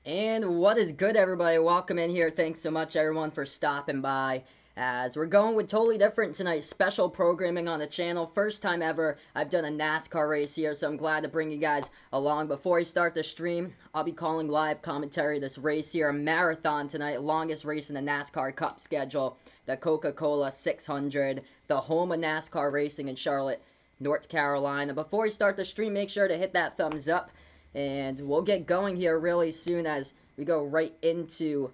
And what is good, everybody? Welcome in here. Thanks so much, everyone, for stopping by. As we're going with totally different tonight, special programming on the channel. First time ever I've done a NASCAR race here, so I'm glad to bring you guys along. Before I start the stream, I'll be calling live commentary this race here, a marathon tonight, longest race in the NASCAR Cup schedule, the Coca-Cola 600, the home of NASCAR racing in Charlotte, North Carolina. Before we start the stream, make sure to hit that thumbs up. And we'll get going here really soon as we go right into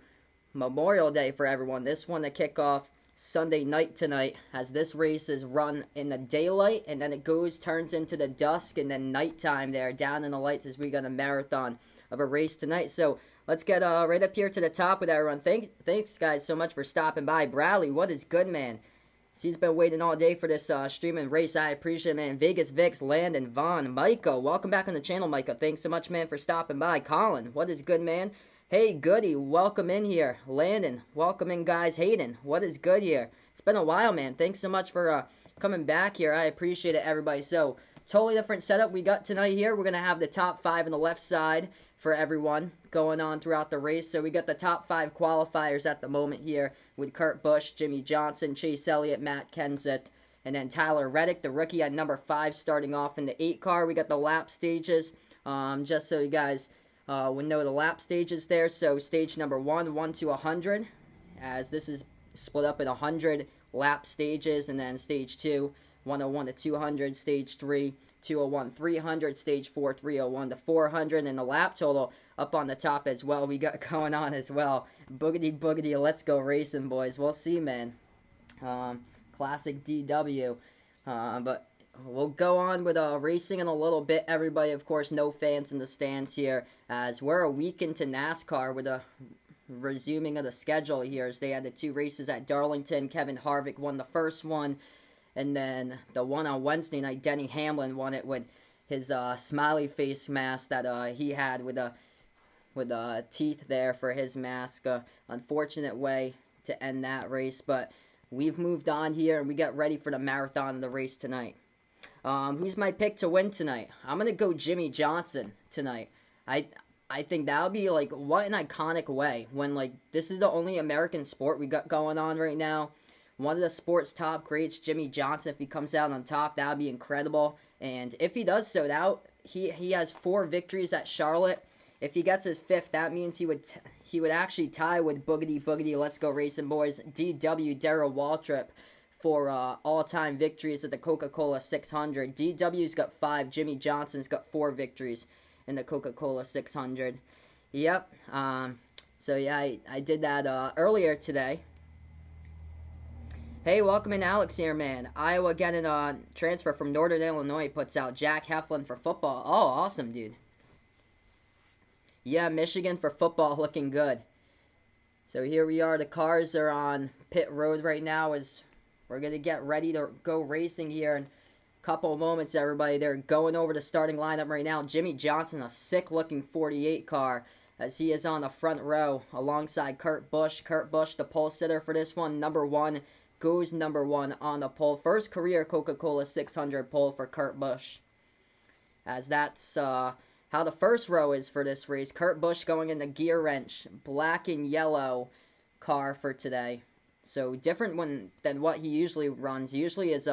Memorial Day for everyone. This one to kick off Sunday night tonight, as this race is run in the daylight and then it turns into the dusk and then nighttime there down in the lights as we got a marathon of a race tonight. So let's get right up here to the top with everyone. Thanks guys so much for stopping by. Bradley, what is good, man? He's been waiting all day for this streaming race. I appreciate it, man. Vegas Vix, Landon, Vaughn, Micah. Welcome back on the channel, Micah. Thanks so much, man, for stopping by. Colin, what is good, man? Hey, Goody, welcome in here. Landon, welcome in, guys. Hayden, what is good here? It's been a while, man. Thanks so much for coming back here. I appreciate it, everybody. So, totally different setup we got tonight here. We're going to have the top 5 on the left side for everyone going on throughout the race. So we got the top 5 qualifiers at the moment here with Kurt Busch, Jimmy Johnson, Chase Elliott, Matt Kenseth, and then Tyler Reddick, the rookie at number 5, starting off in the 8 car. We got the lap stages, just so you guys would know the lap stages there. So stage number 1 to 100, as this is split up in 100 lap stages, and then stage 2, 101 to 200, stage 3, 201, 300, stage 4, 301 to 400, and the lap total up on the top as well. We got going on as well. Boogity boogity, let's go racing, boys. We'll see, man. Classic DW. But we'll go on with racing in a little bit. Everybody, of course, no fans in the stands here, as we're a week into NASCAR with a resuming of the schedule here, as they had the 2 races at Darlington. Kevin Harvick won the first one. And then the one on Wednesday night, Denny Hamlin won it with his smiley face mask that he had with teeth there for his mask. Unfortunate way to end that race, but we've moved on here and we get ready for the marathon of the race tonight. Who's my pick to win tonight? I'm gonna go Jimmy Johnson tonight. I think that'll be like, what an iconic way when like this is the only American sport we got going on right now. One of the sport's top greats, Jimmy Johnson, if he comes out on top, that would be incredible. And if he does so, he has 4 victories at Charlotte. If he gets his 5th, that means he would actually tie with Boogity Boogity, Let's Go Racing Boys, DW Darrell Waltrip for all-time victories at the Coca-Cola 600. DW's got 5. Jimmy Johnson's got 4 victories in the Coca-Cola 600. Yep. So yeah, I did that earlier today. Hey, welcome in, Alex here, man. Iowa getting a transfer from Northern Illinois, puts out Jack Heflin for football. Oh, awesome, dude. Yeah, Michigan for football looking good. So here we are. The cars are on pit road right now as we're going to get ready to go racing here in a couple of moments, everybody. They're going over the starting lineup right now. Jimmy Johnson, a sick-looking 48 car, as he is on the front row alongside Kurt Busch. Kurt Busch, the pole sitter for this one, number 1. Goes number 1 on the pole. First career Coca-Cola 600 pole for Kurt Busch. As that's how the first row is for this race. Kurt Busch going in the gear wrench, black and yellow car for today. So different than what he usually runs. Usually his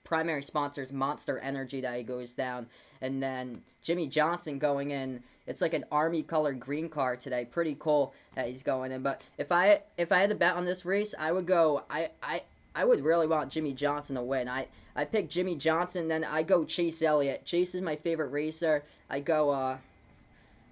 primary sponsor is Monster Energy that he goes down. And then Jimmy Johnson going in, it's like an army colored green car today. Pretty cool that he's going in. But if I had to bet on this race, I would go, I would really want Jimmy Johnson to win. I pick Jimmy Johnson, then I go Chase Elliott. Chase is my favorite racer. I go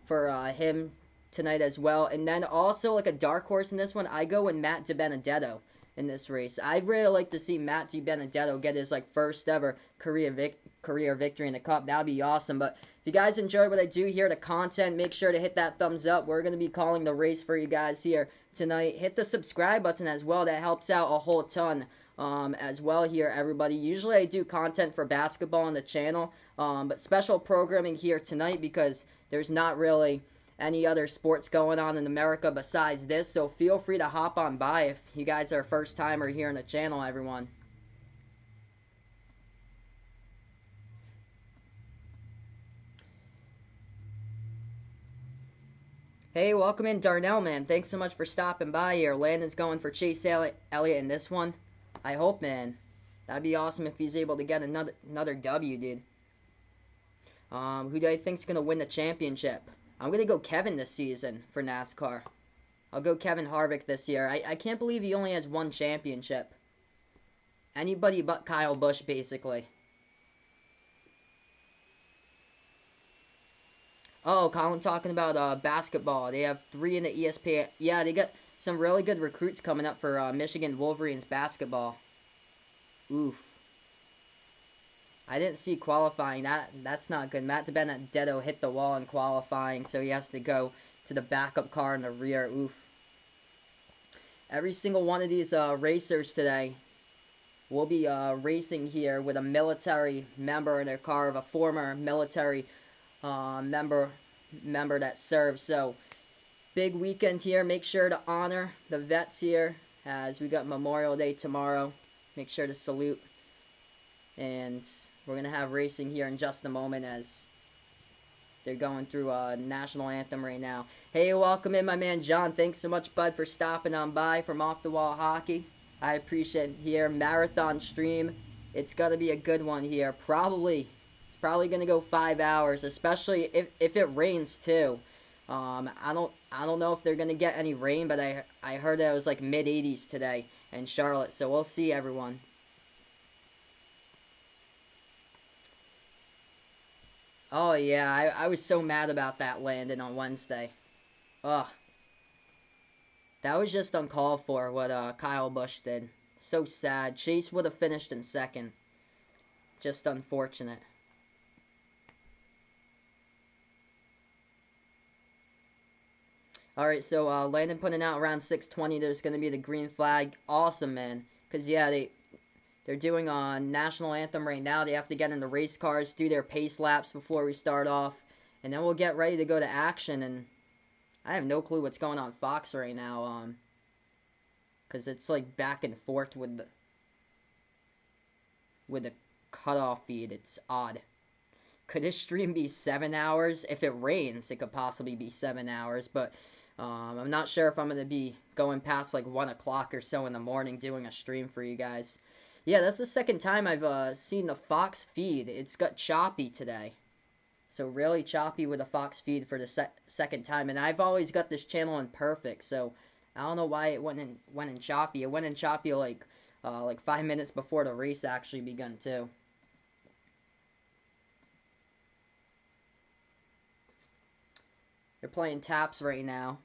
for him tonight as well. And then also like a dark horse in this one, I go with Matt DiBenedetto in this race. I'd really like to see Matt DiBenedetto get his like first ever career victory in the Cup. That would be awesome. But if you guys enjoy what I do here, the content, make sure to hit that thumbs up. We're going to be calling the race for you guys here tonight. Hit the subscribe button as well. That helps out a whole ton as well here, everybody. Usually I do content for basketball on the channel, but special programming here tonight because there's not really any other sports going on in America besides this. So feel free to hop on by if you guys are first timer here on the channel, everyone. Hey, welcome in, Darnell, man. Thanks so much for stopping by here. Landon's going for Chase Elliott in this one. I hope, man. That'd be awesome if he's able to get another W, dude. Who do I think's gonna win the championship? I'm gonna go Kevin this season for NASCAR. I'll go Kevin Harvick this year. I can't believe he only has one championship. Anybody but Kyle Busch, basically. Oh, Colin talking about basketball. They have 3 in the ESPN. Yeah, they got some really good recruits coming up for Michigan Wolverines basketball. Oof. I didn't see qualifying. That's not good. Matt Benedetto hit the wall in qualifying, so he has to go to the backup car in the rear. Oof. Every single one of these racers today will be racing here with a military member in their car of a former military member that serves. So big weekend here. Make sure to honor the vets here as we got Memorial Day tomorrow. Make sure to salute. And we're going to have racing here in just a moment as they're going through a national anthem right now. Hey, welcome in, my man John. Thanks so much, bud, for stopping on by from Off the Wall Hockey. I appreciate it here. Marathon stream. It's going to be a good one here. It's probably going to go 5 hours, especially if it rains too. I don't know if they're going to get any rain, but I heard that it was like mid-80s today in Charlotte. So we'll see, everyone. Oh, yeah, I was so mad about that landing on Wednesday. Ugh. That was just uncalled for, what Kyle Busch did. So sad. Chase would have finished in second. Just unfortunate. Alright, so Landon putting out around 6:20. There's going to be the green flag. Awesome, man. Because, yeah, they're doing a national anthem right now. They have to get in the race cars, do their pace laps before we start off. And then we'll get ready to go to action. And I have no clue what's going on Fox right now. Because it's like back and forth with the cutoff feed. It's odd. Could this stream be 7 hours? If it rains, it could possibly be 7 hours. But I'm not sure if I'm going to be going past like 1 o'clock or so in the morning doing a stream for you guys. Yeah, that's the second time I've seen the Fox feed. It's got choppy today. So really choppy with the Fox feed for the second time. And I've always got this channel in perfect. So I don't know why it went in choppy. It went in choppy like 5 minutes before the race actually begun too. They're playing taps right now.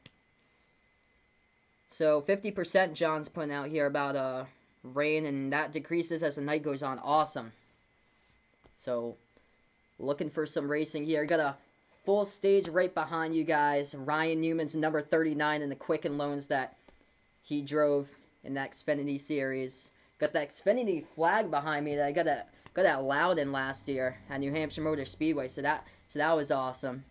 So 50% John's putting out here about rain, and that decreases as the night goes on. Awesome. So looking for some racing here. Got a full stage right behind you guys. Ryan Newman's number 39 in the Quicken Loans that he drove in the Xfinity series. Got the Xfinity flag behind me that I got at Loudon last year at New Hampshire Motor Speedway. So that was awesome.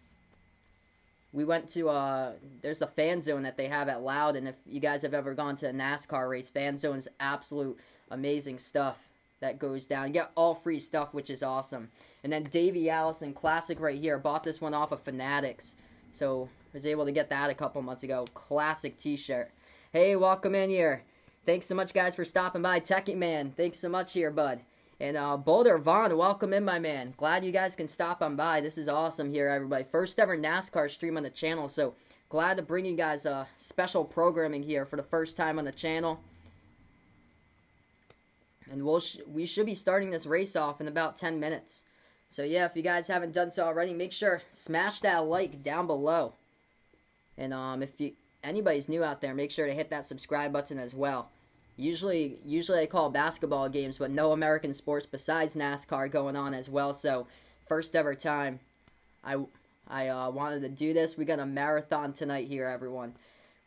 We went to, there's the fan zone that they have at Loudon. If you guys have ever gone to a NASCAR race, fan zone's absolute amazing stuff that goes down. You get all free stuff, which is awesome. And then Davey Allison Classic right here. Bought this one off of Fanatics. So I was able to get that a couple months ago. Classic t-shirt. Hey, welcome in here. Thanks so much, guys, for stopping by. Techie Man, thanks so much here, bud. And Boulder Vaughn, welcome in, my man. Glad you guys can stop on by. This is awesome here, everybody. First ever NASCAR stream on the channel, so glad to bring you guys special programming here for the first time on the channel. And we should be starting this race off in about 10 minutes. So yeah, if you guys haven't done so already, make sure smash that like down below. And if anybody's new out there, make sure to hit that subscribe button as well. Usually I call basketball games, but no American sports besides NASCAR going on as well. So first ever time I wanted to do this. We got a marathon tonight here, everyone.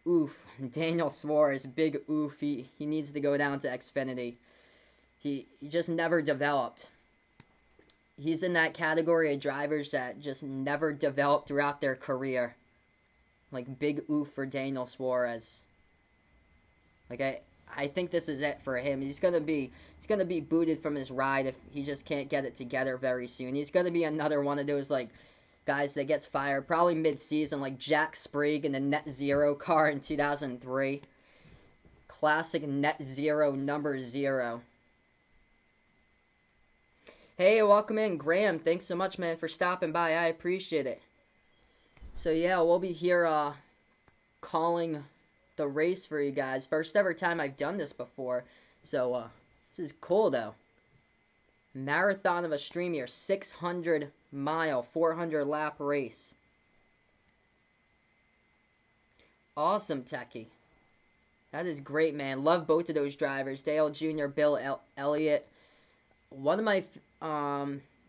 Oof, Daniel Suarez, big oof. He needs to go down to Xfinity. He just never developed. He's in that category of drivers that just never developed throughout their career. Like, big oof for Daniel Suarez. Like, I think this is it for him. He's gonna be booted from his ride if he just can't get it together very soon. He's gonna be another one of those like guys that gets fired probably mid-season, like Jack Sprague in the Net Zero car in 2003. Classic Net Zero number 0. Hey, welcome in, Graham. Thanks so much, man, for stopping by. I appreciate it. So yeah, we'll be here calling the race for you guys. First ever time I've done this before. So this is cool though. Marathon of a stream here, 600 mile, 400 lap race. Awesome, Techie. That is great, man. Love both of those drivers, Dale Jr., Bill Elliott. One of my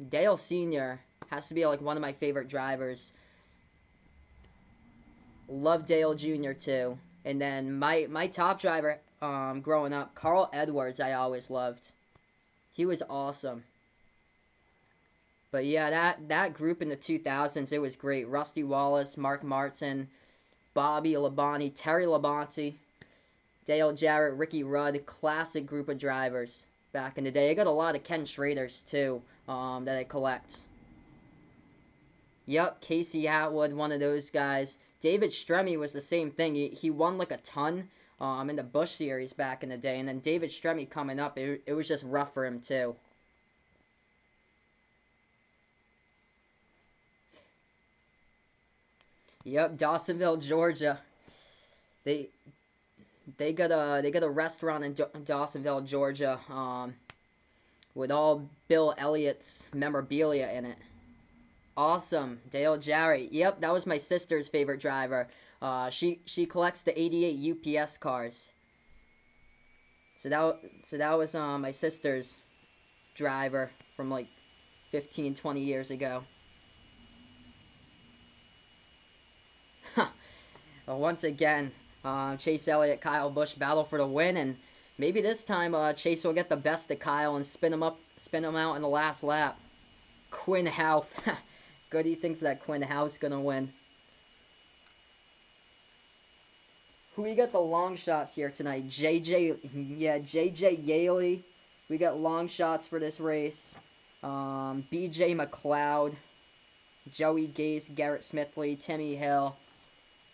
Dale Sr. has to be like one of my favorite drivers. Love Dale Jr. too. And then my top driver growing up, Carl Edwards, I always loved. He was awesome. But yeah, that group in the 2000s, it was great. Rusty Wallace, Mark Martin, Bobby Labonte, Terry Labonte, Dale Jarrett, Ricky Rudd. Classic group of drivers back in the day. I got a lot of Ken Schraders too that I collect. Yep, Casey Atwood, one of those guys. David Stremme was the same thing. He won like a ton in the Busch Series back in the day. And then David Stremme coming up, it was just rough for him too. Yep, Dawsonville, Georgia. They got a restaurant in Dawsonville, Georgia, with all Bill Elliott's memorabilia in it. Awesome, Dale Jarrett. Yep, that was my sister's favorite driver. She collects the '88 UPS cars. So that was my sister's driver from like 15, 20 years ago. Well, once again, Chase Elliott, Kyle Busch battle for the win, and maybe this time Chase will get the best of Kyle and spin him out in the last lap. Quinn Houff. Good, he thinks that Quinn Houff's gonna win. Who we got the long shots here tonight? JJ Yaley. We got long shots for this race. BJ McLeod, Joey Gase, Garrett Smithley, Timmy Hill.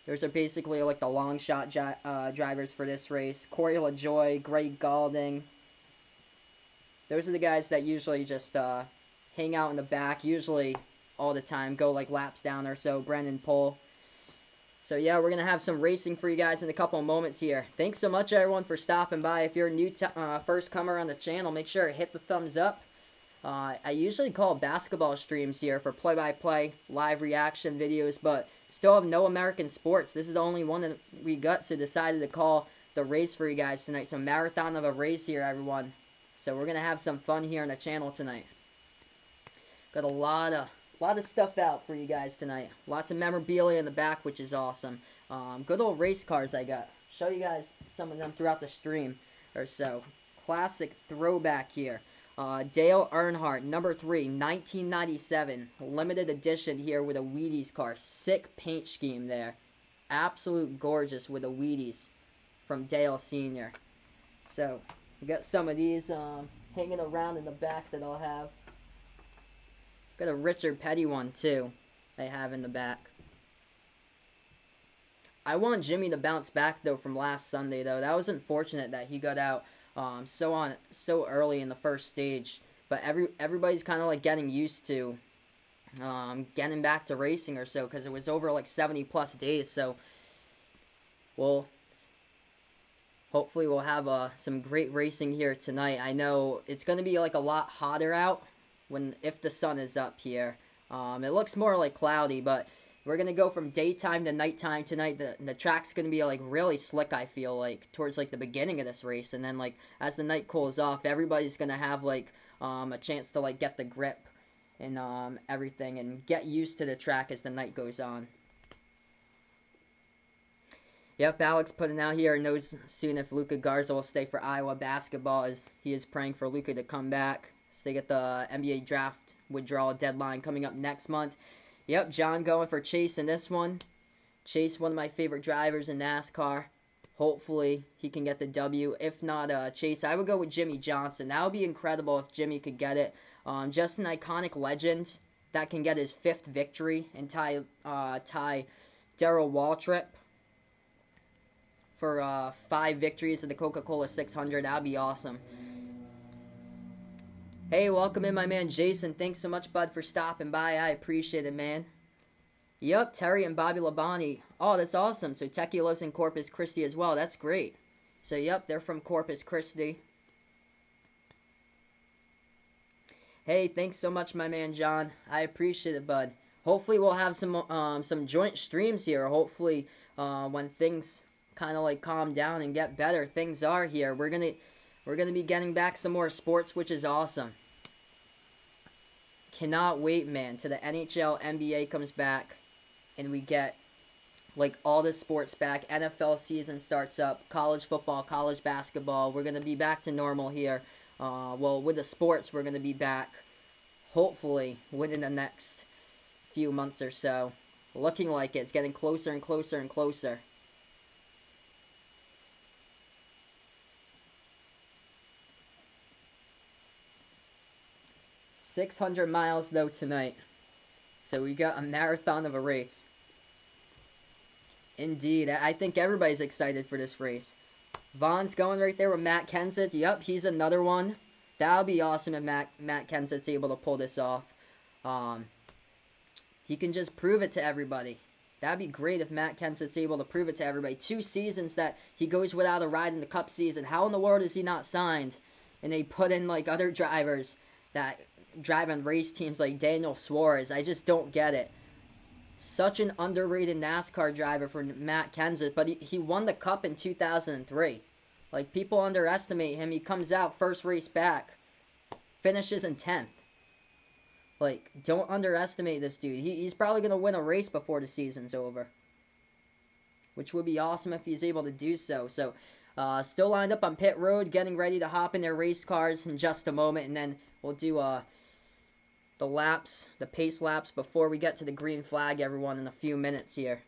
Those are basically like the long shot drivers for this race. Corey LaJoy, Greg Galding. Those are the guys that usually just hang out in the back, usually all the time, go like laps down or so. Brendan Pohl. So yeah, we're going to have some racing for you guys in a couple of moments here. Thanks so much, everyone, for stopping by. If you're a new first comer on the channel, make sure to hit the thumbs up. I usually call basketball streams here for play-by-play, live reaction videos, but still have no American sports. This is the only one that we got, so decided to call the race for you guys tonight. So marathon of a race here, everyone. So we're going to have some fun here on the channel tonight. Got a lot of stuff out for you guys tonight. Lots of memorabilia in the back, which is awesome. Good old race cars I got. Show you guys some of them throughout the stream or so. Classic throwback here. Dale Earnhardt, number 3, 1997. Limited edition here with a Wheaties car. Sick paint scheme there. Absolute gorgeous with the Wheaties from Dale Sr. So, we got some of these hanging around in the back that I'll have. Got a Richard Petty one, too, I have in the back. I want Jimmy to bounce back, though, from last Sunday, though. That was unfortunate that he got out so early in the first stage. But everybody's kind of like getting used to getting back to racing or so, because it was over like 70+ days. So hopefully we'll have some great racing here tonight. I know it's going to be like a lot hotter out if the sun is up here. It looks more like cloudy, but we're going to go from daytime to nighttime tonight. The track's going to be like really slick, I feel like, towards like the beginning of this race. And then like as the night cools off, everybody's going to have like a chance to like get the grip and everything and get used to the track as the night goes on. Yep, Alex putting out here, knows soon if Luka Garza will stay for Iowa basketball, as he is praying for Luka to come back. So they get the NBA draft withdrawal deadline coming up next month. Yep, John going for Chase in this one. Chase, one of my favorite drivers in NASCAR. Hopefully he can get the W. If not Chase, I would go with Jimmy Johnson. That would be incredible if Jimmy could get it. Just an iconic legend that can get his 5th victory and tie Darrell Waltrip for 5 victories in the Coca-Cola 600. That'd be awesome. Hey, welcome in, my man Jason. Thanks so much, bud, for stopping by. I appreciate it, man. Yup, Terry and Bobby Labonte. Oh, that's awesome. So Techie lives in Corpus Christi as well. That's great. So, yup, they're from Corpus Christi. Hey, thanks so much, my man John. I appreciate it, bud. Hopefully, we'll have some joint streams here. Hopefully, when things kind of like calm down and get better, things are here. We're gonna be getting back some more sports, which is awesome. Cannot wait, man, till the NHL, NBA comes back, and we get like all the sports back. NFL season starts up. College football, college basketball. We're gonna be back to normal here. Well, with the sports, we're gonna be back. Hopefully, within the next few months or so. Looking like it's getting closer and closer and closer. $600 miles though tonight. So we got a marathon of a race. Indeed, I think everybody's excited for this race. Vaughn's going right there with Matt Kenseth. Yep, he's another one. That'll be awesome if Matt Kenseth's able to pull this off. He can just prove it to everybody. That'd be great if Matt Kenseth's able to prove it to everybody. 2 seasons that he goes without a ride in the Cup season. How in the world is he not signed? And they put in like other drivers that drive on race teams like Daniel Suarez. I just don't get it. Such an underrated NASCAR driver for Matt Kenseth, but he won the Cup in 2003. Like, people underestimate him. He comes out first race back, finishes in 10th. Like, don't underestimate this dude. He's probably going to win a race before the season's over, which would be awesome if he's able to do so. So, still lined up on pit road, getting ready to hop in their race cars in just a moment, and then we'll do the laps, the pace laps before we get to the green flag, everyone, in a few minutes here.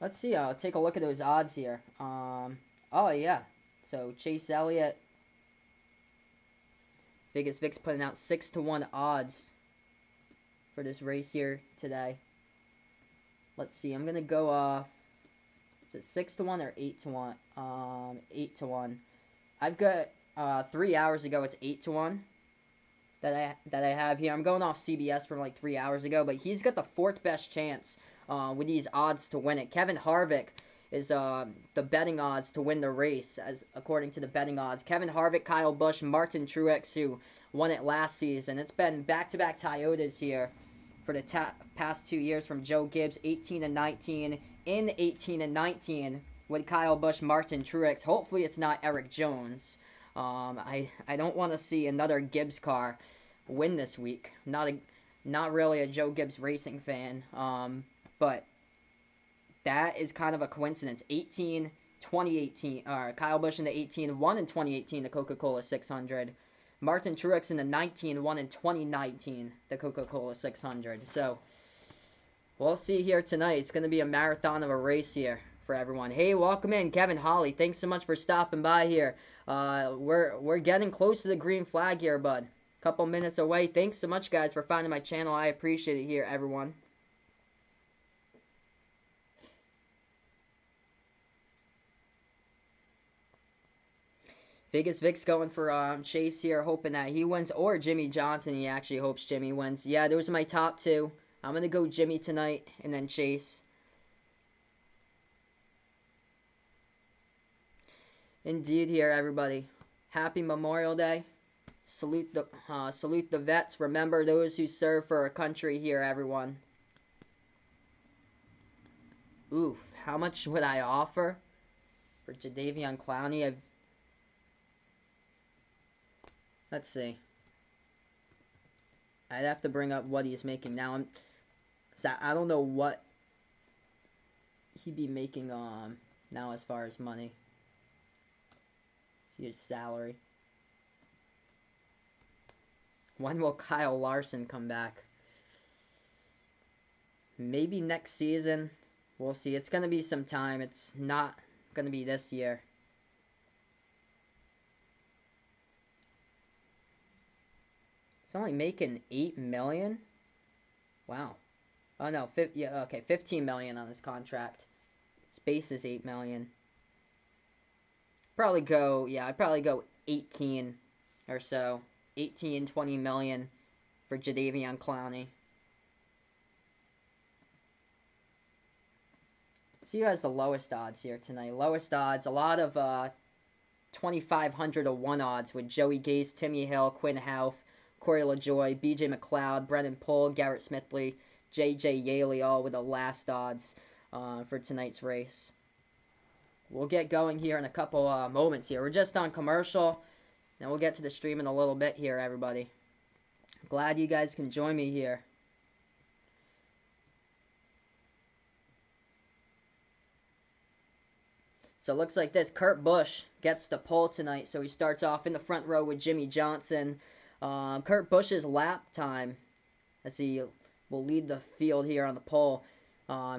Let's see, I'll take a look at those odds here. Oh yeah, so Chase Elliott, Vegas Vic's putting out 6-1 odds for this race here today. Let's see, I'm gonna go is it 6-1 or 8-1? 8-1. I've got 3 hours ago. It's 8-1 that I have here. I'm going off CBS from like 3 hours ago, but he's got the 4th best chance with these odds to win it. Kevin Harvick is the betting odds to win the race, as according to the betting odds. Kevin Harvick, Kyle Busch, Martin Truex, who won it last season. It's been back-to-back Toyotas here for the past 2 years from Joe Gibbs, 18 and 19, in 18 and 19 with Kyle Busch, Martin Truex. Hopefully it's not Eric Jones. I don't want to see another Gibbs car win this week. Not really a Joe Gibbs racing fan. But that is kind of a coincidence. 2018, Kyle Busch in the 18, won in 2018 the Coca-Cola 600. Martin Truex in the 19, won in 2019 the Coca-Cola 600. So, we'll see here tonight. It's going to be a marathon of a race here for everyone. Hey, welcome in, Kevin Holly. Thanks so much for stopping by here. We're getting close to the green flag here, bud. Couple minutes away. Thanks so much, guys, for finding my channel. I appreciate it here, everyone. Vegas Vic's going for Chase here, hoping that he wins, or Jimmy Johnson. He actually hopes Jimmy wins. Yeah, those are my top 2. I'm going to go Jimmy tonight, and then Chase. Indeed here, everybody. Happy Memorial Day. Salute the vets. Remember those who serve for our country here, everyone. Oof, how much would I offer for Jadeveon Clowney? Let's see. I'd have to bring up what he's making now. I don't know what he'd be making now as far as money. See his salary. When will Kyle Larson come back? Maybe next season. We'll see. It's going to be some time. It's not going to be this year. It's only making $8 million. Wow. Oh no, yeah, okay, $15 million on his contract. His base is $8 million. Probably go, yeah, I'd probably go 18 or so. 18, 20 million for Jadeveon Clowney. See who has the lowest odds here tonight. Lowest odds, a lot of 2,500 to 1 odds with Joey Gase, Timmy Hill, Quinn Houff, Corey LaJoy, B.J. McLeod, Brennan Poole, Garrett Smithley, J.J. Yaley, all with the last odds for tonight's race. We'll get going here in a couple moments here. We're just on commercial, and we'll get to the stream in a little bit here, everybody. Glad you guys can join me here. So it looks like this. Kurt Busch gets the pole tonight, so he starts off in the front row with Jimmy Johnson. Kurt Busch's lap time, as he will lead the field here on the pole.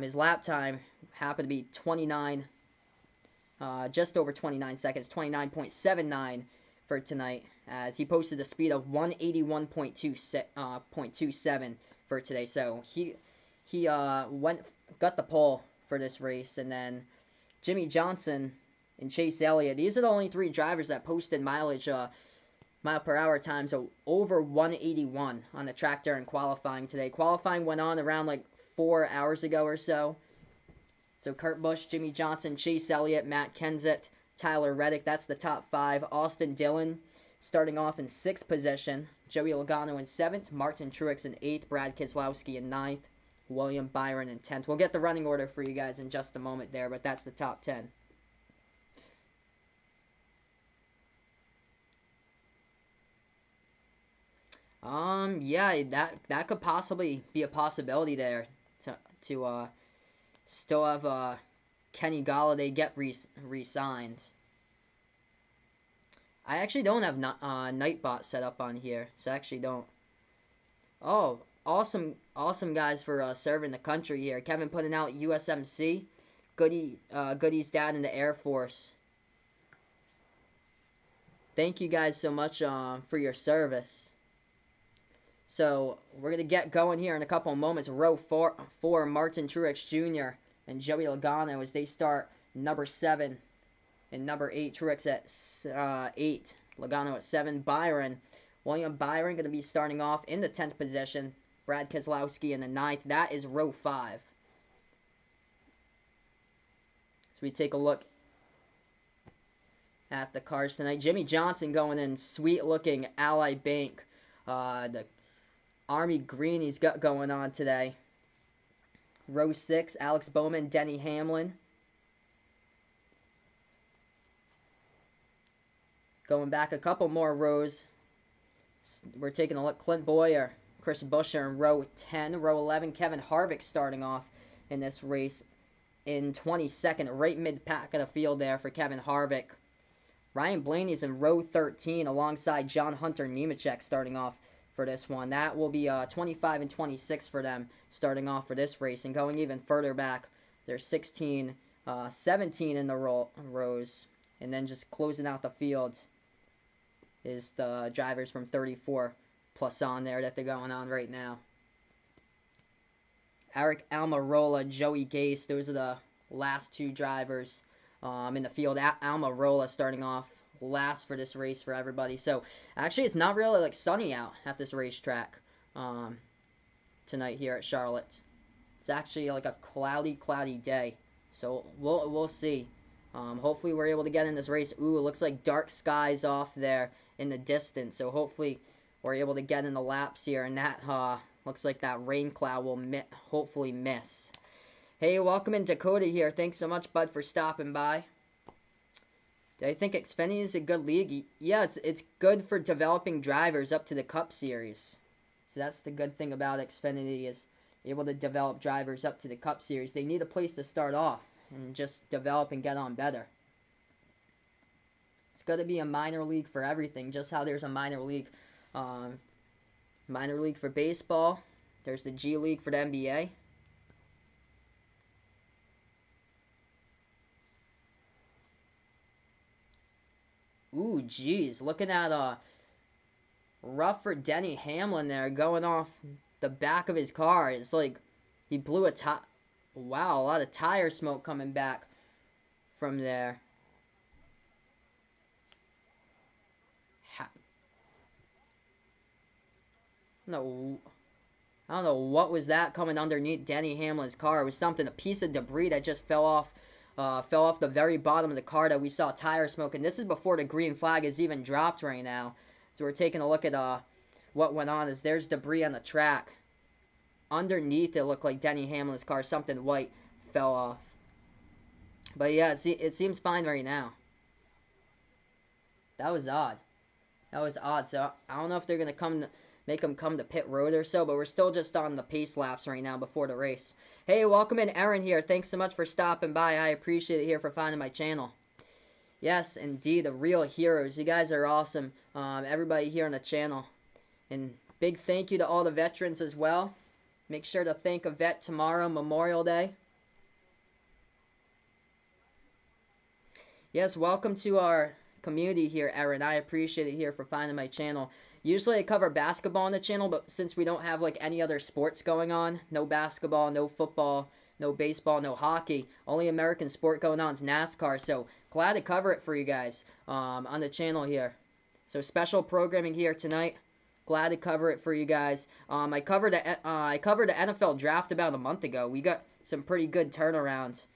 His lap time happened to be 29, just over 29 seconds, 29.79 for tonight, as he posted a speed of 181.27 for today. So he got the pole for this race, and then Jimmy Johnson and Chase Elliott. These are the only 3 drivers that posted mileage, mile per hour times over 181 on the track during qualifying today. Qualifying went on around like 4 hours ago or so. So Kurt Busch, Jimmy Johnson, Chase Elliott, Matt Kenseth, Tyler Reddick. That's the top 5. Austin Dillon starting off in 6th position. Joey Logano in 7th. Martin Truex in 8th. Brad Keselowski in 9th. William Byron in 10th. We'll get the running order for you guys in just a moment there, but that's the top 10. Yeah, that could possibly be a possibility there to still have Kenny Golladay get re-signed. I actually don't have Nightbot set up on here, so I actually don't. Oh, awesome guys for serving the country here. Kevin putting out USMC. Goody's dad in the Air Force. Thank you guys so much for your service. So we're going to get going here in a couple of moments. Row 4, Martin Truex Jr. and Joey Logano as they start number 7 and number 8. Truex at 8, Logano at 7. William Byron going to be starting off in the 10th position. Brad Keselowski in the 9th. That is row 5. So we take a look at the cars tonight. Jimmy Johnson going in sweet looking Ally Bank. The Army green he's got going on today. Row 6, Alex Bowman, Denny Hamlin. Going back a couple more rows. We're taking a look. Clint Bowyer, Chris Buescher in row 10. Row 11, Kevin Harvick starting off in this race in 22nd, right mid-pack of the field there for Kevin Harvick. Ryan Blaney's in row 13 alongside John Hunter Nemechek starting off for this one. That will be 25 and 26 for them starting off for this race. And going even further back, there's 16, 17 in the rows. And then just closing out the field is the drivers from 34 plus on there that they're going on right now. Eric Almirola, Joey Gase, those are the last 2 drivers in the field. Almirola starting off last for this race for everybody. So actually it's not really like sunny out at this racetrack tonight here at Charlotte. It's actually like a cloudy day. So we'll see. Hopefully we're able to get in this race. Ooh, it looks like dark skies off there in the distance. So hopefully we're able to get in the laps here, and that looks like that rain cloud will hopefully miss. Hey, welcome in Dakota here. Thanks so much, bud, for stopping by. Do I think Xfinity is a good league? Yeah, it's good for developing drivers up to the Cup Series. So that's the good thing about Xfinity, is able to develop drivers up to the Cup Series. They need a place to start off and just develop and get on better. It's got to be a minor league for everything, just how there's a minor league for baseball. There's the G League for the NBA. Ooh, geez. Looking at rough for Denny Hamlin there, going off the back of his car. It's like he blew a tire. Wow, a lot of tire smoke coming back from there. Ha no, I don't know what was that coming underneath Denny Hamlin's car. It was something, a piece of debris that just fell off the very bottom of the car that we saw tire smoke. And this is before the green flag is even dropped right now. So we're taking a look at what went on. Is there's debris on the track. Underneath it looked like Denny Hamlin's car, something white fell off. But yeah, it seems fine right now. That was odd. That was odd. So I don't know if they're gonna make them come to pit road or so, but we're still just on the pace laps right now before the race. Hey, welcome in, Aaron here. Thanks so much for stopping by. I appreciate it here for finding my channel. Yes, indeed, the real heroes. You guys are awesome. Everybody here on the channel. And big thank you to all the veterans as well. Make sure to thank a vet tomorrow, Memorial Day. Yes, welcome to our community here, Aaron. I appreciate it here for finding my channel. Usually I cover basketball on the channel, but since we don't have like any other sports going on, no basketball, no football, no baseball, no hockey, only American sport going on is NASCAR. So glad to cover it for you guys on the channel here. So special programming here tonight. Glad to cover it for you guys. I covered the NFL draft about a month ago. We got some pretty good turnarounds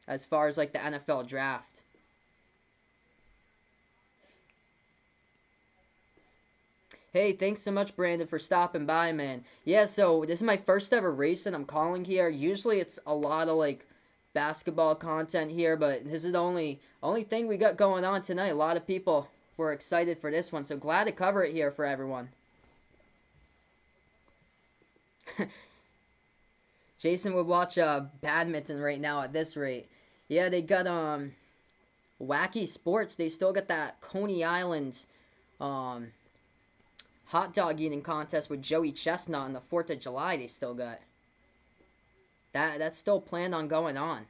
as far as like the NFL draft. Hey, thanks so much, Brandon, for stopping by, man. Yeah, so this is my first ever race that I'm calling here. Usually it's a lot of, like, basketball content here, but this is the only thing we got going on tonight. A lot of people were excited for this one, so glad to cover it here for everyone. Jason would watch badminton right now at this rate. Yeah, they got Wacky Sports. They still got that Coney Island hot dog eating contest with Joey Chestnut on the 4th of July. They still got that's still planned on going on.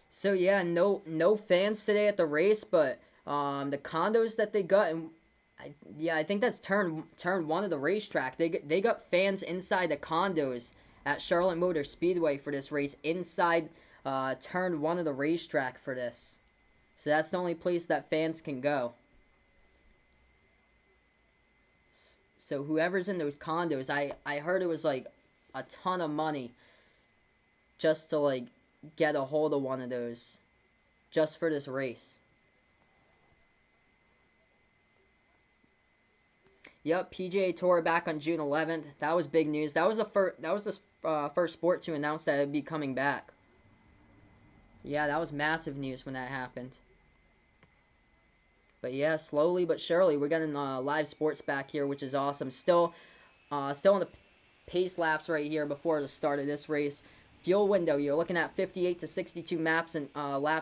So yeah, no fans today at the race, but the condos that they got, and I think that's turn one of the racetrack. They got fans inside the condos at Charlotte Motor Speedway for this race, inside turn one of the racetrack for this. So that's the only place that fans can go. So whoever's in those condos, I heard it was like a ton of money just to like get a hold of one of those just for this race. Yep, PGA Tour back on June 11th. That was big news. That was the first sport to announce that it'd be coming back. Yeah, that was massive news when that happened. But yeah, slowly but surely, we're getting live sports back here, which is awesome. Still in the pace laps right here before the start of this race. Fuel window, you're looking at 58 to 62 laps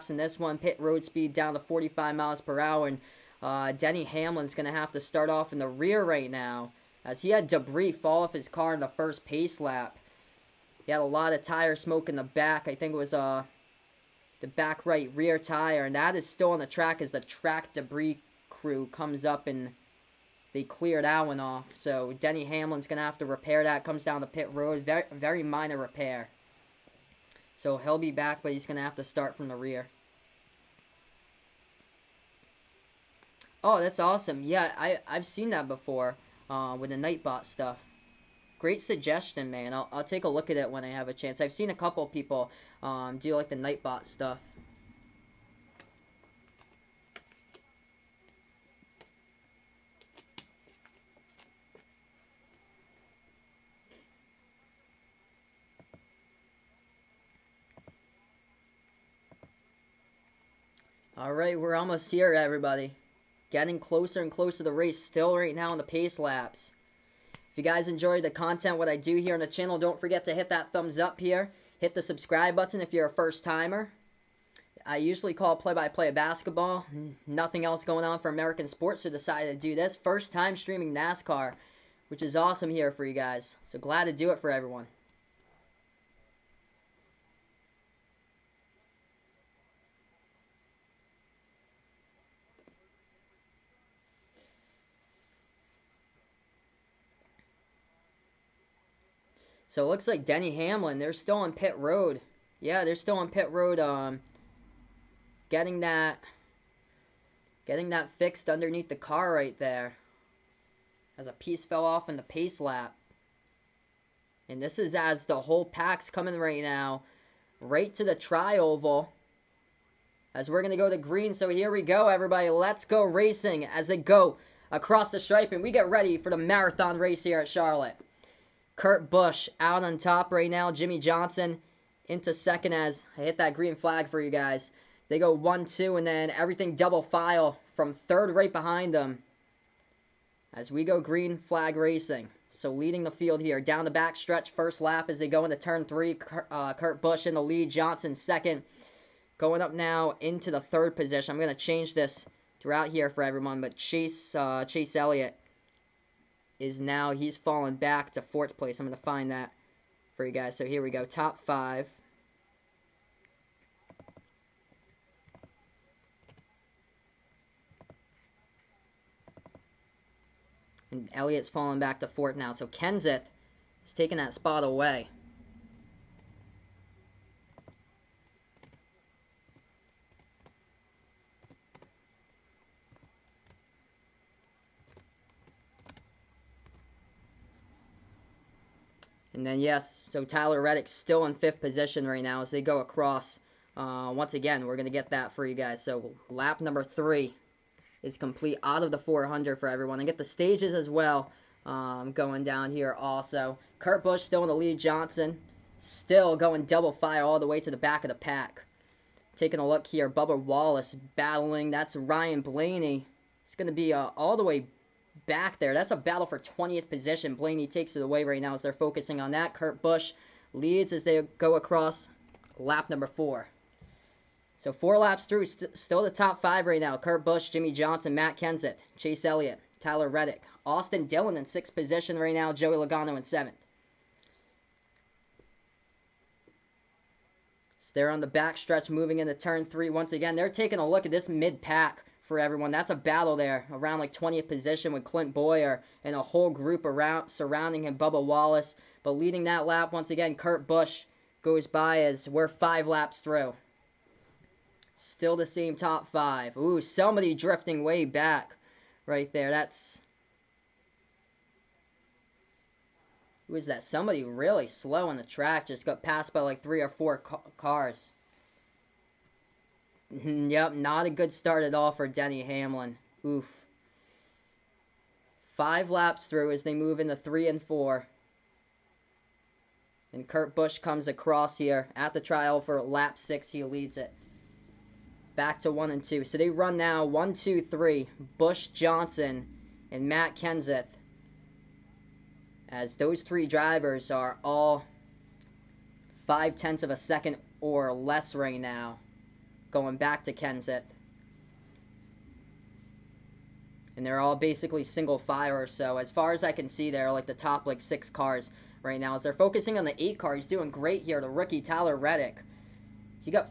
in this one. Pit road speed down to 45 miles per hour. And Denny Hamlin's going to have to start off in the rear right now, as he had debris fall off his car in the first pace lap. He had a lot of tire smoke in the back. I think it was the back right rear tire, and that is still on the track as the track debris crew comes up and they clear that one off. So Denny Hamlin's going to have to repair that. Comes down the pit road. Very, very minor repair. So he'll be back, but he's going to have to start from the rear. Oh, that's awesome. Yeah, I've seen that before with the Nightbot stuff. Great suggestion, man. I'll take a look at it when I have a chance. I've seen a couple people do like the Nightbot stuff. Alright, we're almost here, everybody. Getting closer and closer to the race, still right now in the pace laps. If you guys enjoyed the content, what I do here on the channel, don't forget to hit that thumbs up here. Hit the subscribe button if you're a first timer. I usually call play-by-play of basketball. Nothing else going on for American sports, so decided to do this. First time streaming NASCAR, which is awesome here for you guys. So glad to do it for everyone. So it looks like Denny Hamlin, they're still on pit road. Yeah, they're still on pit road, getting that fixed underneath the car right there. As a piece fell off in the pace lap. And this is as the whole pack's coming right now, right to the tri-oval. As we're going to go to green, so here we go, everybody. Let's go racing as they go across the stripe, and we get ready for the marathon race here at Charlotte. Kurt Busch out on top right now. Jimmy Johnson into second as I hit that green flag for you guys. They go 1-2, and then everything double file from third right behind them as we go green flag racing. So leading the field here down the back stretch, first lap as they go into turn 3. Kurt Busch in the lead, Johnson second. Going up now into the third position. I'm going to change this throughout here for everyone, but Chase Elliott is now, he's fallen back to 4th place. I'm going to find that for you guys. So here we go, top 5. And Elliott's fallen back to 4th now. So Kenseth is taking that spot away. And then, yes, so Tyler Reddick's still in 5th position right now as they go across. Once again, we're going to get that for you guys. So lap number 3 is complete out of the 400 for everyone. And get the stages as well going down here also. Kurt Busch still in the lead. Johnson still going double fire all the way to the back of the pack. Taking a look here, Bubba Wallace battling. That's Ryan Blaney. It's going to be all the way back there. That's a battle for 20th position. Blaney takes it away right now as they're focusing on that. Kurt Busch leads as they go across lap number 4. So 4 laps through, still the top 5 right now. Kurt Busch, Jimmy Johnson, Matt Kenseth, Chase Elliott, Tyler Reddick, Austin Dillon in 6th position right now. Joey Logano in 7th. So they're on the back stretch moving into turn 3 once again. They're taking a look at this mid-pack for everyone. That's a battle there around like 20th position with Clint Boyer and a whole group around surrounding him, Bubba Wallace. But leading that lap once again, Kurt Busch goes by as we're 5 laps through. Still the same top 5. Ooh, somebody drifting way back right there. That's... who is that? Somebody really slow on the track. Just got passed by like 3 or 4 cars. Yep, not a good start at all for Denny Hamlin. Oof. 5 laps through as they move into 3 and 4. And Kurt Busch comes across here at the trial for lap 6. He leads it. Back to 1 and 2. So they run now 1, 2, 3. Busch, Johnson, and Matt Kenseth. As those 3 drivers are all 0.5 of a second or less right now. Going back to Kenseth. And they're all basically single file or so. As far as I can see, they're like the top like 6 cars right now. As they're focusing on the 8 car, he's doing great here. The rookie Tyler Reddick. So you got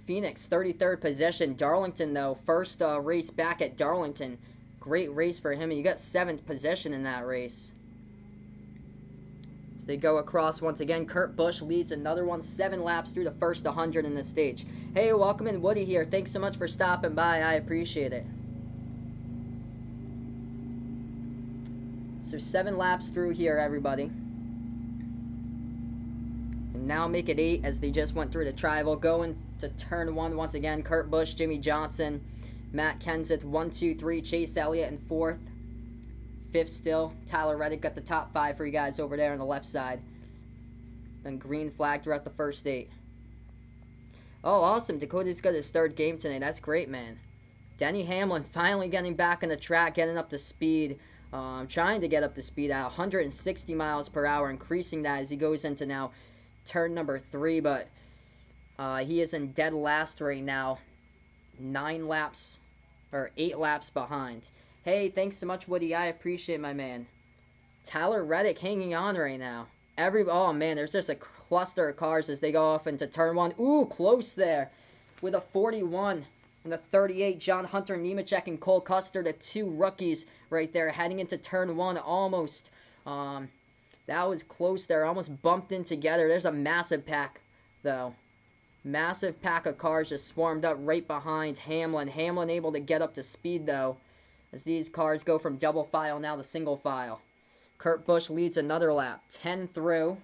Phoenix, 33rd position. Darlington, though, first race back at Darlington. Great race for him. And you got 7th position in that race. So they go across once again. Kurt Busch leads another one. 7 laps through the first 100 in the stage. Hey, welcome in, Woody here. Thanks so much for stopping by. I appreciate it. So 7 laps through here, everybody. Now make it 8 as they just went through the trial. Going to turn 1 once again. Kurt Busch, Jimmy Johnson, Matt Kenseth, 1, 2, 3. Chase Elliott in 4th. 5th still. Tyler Reddick got the top 5 for you guys over there on the left side. And green flag throughout the first 8. Oh, awesome. Dakota's got his 3rd game tonight. That's great, man. Denny Hamlin finally getting back on the track, getting up to speed. Trying to get up to speed at 160 miles per hour, increasing that as he goes into now turn number 3, but he is in dead last right now. 9 laps, or 8 laps behind. Hey, thanks so much, Woody. I appreciate it, my man. Tyler Reddick hanging on right now. Oh, man, there's just a cluster of cars as they go off into turn 1. Ooh, close there. With a 41 and the 38, John Hunter Nemechek and Cole Custer, the 2 rookies right there, heading into turn 1, almost That was close there. Almost bumped in together. There's a massive pack, though. Massive pack of cars just swarmed up right behind Hamlin. Hamlin able to get up to speed, though, as these cars go from double file now to single file. Kurt Busch leads another lap. 10 through.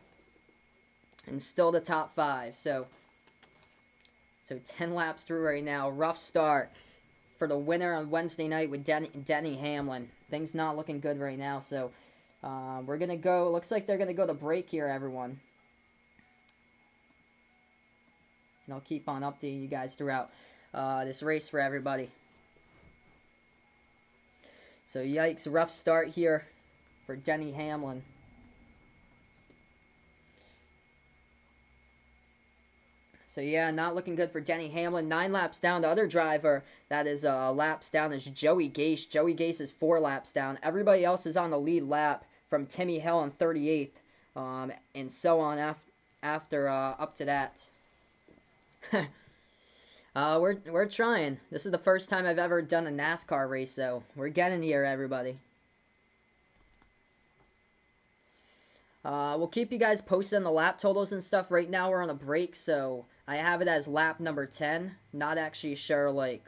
And still the top 5. So 10 laps through right now. Rough start for the winner on Wednesday night with Denny Hamlin. Things not looking good right now. So we're going to go. Looks like they're going to go to break here, everyone. And I'll keep on updating you guys throughout this race for everybody. So, yikes, rough start here for Denny Hamlin. So, yeah, not looking good for Denny Hamlin. 9 laps down. The other driver that is laps down is Joey Gase. Joey Gase is 4 laps down. Everybody else is on the lead lap from Timmy Hill on 38th. And so on after up to that. We're trying. This is the first time I've ever done a NASCAR race, so we're getting here, everybody. We'll keep you guys posted on the lap totals and stuff. Right now we're on a break, so I have it as lap number 10. Not actually sure, like,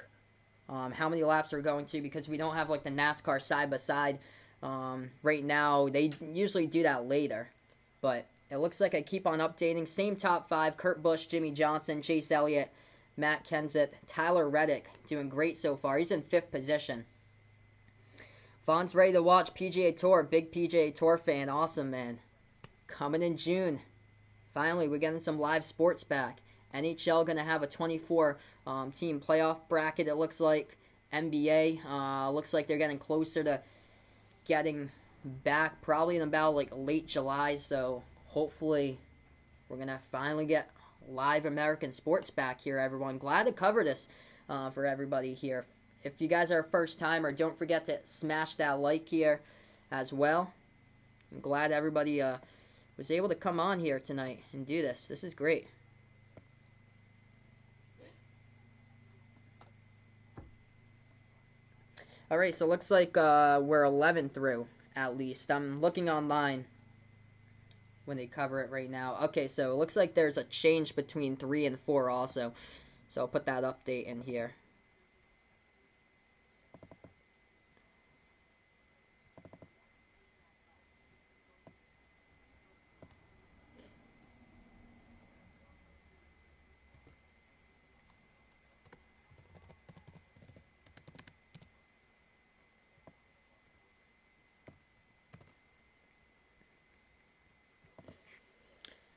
how many laps we're going to, because we don't have, like, the NASCAR side-by-side. Right now, they usually do that later, but it looks like I keep on updating. Same top 5, Kurt Busch, Jimmy Johnson, Chase Elliott, Matt Kenseth, Tyler Reddick, doing great so far. He's in 5th position. Vaughn's ready to watch PGA Tour. Big PGA Tour fan. Awesome, man. Coming in June. Finally, we're getting some live sports back. NHL going to have a 24-team playoff bracket, it looks like. NBA, looks like they're getting closer to getting back probably in about, like, late July, so hopefully we're going to finally get live American sports back here, everyone. Glad to cover this for everybody here. If you guys are a first timer, don't forget to smash that like here as well. I'm glad everybody was able to come on here tonight and do this. This is great. Alright, so it looks like we're 11 through, at least. I'm looking online when they cover it right now. Okay, so it looks like there's a change between 3 and 4 also. So I'll put that update in here.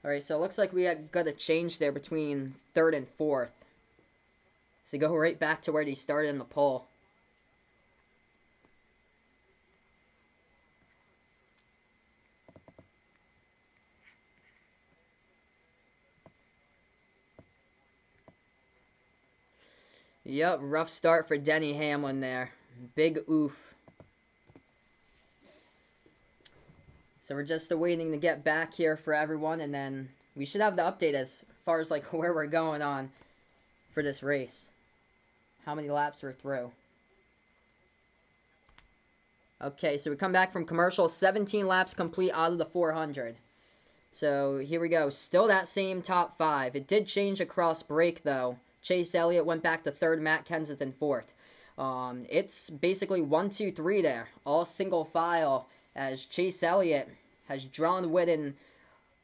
Alright, so it looks like we got a change there between 3rd and 4th. So go right back to where they started in the poll. Yep, rough start for Denny Hamlin there. Big oof. So we're just waiting to get back here for everyone, and then we should have the update as far as, like, where we're going on for this race. How many laps we're through. Okay, so we come back from commercial. 17 laps complete out of the 400. So here we go. Still that same top 5. It did change across break, though. Chase Elliott went back to 3rd, Matt Kenseth in 4th. It's basically 1, 2, 3 there. All single file, as Chase Elliott has drawn within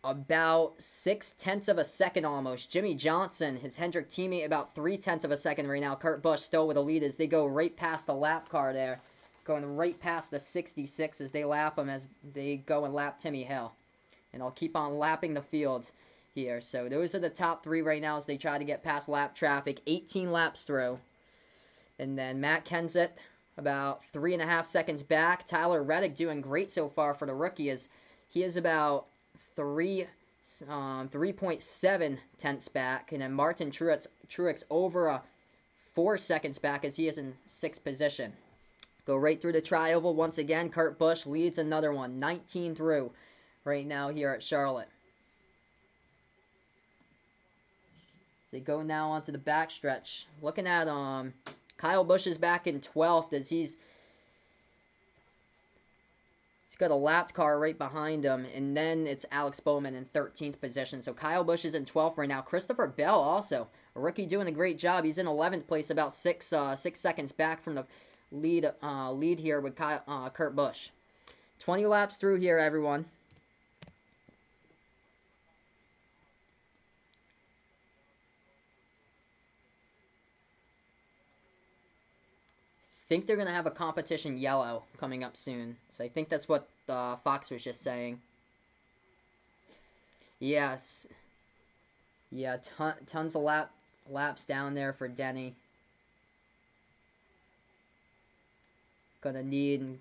about 0.6 of a second almost. Jimmy Johnson, his Hendrick teammate, about 0.3 of a second right now. Kurt Busch still with a lead as they go right past the lap car there. Going right past the 66 as they lap him as they go and lap Timmy Hill. And I'll keep on lapping the field here. So those are the top 3 right now as they try to get past lap traffic. 18 laps through. And then Matt Kenseth about 3.5 seconds back. Tyler Reddick doing great so far for the rookie as he is about 3.7 tenths back. And then Martin Truex over 4 seconds back as he is in 6th position. Go right through the tri-oval once again. Kurt Busch leads another one. 19 through right now here at Charlotte. They go now onto the backstretch. Looking at Kyle Busch is back in 12th as he's He's got a lapped car right behind him, and then it's Alex Bowman in 13th position. So Kyle Busch is in 12th right now. Christopher Bell also, a rookie doing a great job. He's in 11th place, about 6 seconds back from the lead here with Kurt Busch. 20 laps through here, everyone. Think they're going to have a competition yellow coming up soon. So I think that's what Fox was just saying. Yes. Yeah, tons of laps down there for Denny. Gonna need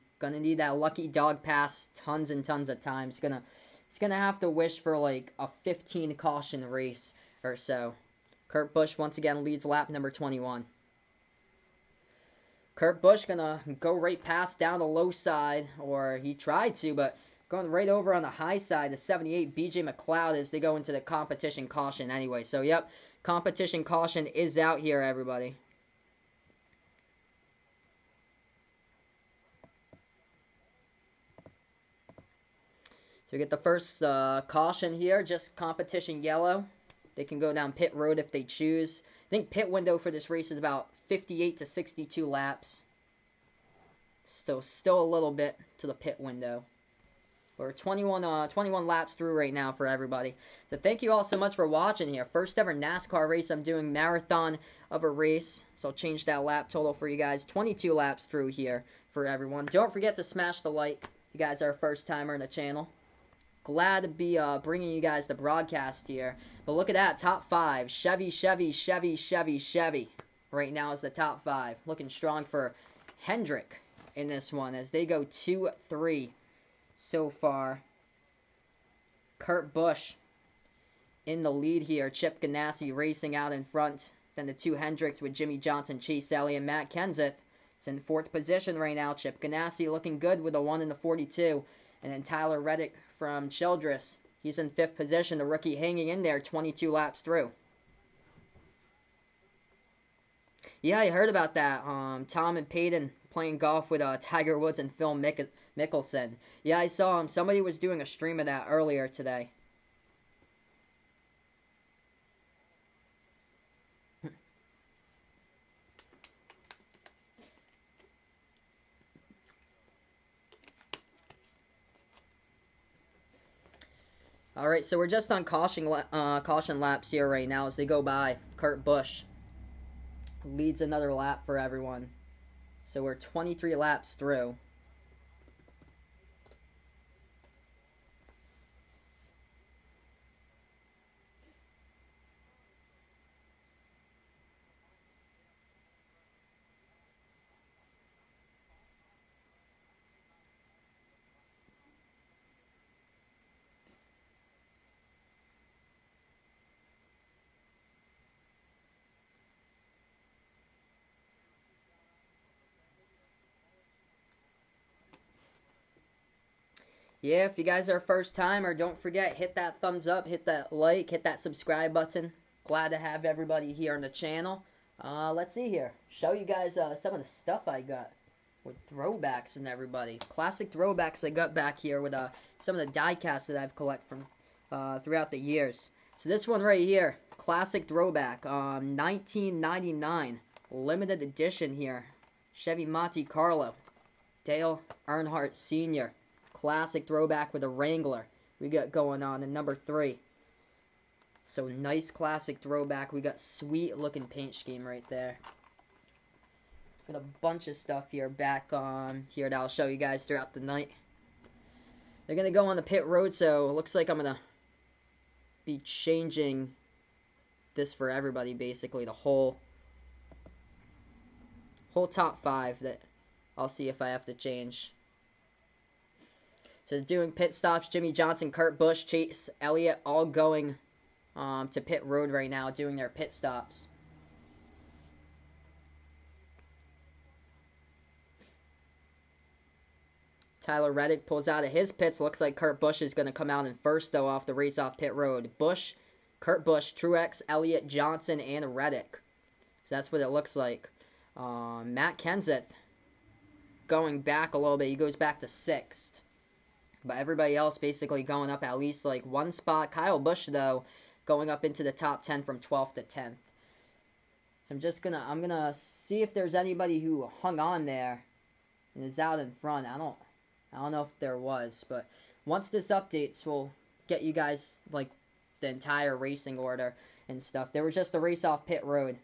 that lucky dog pass tons and tons of times. He's gonna have to wish for like a 15 caution race or so. Kurt Busch once again leads lap number 21. Kurt Busch gonna go right past down the low side, or he tried to, but going right over on the high side, the 78 BJ McLeod as they go into the competition caution anyway. So, yep, competition caution is out here, everybody. So we get the first caution here, just competition yellow. They can go down pit road if they choose. I think pit window for this race is about 58 to 62 laps. So still a little bit to the pit window. We're 21 laps through right now for everybody. So thank you all so much for watching here. First ever NASCAR race. I'm doing marathon of a race. So I'll change that lap total for you guys. 22 laps through here for everyone. Don't forget to smash the like if you guys are a first timer in the channel. Glad to be bringing you guys the broadcast here. But look at that, top 5. Chevy, Chevy, Chevy, Chevy, Chevy. Right now is the top 5. Looking strong for Hendrick in this one as they go 2-3 so far. Kurt Busch in the lead here. Chip Ganassi racing out in front. Then the 2 Hendricks with Jimmy Johnson, Chase Elliott, and Matt Kenseth. It's in 4th position right now. Chip Ganassi looking good with a 1 in the 42. And then Tyler Reddick from Childress. He's in 5th position. The rookie hanging in there 22 laps through. Yeah, I heard about that. Tom and Peyton playing golf with Tiger Woods and Phil Mickelson. Yeah, I saw him. Somebody was doing a stream of that earlier today. All right, so we're just on caution laps here right now as they go by. Kurt Busch leads another lap for everyone. So we're 23 laps through. Yeah, if you guys are a first timer, don't forget, hit that thumbs up, hit that like, hit that subscribe button. Glad to have everybody here on the channel. Let's see here. Show you guys some of the stuff I got with throwbacks and everybody. Classic throwbacks I got back here with some of the die casts that I've collected from throughout the years. So this one right here, classic throwback, 1999, limited edition here. Chevy Monte Carlo, Dale Earnhardt Sr. Classic throwback with a Wrangler we got going on in number 3. So nice classic throwback. We got sweet looking paint scheme right there. Got a bunch of stuff here back on here that I'll show you guys throughout the night. They're going to go on the pit road, so it looks like I'm going to be changing this for everybody, basically. The whole top 5 that I'll see if I have to change. So doing pit stops, Jimmy Johnson, Kurt Busch, Chase Elliott, all going to pit road right now, doing their pit stops. Tyler Reddick pulls out of his pits. Looks like Kurt Busch is going to come out in first, though, off the race off pit road. Kurt Busch, Truex, Elliott, Johnson, and Reddick. So that's what it looks like. Matt Kenseth going back a little bit. He goes back to 6th. But everybody else basically going up at least like one spot. Kyle Busch, though, going up into the top 10 from 12th to 10th. So I'm gonna see if there's anybody who hung on there and is out in front. I don't know if there was, but once this updates, we'll get you guys like the entire racing order and stuff. There was just a race off pit road.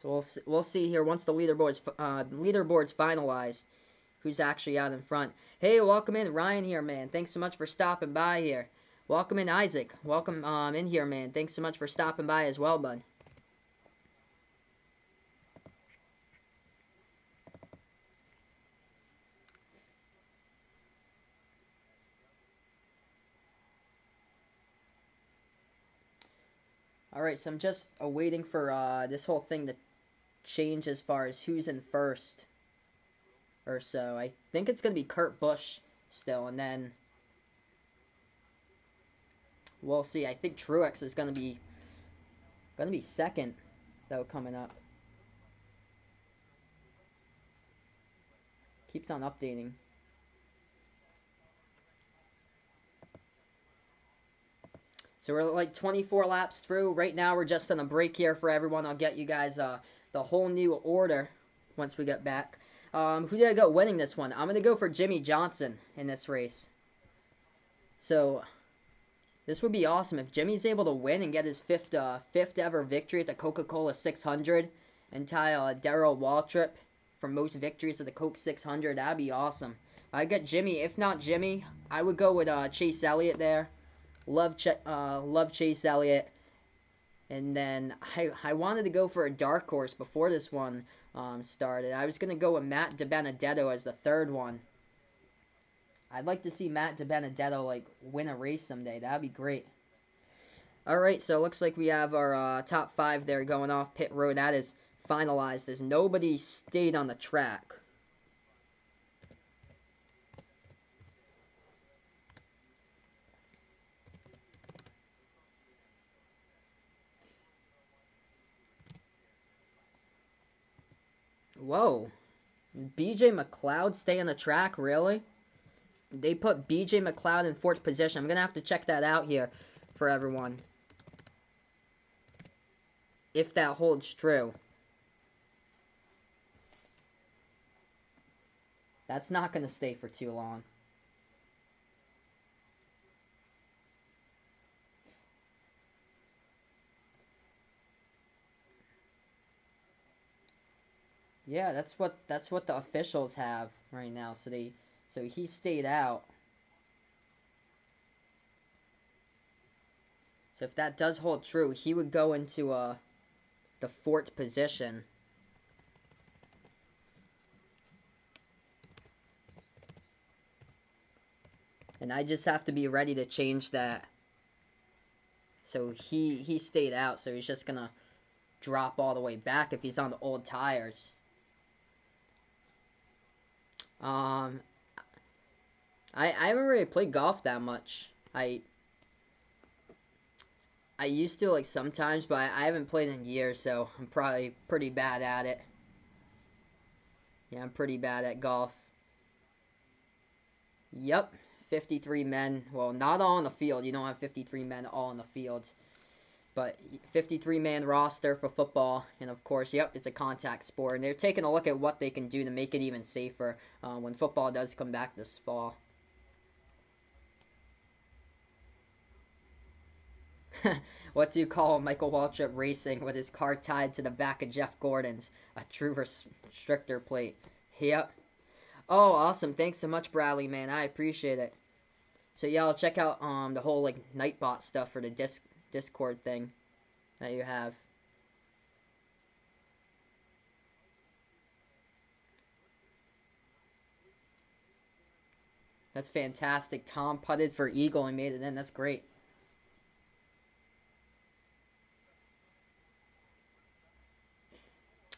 So we'll see here once the leaderboard's finalized, who's actually out in front. Hey, welcome in, Ryan here, man. Thanks so much for stopping by here. Welcome in, Isaac. Welcome in here, man. Thanks so much for stopping by as well, bud. Alright, so I'm just waiting for this whole thing to change as far as who's in first or so. I think it's going to be Kurt Busch still, and then we'll see. I think Truex is going to be second, though, coming up. Keeps on updating. So we're like 24 laps through. Right now we're just on a break here for everyone. I'll get you guys the whole new order once we get back. Who did I go winning this one? I'm going to go for Jimmy Johnson in this race. So this would be awesome if Jimmy's able to win and get his fifth ever victory at the Coca-Cola 600 and tie Darrell Waltrip for most victories of the Coke 600. That'd be awesome. I'd get Jimmy. If not Jimmy, I would go with Chase Elliott there. Love Chase Elliott. And then I wanted to go for a dark horse before this one started. I was going to go with Matt DiBenedetto as the third one. I'd like to see Matt DiBenedetto like win a race someday. That'd be great. Alright, so it looks like we have our top 5 there going off pit road. That is finalized as nobody stayed on the track. Whoa. BJ McLeod stay on the track, really? They put BJ McLeod in 4th position. I'm going to have to check that out here for everyone. If that holds true. That's not going to stay for too long. Yeah, that's what the officials have right now. So he stayed out. So if that does hold true, he would go into the 4th position. And I just have to be ready to change that. So he stayed out, so he's just gonna drop all the way back if he's on the old tires. I haven't really played golf that much. I used to like sometimes, but I haven't played in years, so I'm probably pretty bad at it. Yeah, I'm pretty bad at golf. Yep, 53 men. Well, not all on the field. You don't have 53 men all on the fields. But 53-man roster for football. And, of course, yep, it's a contact sport. And they're taking a look at what they can do to make it even safer when football does come back this fall. What do you call Michael Waltrip racing with his car tied to the back of Jeff Gordon's? A true restrictor plate. Yep. Oh, awesome. Thanks so much, Bradley, man. I appreciate it. So, yeah, I'll check out the whole, like, Nightbot stuff for the Discord thing that you have. That's fantastic. Tom putted for eagle and made it in. That's great.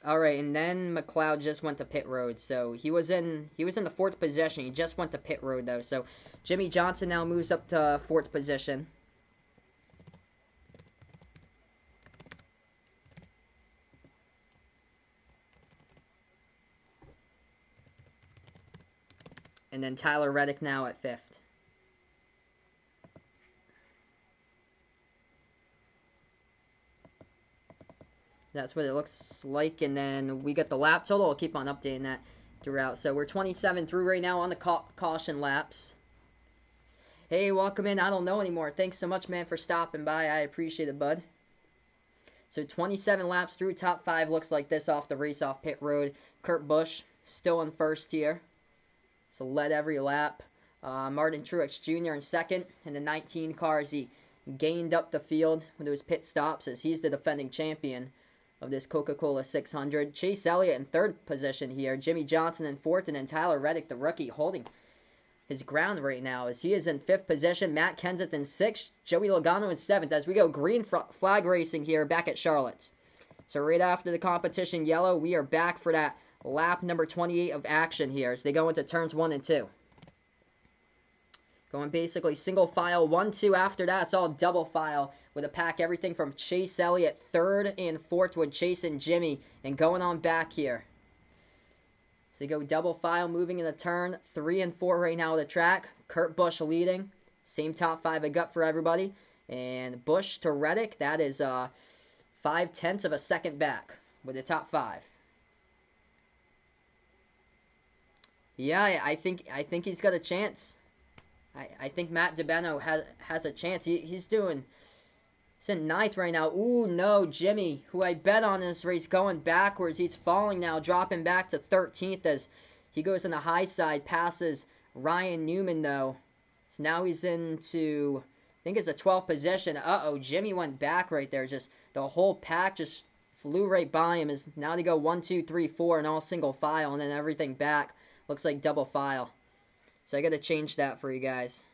All right, and then McLeod just went to pit road, so he was in the 4th position. He just went to pit road though. So Jimmy Johnson now moves up to 4th position. and then Tyler Reddick now at 5th. That's what it looks like, and then we get the lap total. I'll keep on updating that throughout. So we're 27 through right now on the caution laps. Hey, welcome in. I don't know anymore. Thanks so much, man, for stopping by. I appreciate it, bud. So 27 laps through. Top 5 looks like this off the race off pit road. Kurt Busch still in first here. So led every lap. Martin Truex Jr. in second. In the 19 cars, he gained up the field with those pit stops as he's the defending champion of this Coca-Cola 600. Chase Elliott in third position here. Jimmy Johnson in fourth, and then Tyler Reddick, the rookie, holding his ground right now as he is in fifth position. Matt Kenseth in sixth. Joey Logano in seventh as we go green flag racing here back at Charlotte. So right after the competition yellow, we are back for that lap number 28 of action here as they go into turns 1 and 2. Going basically single file, 1, 2 after that. It's all double file with a pack everything from Chase Elliott, third and fourth with Chase and Jimmy, and going on back here. So they go double file moving in the turn 3 and 4 right now of the track. Kurt Busch leading. Same top 5 I got for everybody. And Busch to Reddick, that is 5/10 of a second back with the top 5. Yeah, I think he's got a chance. I think Matt DiBenno has a chance. He's in 9th right now. Ooh, no, Jimmy, who I bet on this race, going backwards. He's falling now, dropping back to 13th as he goes on the high side, passes Ryan Newman, though. So now he's into, I think it's the 12th position. Uh-oh, Jimmy went back right there. Just the whole pack just flew right by him. Now they go 1, 2, 3, 4 and all single file, and then everything back looks like double file. So I got to change that for you guys.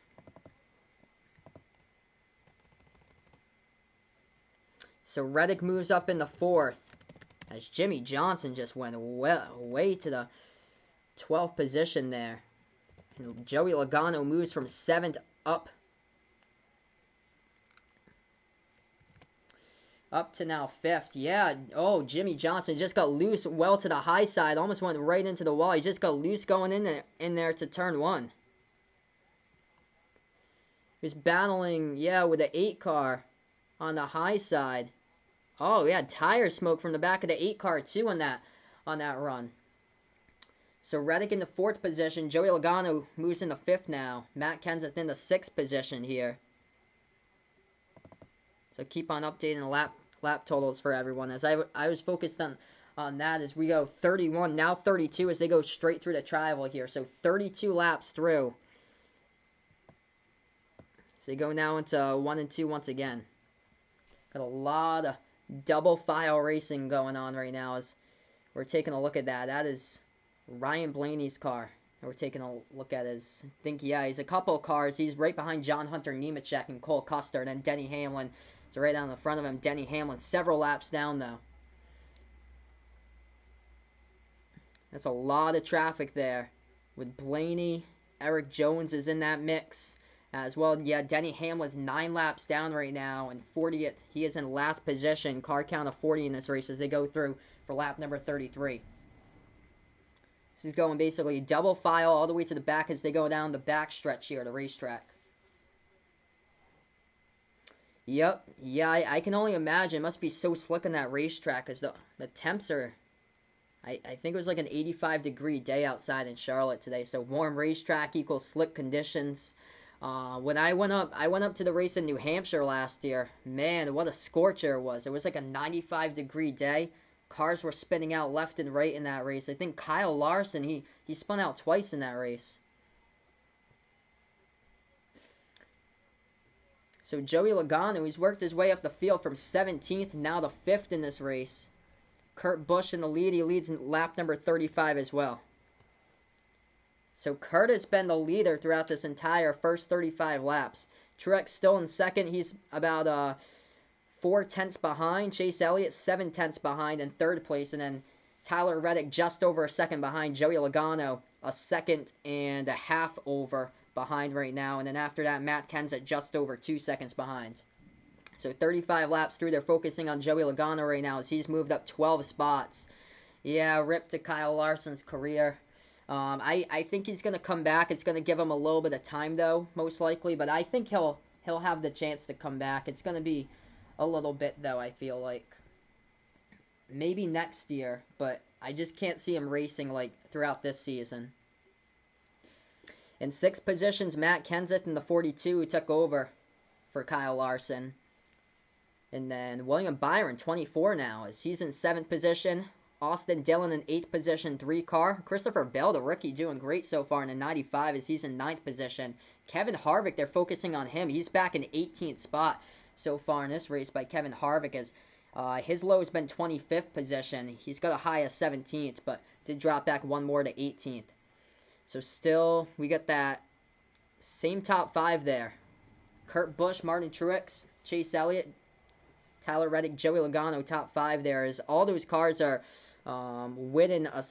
So Reddick moves up in the 4th as Jimmy Johnson just went way to the 12th position there. And Joey Logano moves from 7th up to now 5th. Yeah, oh, Jimmy Johnson just got loose well to the high side. Almost went right into the wall. He just got loose going in there to turn 1. He was battling, yeah, with the 8 car on the high side. Oh, yeah, tire smoke from the back of the 8 car, too, on that run. So Reddick in the 4th position. Joey Logano moves into 5th now. Matt Kenseth in the 6th position here. So keep on updating the lap totals for everyone. As I was focused on that as we go 31, now 32 as they go straight through the tribal here. So 32 laps through. So they go now into 1 and 2 once again. Got a lot of double file racing going on right now as we're taking a look at that. That is Ryan Blaney's car. We're taking a look at his, I think, yeah, he's a couple of cars. He's right behind John Hunter Nemechek and Cole Custer, and then Denny Hamlin. So right down the front of him, Denny Hamlin, several laps down, though. That's a lot of traffic there with Blaney. Eric Jones is in that mix as well. Yeah, Denny Hamlin's 9 laps down right now, and 40th. He is in last position. Car count of 40 in this race as they go through for lap number 33. This is going basically double file all the way to the back as they go down the back stretch here, the racetrack. Yep, yeah, I can only imagine. It must be so slick on that racetrack because the temps are, I think it was like an 85-degree day outside in Charlotte today. So warm racetrack equals slick conditions. When I went up to the race in New Hampshire last year, man, what a scorcher it was. It was like a 95-degree day. Cars were spinning out left and right in that race. I think Kyle Larson, he spun out twice in that race. So Joey Logano, he's worked his way up the field from 17th now to 5th in this race. Kurt Busch in the lead. He leads in lap number 35 as well. So Kurt has been the leader throughout this entire first 35 laps. Truex still in second. He's about 4/10 behind. Chase Elliott 7/10 behind in third place. And then Tyler Reddick just over a second behind. Joey Logano a second and a half over behind right now. And then after that, Matt Kenseth just over 2 seconds behind. So 35 laps through, they're focusing on Joey Logano right now as he's moved up 12 spots. Yeah, rip to Kyle Larson's career. I think he's gonna come back. It's gonna give him a little bit of time though, most likely. But I think he'll have the chance to come back. It's gonna be a little bit though. I feel like maybe next year, but I just can't see him racing like throughout this season. In sixth positions, Matt Kenseth in the 42 who took over for Kyle Larson. And then William Byron, 24 now, as he's in seventh position. Austin Dillon in eighth position, 3 car. Christopher Bell, the rookie, doing great so far in the 95 as he's in ninth position. Kevin Harvick, they're focusing on him. He's back in 18th spot so far in this race by Kevin Harvick as his low has been 25th position. He's got a high of 17th, but did drop back one more to 18th. So still, we got that same top 5 there. Kurt Busch, Martin Truex, Chase Elliott, Tyler Reddick, Joey Logano, top 5 there. As all those cars are within a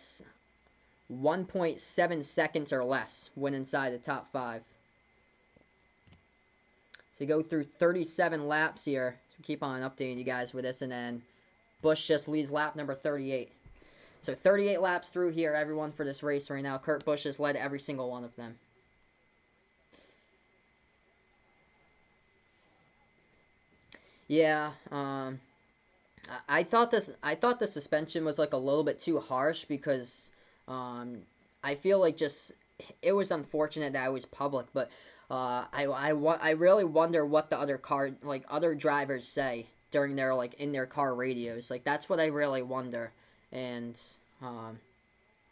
1.7 seconds or less when inside the top 5. So go through 37 laps here. So keep on updating you guys with this, and then Busch just leads lap number 38. So 38 laps through here, everyone, for this race right now. Kurt Busch has led every single one of them. Yeah, I thought the suspension was like a little bit too harsh because I feel like just it was unfortunate that it was public, but I really wonder what the other drivers say during their like in their car radios. Like that's what I really wonder. And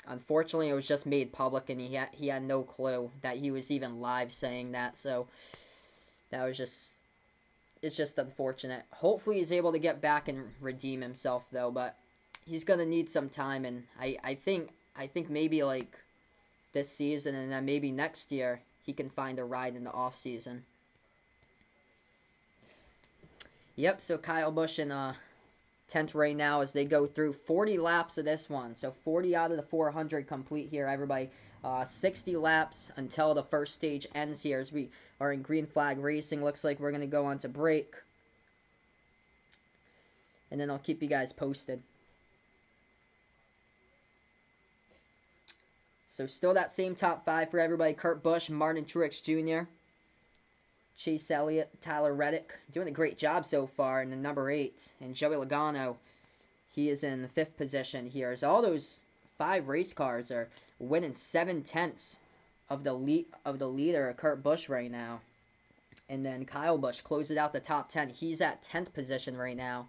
unfortunately, it was just made public, and he had no clue that he was even live saying that. So that was just it's just unfortunate. Hopefully, he's able to get back and redeem himself though, but he's gonna need some time. And I think maybe like this season, and then maybe next year he can find a ride in the off season. Yep. So Kyle Busch in 10th right now as they go through 40 laps of this one. So 40 out of the 400 complete here, everybody. 60 laps until the first stage ends here as we are in green flag racing. Looks like we're going to go on to break. And then I'll keep you guys posted. So still that same top 5 for everybody. Kurt Busch, Martin Truex Jr., Chase Elliott, Tyler Reddick, doing a great job so far in the number 8. And Joey Logano, he is in the 5th position here. As all those 5 race cars are winning 7/10 of the leader, Kurt Busch, right now. And then Kyle Busch closes out the top 10. He's at 10th position right now.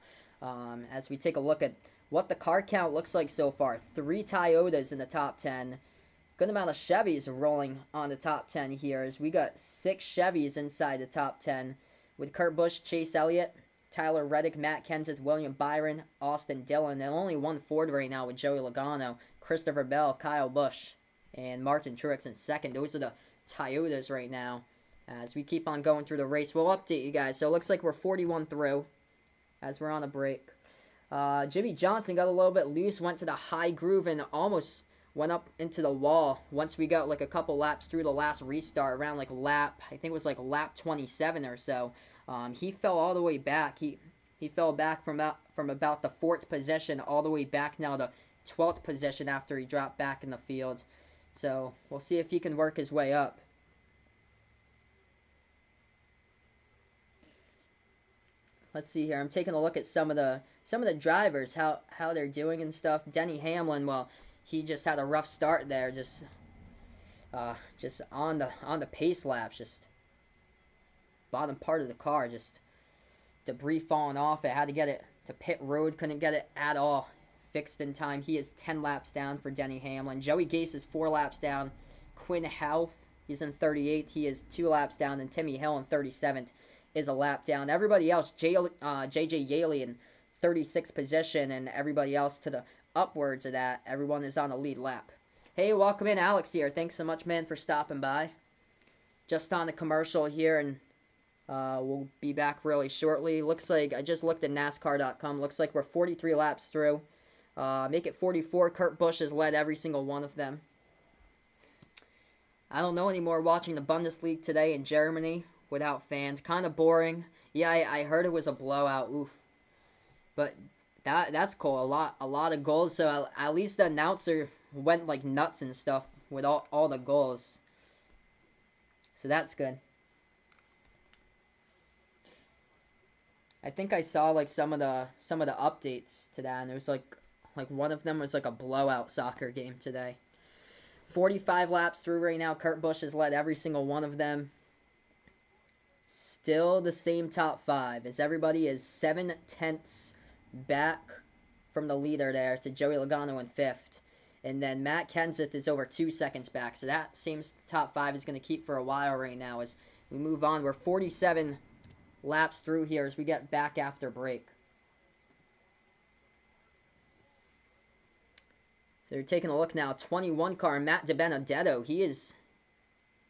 As we take a look at what the car count looks like so far. 3 Toyotas in the top 10. Good amount of Chevys rolling on the top 10 here as we got 6 Chevys inside the top 10 with Kurt Busch, Chase Elliott, Tyler Reddick, Matt Kenseth, William Byron, Austin Dillon, and only 1 Ford right now with Joey Logano, Christopher Bell, Kyle Busch, and Martin Truex in 2nd. Those are the Toyotas right now. As we keep on going through the race, we'll update you guys. So it looks like we're 41 through as we're on a break. Jimmy Johnson got a little bit loose, went to the high groove, and almost went up into the wall once we got like a couple laps through the last restart around like I think it was like lap 27 or so. He fell all the way back. He fell back from about the 4th position all the way back now to 12th position after he dropped back in the field. So we'll see if he can work his way up. Let's see here. I'm taking a look at some of the drivers, how they're doing and stuff. Denny Hamlin, well, he just had a rough start there, just on the pace laps, just bottom part of the car, just debris falling off. It had to get it to pit road, couldn't get it at all fixed in time. He is 10 laps down for Denny Hamlin. Joey Gase is 4 laps down. Quinn Houff, he's in 38th. He is 2 laps down, and Timmy Hill in 37th is a lap down. Everybody else, J.J. Yaley in 36th position, and everybody else to the upwards of that. Everyone is on the lead lap. Hey, welcome in, Alex here. Thanks so much, man, for stopping by. Just on the commercial here, and we'll be back really shortly. Looks like, I just looked at NASCAR.com. Looks like we're 43 laps through. Make it 44. Kurt Busch has led every single one of them. I don't know anymore watching the Bundesliga today in Germany without fans. Kind of boring. Yeah, I heard it was a blowout. Oof. But that's cool. A lot of goals. So at least the announcer went like nuts and stuff with all the goals. So that's good. I think I saw like some of the updates to that, and it was like one of them was like a blowout soccer game today. 45 laps through right now. Kurt Busch has led every single one of them. Still the same top 5 as everybody is 7/10 back from the leader there to Joey Logano in 5th. And then Matt Kenseth is over 2 seconds back. So that seems top 5 is going to keep for a while right now as we move on. We're 47 laps through here as we get back after break. So you're taking a look now. 21 car, Matt DiBenedetto. He is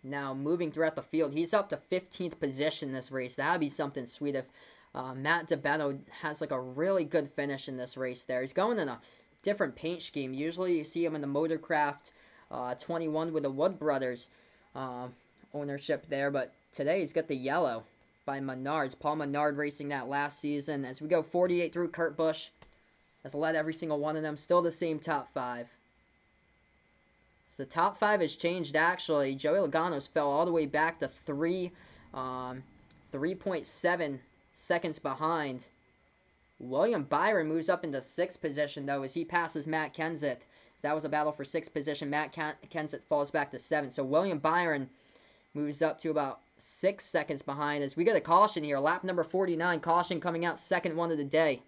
now moving throughout the field. He's up to 15th position this race. That would be something sweet if Matt DiBenedetto has like a really good finish in this race there. He's going in a different paint scheme. Usually you see him in the Motorcraft 21 with the Wood Brothers ownership there, but today he's got the yellow by Menards. Paul Menard racing that last season. As we go 48 through, Kurt Busch has led every single one of them. Still the same top 5. So the top 5 has changed actually. Joey Logano's fell all the way back to 3.7 seconds behind. William Byron moves up into 6th position though as he passes Matt Kenseth. That was a battle for 6th position. Matt Kenseth falls back to 7th. So William Byron moves up to about 6 seconds behind as we get a caution here. Lap number 49. Caution coming out, second one of the day.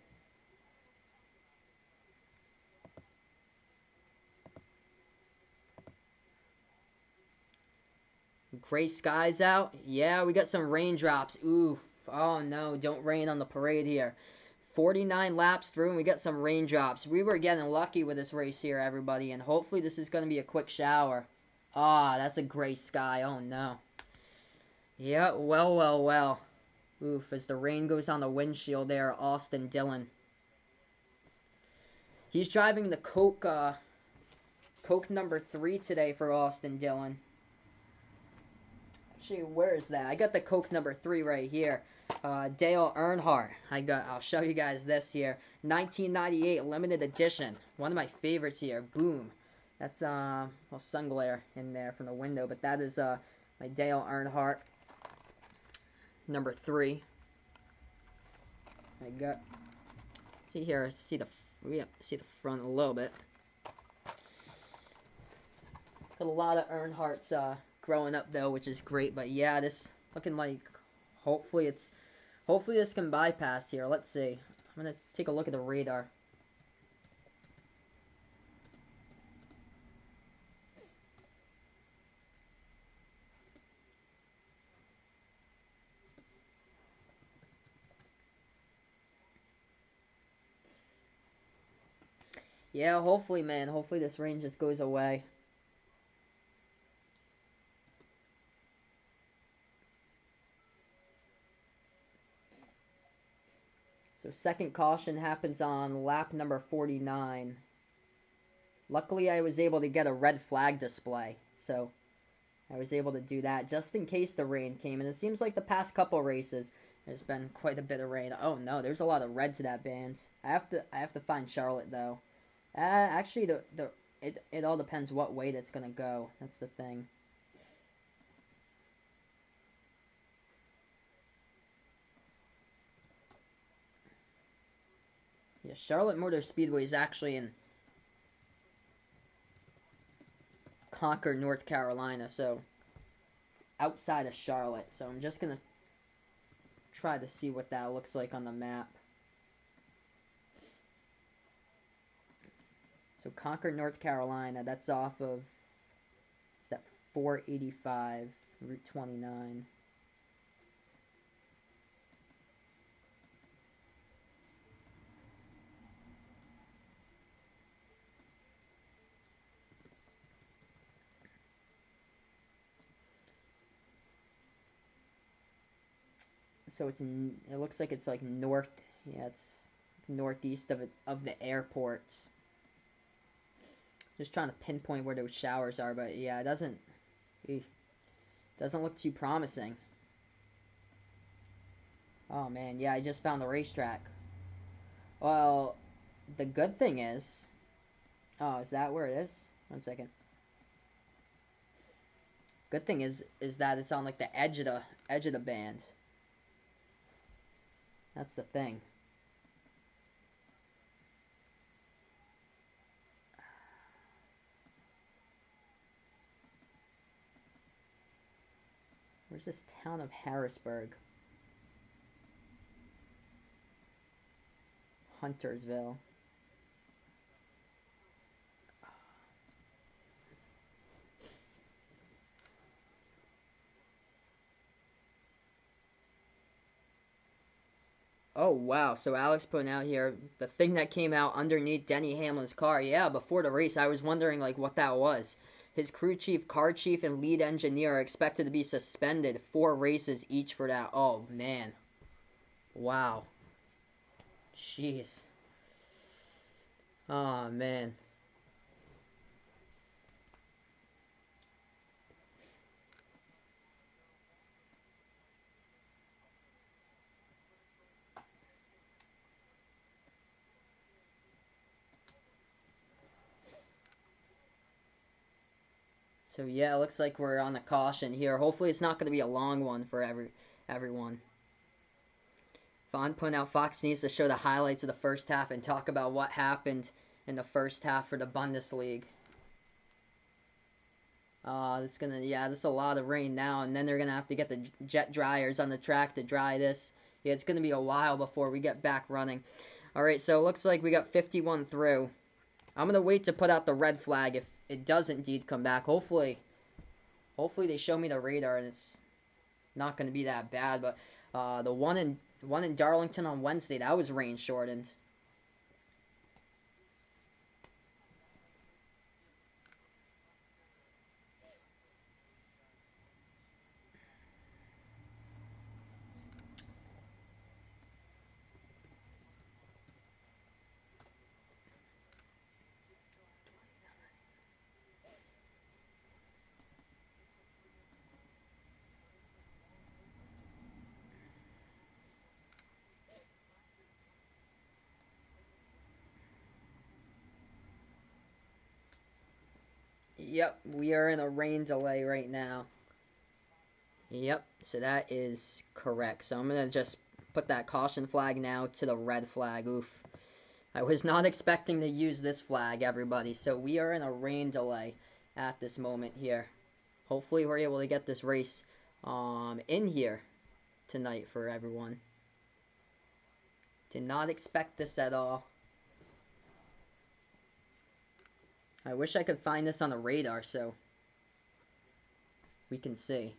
Gray skies out. Yeah, we got some raindrops. Oof. Oh no, don't rain on the parade here. 49 laps through and we got some raindrops. We were getting lucky with this race here, everybody, and hopefully this is going to be a quick shower. Ah, that's a gray sky. Oh no. Yeah, well. Oof, as the rain goes on the windshield there, Austin Dillon. He's driving the Coke number 3 today for Austin Dillon. Actually, where is that? I got the Coke number 3 right here. Dale Earnhardt. I'll show you guys this here. 1998 limited edition. One of my favorites here. Boom. That's well, sun glare in there from the window, but that is my Dale Earnhardt number 3. I got see here. See the front a little bit. Got a lot of Earnhardts growing up though, which is great. But yeah, this looking like hopefully this can bypass here. Let's see. I'm gonna take a look at the radar. Yeah, hopefully, man. Hopefully this rain just goes away. So second caution happens on lap number 49. Luckily, I was able to get a red flag display. So I was able to do that just in case the rain came. And it seems like the past couple races, there's been quite a bit of rain. Oh no, there's a lot of red to that band. I have to find Charlotte though. Actually, it all depends what way that's gonna go. That's the thing. Yeah, Charlotte Motor Speedway is actually in Concord, North Carolina, so it's outside of Charlotte. So I'm just gonna try to see what that looks like on the map. So Concord, North Carolina, that's off of, it's that 485, Route 29. So it looks like it's like north, yeah, it's northeast of the airport. Just trying to pinpoint where those showers are, but yeah, it doesn't look too promising. Oh man, yeah, I just found the racetrack. Well, the good thing is, oh, is that where it is? 1 second. Good thing is that it's on like the edge of the band. That's the thing. Where's this town of Harrisburg? Huntersville. Oh wow, so Alex putting out here the thing that came out underneath Denny Hamlin's car. Yeah, before the race I was wondering like what that was. His crew chief, car chief, and lead engineer are expected to be suspended 4 races each for that. Oh man. Wow. Jeez. Oh man. So yeah, it looks like we're on a caution here. Hopefully it's not going to be a long one for everyone. Vaughn pointing out Fox needs to show the highlights of the first half and talk about what happened in the first half for the Bundesliga. It's gonna, yeah, there's a lot of rain now, and then they're gonna have to get the jet dryers on the track to dry this. Yeah, it's gonna be a while before we get back running. All right, so it looks like we got 51 through. I'm gonna wait to put out the red flag if it does indeed come back. Hopefully they show me the radar and it's not gonna be that bad. But the one in Darlington on Wednesday, that was rain shortened. Yep, we are in a rain delay right now. Yep, so that is correct. So I'm going to just put that caution flag now to the red flag. Oof. I was not expecting to use this flag, everybody. So we are in a rain delay at this moment here. Hopefully we're able to get this race in here tonight for everyone. Did not expect this at all. I wish I could find this on the radar so we can see.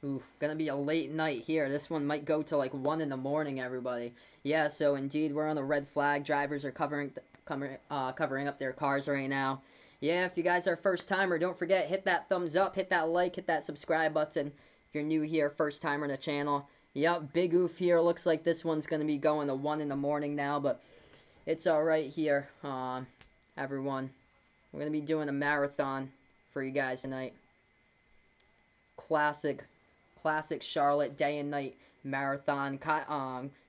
Ooh, gonna be a late night here. This one might go to like 1 in the morning, everybody. Yeah, so indeed, we're on the red flag. Drivers are covering up their cars right now. Yeah, if you guys are first timer, don't forget, hit that thumbs up, hit that like, hit that subscribe button. If you're new here, first timer on the channel. Yep, big oof here. Looks like this one's gonna be going to 1 in the morning now, but it's alright here, everyone. We're gonna be doing a marathon for you guys tonight. Classic Charlotte day and night marathon.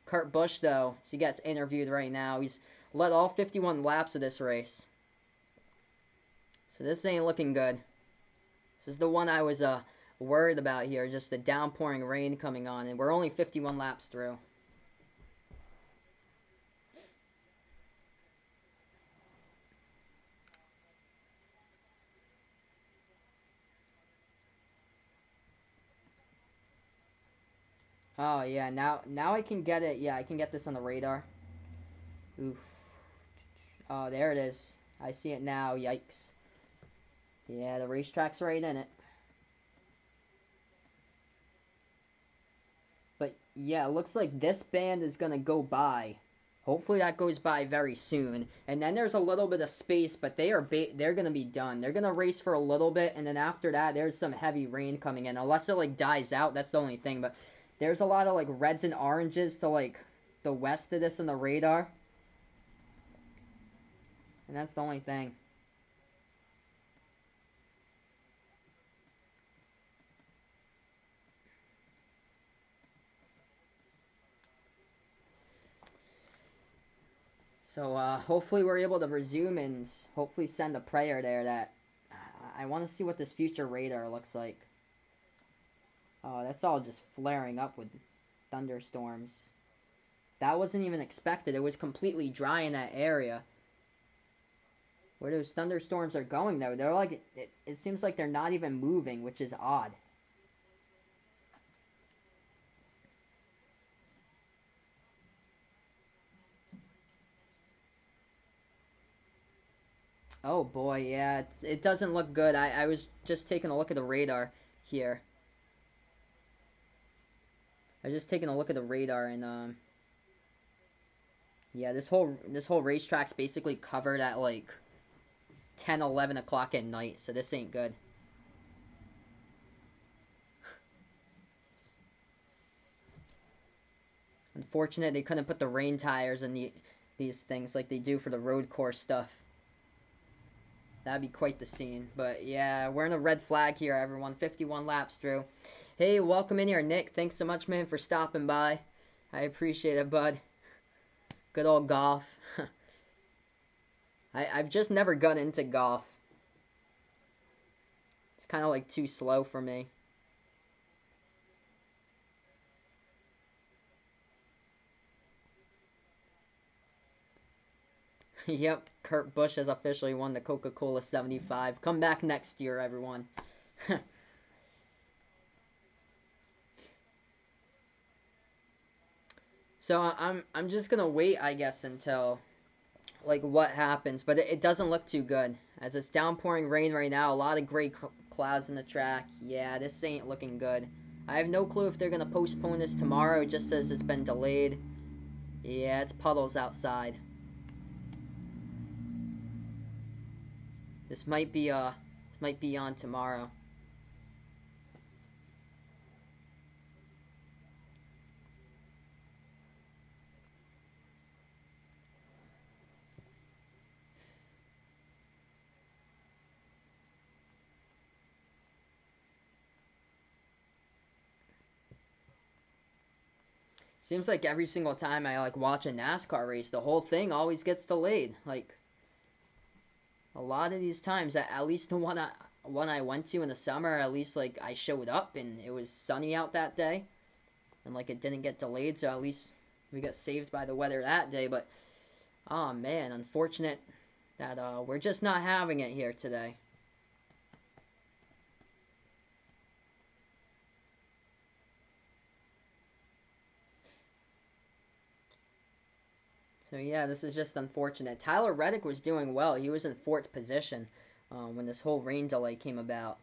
Kurt Busch, though, he gets interviewed right now. He's led all 51 laps of this race. So this ain't looking good. This is the one I was worried about here, just the downpouring rain coming on, and we're only 51 laps through. Oh yeah, now I can get it. Yeah, I can get this on the radar. Oof. Oh, there it is. I see it now. Yikes. Yeah, the racetrack's right in it. But yeah, it looks like this band is gonna go by. Hopefully that goes by very soon. And then there's a little bit of space, but they're gonna be done. They're gonna race for a little bit, and then after that, there's some heavy rain coming in. Unless it like dies out, that's the only thing. But there's a lot of like reds and oranges to like the west of this on the radar. And that's the only thing. So hopefully we're able to resume and hopefully send a prayer there that I want to see what this future radar looks like. Oh, that's all just flaring up with thunderstorms. That wasn't even expected. It was completely dry in that area. Where those thunderstorms are going, though, they're like, it seems like they're not even moving, which is odd. Oh boy, yeah, it doesn't look good. I was just taking a look at the radar here. I was just taking a look at the radar and yeah, this whole racetrack's basically covered at like 10, 11 o'clock at night, so this ain't good. Unfortunate they couldn't put the rain tires in these things like they do for the road course stuff. That'd be quite the scene. But yeah, we're in a red flag here, everyone. 51 laps through. Hey, welcome in here, Nick. Thanks so much, man, for stopping by. I appreciate it, bud. Good old golf. I've just never got into golf. It's kind of like too slow for me. Yep, Kurt Busch has officially won the Coca-Cola 75. Come back next year, everyone. So I'm just gonna wait, I guess, until like what happens, but it doesn't look too good as it's downpouring rain right now. A lot of gray clouds in the track. Yeah, this ain't looking good. I have no clue if they're gonna postpone this tomorrow. It just says it's been delayed. Yeah, it's puddles outside. This might be on tomorrow. Seems like every single time I like watch a NASCAR race, the whole thing always gets delayed. Like a lot of these times, at least the one I went to in the summer, at least like I showed up and it was sunny out that day, and like it didn't get delayed, so at least we got saved by the weather that day. But oh man, unfortunate that we're just not having it here today. So yeah, this is just unfortunate. Tyler Reddick was doing well. He was in fourth position when this whole rain delay came about.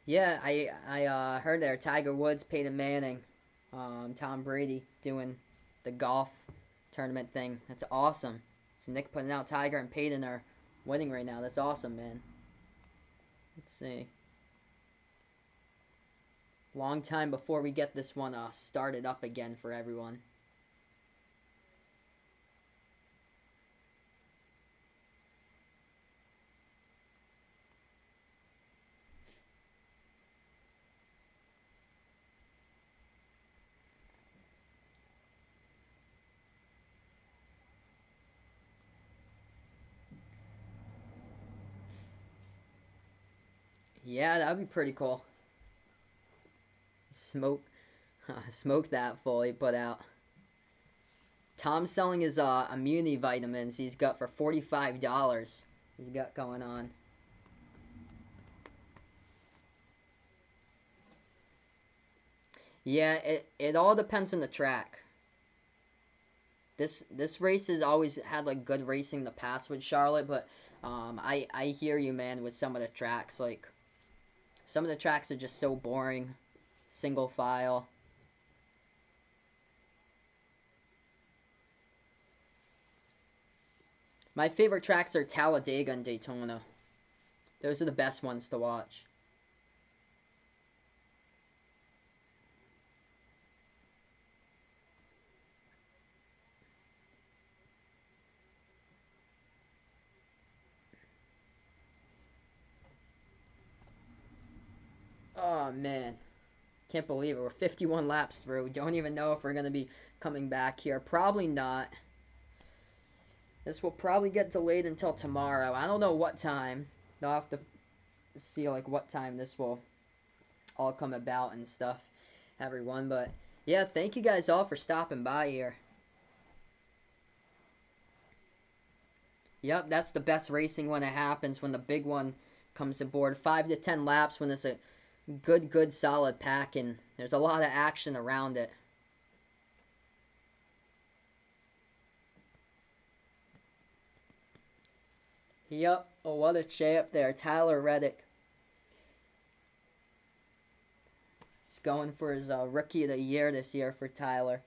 Yeah, I heard there Tiger Woods, Peyton Manning, Tom Brady doing the golf tournament thing. That's awesome. So Nick putting out Tiger and Peyton are winning right now. That's awesome, man. Let's see. Long time before we get this one started up again for everyone. Yeah, that'd be pretty cool. Smoke, smoke that fully put out. Tom's selling his immunity vitamins he's got for $45. He's got going on. Yeah, it all depends on the track. This race has always had like good racing in the past with Charlotte, but I hear you, man, with some of the tracks. Like some of the tracks are just so boring, single file. My favorite tracks are Talladega and Daytona. Those are the best ones to watch. Oh man, can't believe it. We're 51 laps through. Don't even know if we're gonna be coming back here. Probably not. This will probably get delayed until tomorrow. I don't know what time. I'll have to see like what time this will all come about and stuff, everyone. But yeah, thank you guys all for stopping by here. Yep, that's the best racing when it happens, when the big one comes aboard. 5 to 10 laps when it's a good solid pack and there's a lot of action around it. Yep, oh, what a champ there, Tyler Reddick. He's going for his Rookie of the Year this year for Tyler.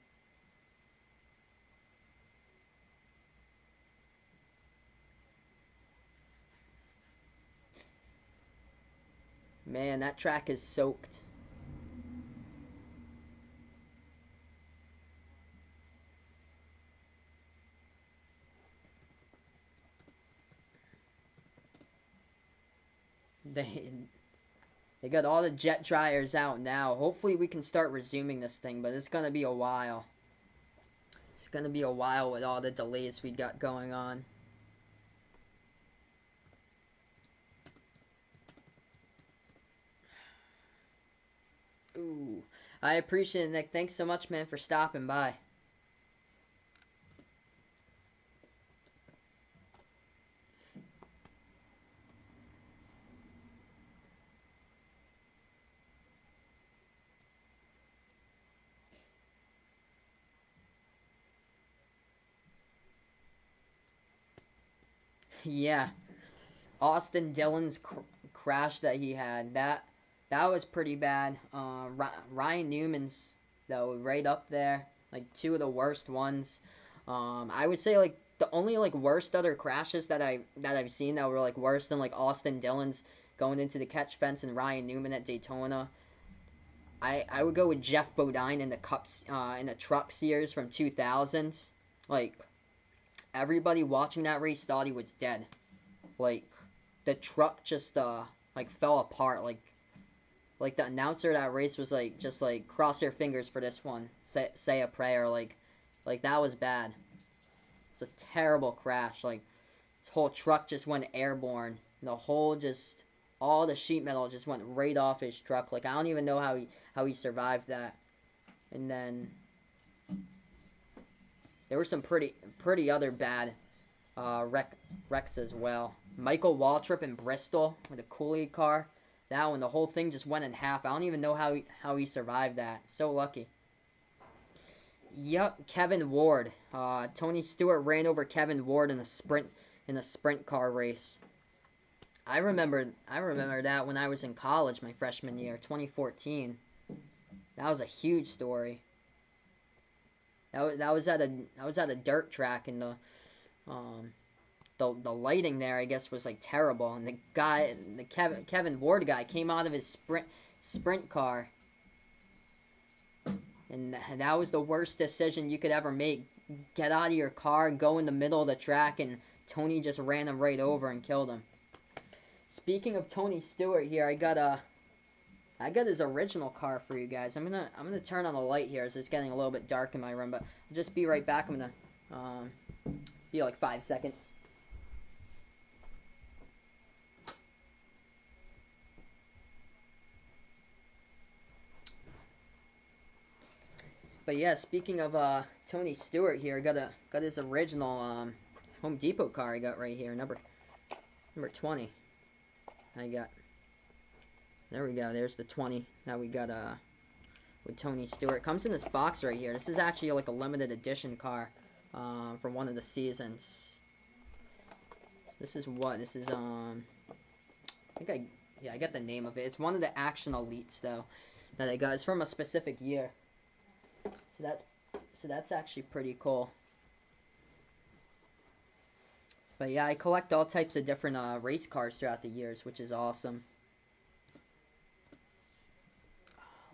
Man, that track is soaked. They they got all the jet dryers out now. Hopefully we can start resuming this thing, but it's gonna be a while. It's gonna be a while with all the delays we got going on. Ooh, I appreciate it, Nick. Thanks so much, man, for stopping by. Yeah, Austin Dillon's crash that he had, that was pretty bad. Ryan Newman's though right up there, like two of the worst ones. I would say like the only like worst other crashes that I've seen that were like worse than like Austin Dillon's going into the catch fence and Ryan Newman at Daytona. I would go with Jeff Bodine in the cups in the truck series from 2000s. Like everybody watching that race thought he was dead. Like the truck just like fell apart. Like the announcer of that race was like just like cross your fingers for this one. Say a prayer. Like that was bad. It's a terrible crash. Like his whole truck just went airborne. And the whole just all the sheet metal just went right off his truck. Like I don't even know how he survived that. And then there were some pretty other bad wrecks as well. Michael Waltrip in Bristol with a Kool-Aid car. That one, the whole thing just went in half. I don't even know how he survived that. So lucky. Yep, Kevin Ward. Tony Stewart ran over Kevin Ward in a sprint car race. I remember that when I was in college, my freshman year, 2014. That was a huge story. That was at a dirt track, and the lighting there, I guess, was like terrible. And the Kevin Ward guy came out of his sprint car, and that was the worst decision you could ever make. Get out of your car, go in the middle of the track, and Tony just ran him right over and killed him. Speaking of Tony Stewart here, I got his original car for you guys. I'm gonna turn on the light here as it's getting a little bit dark in my room, but I'll just be right back. I'm gonna be like 5 seconds. But yeah, speaking of Tony Stewart here, got his original Home Depot car I got right here, number 20. I got, there we go, there's the 20 that we got with Tony Stewart. Comes in this box right here. This is actually like a limited edition car from one of the seasons. This is I got the name of it. It's one of the Action Elites though that I got. It's from a specific year. So that's actually pretty cool. But yeah, I collect all types of different race cars throughout the years, which is awesome.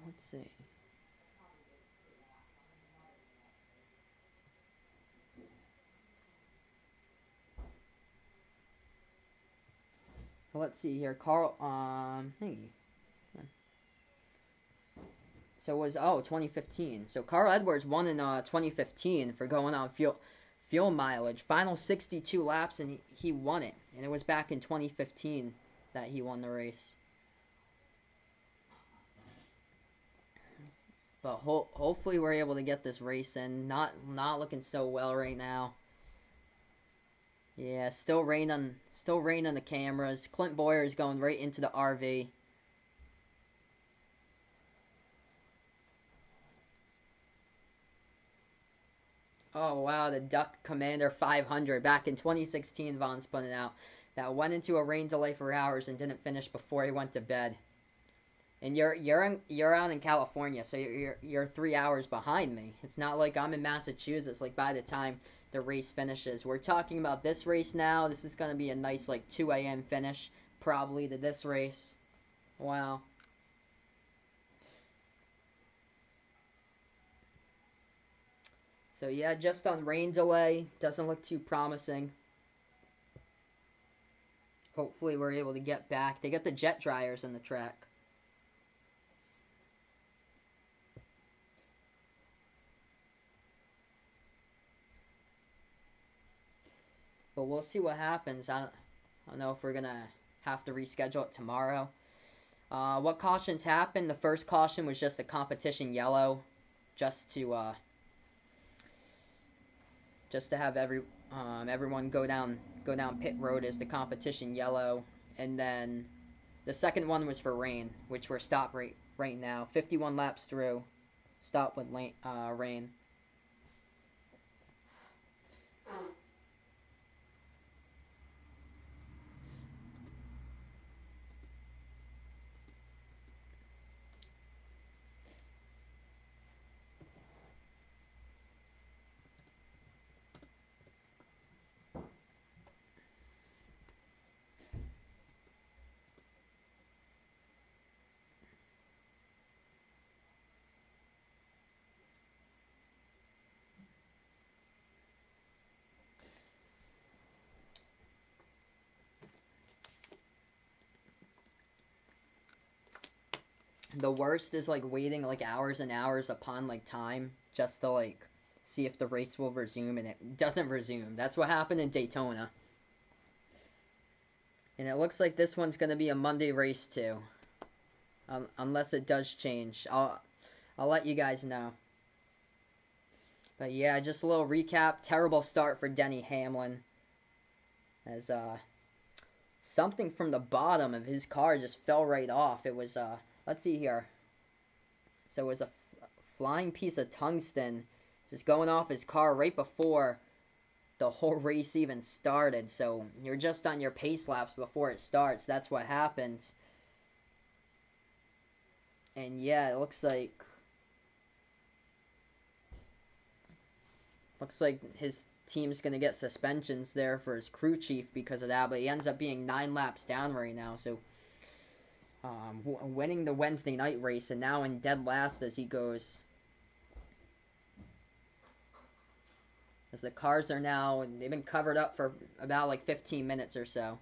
Let's see. So let's see here, Carl. Hey, So it was, oh, 2015. So Carl Edwards won in 2015 for going on fuel mileage. Final 62 laps, and he won it. And it was back in 2015 that he won the race. But hopefully we're able to get this race in. Not looking so well right now. Yeah, still rain on the cameras. Clint Boyer is going right into the RV. Oh wow, the Duck Commander 500 back in 2016. Vaughn's putting out that went into a rain delay for hours and didn't finish before he went to bed. And you're out in California, so you're 3 hours behind me. It's not like I'm in Massachusetts. Like by the time the race finishes, we're talking about this race now. This is gonna be a nice like 2 a.m. finish probably to this race. Wow. So yeah, just on rain delay, doesn't look too promising. Hopefully we're able to get back. They got the jet dryers in the track. But we'll see what happens. I don't know if we're going to have to reschedule it tomorrow. What cautions happened? The first caution was just a competition yellow. Just to have everyone go down pit road as the competition yellow. And then the second one was for rain, which we're stopped right now. 51 laps through. Stop with rain. The worst is like waiting like hours and hours upon like time just to like see if the race will resume, and it doesn't resume. That's what happened in Daytona. And it looks like this one's gonna be a Monday race too. Unless it does change. I'll let you guys know. But yeah, just a little recap. Terrible start for Denny Hamlin. As something from the bottom of his car just fell right off. It was let's see here. So it was a flying piece of tungsten just going off his car right before the whole race even started. So you're just on your pace laps before it starts. That's what happens. And yeah, it looks like his team's going to get suspensions there for his crew chief because of that, but he ends up being 9 laps down right now. So winning the Wednesday night race, and now in dead last as he goes. As the cars are now, they've been covered up for about like 15 minutes or so.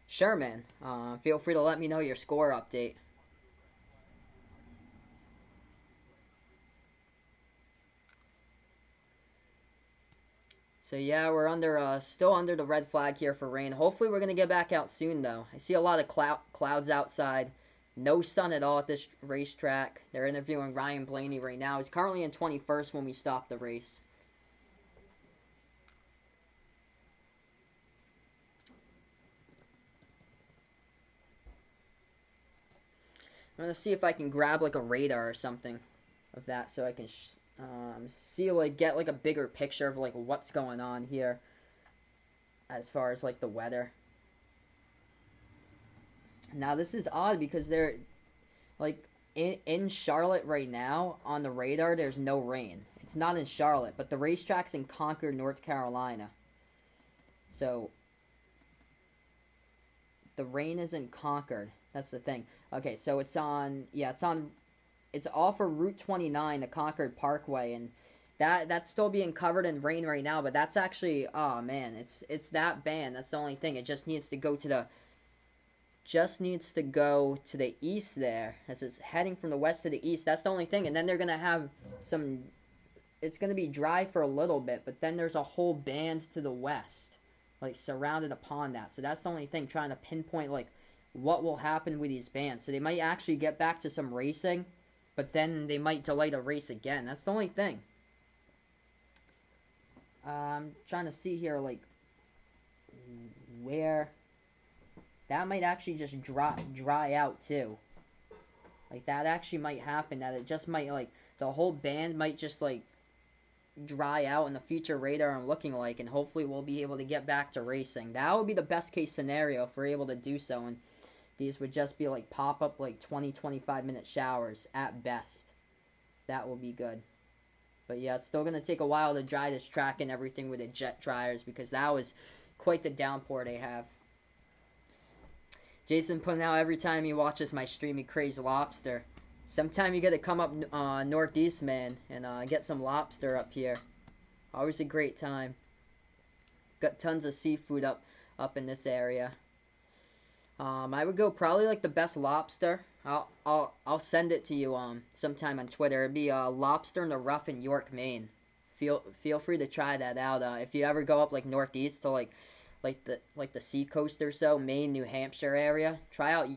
Sherman, feel free to let me know your score update. So yeah, we're still under the red flag here for rain. Hopefully we're going to get back out soon though. I see a lot of clouds outside. No sun at all at this racetrack. They're interviewing Ryan Blaney right now. He's currently in 21st when we stop the race. I'm going to see if I can grab like a radar or something of that so I can see like get like a bigger picture of like what's going on here as far as like the weather. Now this is odd because they're like in Charlotte right now on the radar there's no rain. It's not in Charlotte, but the racetrack's in Concord, North Carolina. So the rain is in Concord. That's the thing. Okay, so it's off of Route 29, the Concord Parkway, and that's still being covered in rain right now, but that's actually, oh man, it's that bad. That's the only thing. It just needs to go to the just needs to go to the east there, as it's heading from the west to the east. That's the only thing. And then they're gonna have some. It's gonna be dry for a little bit, but then there's a whole band to the west, like surrounded upon that. So that's the only thing. Trying to pinpoint like what will happen with these bands. So they might actually get back to some racing, but then they might delay the race again. That's the only thing. I'm trying to see here, like where that might actually just dry out too. Like that actually might happen. That it just might like the whole band might just like dry out in the future radar I'm looking like, and hopefully we'll be able to get back to racing. That would be the best case scenario if we're able to do so, and these would just be like pop up like 20-25 minute showers at best. That will be good. But yeah, it's still going to take a while to dry this track and everything with the jet dryers, because that was quite the downpour they have. Jason putting out every time he watches my stream, he craves lobster. Sometime you got to come up northeast, man, and get some lobster up here. Always a great time. Got tons of seafood up in this area. I would go probably like the best lobster. I'll send it to you sometime on Twitter. It'd be lobster in the rough in York, Maine. Feel free to try that out. If you ever go up like northeast to like the sea coast or so, Maine, New Hampshire area, try out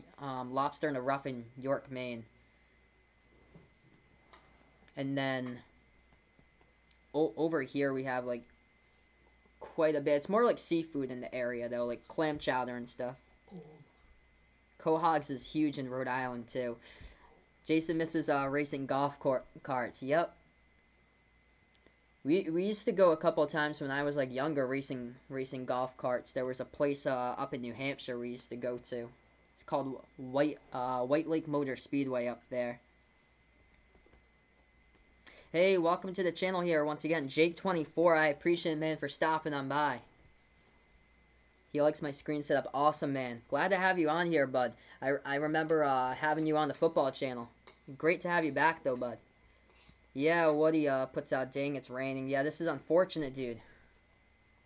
lobster in the rough in York, Maine. And then over here we have like quite a bit. It's more like seafood in the area though, like clam chowder and stuff. Quahogs is huge in Rhode Island too. Jason misses racing golf carts. Yep. We used to go a couple of times when I was like younger, racing golf carts. There was a place up in New Hampshire we used to go to. It's called White Lake Motor Speedway up there. Hey, welcome to the channel here once again, Jake24. I appreciate it, man, for stopping on by. He likes my screen setup. Awesome, man. Glad to have you on here, bud. I remember having you on the football channel. Great to have you back, though, bud. Yeah, Woody puts out, dang, it's raining. Yeah, this is unfortunate, dude.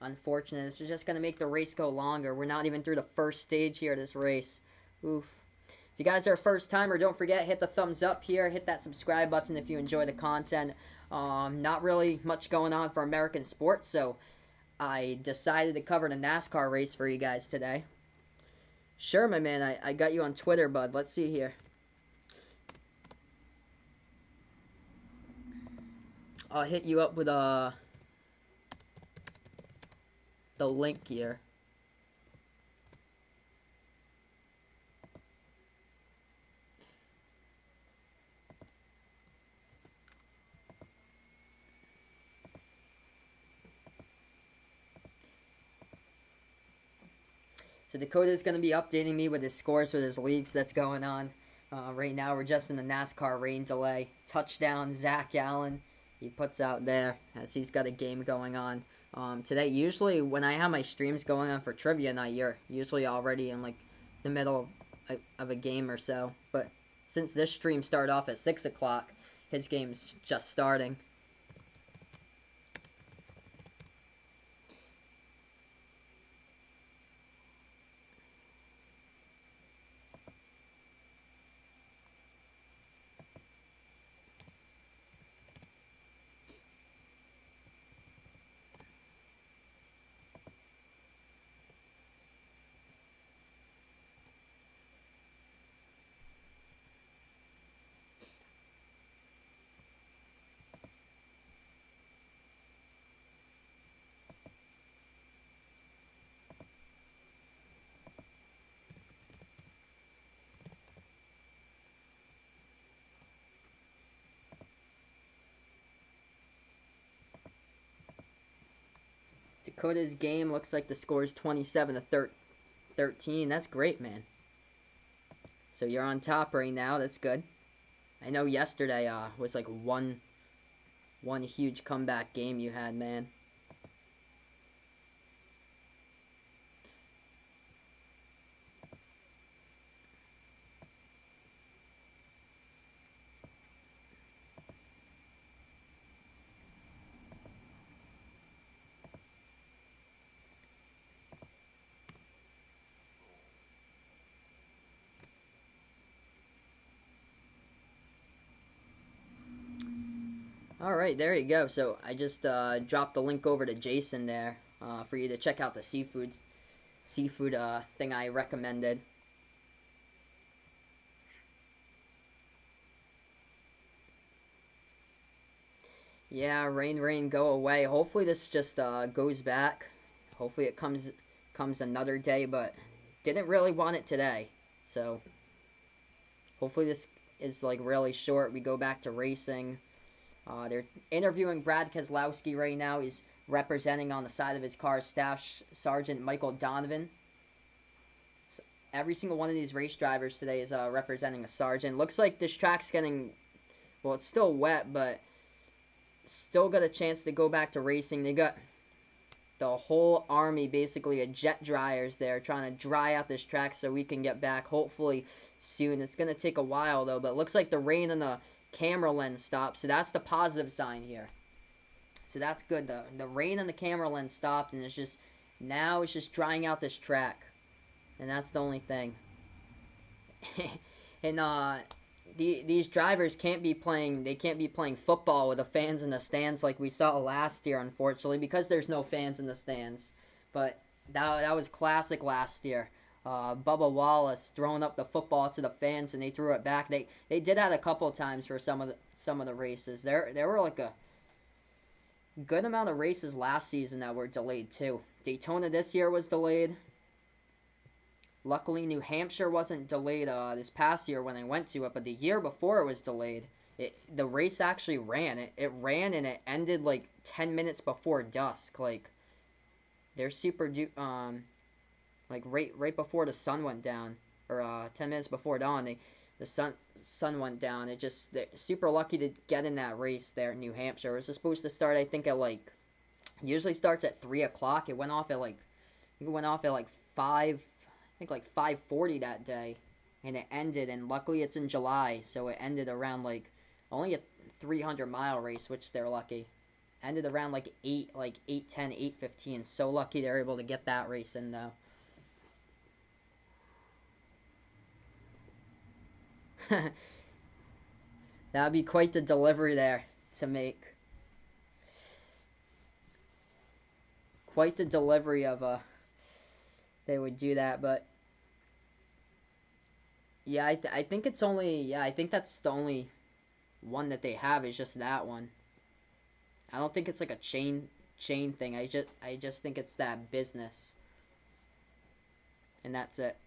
Unfortunate. This is just going to make the race go longer. We're not even through the first stage here of this race. Oof. If you guys are a first timer, don't forget, hit the thumbs up here. Hit that subscribe button if you enjoy the content. Not really much going on for American sports, so I decided to cover the NASCAR race for you guys today. Sure, my man. I got you on Twitter, bud. Let's see here. I'll hit you up with the link here. So Dakota's going to be updating me with his scores with his leagues that's going on. Right now we're just in the NASCAR rain delay. Touchdown, Zach Allen. He puts out there as he's got a game going on. Today, usually when I have my streams going on for trivia night, you're usually already in like the middle of a game or so. But since this stream started off at 6 o'clock, his game's just starting. Dakota's game looks like the score is 27 to 13. That's great, man. So you're on top right now. That's good. I know yesterday was like one huge comeback game you had, man. All right, there you go. So I just dropped the link over to Jason there for you to check out the seafood thing I recommended. Yeah, rain, rain, go away. Hopefully this just goes back. Hopefully it comes another day, but didn't really want it today. So hopefully this is like really short. We go back to racing. They're interviewing Brad Keselowski right now. He's representing on the side of his car Staff Sergeant Michael Donovan. So every single one of these race drivers today is representing a sergeant. Looks like this track's getting, well, it's still wet, but still got a chance to go back to racing. They got the whole army basically of jet dryers there trying to dry out this track so we can get back hopefully soon. It's going to take a while though, but it looks like the rain on the camera lens stopped, so that's the positive sign here. So that's good. The rain on the camera lens stopped, and it's just now it's just drying out this track, and that's the only thing. And these drivers can't be playing. They can't be playing football with the fans in the stands like we saw last year, unfortunately, because there's no fans in the stands. But that was classic last year. Bubba Wallace throwing up the football to the fans, and they threw it back. They did that a couple of times for some of the races. There were like a good amount of races last season that were delayed too. Daytona this year was delayed. Luckily, New Hampshire wasn't delayed this past year when I went to it, but the year before it was delayed. The race actually ran. It ran and it ended like 10 minutes before dusk. Like they're super like right before the sun went down, or 10 minutes before dawn. The sun went down. They're super lucky to get in that race there in New Hampshire. It was supposed to start I think at like usually starts at 3 o'clock. It went off at like it went off at like 5. I think like 5:40 that day, and it ended. And luckily it's in July, so it ended around like only a 300-mile race, which they're lucky. Ended around like 8:10, 8:15. So lucky they're able to get that race in though. That would be quite the delivery there to make. Quite the delivery of they would do that, but yeah, I think it's only yeah, I think that's the only one that they have is just that one. I don't think it's like a chain thing. I just think it's that business, and that's it.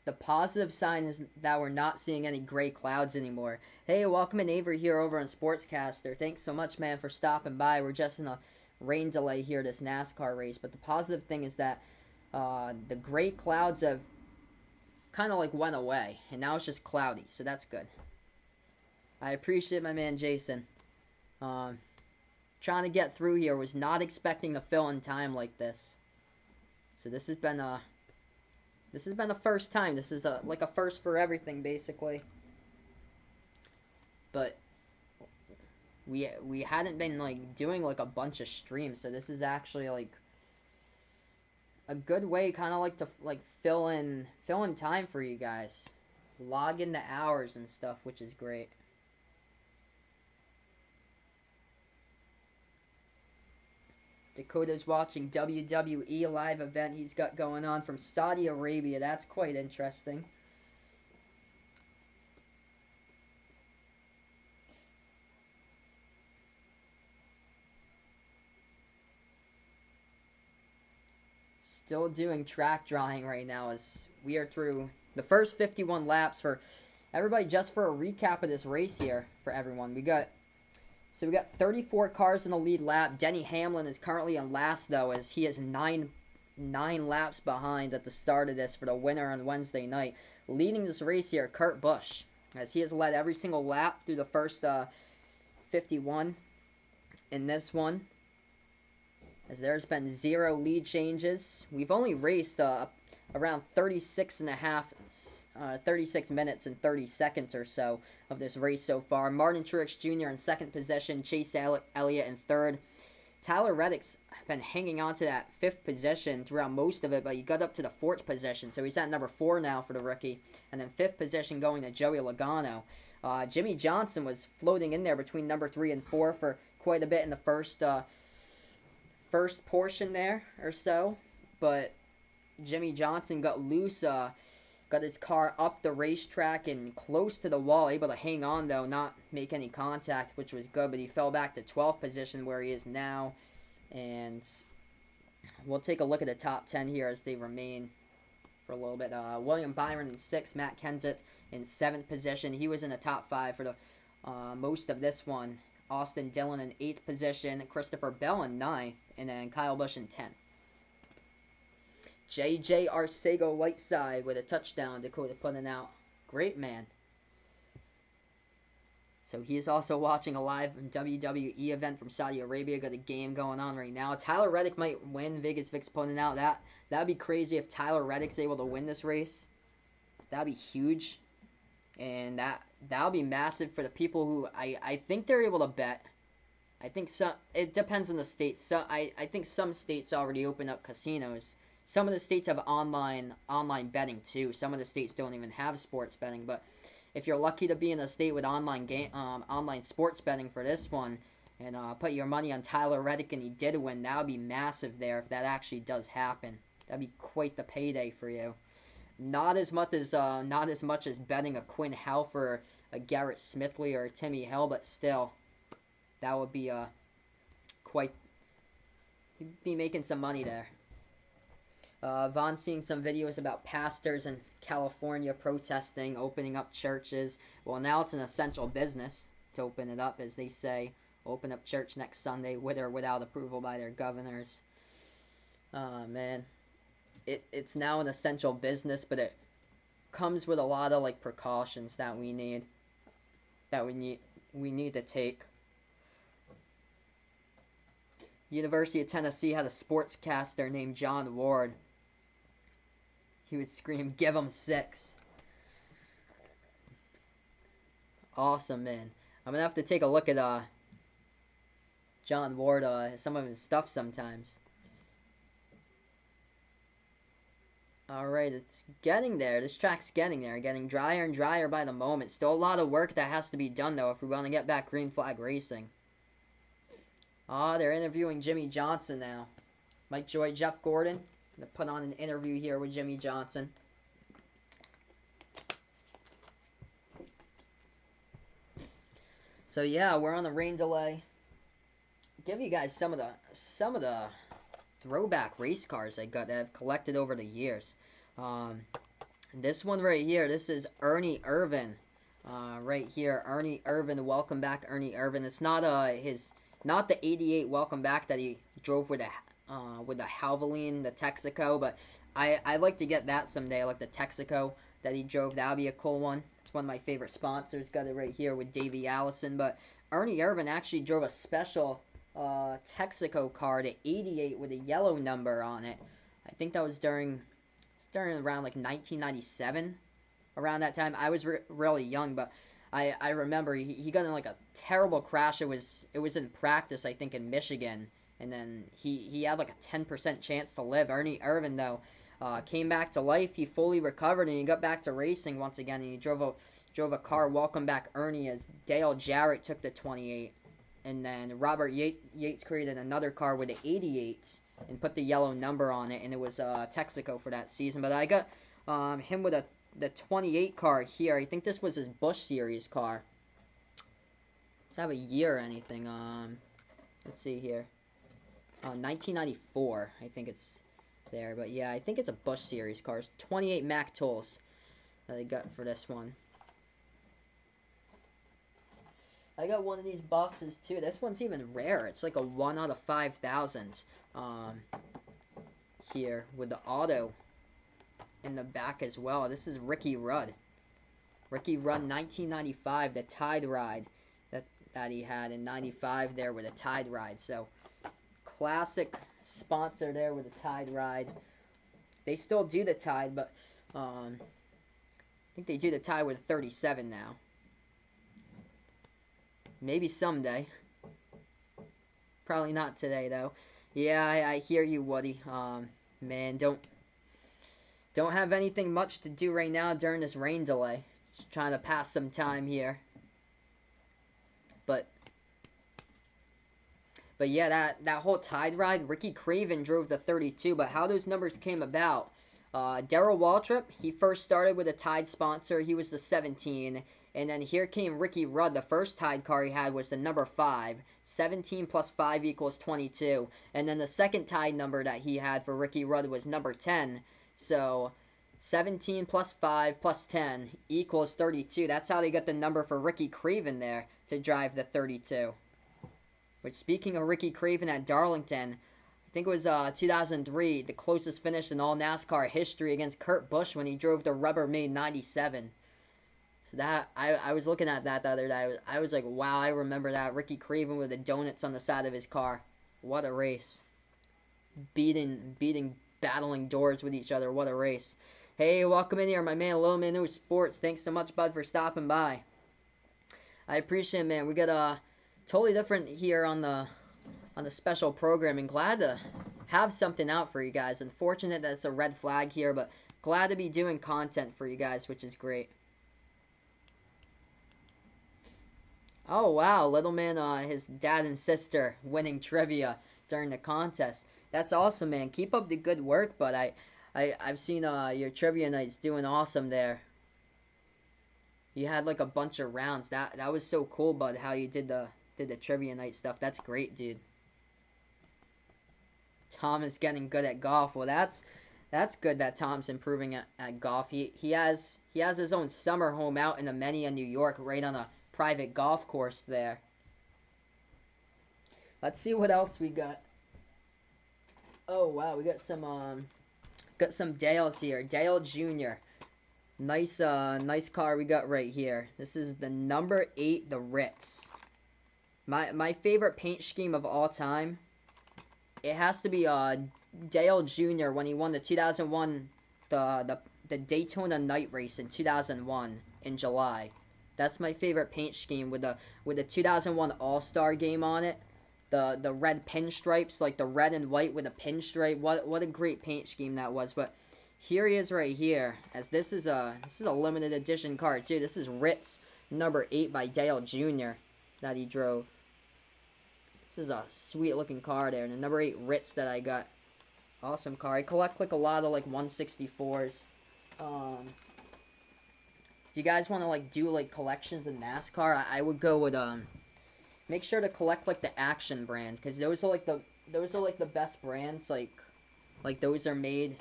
The positive sign is that we're not seeing any gray clouds anymore. Hey, welcome in Avery here over on Sportscaster. Thanks so much, man, for stopping by. We're just in a rain delay here this NASCAR race, but the positive thing is that the gray clouds have kind of like went away, and now it's just cloudy, so that's good. I appreciate my man Jason. Um, Trying to get through here. Was not expecting to fill in time like this. So this has been a first time. This is like a first for everything basically. But we hadn't been like doing like a bunch of streams, so this is actually like a good way kind of like to like fill in time for you guys. Log in the hours and stuff, which is great. Dakota's watching WWE live event he's got going on from Saudi Arabia. That's quite interesting. Still doing track drawing right now as we are through the first 51 laps for everybody. Just for a recap of this race here for everyone, we got 34 cars in the lead lap. Denny Hamlin is currently in last though, as he is nine laps behind at the start of this for the winner on Wednesday night. Leading this race here, Kurt Busch, as he has led every single lap through the first 51 in this one. As there's been 0 lead changes. We've only raced around 36 minutes and 30 seconds or so of this race so far. Martin Truex Jr. in second position, Chase Elliott in third, Tyler Reddick's been hanging on to that 5th position throughout most of it, but he got up to the 4th position, so he's at number 4 now for the rookie. And then 5th position going to Joey Logano. Jimmy Johnson was floating in there between number 3 and 4 for quite a bit in the first portion there or so, but Jimmy Johnson got loose, got his car up the racetrack and close to the wall, able to hang on though, not make any contact, which was good, but he fell back to 12th position where he is now. And we'll take a look at the top 10 here as they remain for a little bit. William Byron in 6th, Matt Kenseth in 7th position. He was in the top 5 for the most of this one. Austin Dillon in 8th position, Christopher Bell in 9th, and then Kyle Busch in 10th. J.J. Arcega-Whiteside with a touchdown, Dakota putting out. Great man. So he is also watching a live WWE event from Saudi Arabia. Got a game going on right now. Tyler Reddick might win. Vegas Vic's putting out. That'd be crazy if Tyler Reddick's able to win this race. That'd be huge. And that'll be massive for the people who I think they're able to bet. I think it depends on the states. I think some states already open up casinos. Some of the states have online betting too. Some of the states don't even have sports betting. But if you're lucky to be in a state with online sports betting for this one, and put your money on Tyler Reddick and he did win, that would be massive there if that actually does happen. That'd be quite the payday for you. Not as much as betting a Quinn Half or a Garrett Smithley or a Timmy Hill, but still, that would be quite. You'd be making some money there. Von seeing some videos about pastors in California protesting, opening up churches. Well, now it's an essential business to open it up, as they say. Open up church next Sunday with or without approval by their governors. Oh, man. It's now an essential business, but it comes with a lot of like precautions that we need to take. University of Tennessee had a sportscaster named John Ward. He would scream, "Give him 6." Awesome, man. I'm gonna have to take a look at John Ward, some of his stuff sometimes. Alright, it's getting there. This track's getting there. Getting drier and drier by the moment. Still a lot of work that has to be done, though, if we want to get back green flag racing. They're interviewing Jimmy Johnson now. Mike Joy, Jeff Gordon. Gonna put on an interview here with Jimmy Johnson. So yeah, we're on the rain delay. Give you guys some of the throwback race cars I got that I've collected over the years. This one right here, this is Ernie Irvan. Right here, Ernie Irvan. Welcome back, Ernie Irvan. It's not not the '88 Welcome Back that he drove with the Havoline, the Texaco, but I like to get that someday. I like the Texaco that he drove. That'll be a cool one. It's one of my favorite sponsors. Got it right here with Davey Allison. But Ernie Irvan actually drove a special Texaco car to '88 with a yellow number on it. I think that was during around like 1997. Around that time, I was really young, but I remember he got in like a terrible crash. It was in practice, I think, in Michigan, and then he had like a 10% chance to live. Ernie Irvan though came back to life. He fully recovered and he got back to racing once again. And he drove a car. Welcome back, Ernie, as Dale Jarrett took the 28, and then Robert Yates created another car with the 88 and put the yellow number on it, and it was Texaco for that season. But I got him with the 28 car here. I think this was his Busch Series car. Let's have a year or anything. Let's see here. 1994, I think it's there. But yeah, I think it's a Busch Series car. It's 28 Mac Tools that I got for this one. I got one of these boxes too. This one's even rare. It's like a 1 out of 5,000. Here with the auto in the back as well. This is Ricky Rudd. Ricky Rudd, 1995, the Tide Ride that he had in 95 there with a Tide Ride. So classic sponsor there with a Tide Ride. They still do the Tide, but I think they do the Tide with a 37 now. Maybe someday. Probably not today though. Yeah, I hear you, Woody. Man, don't have anything much to do right now during this rain delay. Just trying to pass some time here. But yeah, that whole Tide ride, Ricky Craven drove the 32. But how those numbers came about? Darrell Waltrip, he first started with a Tide sponsor. He was the 17. And then here came Ricky Rudd. The first Tide car he had was the number 5. 17 plus 5 equals 22. And then the second Tide number that he had for Ricky Rudd was number 10. So 17 plus 5 plus 10 equals 32. That's how they got the number for Ricky Craven there to drive the 32. Which, speaking of Ricky Craven at Darlington, I think it was 2003, the closest finish in all NASCAR history against Kurt Busch when he drove the Rubbermaid 97. So that, I was looking at that the other day. I was like, wow, I remember that. Ricky Craven with the donuts on the side of his car. What a race. Beating, battling doors with each other. What a race. Hey, welcome in here, my man, Little Man News Sports. Thanks so much, bud, for stopping by. I appreciate it, man. We got totally different here on the special programming. Glad to have something out for you guys. Unfortunate that it's a red flag here, but glad to be doing content for you guys, which is great. Oh wow, little man, his dad and sister winning trivia during the contest. That's awesome, man. Keep up the good work, but I've seen your trivia nights doing awesome there. You had like a bunch of rounds. That was so cool, bud. How you did the trivia night stuff. That's great, dude. Tom is getting good at golf. Well, that's good that Tom's improving at golf. He has his own summer home out in Amenia, New York, right on a private golf course there. Let's see what else we got. Oh wow, we got some Dales here. Dale Jr. Nice car we got right here. This is the number 8, the Ritz. My favorite paint scheme of all time. It has to be Dale Jr. when he won the 2001 the Daytona Night Race in 2001 in July. That's my favorite paint scheme with the 2001 All-Star Game on it. The red pinstripes, like the red and white with a pinstripe. What a great paint scheme that was. But here he is right here, as this is a limited edition car too. This is Ritz number 8 by Dale Jr. that he drove. This is a sweet looking car there. The number 8 Ritz that I got. Awesome car. I collect like a lot of like 164s. If you guys want to like do like collections in NASCAR, I would go with make sure to collect like the Action brand, because those are like the best brands. Like those are made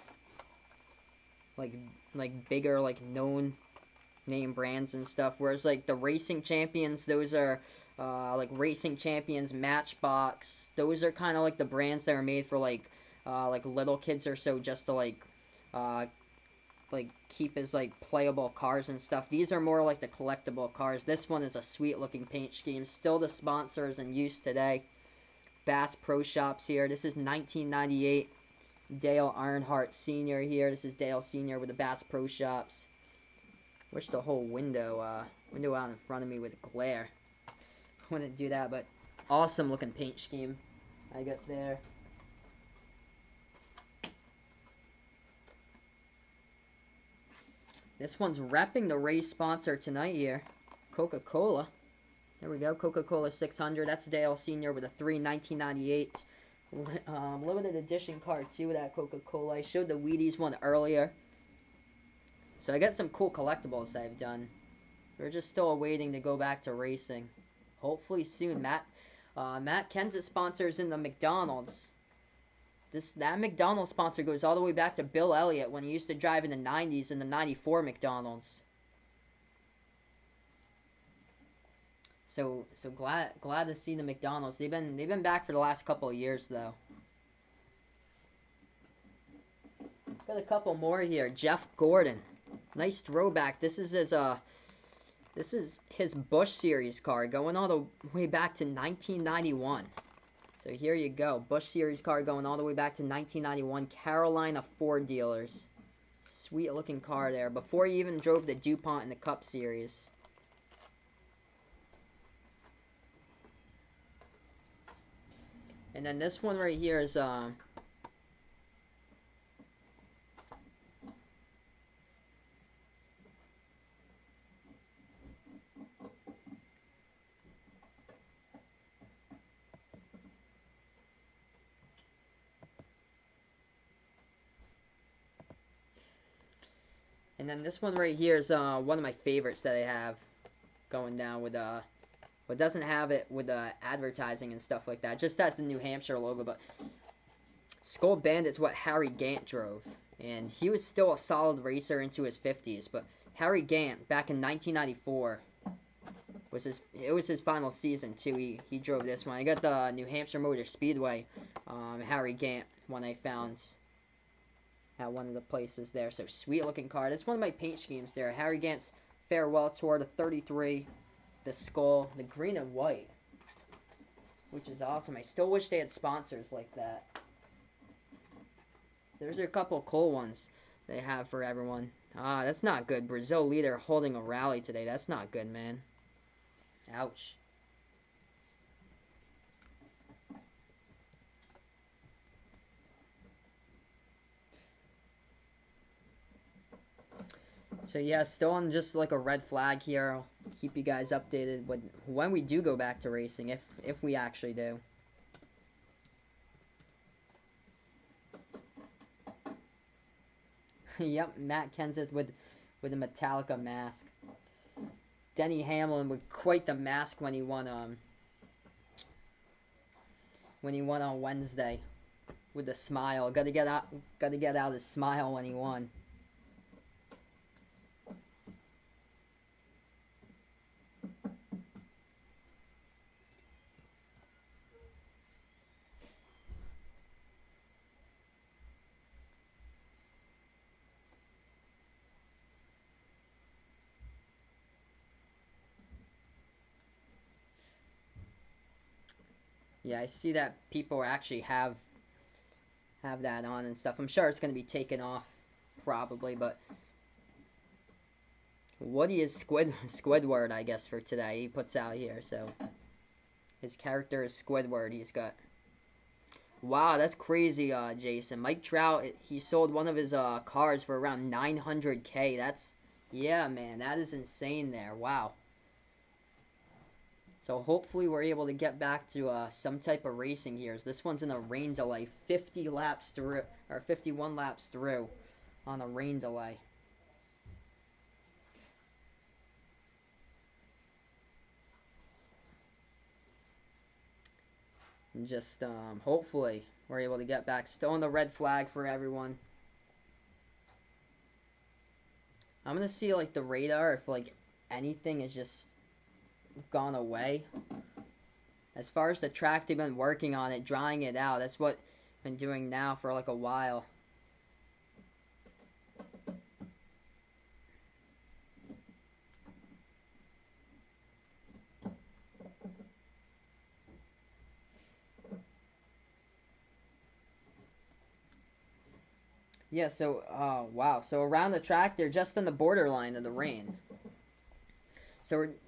like bigger, like known name brands and stuff. Whereas like the Racing Champions, those are like Racing Champions, Matchbox. Those are kind of like the brands that are made for like little kids or so, just to like keep as like playable cars and stuff. These are more like the collectible cars. This one is a sweet looking paint scheme. Still the sponsors in use today. Bass Pro Shops here. This is 1998. Dale Earnhardt Sr. here. This is Dale Sr. with the Bass Pro Shops. Wish the whole window out in front of me with glare. Wouldn't do that, but awesome looking paint scheme I got there. This one's repping the race sponsor tonight here. Coca-Cola. There we go. Coca-Cola 600. That's Dale Sr. with a 3 1998 limited edition car too with that Coca-Cola. I showed the Wheaties one earlier. So I got some cool collectibles that I've done. We're just still waiting to go back to racing. Hopefully soon. Matt Kenseth sponsors in the McDonald's. That McDonald's sponsor goes all the way back to Bill Elliott when he used to drive in the 90s in the 94 McDonald's. So glad to see the McDonald's. They've been back for the last couple of years though. Got a couple more here. Jeff Gordon. Nice throwback. This is his Busch Series car going all the way back to 1991. So here you go. Busch Series car going all the way back to 1991. Carolina Ford dealers. Sweet looking car there. Before he even drove the DuPont in the Cup Series. And then this one right here is and then this one right here is one of my favorites that I have going down with but doesn't have it with advertising and stuff like that. Just has the New Hampshire logo, but Skull Bandit's what Harry Gant drove, and he was still a solid racer into his 50s. But Harry Gant, back in 1994, it was his final season too. He drove this one. I got the New Hampshire Motor Speedway, Harry Gant one I found at one of the places there. So sweet looking card. It's one of my paint schemes there. Harry Gant's farewell tour to 33. The skull, the green and white, which is awesome. I still wish they had sponsors like that. There's a couple cool ones they have for everyone. Ah, that's not good. Brazil leader holding a rally today. That's not good, man. Ouch. So yeah, still on just like a red flag here. I'll keep you guys updated when we do go back to racing, if we actually do. Yep, Matt Kenseth with a Metallica mask. Denny Hamlin with quite the mask when he won on Wednesday with a smile. Got to get out his smile when he won. Yeah, I see that people actually have that on and stuff. I'm sure it's going to be taken off, probably, but Woody is Squidward, I guess, for today. He puts out here, so his character is Squidward. He's got. Wow, that's crazy, Jason. Mike Trout, he sold one of his cars for around 900K. That's, yeah, man, that is insane there. Wow. So hopefully we're able to get back to some type of racing here. This one's in a rain delay, 50 laps through, or 51 laps through on a rain delay. And just hopefully we're able to get back. Still on the red flag for everyone. I'm gonna see like the radar if like anything is just gone away. As far as the track, they've been working on it, drying it out. That's what I've been doing now for like a while. Yeah, so, wow. So around the track, they're just on the borderline of the rain.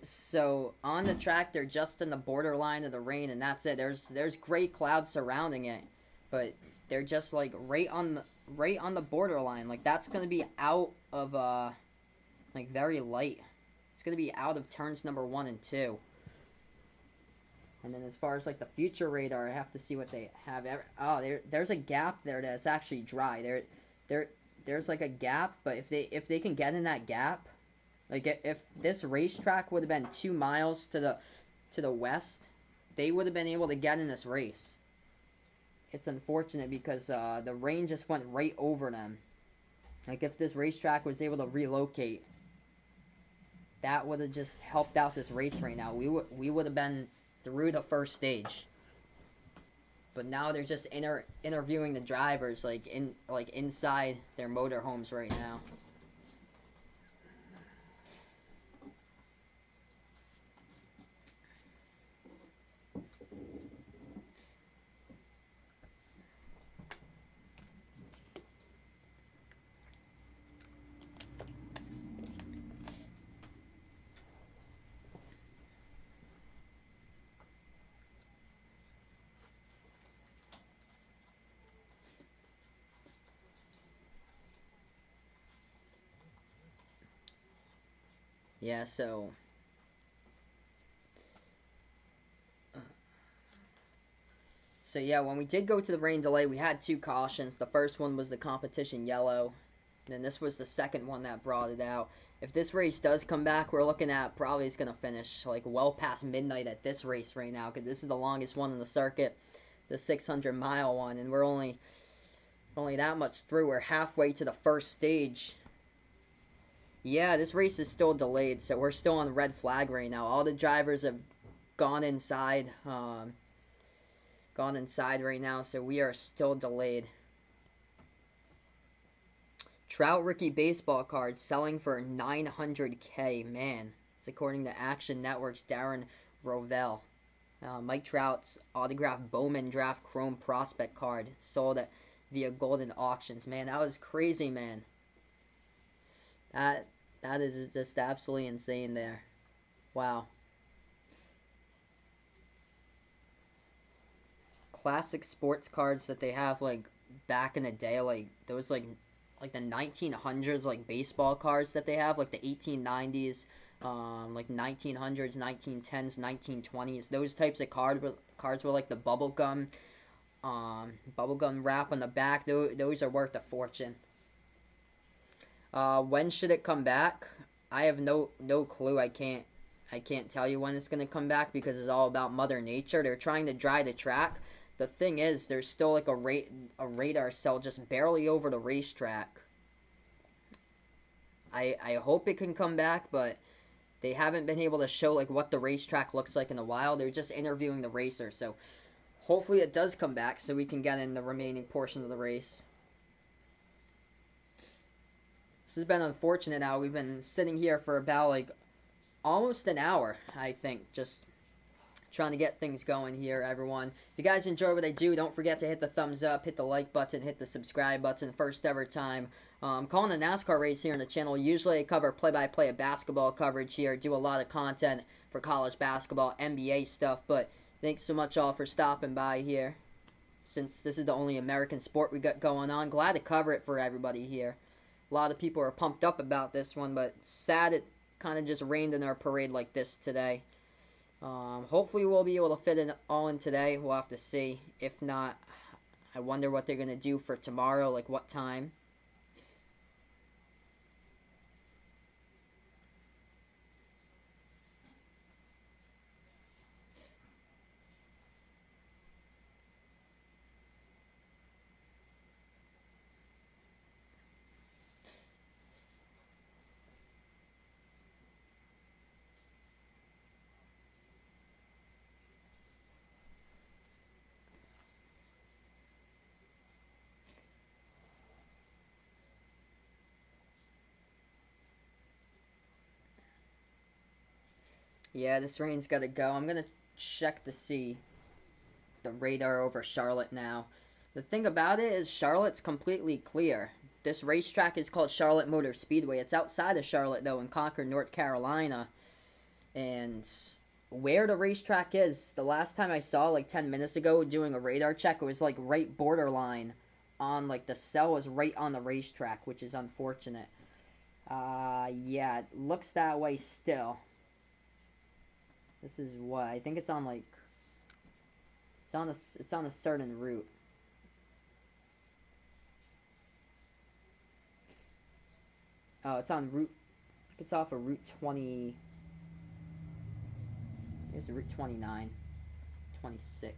So on the track, they're just in the borderline of the rain, and that's it. There's gray clouds surrounding it, but they're just like right on the borderline. Like that's gonna be out of like very light. It's gonna be out of turns number 1 and 2. And then as far as like the future radar, I have to see what they have. Oh, there's a gap there that's actually dry. There's like a gap, but if they can get in that gap. Like, if this racetrack would have been 2 miles to the west, they would have been able to get in this race. It's unfortunate because the rain just went right over them. Like, if this racetrack was able to relocate, that would have just helped out this race right now. We would have been through the first stage. But now they're just interviewing the drivers, like inside their motorhomes right now. Yeah, so yeah, when we did go to the rain delay, we had two cautions. The first one was the competition yellow. Then this was the second one that brought it out. If this race does come back, we're looking at probably it's going to finish like well past midnight at this race right now, because this is the longest one in the circuit, the 600-mile one, and we're only that much through. We're halfway to the first stage. Yeah, this race is still delayed, so we're still on red flag right now. All the drivers have gone inside, right now, so we are still delayed. Trout rookie baseball card selling for $900K. Man, it's according to Action Network's Darren Rovell. Mike Trout's autographed Bowman Draft Chrome prospect card sold via Golden Auctions. Man, that was crazy, man. That is just absolutely insane there. Wow. Classic sports cards that they have like back in the day, like those like the 1900s like baseball cards that they have, like the 1890s, like 1900s, 1910s, 1920s. Those types of cards were like the bubblegum wrap on the back. Those are worth a fortune. When should it come back? I have no clue. I can't tell you when it's gonna come back because it's all about Mother Nature. They're trying to dry the track. The thing is, there's still like a radar cell just barely over the racetrack. I hope it can come back, but they haven't been able to show like what the racetrack looks like in a while. They're just interviewing the racer, so hopefully it does come back so we can get in the remaining portion of the race. This has been unfortunate now. We've been sitting here for about like almost an hour, I think, just trying to get things going here, everyone. If you guys enjoy what I do, don't forget to hit the thumbs up, hit the like button, hit the subscribe button. First ever time calling a NASCAR race here on the channel. Usually I cover play-by-play of basketball coverage here, do a lot of content for college basketball, NBA stuff, but thanks so much all for stopping by here. Since this is the only American sport we got going on, glad to cover it for everybody here. A lot of people are pumped up about this one, but sad it kind of just rained in our parade like this today. Hopefully we'll be able to fit it all in today. We'll have to see. If not, I wonder what they're going to do for tomorrow, like what time. Yeah, this rain's got to go. I'm going to check to see the radar over Charlotte now. The thing about it is Charlotte's completely clear. This racetrack is called Charlotte Motor Speedway. It's outside of Charlotte, though, in Concord, North Carolina. And where the racetrack is, the last time I saw, like 10 minutes ago, doing a radar check, it was like right borderline on, like the cell was right on the racetrack, which is unfortunate. Yeah, it looks that way still. This is what I think it's on, like it's on a certain route. Oh, it's on route. It's off of Route 20. Here's Route 29, 26.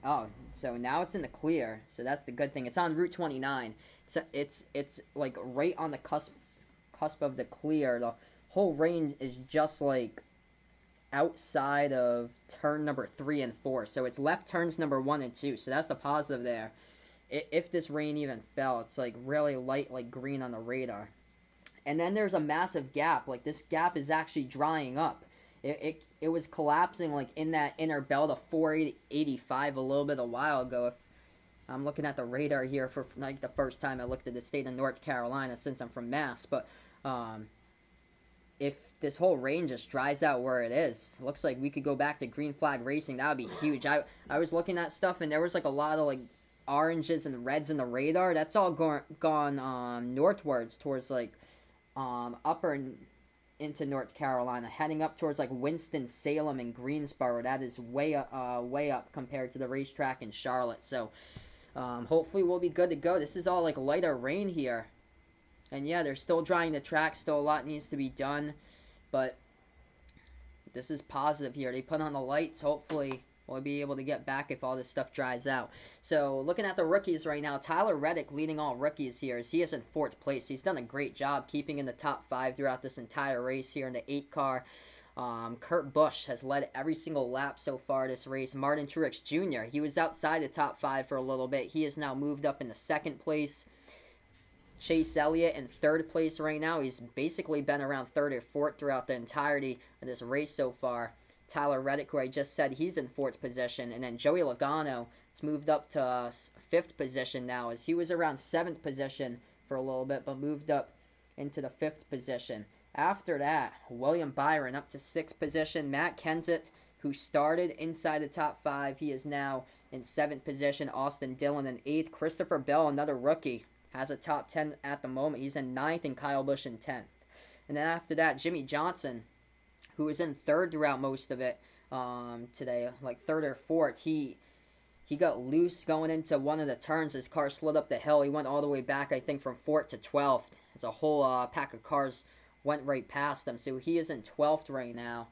Oh, so now it's in the clear. So that's the good thing. It's on Route 29. It's like right on the cusp of the clear. The whole range is just like outside of turn number 3 and 4. So it's left turns number 1 and 2. So that's the positive there. If this rain even fell, it's like really light, like green on the radar. And then there's a massive gap. Like this gap is actually drying up. It was collapsing like in that inner belt of 485 a little bit a while ago. If I'm looking at the radar here for like the first time I looked at the state of North Carolina since I'm from Mass, but if this whole rain just dries out where it is, looks like we could go back to green flag racing. That would be huge. I was looking at stuff and there was like a lot of like oranges and reds in the radar. That's all gone northwards towards like upper and into North Carolina, heading up towards like Winston Salem and Greensboro. That is way up compared to the racetrack in Charlotte. So hopefully we'll be good to go. This is all like lighter rain here. And yeah, they're still drying the track. Still a lot needs to be done. But this is positive here. They put on the lights. Hopefully we'll be able to get back if all this stuff dries out. So looking at the rookies right now, Tyler Reddick leading all rookies here as he is in 4th place. He's done a great job keeping in the top 5 throughout this entire race here in the 8 car. Kurt Busch has led every single lap so far this race. Martin Truex Jr., he was outside the top 5 for a little bit. He has now moved up into 2nd place. Chase Elliott in 3rd place right now. He's basically been around 3rd or 4th throughout the entirety of this race so far. Tyler Reddick, who I just said, he's in 4th position. And then Joey Logano has moved up to 5th position now, as he was around 7th position for a little bit, but moved up into the 5th position. After that, William Byron up to 6th position. Matt Kenseth, who started inside the top 5, he is now in 7th position. Austin Dillon in 8th. Christopher Bell, another rookie, has a top 10 at the moment. He's in 9th, and Kyle Busch in 10th. And then after that, Jimmy Johnson, who was in 3rd throughout most of it today, like 3rd or 4th. He got loose going into one of the turns. His car slid up the hill. He went all the way back, I think, from 4th to 12th. As a whole pack of cars went right past him. So he is in 12th right now.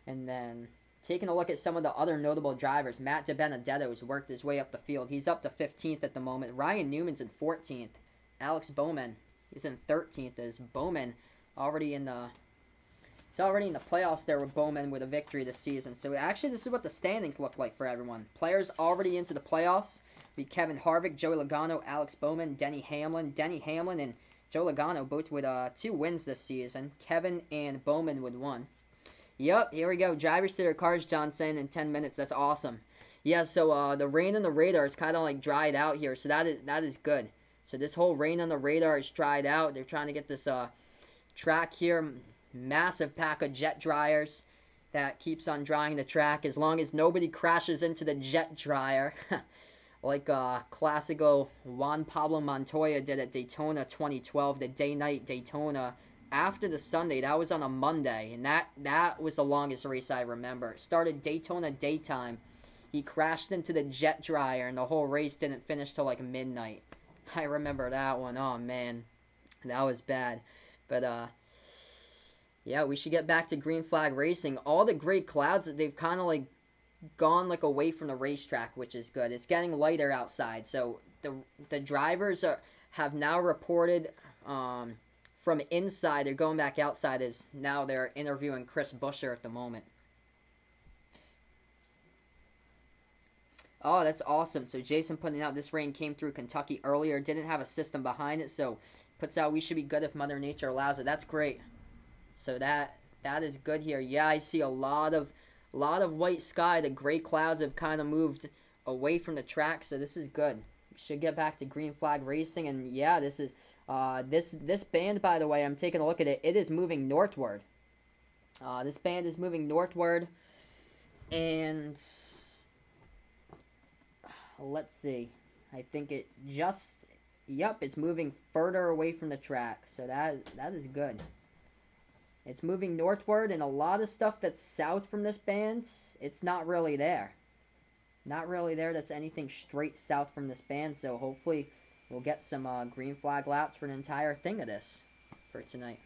And then taking a look at some of the other notable drivers, Matt DiBenedetto has worked his way up the field. He's up to 15th at the moment. Ryan Newman's in 14th. Alex Bowman is in 13th. As Bowman already in the playoffs there with Bowman with a victory this season. So actually this is what the standings look like for everyone. Players already into the playoffs be Kevin Harvick, Joey Logano, Alex Bowman, Denny Hamlin. Denny Hamlin and Joe Logano both with 2 wins this season. Kevin and Bowman with 1. Yep, here we go. Drivers to their cars, John saying in 10 minutes. That's awesome. Yeah, so the rain on the radar is kind of like dried out here, so that is good. So this whole rain on the radar is dried out. They're trying to get this track here. Massive pack of jet dryers that keeps on drying the track as long as nobody crashes into the jet dryer. Like classico Juan Pablo Montoya did at Daytona 2012, the day-night Daytona after the Sunday. That was on a Monday, and that was the longest race I remember. It started Daytona daytime. He crashed into the jet dryer, and the whole race didn't finish till like midnight. I remember that one. Oh, man. That was bad. But, yeah, we should get back to green flag racing. All the gray clouds, they've kind of like gone like away from the racetrack, which is good. It's getting lighter outside, so the drivers have now reported from inside. They're going back outside as now they're interviewing Chris Buescher at the moment. Oh, that's awesome. So Jason putting out this rain came through Kentucky earlier. Didn't have a system behind it, so puts out we should be good if Mother Nature allows it. That's great. So that is good here. Yeah, I see a lot of white sky. The gray clouds have kind of moved away from the track, so this is good. We should get back to green flag racing, and yeah, this is this band, by the way, I'm taking a look at it. It is moving northward. This band is moving northward, and let's see. I think it just, yep, it's moving further away from the track, so that is good. It's moving northward, and a lot of stuff that's south from this band, it's not really there. Not really there. That's anything straight south from this band, so hopefully we'll get some green flag laps for an entire thing of this for tonight.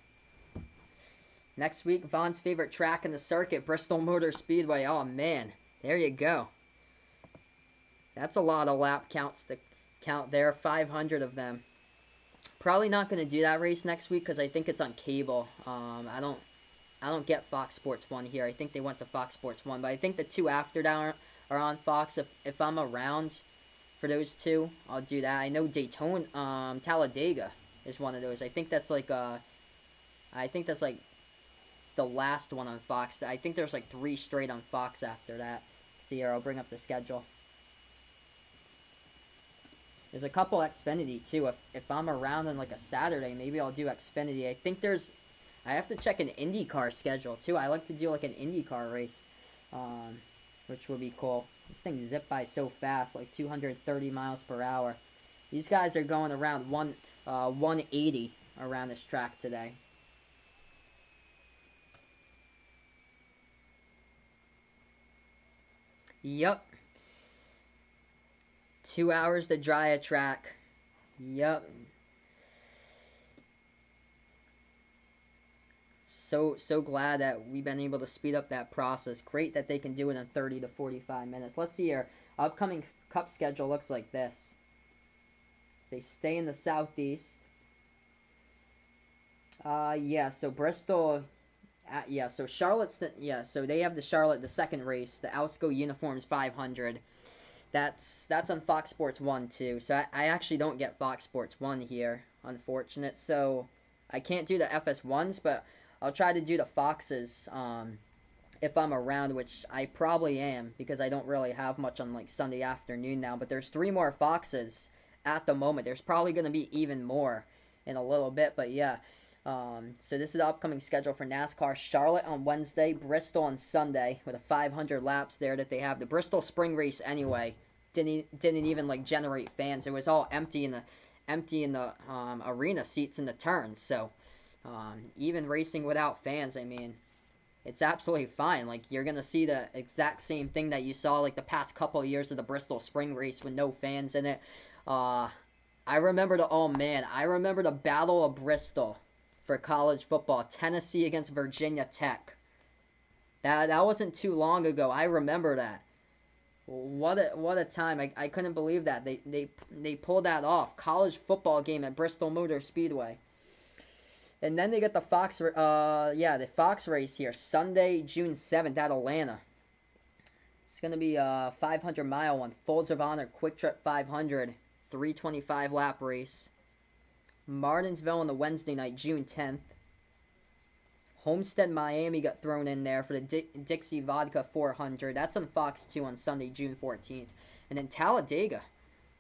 Next week, Vaughn's favorite track in the circuit, Bristol Motor Speedway. Oh, man. There you go. That's a lot of lap counts to count there. 500 of them. Probably not going to do that race next week because I think it's on cable. I don't get Fox Sports 1 here. I think they went to Fox Sports 1. But I think the 2 after that are on Fox. If I'm around for those 2, I'll do that. I know Daytona, Talladega is one of those. I think that's like the last one on Fox. I think there's like 3 straight on Fox after that. See here, I'll bring up the schedule. There's a couple Xfinity too. If I'm around on like a Saturday, maybe I'll do Xfinity. I I have to check an IndyCar schedule too. I like to do like an IndyCar race, um, which would be cool. This thing zipped by so fast, like 230 miles per hour. These guys are going around 180 around this track today. Yup. 2 hours to dry a track. Yup. So glad that we've been able to speed up that process. Great that they can do it in 30 to 45 minutes. Let's see here. Upcoming cup schedule looks like this. They stay in the southeast. Yeah, so Bristol, yeah, so Charlotte's, yeah, so they have the Charlotte, the second race, the Outsco Uniforms 500. That's on Fox Sports 1 too. So I actually don't get Fox Sports 1 here, unfortunate. So I can't do the FS1s, but I'll try to do the Foxes if I'm around, which I probably am because I don't really have much on like Sunday afternoon now. But there's 3 more Foxes at the moment. There's probably going to be even more in a little bit, but yeah. So this is the upcoming schedule for NASCAR. Charlotte on Wednesday, Bristol on Sunday with a 500 laps there that they have. The Bristol Spring Race anyway didn't even like generate fans. It was all empty in the arena seats in the turns. So even racing without fans, I mean, it's absolutely fine. Like you're gonna see the exact same thing that you saw like the past couple of years of the Bristol Spring Race with no fans in it. I remember I remember the Battle of Bristol for college football. Tennessee against Virginia Tech. That wasn't too long ago. I remember that. What a time. I couldn't believe that. They pulled that off. College football game at Bristol Motor Speedway. And then they get the the Fox race here. Sunday, June 7th at Atlanta. It's going to be a 500-mile one. Folds of Honor Quick Trip 500. 325 lap race. Martinsville on the Wednesday night, June 10th. Homestead, Miami got thrown in there for the Dixie Vodka 400. That's on Fox 2 on Sunday, June 14th. And then Talladega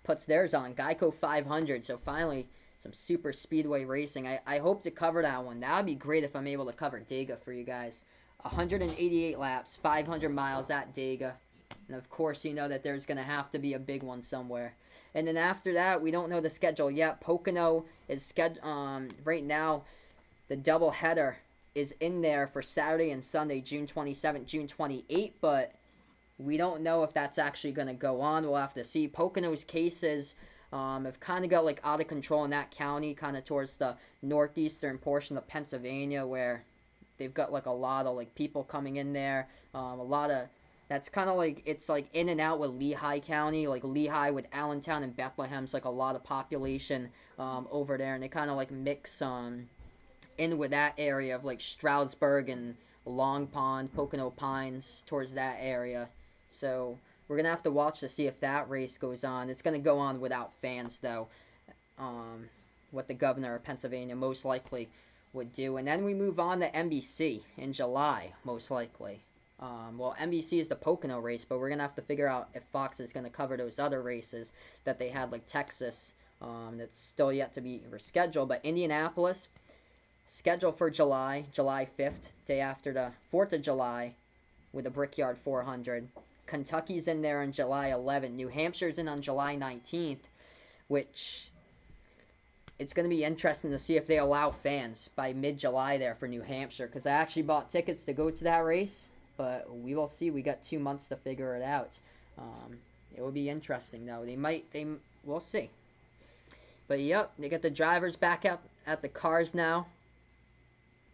puts theirs on, Geico 500. So finally, some super speedway racing. I hope to cover that one. That would be great if I'm able to cover Dega for you guys. 188 laps, 500 miles at Dega. And of course, you know that there's going to have to be a big one somewhere. And then after that, we don't know the schedule yet. Pocono is scheduled right now. The doubleheader is in there for Saturday and Sunday, June 27th, June 28th, but we don't know if that's actually going to go on. We'll have to see. Pocono's cases have kind of got like out of control in that county, kind of towards the northeastern portion of Pennsylvania, where they've got like a lot of like people coming in there, a lot of. That's kind of like, it's like in and out with Lehigh County, like Lehigh with Allentown and Bethlehem's like a lot of population over there, and they kind of like mix in with that area of like Stroudsburg and Long Pond, Pocono Pines towards that area. So we're going to have to watch to see if that race goes on. It's going to go on without fans though, what the governor of Pennsylvania most likely would do. And then we move on to NBC in July, most likely. Well, NBC is the Pocono race, but we're going to have to figure out if Fox is going to cover those other races that they had, like Texas, that's still yet to be rescheduled. But Indianapolis, scheduled for July 5th, day after the 4th of July, with the Brickyard 400. Kentucky's in there on July 11th. New Hampshire's in on July 19th, which it's going to be interesting to see if they allow fans by mid-July there for New Hampshire, because I actually bought tickets to go to that race. But we will see. We got 2 months to figure it out. It will be interesting, though. We'll see. But, yep, they got the drivers back up at the cars now.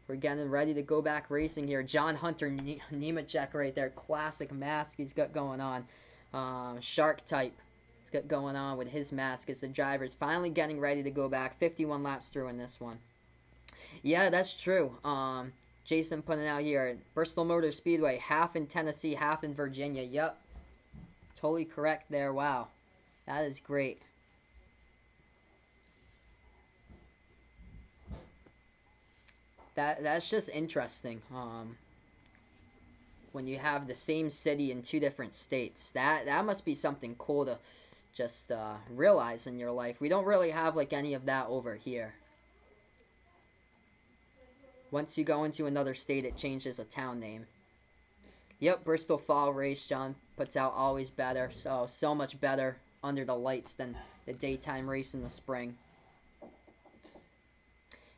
We're getting ready to go back racing here. John Hunter Nemechek right there. Classic mask he's got going on. Shark type he's got going on with his mask as the drivers finally getting ready to go back. 51 laps through in this one. Yeah, that's true. Jason putting out here, Bristol Motor Speedway, half in Tennessee, half in Virginia. Yep. Totally correct there. Wow. That is great. That's just interesting. When you have the same city in 2 different states. That must be something cool to just realize in your life. We don't really have like any of that over here. Once you go into another state, it changes a town name. Yep, Bristol Fall race, John puts out always better. So much better under the lights than the daytime race in the spring.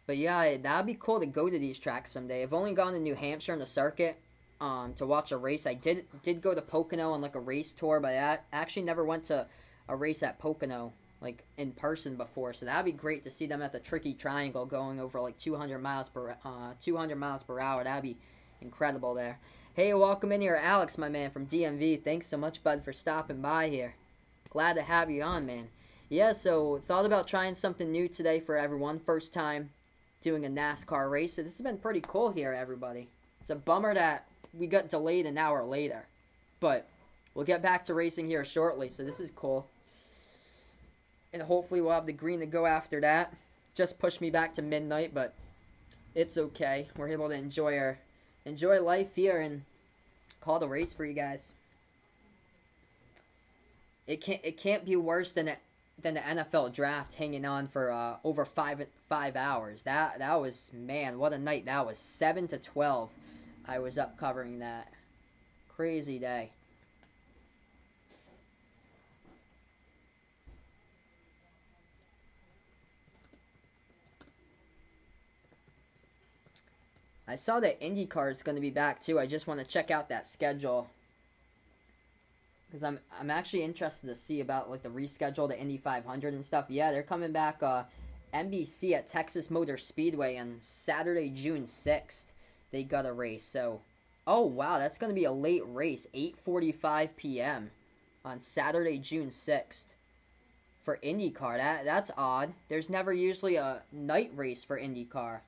But yeah, that'd be cool to go to these tracks someday. I've only gone to New Hampshire on the circuit to watch a race. I did go to Pocono on like a race tour, but I actually never went to a race at Pocono like in person before. So that'd be great to see them at the Tricky Triangle going over like 200 miles per hour. That'd be incredible there. Hey, welcome in here, Alex, my man from DMV. Thanks so much, bud, for stopping by here. Glad to have you on, man. Yeah, so thought about trying something new today for everyone. First time doing a NASCAR race. So this has been pretty cool here, everybody. It's a bummer that we got delayed an hour later. But we'll get back to racing here shortly, so this is cool. And hopefully we'll have the green to go after that. Just pushed me back to midnight, but it's okay. We're able to enjoy life here and call the race for you guys. It can't be worse than the NFL draft hanging on for over five hours. That was, man, what a night that was. 7 to 12 I was up covering that. Crazy day. I saw that IndyCar is going to be back too. I just want to check out that schedule because I'm actually interested to see about like the reschedule to Indy 500 and stuff. Yeah, they're coming back. NBC at Texas Motor Speedway on Saturday, June 6th. They got a race. So, oh wow, that's going to be a late race, 8:45 p.m. on Saturday, June 6th for IndyCar. That's odd. There's never usually a night race for IndyCar.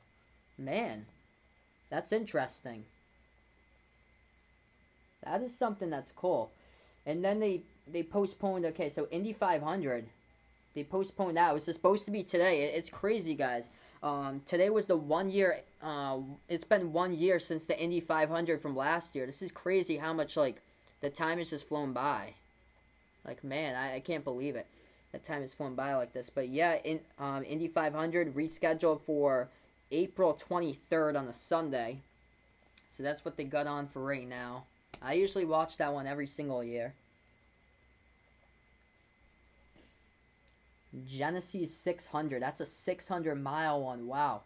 Man. That's interesting. That is something that's cool. And then they postponed, okay, so Indy 500, they postponed that. It was supposed to be today. It's crazy, guys. Today was the 1 year, it's been 1 year since the Indy 500 from last year. This is crazy how much, like, the time has just flown by. Like, man, I can't believe it. That time has flown by like this. But yeah, Indy 500 rescheduled for April 23rd on a Sunday. So that's what they got on for right now. I usually watch that one every single year. Genesee 600. That's a 600-mile one. Wow.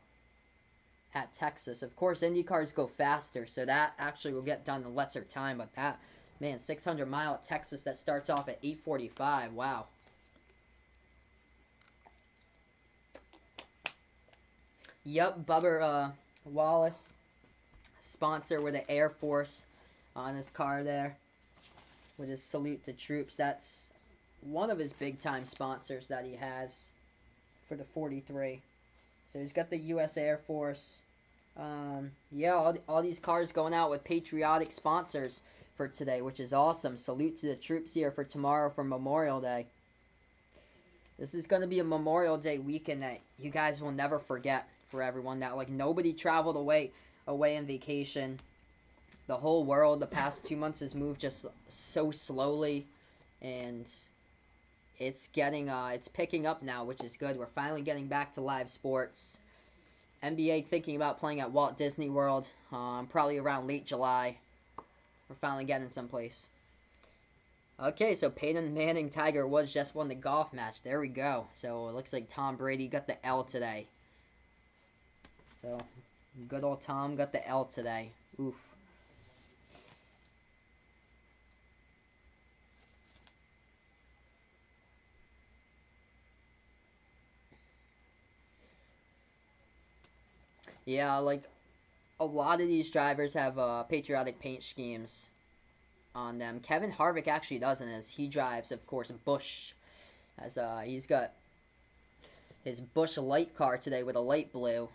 At Texas. Of course, Indy cars go faster, so that actually will get done in lesser time. But that, man, 600-mile at Texas that starts off at 8:45. Wow. Yep, Bubba Wallace, sponsor with the Air Force on his car there, with his salute to troops. That's one of his big-time sponsors that he has for the 43. So he's got the U.S. Air Force. Yeah, all these cars going out with patriotic sponsors for today, which is awesome. Salute to the troops here for tomorrow for Memorial Day. This is going to be a Memorial Day weekend that you guys will never forget. For everyone that like nobody traveled away on vacation. The whole world the past 2 months has moved just so slowly, and it's picking up now, which is good. We're finally getting back to live sports. NBA thinking about playing at Walt Disney World, probably around late July. We're finally getting someplace. Okay, so Peyton Manning Tiger Woods just won the golf match. There we go. So it looks like Tom Brady got the L today. So, good old Tom got the L today. Oof. Yeah, like, a lot of these drivers have patriotic paint schemes on them. Kevin Harvick actually doesn't, as he drives, of course, Busch. As he's got his Busch light car today with a light blue.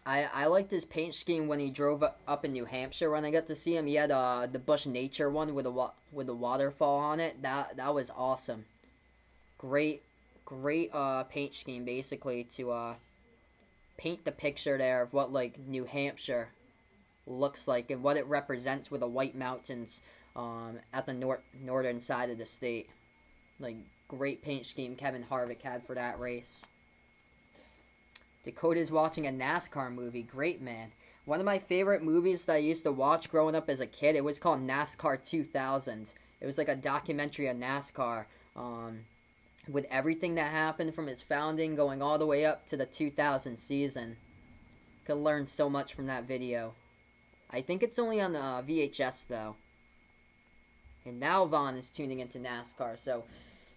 I liked his paint scheme when he drove up in New Hampshire when I got to see him. He had the Busch Nature one with the waterfall on it. That was awesome. Great paint scheme basically to paint the picture there of what like New Hampshire looks like and what it represents with the White Mountains at the northern side of the state. Like great paint scheme Kevin Harvick had for that race. Dakota's watching a NASCAR movie. Great, man. One of my favorite movies that I used to watch growing up as a kid, it was called NASCAR 2000. It was like a documentary on NASCAR, with everything that happened from its founding going all the way up to the 2000 season. Could learn so much from that video. I think it's only on VHS though. And now Vaughn is tuning into NASCAR, so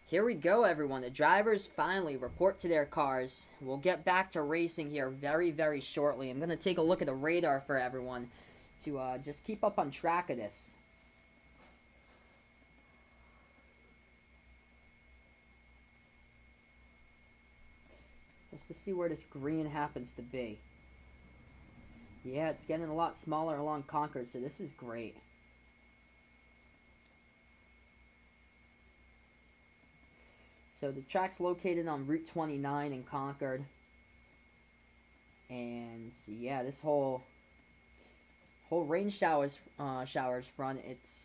here we go, everyone. The drivers finally report to their cars. We'll get back to racing here very, very shortly. I'm going to take a look at the radar for everyone to just keep up on track of this. Just to see where this green happens to be. Yeah, it's getting a lot smaller along Concord, so this is great. So the track's located on Route 29 in Concord. And yeah, this whole rain showers front,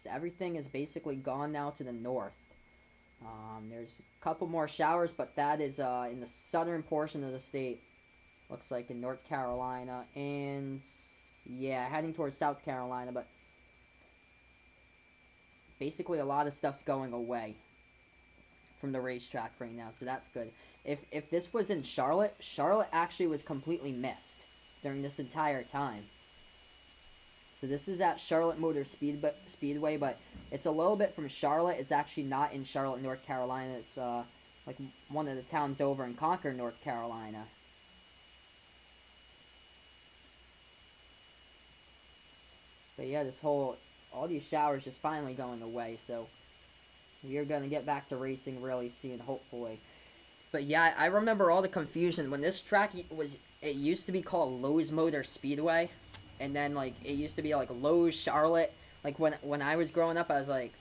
everything is basically gone now to the north. There's a couple more showers, but that is in the southern portion of the state. Looks like in North Carolina, and yeah, heading towards South Carolina, but basically a lot of stuff's going away from the racetrack right now, so that's good. If this was in Charlotte, Charlotte actually was completely missed during this entire time. So this is at Charlotte Motor Speedway, but it's a little bit from Charlotte. It's actually not in Charlotte, North Carolina. It's like one of the towns over in Concord, North Carolina. But yeah, all these showers just finally going away, so we are going to get back to racing really soon, hopefully. But yeah, I remember all the confusion when this track it used to be called Lowe's Motor Speedway, and then like it used to be like Lowe's Charlotte. Like when I was growing up, I was like,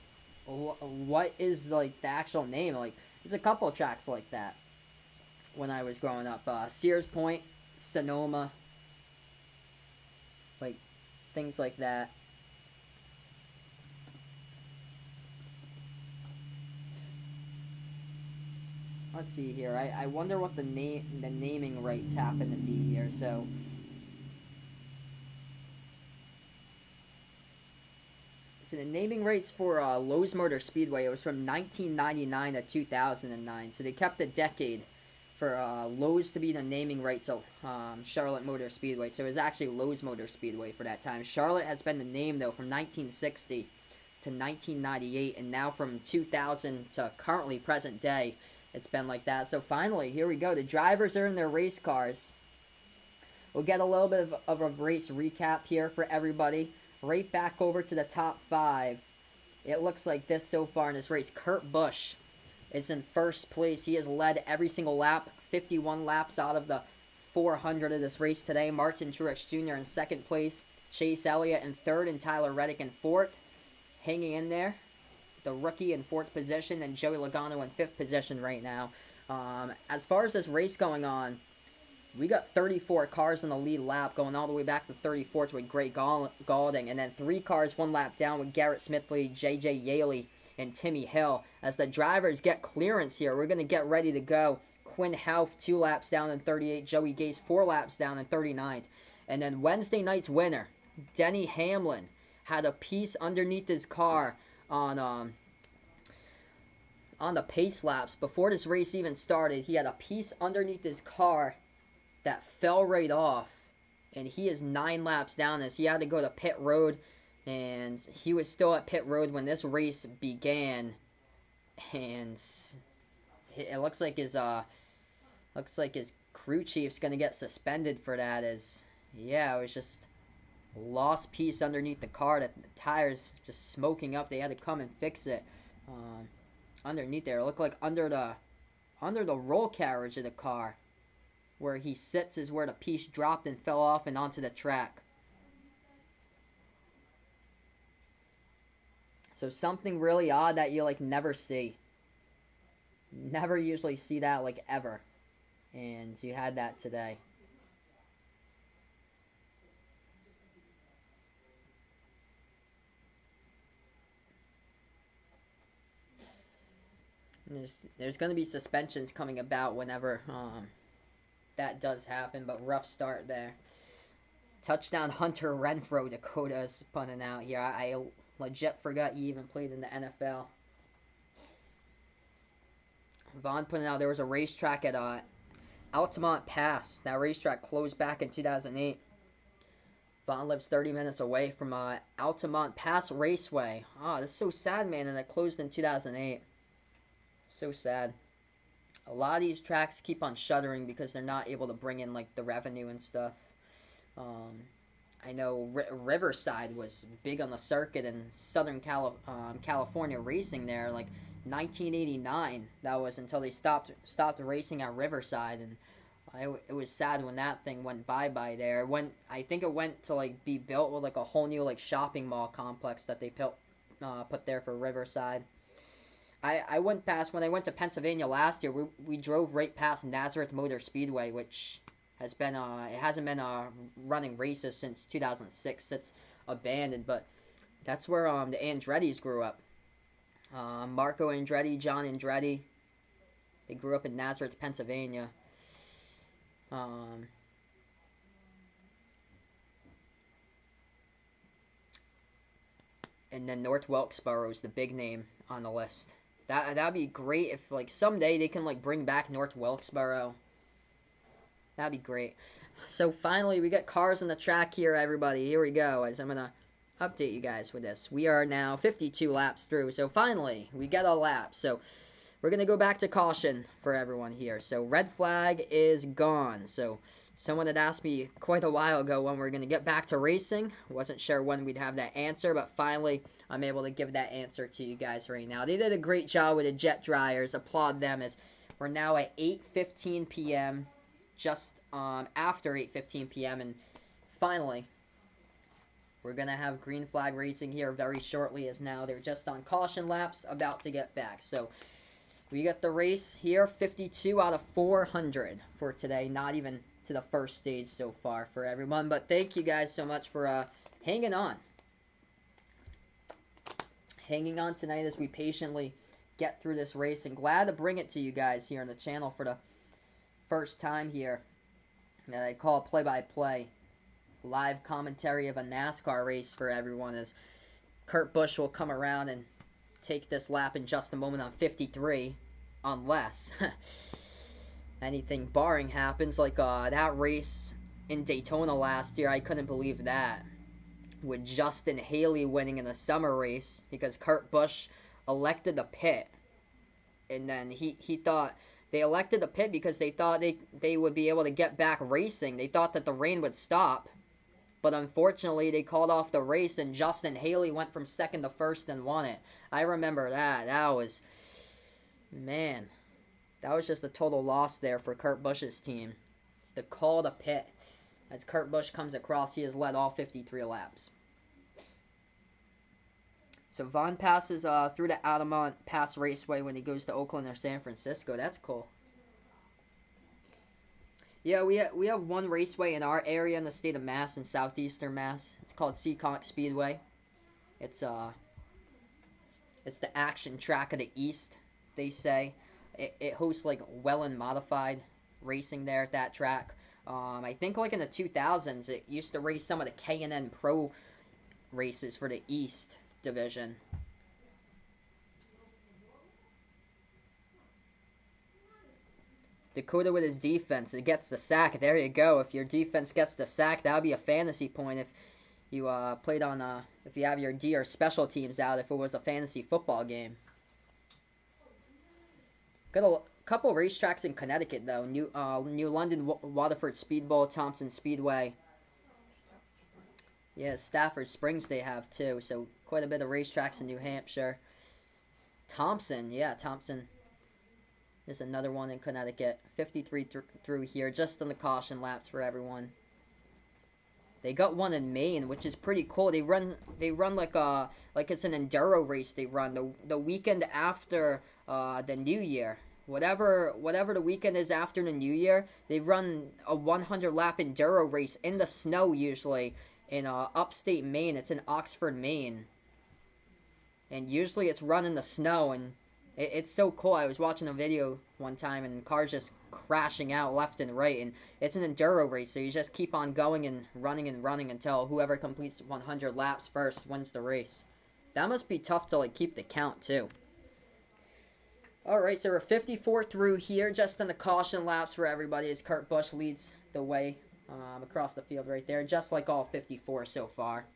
what is like the actual name? Like there's a couple of tracks like that when I was growing up. Sears Point, Sonoma, like things like that. Let's see here. I wonder what the naming rights happen to be here. So the naming rights for Lowe's Motor Speedway, it was from 1999 to 2009. So they kept a decade for Lowe's to be the naming rights of Charlotte Motor Speedway. So it was actually Lowe's Motor Speedway for that time. Charlotte has been the name though from 1960 to 1998, and now from 2000 to currently present day. It's been like that. So finally, here we go. The drivers are in their race cars. We'll get a little bit of a race recap here for everybody. Right back over to the top 5. It looks like this so far in this race. Kurt Busch is in first place. He has led every single lap, 51 laps out of the 400 of this race today. Martin Truex Jr. in second place. Chase Elliott in third, and Tyler Reddick in fourth. Hanging in there. The rookie in fourth position, and Joey Logano in fifth position right now. As far as this race going on, we got 34 cars in the lead lap, going all the way back to 34th with Greg Gaulding, and then 3 cars 1 lap down with Garrett Smithley, J.J. Yaley, and Timmy Hill. As the drivers get clearance here, we're going to get ready to go. Quinn Houff 2 laps down in 38, Joey Gase 4 laps down in 39th. And then Wednesday night's winner, Denny Hamlin, had a piece underneath his car on the pace laps. Before this race even started, he had a piece underneath his car that fell right off, and he is 9 laps down this. He had to go to pit road, and he was still at pit road when this race began, and it looks like his crew chief's gonna get suspended for that. As yeah, it was just a lost piece underneath the car, that the tires just smoking up. They had to come and fix it. Underneath there, it looked like under the roll carriage of the car, where he sits, is where the piece dropped and fell off and onto the track. So something really odd that you like never see. Never usually see that like ever. And you had that today. There's going to be suspensions coming about whenever that does happen, but rough start there. Touchdown Hunter Renfro, Dakota is punting out here. I legit forgot he even played in the NFL. Vaughn putting out there was a racetrack at Altamont Pass. That racetrack closed back in 2008. Vaughn lives 30 minutes away from Altamont Pass Raceway. Oh, that's so sad, man, and it closed in 2008. So sad. A lot of these tracks keep on shuttering because they're not able to bring in like the revenue and stuff. I know Riverside was big on the circuit in Southern California racing there, like 1989. That was until they stopped racing at Riverside, and it was sad when that thing went bye-bye there. I think it went to like be built with like a whole new like shopping mall complex that they put there for Riverside. I went past when I went to Pennsylvania last year. We drove right past Nazareth Motor Speedway, which has been it hasn't been running races since 2006. It's abandoned, but that's where the Andretti's grew up. Marco Andretti, John Andretti, they grew up in Nazareth, Pennsylvania. And then North Wilkesboro is the big name on the list. That'd be great if like someday they can like bring back North Wilkesboro. That'd be great. So finally we got cars on the track here, everybody. Here we go. As I'm gonna update you guys with this. We are now 52 laps through. So finally we get a lap. So we're gonna go back to caution for everyone here. So red flag is gone. So someone had asked me quite a while ago when we're going to get back to racing. Wasn't sure when we'd have that answer, but finally I'm able to give that answer to you guys right now. They did a great job with the jet dryers. Applaud them as we're now at 8:15 p.m., just after 8:15 p.m., and finally we're going to have green flag racing here very shortly, as now they're just on caution laps about to get back. So we got the race here, 52 out of 400 for today, not even to the first stage so far for everyone, but thank you guys so much for hanging on tonight as we patiently get through this race, and glad to bring it to you guys here on the channel for the first time here that I call play-by-play live commentary of a NASCAR race for everyone, as Kurt Busch will come around and take this lap in just a moment on 53, unless anything barring happens, like that race in Daytona last year. I couldn't believe that, with Justin Haley winning in the summer race because Kurt Busch elected the pit, and then he thought they elected the pit because they thought they would be able to get back racing. They thought that the rain would stop, but unfortunately they called off the race, and Justin Haley went from second to first and won it. I remember that. That was, man, that was just a total loss there for Kurt Busch's team. The call to pit. As Kurt Busch comes across, he has led all 53 laps. So Vaughn passes through the Altamont Pass Raceway when he goes to Oakland or San Francisco. That's cool. Yeah, we have one raceway in our area in the state of Mass, in southeastern Mass. It's called Seekonk Speedway. It's the action track of the East, they say. It hosts like Welland modified racing there at that track. I think like in the 2000s, it used to race some of the K&N Pro races for the East division. Dakota with his defense, it gets the sack. There you go. If your defense gets the sack, that would be a fantasy point if you played on if you have your D or special teams out, if it was a fantasy football game. Got a couple racetracks in Connecticut though. New London, Waterford Speedbowl, Thompson Speedway. Yeah, Stafford Springs they have too. So quite a bit of racetracks in New Hampshire. Thompson, yeah, Thompson. There's another one in Connecticut. 53 through here, just on the caution laps for everyone. They got one in Maine, which is pretty cool. They run like it's an enduro race. They run the weekend after the New Year. Whatever the weekend is after the New Year, they run a 100 lap enduro race in the snow, usually in upstate Maine. It's in Oxford, Maine, and usually it's run in the snow, and It's so cool. I was watching a video one time and cars just crashing out left and right, and it's an enduro race, so you just keep on going and running until whoever completes 100 laps first wins the race. That must be tough to like keep the count too. Alright, so we're 54 through here, just in the caution laps for everybody as Kurt Busch leads the way across the field right there, just like all 54 so far.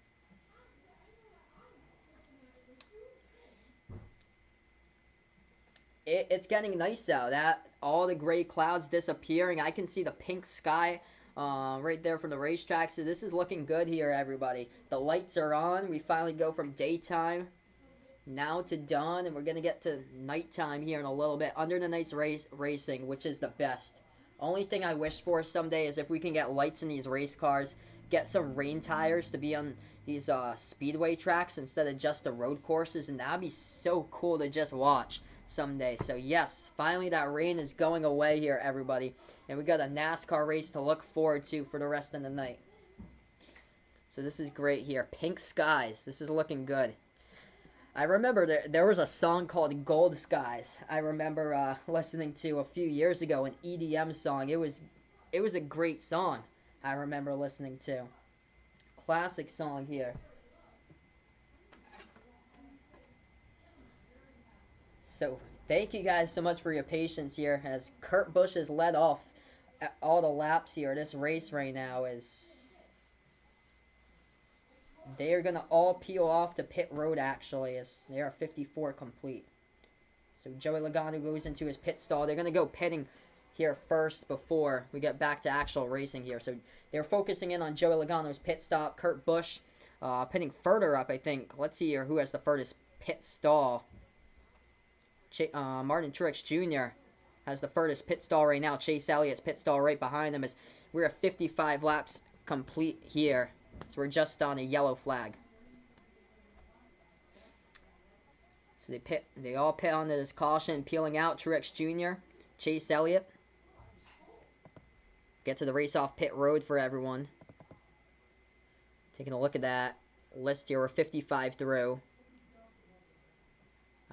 It's getting nice out. That all the gray clouds disappearing. I can see the pink sky right there from the racetrack. So this is looking good here, everybody. The lights are on. We finally go from daytime now to dawn, and we're gonna get to nighttime here in a little bit. Under the nights racing, which is the best. Only thing I wish for someday is if we can get lights in these race cars, get some rain tires to be on these speedway tracks instead of just the road courses, and that'd be so cool to just watch someday. So yes, finally that rain is going away here, everybody, and we got a NASCAR race to look forward to for the rest of the night. So this is great here. Pink skies. This is looking good. I remember there was a song called Gold Skies. I remember listening to a few years ago, an EDM song. It was a great song. I remember listening to. Classic song here. So thank you guys so much for your patience here as Kurt Busch has led off all the laps here. This race right now is... They are going to all peel off the pit road, actually, as they are 54 complete. So Joey Logano goes into his pit stall. They're going to go pitting here first before we get back to actual racing here. So they're focusing in on Joey Logano's pit stop. Kurt Busch pitting further up, I think. Let's see here who has the furthest pit stall. Martin Truex Jr. has the furthest pit stall right now. Chase Elliott's pit stall right behind him as we're at 55 laps complete here. So we're just on a yellow flag. So they all pit onto this caution, peeling out. Truex Jr., Chase Elliott. Get to the race off pit road for everyone. Taking a look at that list here, we're 55 through.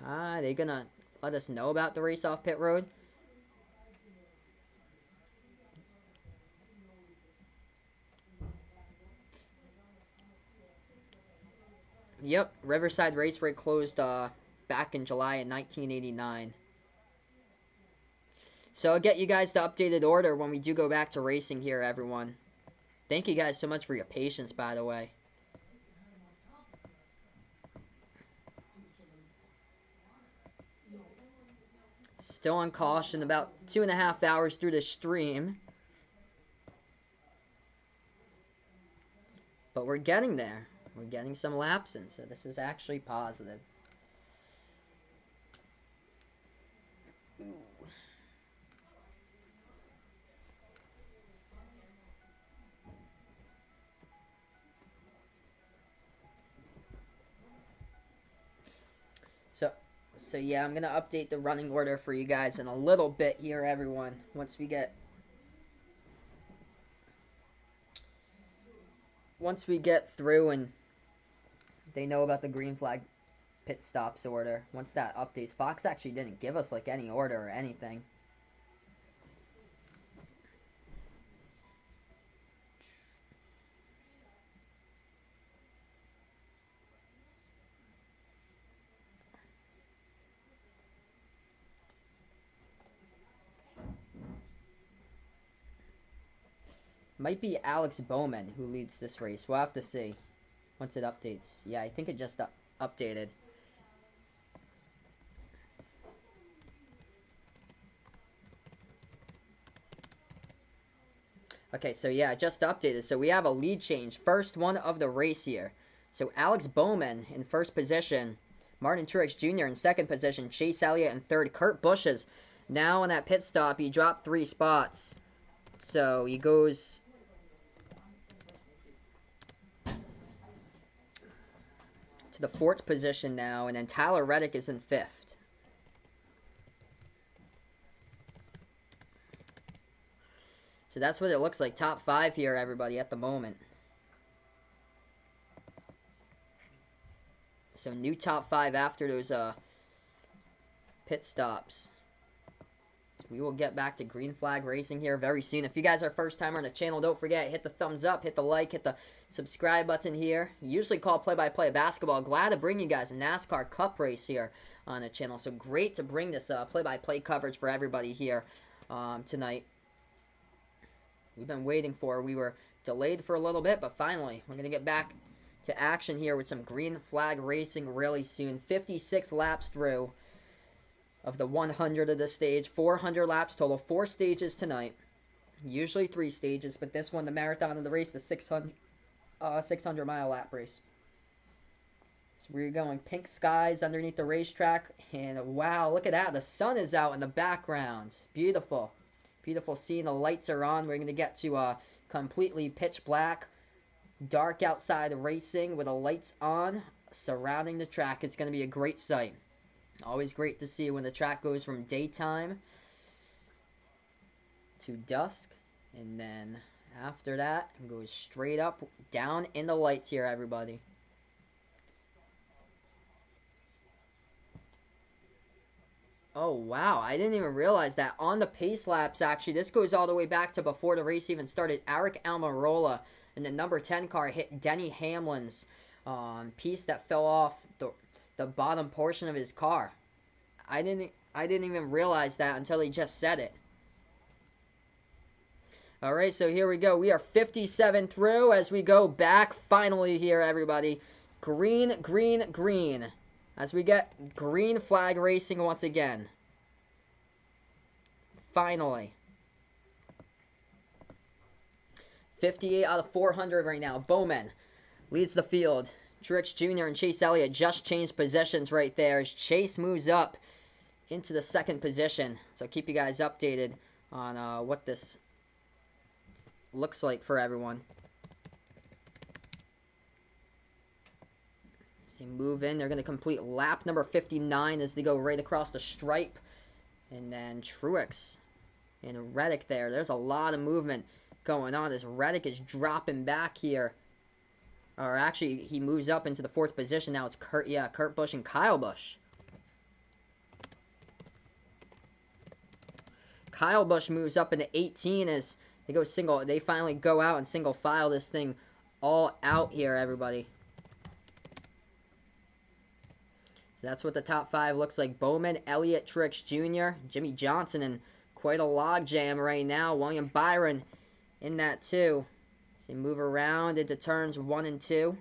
They gonna let us know about the race off pit road? Yep, Riverside Raceway closed back in July in 1989. So I'll get you guys the updated order when we do go back to racing here, everyone. Thank you guys so much for your patience, by the way. Still on caution, about 2.5 hours through the stream. But we're getting there. We're getting some laps in, so this is actually positive. Ooh. So yeah, I'm going to update the running order for you guys in a little bit here, everyone. Once we get through and they know about the green flag pit stops order. Once that updates, Fox actually didn't give us like any order or anything. Might be Alex Bowman who leads this race. We'll have to see once it updates. Yeah, I think it just updated. Okay, so yeah, it just updated. So we have a lead change. First one of the race here. So Alex Bowman in first position. Martin Truex Jr. in second position. Chase Elliott in third. Kurt Busch is now on that pit stop. He dropped 3 spots. So he goes... to the 4th position now. And then Tyler Reddick is in 5th. So that's what it looks like. Top 5 here, everybody, at the moment. So new top 5 after those pit stops. So we will get back to green flag racing here very soon. If you guys are first timer on the channel, don't forget, hit the thumbs up, hit the like, hit the subscribe button here. Usually call play-by-play basketball. Glad to bring you guys a NASCAR Cup race here on the channel. So great to bring this play-by-play coverage for everybody here tonight. We've been waiting for. We were delayed for a little bit, but finally we're going to get back to action here with some green flag racing really soon. 56 laps through of the 100 of the stage. 400 laps total. 4 stages tonight. Usually 3 stages, but this one, the marathon of the race, the 600-mile lap race. So we're going pink skies underneath the racetrack, and wow, look at that. The sun is out in the background. Beautiful. Beautiful scene. The lights are on. We're going to get to completely pitch black, dark outside racing with the lights on surrounding the track. It's going to be a great sight. Always great to see when the track goes from daytime to dusk, and then after that it goes straight up down in the lights here, everybody. Oh wow, I didn't even realize that. On the pace laps, actually, this goes all the way back to before the race even started. Eric Almirola in the number 10 car hit Denny Hamlin's piece that fell off the bottom portion of his car. I didn't even realize that until he just said it. Alright, so here we go. We are 57 through as we go back finally here, everybody. Green, green, green. As we get green flag racing once again. Finally. 58 out of 400 right now. Bowman leads the field. Truex Jr. and Chase Elliott just changed positions right there as Chase moves up into the second position. So keep you guys updated on what this looks like for everyone. As they move in, they're going to complete lap number 59 as they go right across the stripe. And then Truex and Reddick there. There's a lot of movement going on as Reddick is dropping back here. Or actually, he moves up into the 4th position. Now it's Kurt Busch and Kyle Busch. Kyle Busch moves up into 18 as they go single. They finally go out and single file this thing all out here, everybody. So that's what the top 5 looks like. Bowman, Elliott, Truex Jr., Jimmy Johnson, and quite a log jam right now. William Byron in that too. They move around into turns 1 and 2.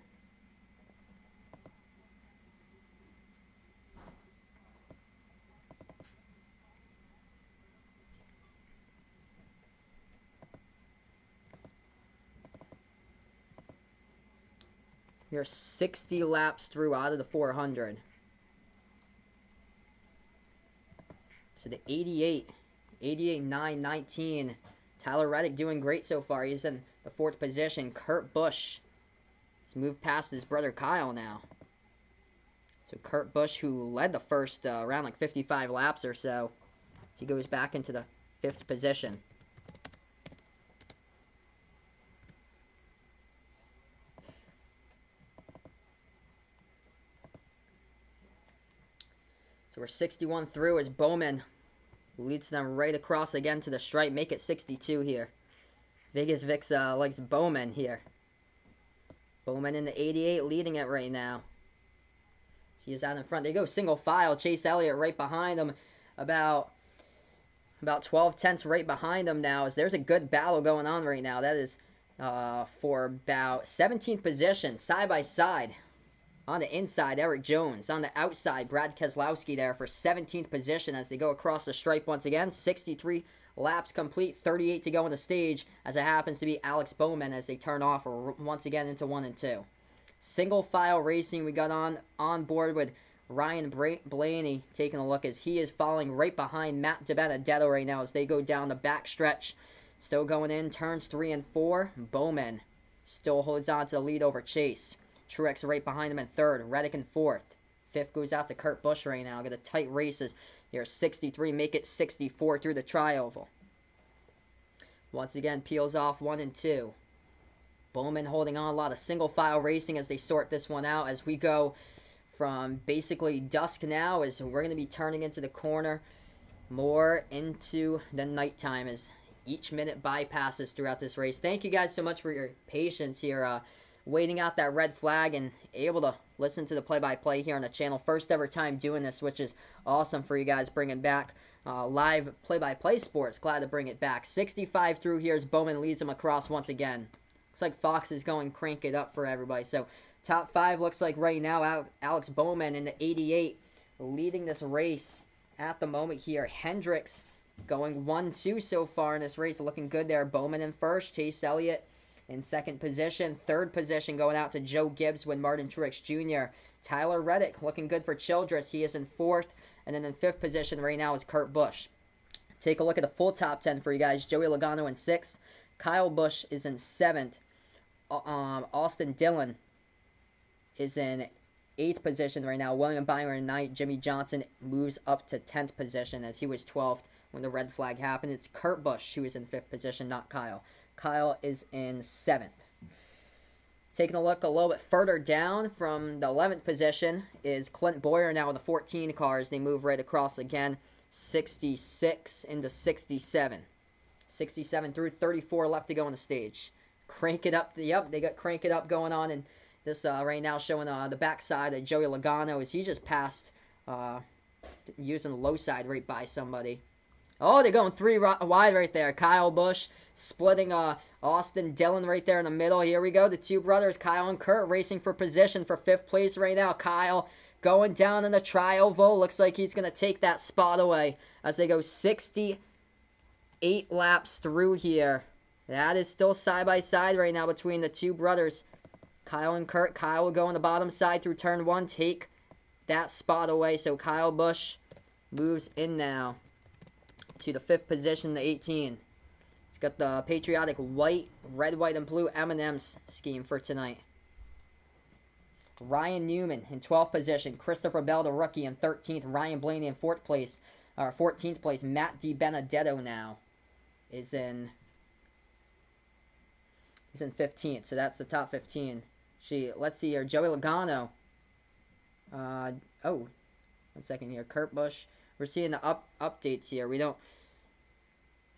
You're 60 laps through out of the 400. So the 88, 9, 19. Tyler Reddick doing great so far. He's in the 4th position. Kurt Busch has moved past his brother Kyle now. So Kurt Busch, who led the first around like 55 laps or so, he goes back into the 5th position. So we're 61 through as Bowman leads them right across again to the stripe. Make it 62 here. Vegas Vix likes Bowman here. Bowman in the 88 leading it right now. See, he's out in front. They go single file. Chase Elliott right behind him. About 12 tenths right behind him now. As there's a good battle going on right now. That is for about 17th position, side by side. On the inside, Eric Jones. On the outside, Brad Keselowski there for 17th position as they go across the stripe once again. 63 laps complete, 38 to go on the stage, as it happens to be Alex Bowman as they turn off once again into 1 and 2. Single file racing, we got on board with Ryan Blaney taking a look as he is following right behind Matt DiBenedetto right now as they go down the back stretch. Still going in, turns 3 and 4. Bowman still holds on to the lead over Chase. Truex right behind him in 3rd. Reddick in 4th. 5th goes out to Kurt Busch right now. Got a tight races here. 63, make it 64 through the tri-oval. Once again, peels off 1 and 2. Bowman holding on, a lot of single file racing as they sort this one out as we go from basically dusk now as we're going to be turning into the corner more into the nighttime as each minute bypasses throughout this race. Thank you guys so much for your patience here, waiting out that red flag and able to listen to the play-by-play here on the channel. First ever time doing this, which is awesome for you guys, bringing back live play-by-play sports. Glad to bring it back. 65 through here as Bowman leads them across once again. Looks like Fox is going crank it up for everybody. So top 5 looks like right now Alex Bowman in the 88 leading this race at the moment here. Hendricks going 1-2 so far in this race, looking good there. Bowman in first, Chase Elliott in second position. Third position going out to Joe Gibbs with Martin Truex Jr. Tyler Reddick looking good for Childress. He is in fourth. And then in fifth position right now is Kurt Busch. Take a look at the full top 10 for you guys. Joey Logano in sixth. Kyle Busch is in seventh. Austin Dillon is in 8th position right now. William Byron in 9th. Jimmy Johnson moves up to 10th position as he was 12th when the red flag happened. It's Kurt Busch who is in 5th position, not Kyle. Kyle is in 7th. Taking a look a little bit further down from the 11th position is Clint Boyer now with the 14 cars. They move right across again. 66 into 67. 67 through 34 left to go on the stage. Crank it up. Yep, they got crank it up going on. And this right now showing the backside of Joey Logano as he just passed using the low side right by somebody. Oh, they're going 3 wide right there. Kyle Busch splitting Austin Dillon right there in the middle. Here we go. The two brothers, Kyle and Kurt, racing for position for 5th place right now. Kyle going down in the tri-oval. Looks like he's going to take that spot away as they go 68 laps through here. That is still side by side right now between the two brothers, Kyle and Kurt. Kyle will go on the bottom side through turn 1, take that spot away. So Kyle Busch moves in now to the 5th position, the 18. He's got the patriotic white, red, white, and blue M&M's scheme for tonight. Ryan Newman in 12th position. Christopher Bell, the rookie, in 13th. Ryan Blaney in 14th place. Matt DiBenedetto now is in 15th. So that's the top 15. Let's see here. Joey Logano. Oh, 1 second here. Kurt Busch. We're seeing the updates here. We don't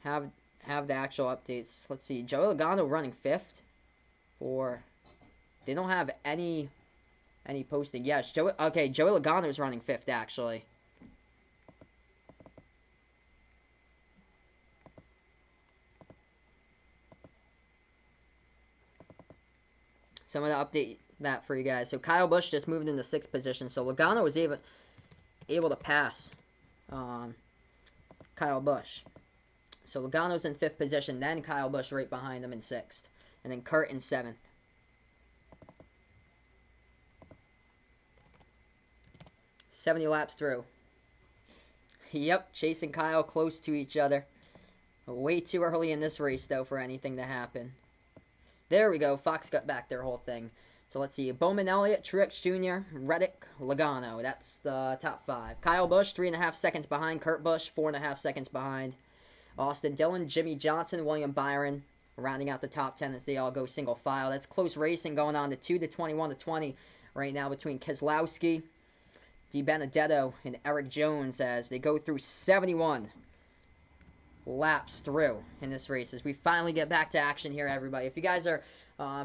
have the actual updates. Let's see. Joey Logano running 5th. They don't have any posting. Yes, Joey Logano is running 5th actually. So I'm going to update that for you guys. So Kyle Busch just moved into 6th position. So Logano was able to pass Kyle Busch. So Logano's in 5th position, then Kyle Busch right behind him in 6th. And then Kurt in 7th. $70 laps through. Yep, Chase and Kyle close to each other. Way too early in this race, though, for anything to happen. There we go. Fox got back their whole thing. So let's see. Bowman Elliott, Truex Jr., Reddick, Logano. That's the top 5. Kyle Busch, 3.5 seconds behind. Kurt Busch, 4.5 seconds behind. Austin Dillon, Jimmy Johnson, William Byron, rounding out the top 10 as they all go single file. That's close racing going on to 2 to 21 to 20 right now between Keselowski, DiBenedetto, and Eric Jones as they go through 71 laps through in this race as we finally get back to action here, everybody. If you guys are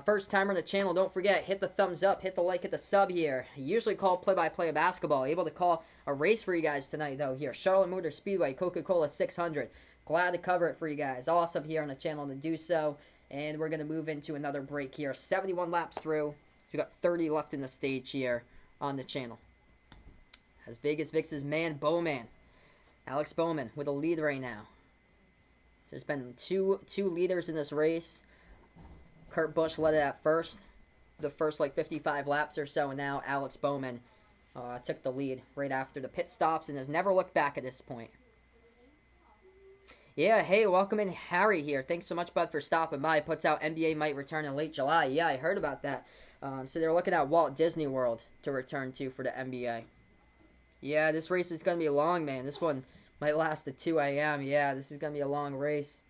first timer on the channel, don't forget, hit the thumbs up, hit the like, hit the sub here. I usually call play-by-play of basketball. Able to call a race for you guys tonight, though, here. Charlotte Motor Speedway, Coca-Cola 600. Glad to cover it for you guys. Awesome here on the channel to do so. And we're going to move into another break here. 71 laps through. We've got 30 left in the stage here on the channel. As Vegas Vix's man, Bowman. Alex Bowman with a lead right now. So there's been two leaders in this race. Kurt Busch led it at first. The first, 55 laps or so. And now Alex Bowman took the lead right after the pit stops and has never looked back at this point. Yeah, hey, welcome in Harry here. Thanks so much, bud, for stopping by. Puts out NBA might return in late July. Yeah, I heard about that. So they're looking at Walt Disney World to return to for the NBA. Yeah, this race is going to be long, man. This one might last to 2 a.m. Yeah, this is going to be a long race.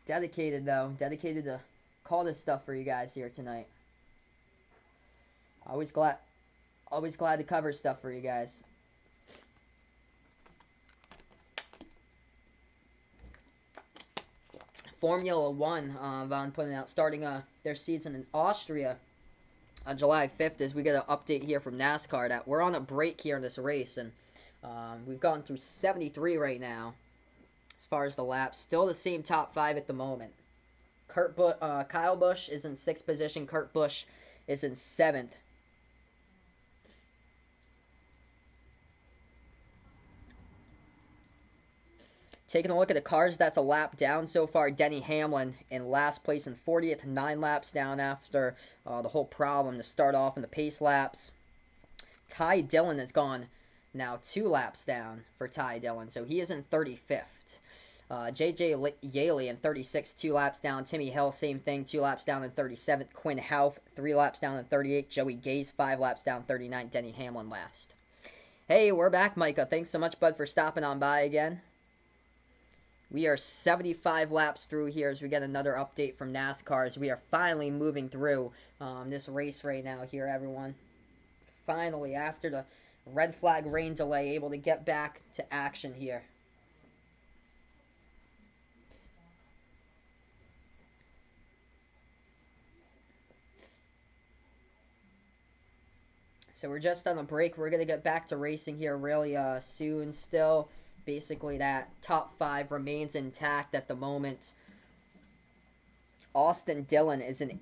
Dedicated, though. Dedicated to call this stuff for you guys here tonight. Always glad Always glad to cover stuff for you guys. Formula One, Von putting out, starting their season in Austria on July 5th, as we get an update here from NASCAR that we're on a break here in this race, and we've gone through 73 right now as far as the laps. Still the same top 5 at the moment. Kyle Busch is in 6th position. Kurt Busch is in 7th. Taking a look at the cars, that's a lap down so far. Denny Hamlin in last place in 40th, 9 laps down after the whole problem to start off in the pace laps. Ty Dillon has gone now 2 laps down for Ty Dillon, so he is in 35th. J.J. Yaley in 36th, 2 laps down. Timmy Hill, same thing, 2 laps down in 37th. Quinn Houff, 3 laps down in 38th. Joey Gase, 5 laps down, 39th. Denny Hamlin last. Hey, we're back, Micah. Thanks so much, bud, for stopping on by again. We are 75 laps through here as we get another update from NASCAR as we are finally moving through this race right now here, everyone. Finally, after the red flag rain delay, able to get back to action here. So we're just on a break. We're going to get back to racing here really soon still. Basically, that top 5 remains intact at the moment. Austin Dillon is in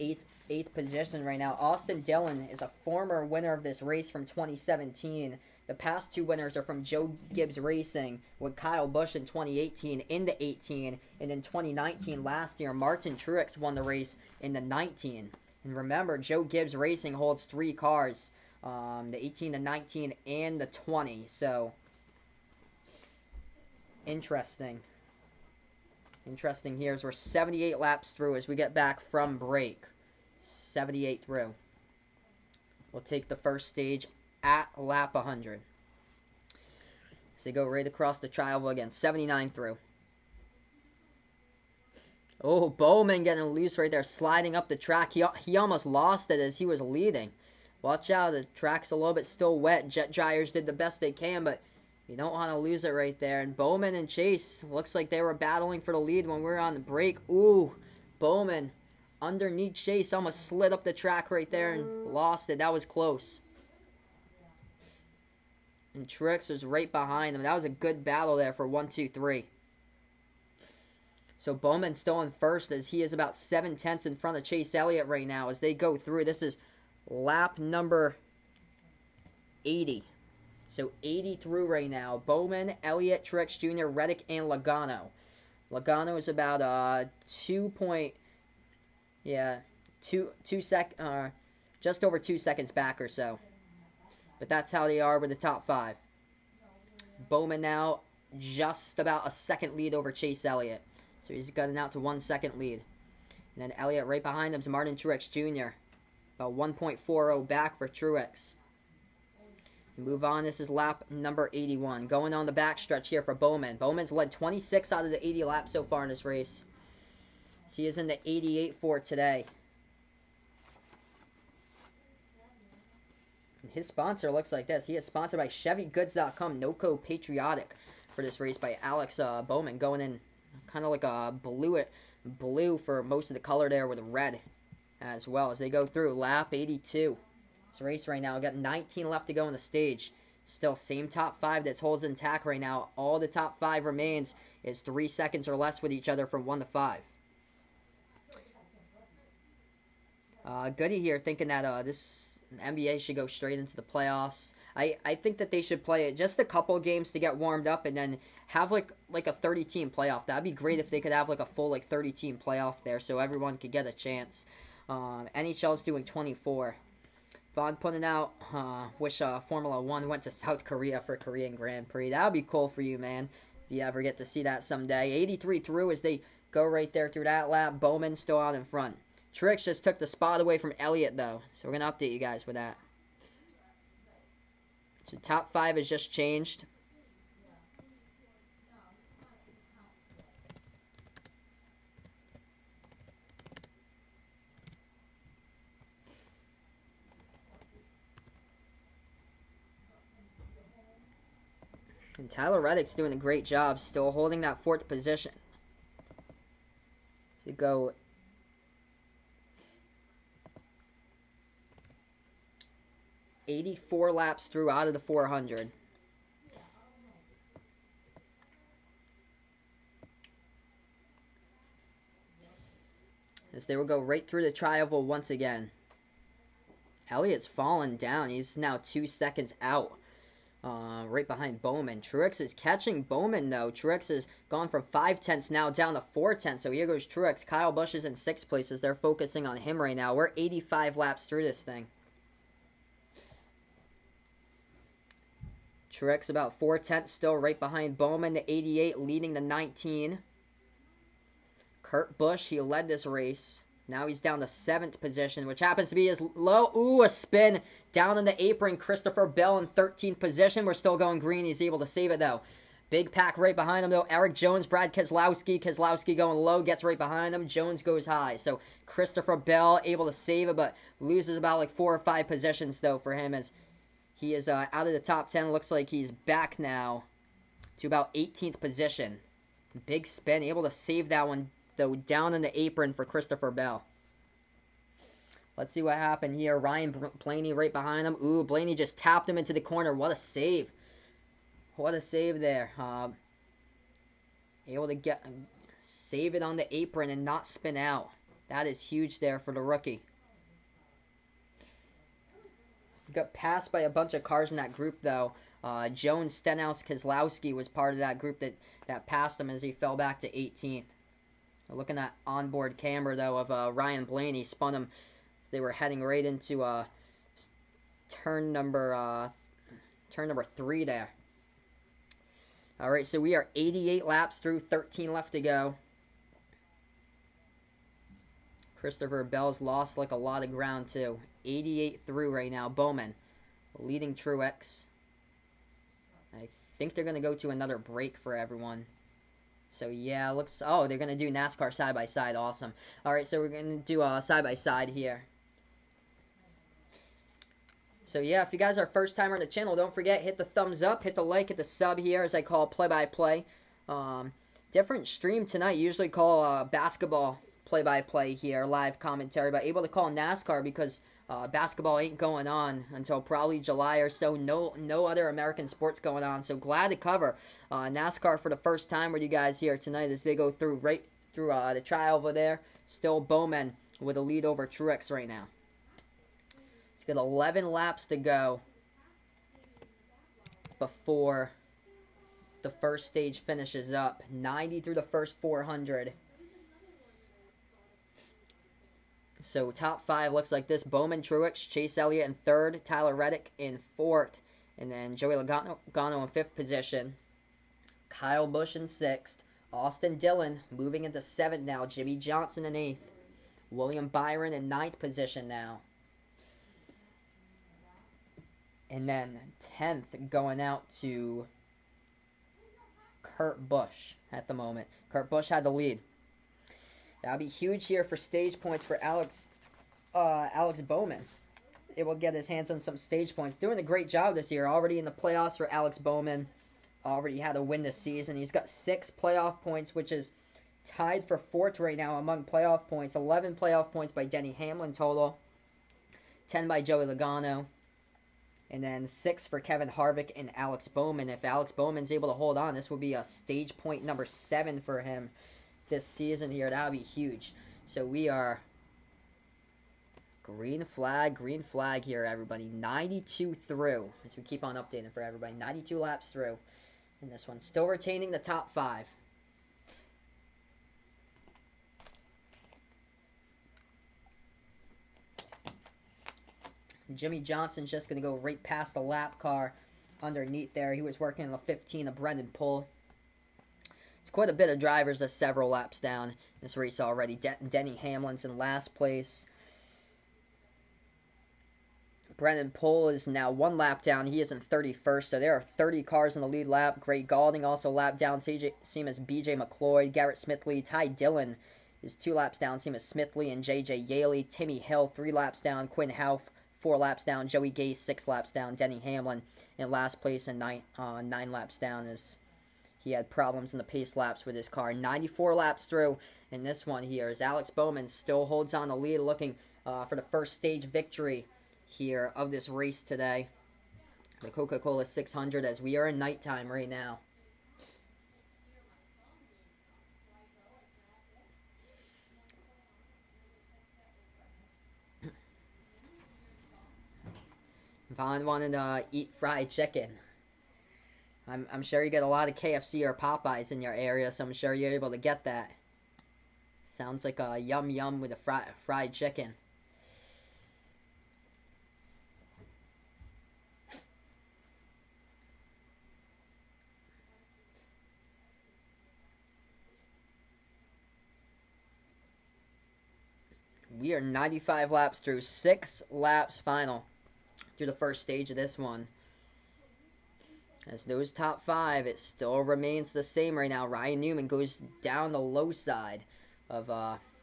8th position right now. Austin Dillon is a former winner of this race from 2017. The past 2 winners are from Joe Gibbs Racing with Kyle Busch in 2018 in the 18. And in 2019, last year, Martin Truex won the race in the 19. And remember, Joe Gibbs Racing holds 3 cars. The 18, the 19, and the 20. So, interesting here as we're 78 laps through as we get back from break. 78 through. We'll take the first stage at lap 100. So they go right across the tri-oval again. 79 through. Oh, Bowman getting loose right there, sliding up the track. He almost lost it as he was leading. Watch out, the track's a little bit still wet. Jet dryers did the best they can, but you don't want to lose it right there. And Bowman and Chase, looks like they were battling for the lead when we were on the break. Ooh, Bowman underneath Chase almost slid up the track right there and lost it. That was close. And Truex was right behind him. That was a good battle there for 1, 2, 3. So Bowman's still in first as he is about 7/10 in front of Chase Elliott right now as they go through. This is lap number 80. So 80 through right now. Bowman, Elliott, Truex Jr., Reddick, and Logano. Logano is about just over 2 seconds back or so. But that's how they are with the top 5. Bowman now just about a second lead over Chase Elliott. So he's gotten out to 1 second lead. And then Elliott right behind him is Martin Truex Jr. About 1.40 back for Truex. Move on, this is lap number 81. Going on the backstretch here for Bowman. Bowman's led 26 out of the 80 laps so far in this race. So he is in the 88 for today. And his sponsor looks like this. He is sponsored by ChevyGoods.com. NOCO Patriotic for this race by Alex Bowman. Going in kind of like a blue for most of the color there with red as well as they go through lap 82. This race right now, got 19 left to go in the stage. Still same top 5 that holds intact right now. All the top 5 remains is 3 seconds or less with each other from 1 to 5. Goody here thinking that this NBA should go straight into the playoffs. I think that they should play it just a couple games to get warmed up and then have like a 30-team playoff. That'd be great if they could have like a full 30-team playoff there so everyone could get a chance. NHL's doing 24. Vaughn putting out, wish Formula 1 went to South Korea for Korean Grand Prix. That would be cool for you, man, if you ever get to see that someday. 83 through as they go right there through that lap. Bowman still out in front. Truex just took the spot away from Elliott, though, so we're going to update you guys with that. So top 5 has just changed. And Tyler Reddick's doing a great job still holding that 4th position. To go 84 laps through out of the 400. As they will go right through the tri-oval once again. Elliott's fallen down. He's now 2 seconds out. Right behind Bowman. Truex is catching Bowman, though. Truex has gone from 5/10 now down to 4/10. So here goes Truex. Kyle Busch is in 6th place as they're focusing on him right now. We're 85 laps through this thing. Truex about 4/10 still right behind Bowman. The 88 leading the 19. Kurt Busch, he led this race. Now he's down to 7th position, which happens to be his low. Ooh, a spin down in the apron. Christopher Bell in 13th position. We're still going green. He's able to save it, though. Big pack right behind him, though. Eric Jones, Brad Keselowski. Keselowski going low, gets right behind him. Jones goes high. So Christopher Bell able to save it, but loses about like 4 or 5 positions, though, for him as he is out of the top 10. Looks like he's back now to about 18th position. Big spin. Able to save that one, though, down in the apron for Christopher Bell. Let's see what happened here. Ryan Blaney right behind him. Ooh, Blaney just tapped him into the corner. What a save. What a save there. Able to save it on the apron and not spin out. That is huge there for the rookie. Got passed by a bunch of cars in that group, though. Jones, Stenhouse, Keselowski was part of that group that passed him as he fell back to 18th. Looking at onboard camera, though, of Ryan Blaney, spun him. They were heading right into turn number 3 there. All right, so we are 88 laps through, 13 left to go. Christopher Bell's lost like a lot of ground, too. 88 through right now. Bowman leading Truex. I think they're going to go to another break for everyone. So, yeah, looks... Oh, they're going to do NASCAR side-by-side. Awesome. All right, so we're going to do side-by-side here. So, yeah, if you guys are first timer on the channel, don't forget, hit the thumbs up, hit the like, hit the sub here, as I call play-by-play. Different stream tonight. Usually call basketball play-by-play here, live commentary, but able to call NASCAR because basketball ain't going on until probably July or so. No other American sports going on, so glad to cover NASCAR for the first time with you guys here tonight as they go through right through the trial over there. Still Bowman with a lead over Truex right now. He's got 11 laps to go before the first stage finishes up. 90 through the first 400. So top 5 looks like this. Bowman, Truex, Chase Elliott in 3rd, Tyler Reddick in 4th, and then Joey Logano in 5th position. Kyle Busch in 6th. Austin Dillon moving into 7th now. Jimmy Johnson in 8th. William Byron in 9th position now. And then 10th going out to Kurt Busch at the moment. Kurt Busch had the lead. That'll be huge here for stage points for Alex Bowman. It will get his hands on some stage points. Doing a great job this year. Already in the playoffs for Alex Bowman. Already had a win this season. He's got 6 playoff points, which is tied for 4th right now among playoff points. 11 playoff points by Denny Hamlin total. 10 by Joey Logano. And then 6 for Kevin Harvick and Alex Bowman. If Alex Bowman's able to hold on, this will be a stage point number 7 for him this season here. That would be huge. So we are green flag here, everybody. 92 through, as we keep on updating for everybody. 92 laps through. And this one still retaining the top 5. Jimmy Johnson's just going to go right past the lap car underneath there. He was working on the 15 of Brendan Poole. It's quite a bit of drivers that's several laps down in this race already. Denny Hamlin's in last place. Brendan Poole is now 1 lap down. He is in 31st, so there are 30 cars in the lead lap. Gray Galding also lap down. Same as BJ McLeod. Garrett Smithley. Ty Dillon is 2 laps down. Same as Smithley and JJ Yaley. Timmy Hill 3 laps down. Quinn Houff 4 laps down. Joey Gase 6 laps down. Denny Hamlin in last place and 9 laps down as he had problems in the pace laps with his car. 94 laps through in this one here as Alex Bowman still holds on the lead, looking for the first stage victory here of this race today. The Coca-Cola 600 as we are in nighttime right now. Vaughn wanted to eat fried chicken. I'm sure you get a lot of KFC or Popeyes in your area, so I'm sure you're able to get that. Sounds like a yum yum with a fried chicken. We are 95 laps through, 6 laps final through the first stage of this one. As those top 5, it still remains the same right now. Ryan Newman goes down the low side of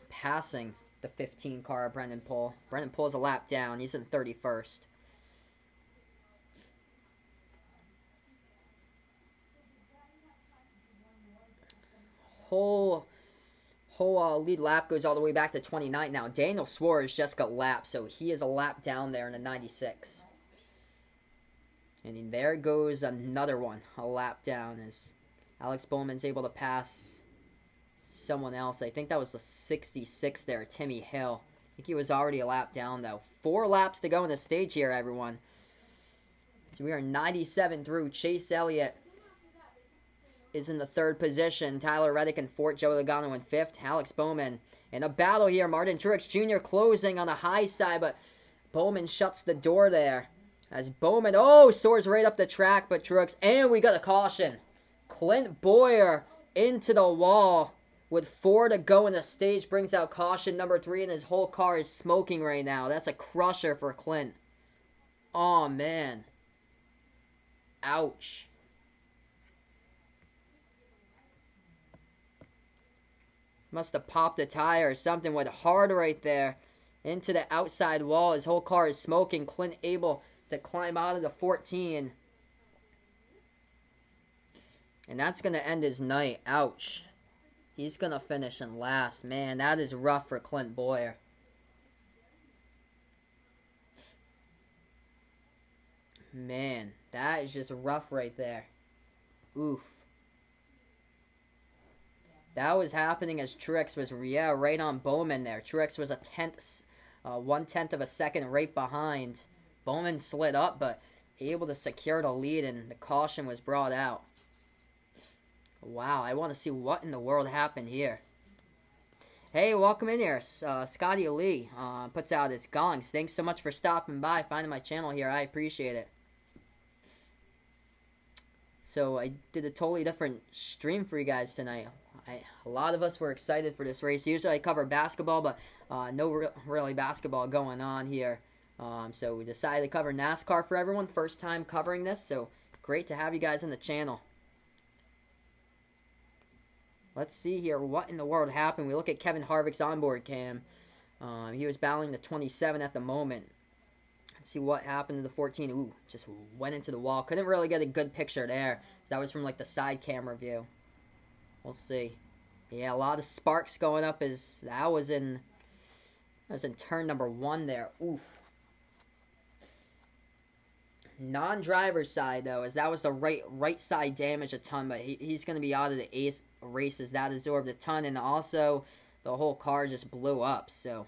passing the 15 car of Brendan Poole. Brendan Poole's a lap down. He's in 31st. Whole lead lap goes all the way back to 29 now. Daniel Suarez just got lapped, so he is a lap down there in the 96. And there goes another one, a lap down, as Alex Bowman's able to pass someone else. I think that was the 66 there, Timmy Hill. I think he was already a lap down, though. 4 laps to go in the stage here, everyone. So we are 97 through. Chase Elliott is in the 3rd position. Tyler Reddick in 4th. Joey Logano in 5th. Alex Bowman in a battle here. Martin Truex Jr. closing on the high side, but Bowman shuts the door there. As Bowman, soars right up the track, but Truex, and we got a caution. Clint Bowyer into the wall with 4 to go in the stage, brings out caution number 3, and his whole car is smoking right now. That's a crusher for Clint. Oh, man. Ouch. Must have popped a tire or something, went hard right there into the outside wall. His whole car is smoking. Clint able to climb out of the 14. And that's going to end his night. Ouch. He's going to finish in last. Man, that is rough for Clint Bowyer. Man, that is just rough right there. Oof. That was happening as Truex was, right on Bowman there. Truex was 1/10 of a second right behind. Bowman slid up, but able to secure the lead, and the caution was brought out. Wow, I want to see what in the world happened here. Hey, welcome in here. Scotty Lee puts out his gongs. Thanks so much for stopping by, finding my channel here. I appreciate it. So I did a totally different stream for you guys tonight. A lot of us were excited for this race. Usually I cover basketball, but no really basketball going on here. So we decided to cover NASCAR for everyone. First time covering this, so great to have you guys on the channel. Let's see here what in the world happened. We look at Kevin Harvick's onboard cam. He was battling the 27 at the moment. Let's see what happened to the 14. Ooh, just went into the wall. Couldn't really get a good picture there. So that was from like the side camera view. We'll see. Yeah, a lot of sparks going up as that was in turn number 1 there. Oof. Non-driver's side though, as that was the right side damage a ton, but he's going to be out of the races. That absorbed a ton, and also the whole car just blew up. So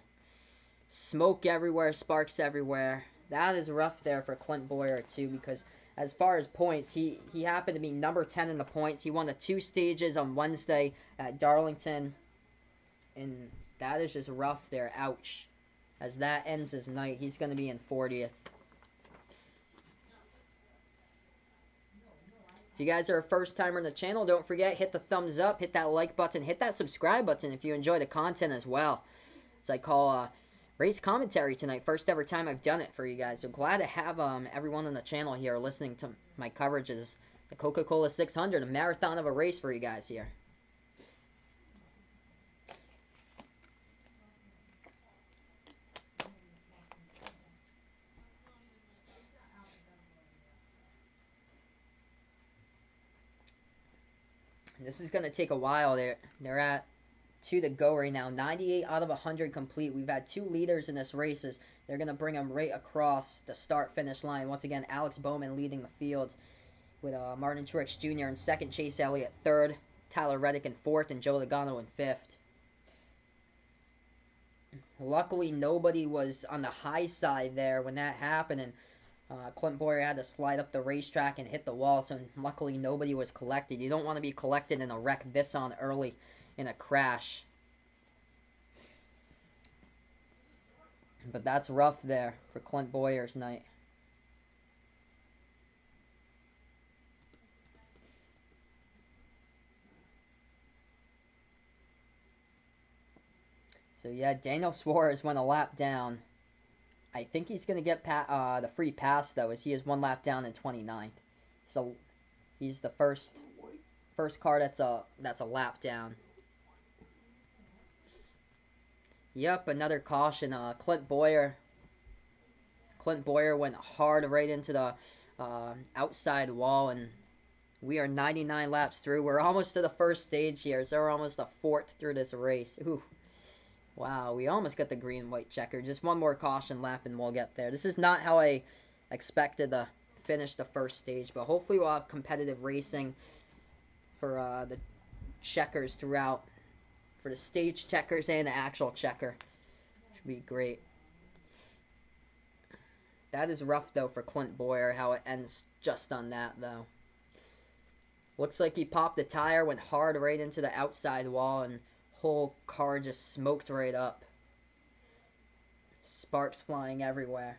smoke everywhere, sparks everywhere. That is rough there for Clint Bowyer too, because as far as points, he happened to be number 10 in the points. He won the 2 stages on Wednesday at Darlington, and that is just rough there. Ouch. As that ends his night, he's going to be in 40th. If you guys are a first timer on the channel, don't forget, hit the thumbs up, hit that like button, hit that subscribe button if you enjoy the content as well. As I call race commentary tonight, first ever time I've done it for you guys. So glad to have everyone on the channel here listening to my coverages. The Coca-Cola 600, a marathon of a race for you guys here. This is going to take a while. They're at 2 to go right now. 98 out of 100 complete. We've had 2 leaders in this races. They're going to bring them right across the start-finish line. Once again, Alex Bowman leading the field with Martin Truex Jr. in second, Chase Elliott third, Tyler Reddick in fourth, and Joe Logano in fifth. Luckily, nobody was on the high side there when that happened, and Clint Boyer had to slide up the racetrack and hit the wall, so luckily nobody was collected. You don't want to be collected in a wreck this on early in a crash. But that's rough there for Clint Boyer's night. So yeah, Daniel Suarez went a lap down. I think he's going to get the free pass, though, as he is 1 lap down in 29th. So he's the first car that's a lap down. Yep, another caution. Clint Boyer went hard right into the outside wall, and we are 99 laps through. We're almost to the first stage here, so we're almost a fourth through this race. Ooh. Wow, we almost got the green-white checker. Just one more caution lap and we'll get there. This is not how I expected to finish the first stage, but hopefully we'll have competitive racing for the checkers throughout. For the stage checkers and the actual checker. Should be great. That is rough, though, for Clint Boyer, how it ends just on that, though. Looks like he popped the tire, went hard right into the outside wall, and whole car just smoked right up. Sparks flying everywhere.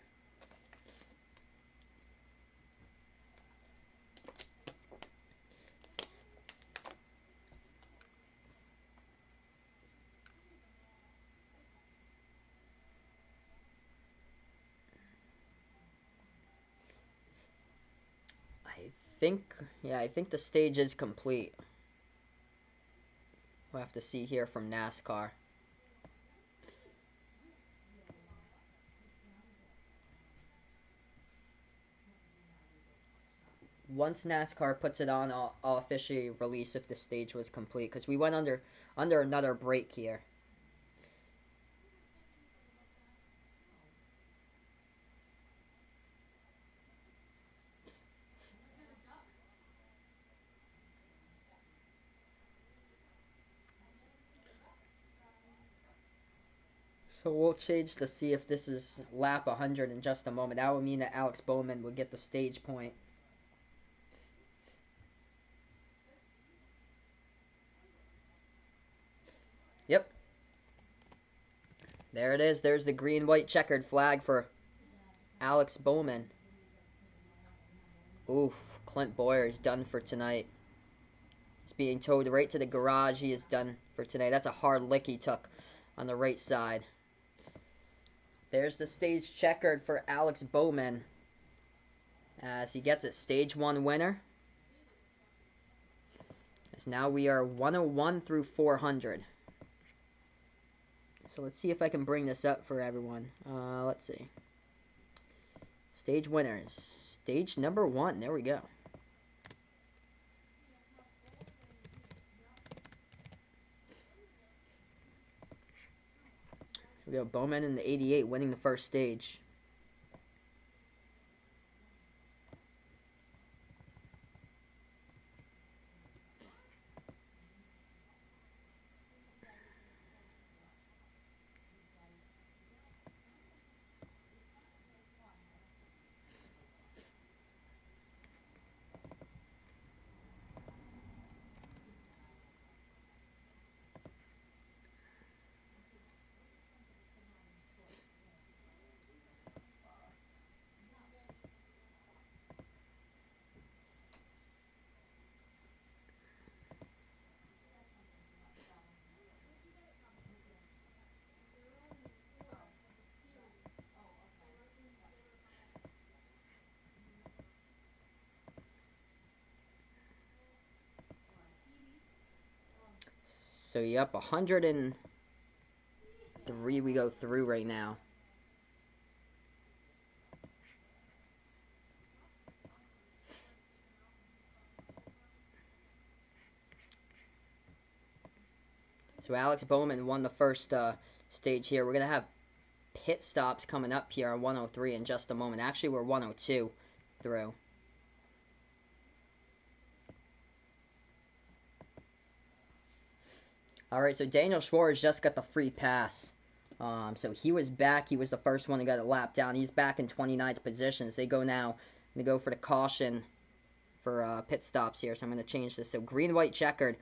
I think the stage is complete. We'll have to see here from NASCAR. Once NASCAR puts it on, I'll officially release if the stage was complete, because we went under another break here. So we'll change to see if this is lap 100 in just a moment. That would mean that Alex Bowman would get the stage point. Yep. There it is. There's the green-white checkered flag for Alex Bowman. Oof. Clint Boyer is done for tonight. He's being towed right to the garage. He is done for tonight. That's a hard lick he took on the right side. There's the stage checkered for Alex Bowman as he gets it. Stage 1 winner. As now we are 101 through 400. So let's see if I can bring this up for everyone. Let's see. Stage winners. Stage number 1. There we go. We have Bowman in the 88 winning the first stage. So, yep, 103 we go through right now. So Alex Bowman won the first stage here. We're going to have pit stops coming up here on 103 in just a moment. Actually, we're 102 through. Alright, so Daniel Schwartz just got the free pass. So he was back. He was the first one to get a lap down. He's back in 29th position. As they go now. They go for the caution for pit stops here. So I'm going to change this. So green, white, checkered.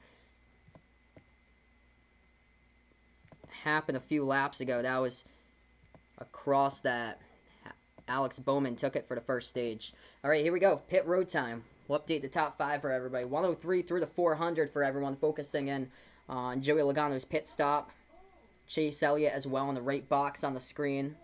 Happened a few laps ago. That was across that. Alex Bowman took it for the first stage. Alright, here we go. Pit road time. We'll update the top 5 for everybody. 103 through the 400 for everyone. Focusing in on Joey Logano's pit stop. Chase Elliott as well in the right box on the screen.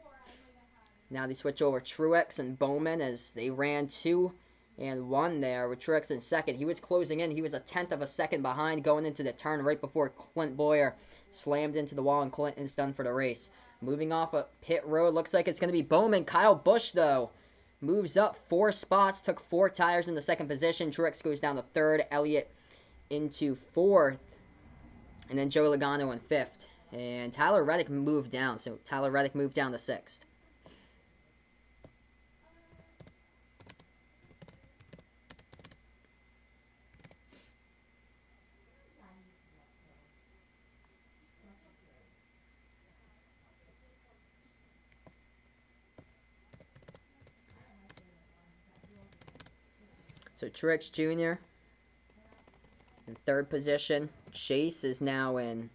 Now they switch over Truex and Bowman as they ran 2 and 1 there with Truex in second. He was closing in. He was a 10th of a second behind going into the turn right before Clint Boyer slammed into the wall, and Clinton's done for the race. Moving off a pit road, looks like it's going to be Bowman. Kyle Busch, though, moves up 4 spots, took 4 tires in the second position. Truex goes down to 3rd, Elliott into 4th, and then Joey Logano in 5th. And Tyler Reddick moved down, so Tyler Reddick moved down to 6th. So Truex Jr. in 3rd position. Chase is now in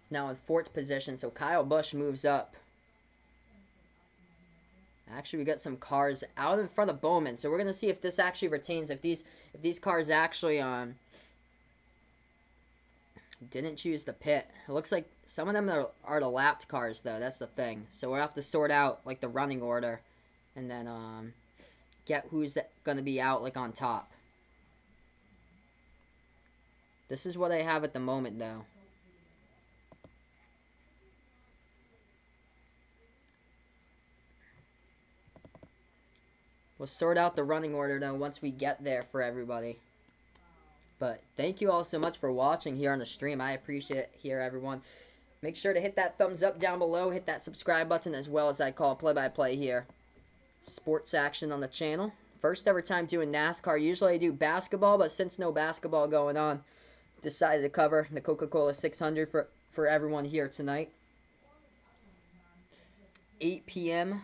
in 4th position. So Kyle Busch moves up. Actually, we got some cars out in front of Bowman. So we're going to see if this actually retains. If these cars actually didn't choose the pit. It looks like some of them are the lapped cars, though. That's the thing. So we'll have to sort out like the running order, and then get who's going to be out like on top. This is what I have at the moment, though. We'll sort out the running order, though, once we get there for everybody. But thank you all so much for watching here on the stream. I appreciate it here, everyone. Make sure to hit that thumbs up down below. Hit that subscribe button, as well as I call play-by-play here. Sports action on the channel. First ever time doing NASCAR. Usually I do basketball, but since no basketball going on, decided to cover the Coca-Cola 600 for everyone here tonight. 8 p.m.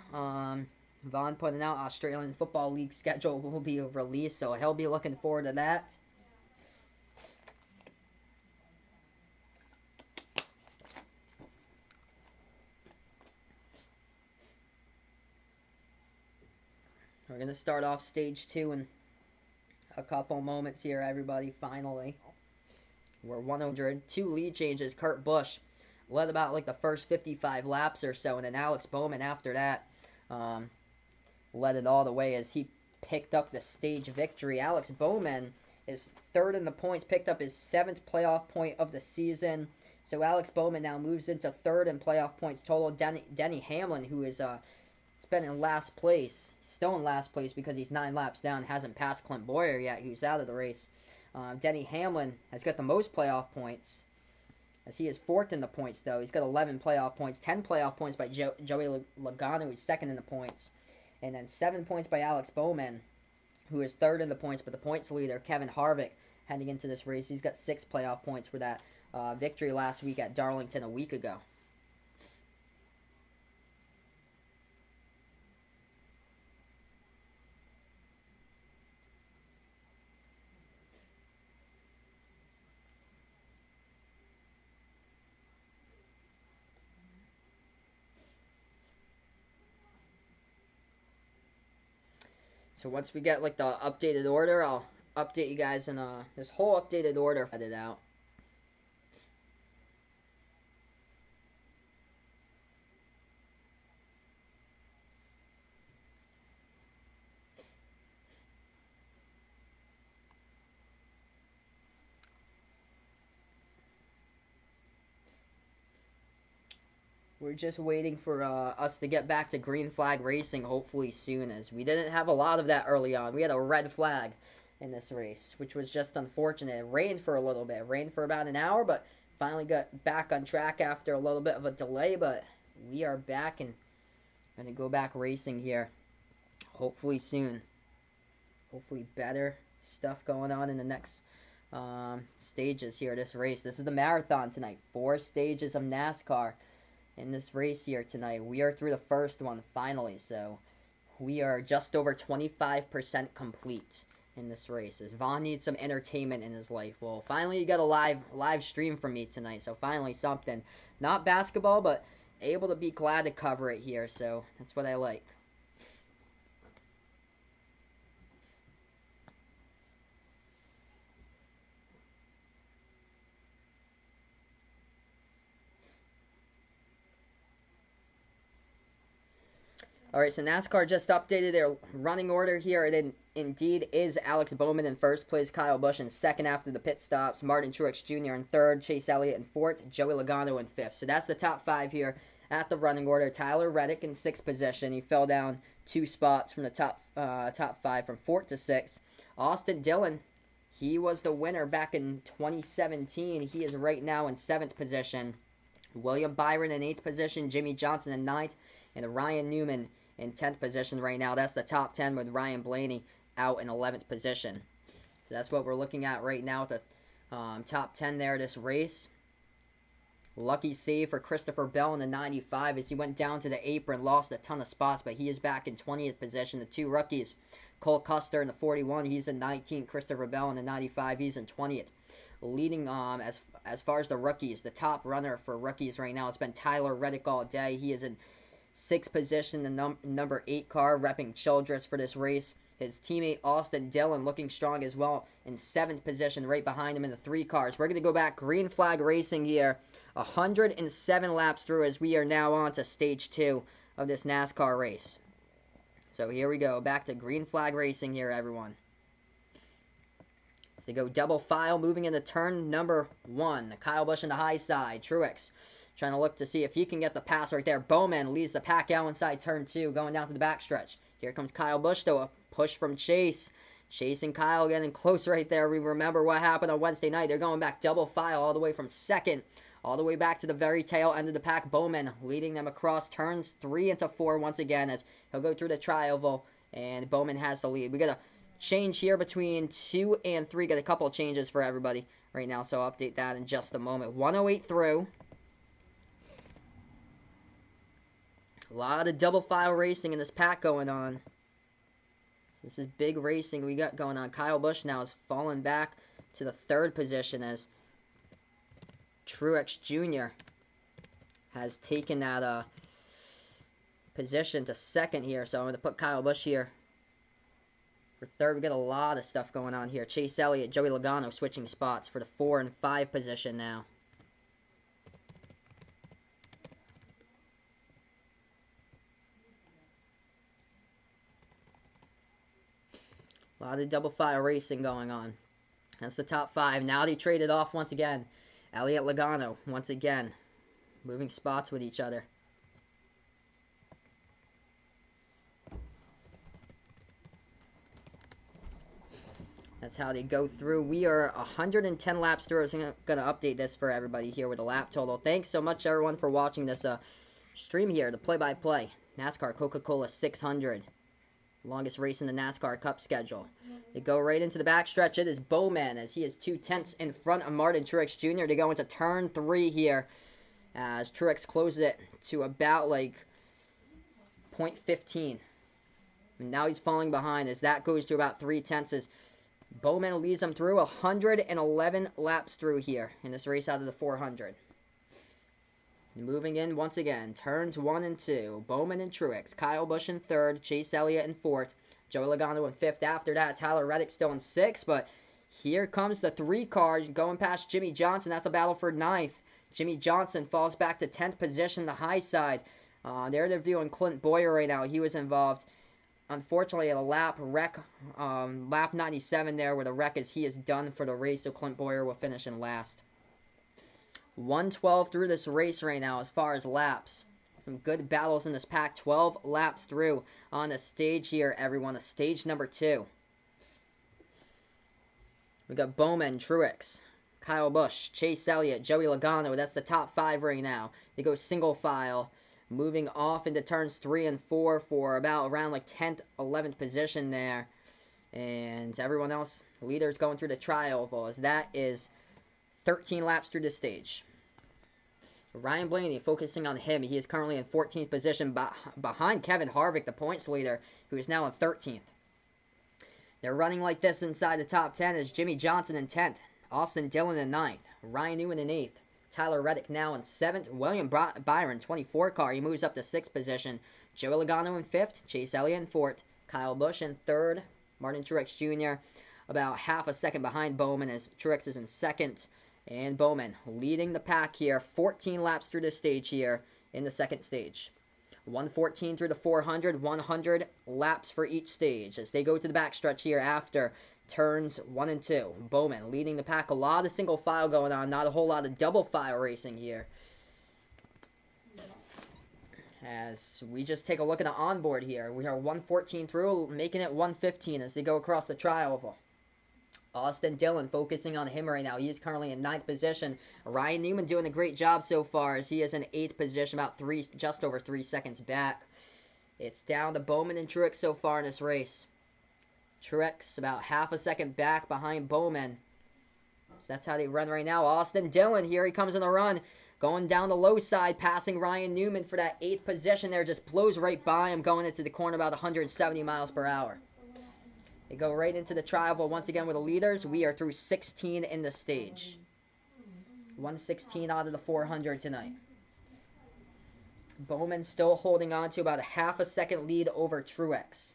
Vaughn putting out Australian Football League schedule will be released, so he'll be looking forward to that. We're going to start off stage 2 in a couple moments here, everybody, finally. We're 100. 2 lead changes. Kurt Busch led about like the first 55 laps or so, and then Alex Bowman after that led it all the way as he picked up the stage victory. Alex Bowman is 3rd in the points, picked up his 7th playoff point of the season. So Alex Bowman now moves into 3rd in playoff points total. Denny Hamlin, who is been in last place, still in last place because he's 9 laps down, hasn't passed Clint Boyer yet, who's out of the race. Denny Hamlin has got the most playoff points, as he is 4th in the points, though. He's got 11 playoff points, 10 playoff points by Joey Logano, who's 2nd in the points, and then 7 points by Alex Bowman, who is 3rd in the points, but the points leader, Kevin Harvick, heading into this race, he's got 6 playoff points for that victory last week at Darlington a week ago. So once we get like the updated order, I'll update you guys in this whole updated order headed out. We're just waiting for us to get back to green flag racing hopefully soon, as we didn't have a lot of that early on. We had a red flag in this race, which was just unfortunate. It rained for a little bit. It rained for about an hour, but finally got back on track after a little bit of a delay. But we are back and going to go back racing here hopefully soon. Hopefully better stuff going on in the next stages here of this race. This is the marathon tonight. 4 stages of NASCAR in this race here tonight. We are through the first one finally, so we are just over 25% complete in this race, as Vaughn needs some entertainment in his life. Well, finally you got a live stream from me tonight, so finally something. Not basketball, but able to be glad to cover it here, so that's what I like. Alright, so NASCAR just updated their running order here. It indeed is Alex Bowman in first place, Kyle Busch in second after the pit stops, Martin Truex Jr. in third, Chase Elliott in fourth, Joey Logano in fifth. So that's the top 5 here at the running order. Tyler Reddick in sixth position. He fell down 2 spots from the top 5 from 4th to 6th. Austin Dillon, he was the winner back in 2017. He is right now in 7th position. William Byron in 8th position, Jimmy Johnson in 9th, and Ryan Newman in 10th position right now. That's the top 10 with Ryan Blaney out in 11th position. So that's what we're looking at right now at the top 10 there this race. Lucky save for Christopher Bell in the 95 as he went down to the apron, lost a ton of spots, but he is back in 20th position. The 2 rookies, Cole Custer in the 41, he's in 19th. Christopher Bell in the 95, he's in 20th. Leading as far as the rookies, the top runner for rookies right now, it's been Tyler Reddick all day. He is in 6th position, the number 8 car, repping Childress for this race. His teammate Austin Dillon looking strong as well in 7th position, right behind him in the 3 cars. We're going to go back green flag racing here. 107 laps through as we are now on to stage 2 of this NASCAR race. So here we go, back to green flag racing here, everyone. So they go double file, moving into turn number 1. Kyle Busch on the high side. Truex trying to look to see if he can get the pass right there. Bowman leads the pack out inside turn 2, going down to the backstretch. Here comes Kyle Busch, though. A push from Chase. Chase and Kyle getting close right there. We remember what happened on Wednesday night. They're going back double file all the way from 2nd, all the way back to the very tail end of the pack. Bowman leading them across turns 3 into 4 once again as he'll go through the trioval, and Bowman has the lead. We got a change here between 2 and 3. Got a couple of changes for everybody right now, so I'll update that in just a moment. 108 through. A lot of double file racing in this pack going on. This is big racing we got going on. Kyle Busch now has fallen back to the 3rd position as Truex Jr. has taken that position to 2nd here. So I'm going to put Kyle Busch here for 3rd. We got a lot of stuff going on here. Chase Elliott, Joey Logano switching spots for the 4 and 5 position now. A lot of double file racing going on. That's the top 5. Now they traded off once again. Elliott Logano, once again, moving spots with each other. That's how they go through. We are 110 laps through. So I'm going to update this for everybody here with a lap total. Thanks so much, everyone, for watching this stream here, the play-by-play. NASCAR Coca-Cola 600. Longest race in the NASCAR Cup schedule. They go right into the backstretch. It is Bowman as he is 2/10 in front of Martin Truex Jr. to go into turn 3 here as Truex closes it to about like 0.15. And now he's falling behind as that goes to about 3/10 as Bowman leads him through 111 laps through here in this race out of the 400. Moving in once again, turns 1 and 2. Bowman and Truex. Kyle Busch in 3rd. Chase Elliott in 4th. Joey Logano in 5th. After that, Tyler Reddick still in 6th. But here comes the 3 car going past Jimmy Johnson. That's a battle for 9th. Jimmy Johnson falls back to 10th position, the high side. They're interviewing Clint Boyer right now. He was involved, unfortunately, at a lap wreck. Lap 97 there where the wreck is. He is done for the race, so Clint Boyer will finish in last. 112 through this race right now as far as laps. Some good battles in this pack. 12 laps through on the stage here, everyone. Stage number 2. We got Bowman, Truex, Kyle Busch, Chase Elliott, Joey Logano. That's the top 5 right now. They go single file, moving off into turns 3 and 4 for about around like 10th, 11th position there. And everyone else, leaders going through the tri-oval, as that is 13 laps through the stage. Ryan Blaney, focusing on him. He is currently in 14th position behind Kevin Harvick, the points leader, who is now in 13th. They're running like this inside the top 10 as Jimmy Johnson in 10th, Austin Dillon in 9th, Ryan Newman in 8th, Tyler Reddick now in 7th, William Byron, 24 car, he moves up to 6th position, Joey Logano in 5th, Chase Elliott in 4th, Kyle Busch in 3rd, Martin Truex Jr. about half a second behind Bowman as Truex is in 2nd. And Bowman leading the pack here, 14 laps through the stage here in the 2nd stage. 114 through the 400, 100 laps for each stage as they go to the backstretch here after turns 1 and 2. Bowman leading the pack, a lot of single file going on, not a whole lot of double file racing here. As we just take a look at the onboard here, we are 114 through, making it 115 as they go across the tri-oval. Austin Dillon focusing on him right now. He is currently in 9th position. Ryan Newman doing a great job so far as he is in 8th position, about just over 3 seconds back. It's down to Bowman and Truex so far in this race. Truex about half a second back behind Bowman. So that's how they run right now. Austin Dillon, here he comes in the run. Going down the low side, passing Ryan Newman for that 8th position there. Just blows right by him, going into the corner about 170 miles per hour. They go right into the tri-oval once again with the leaders. We are through 16 in the stage. 116 out of the 400 tonight. Bowman still holding on to about a half a second lead over Truex.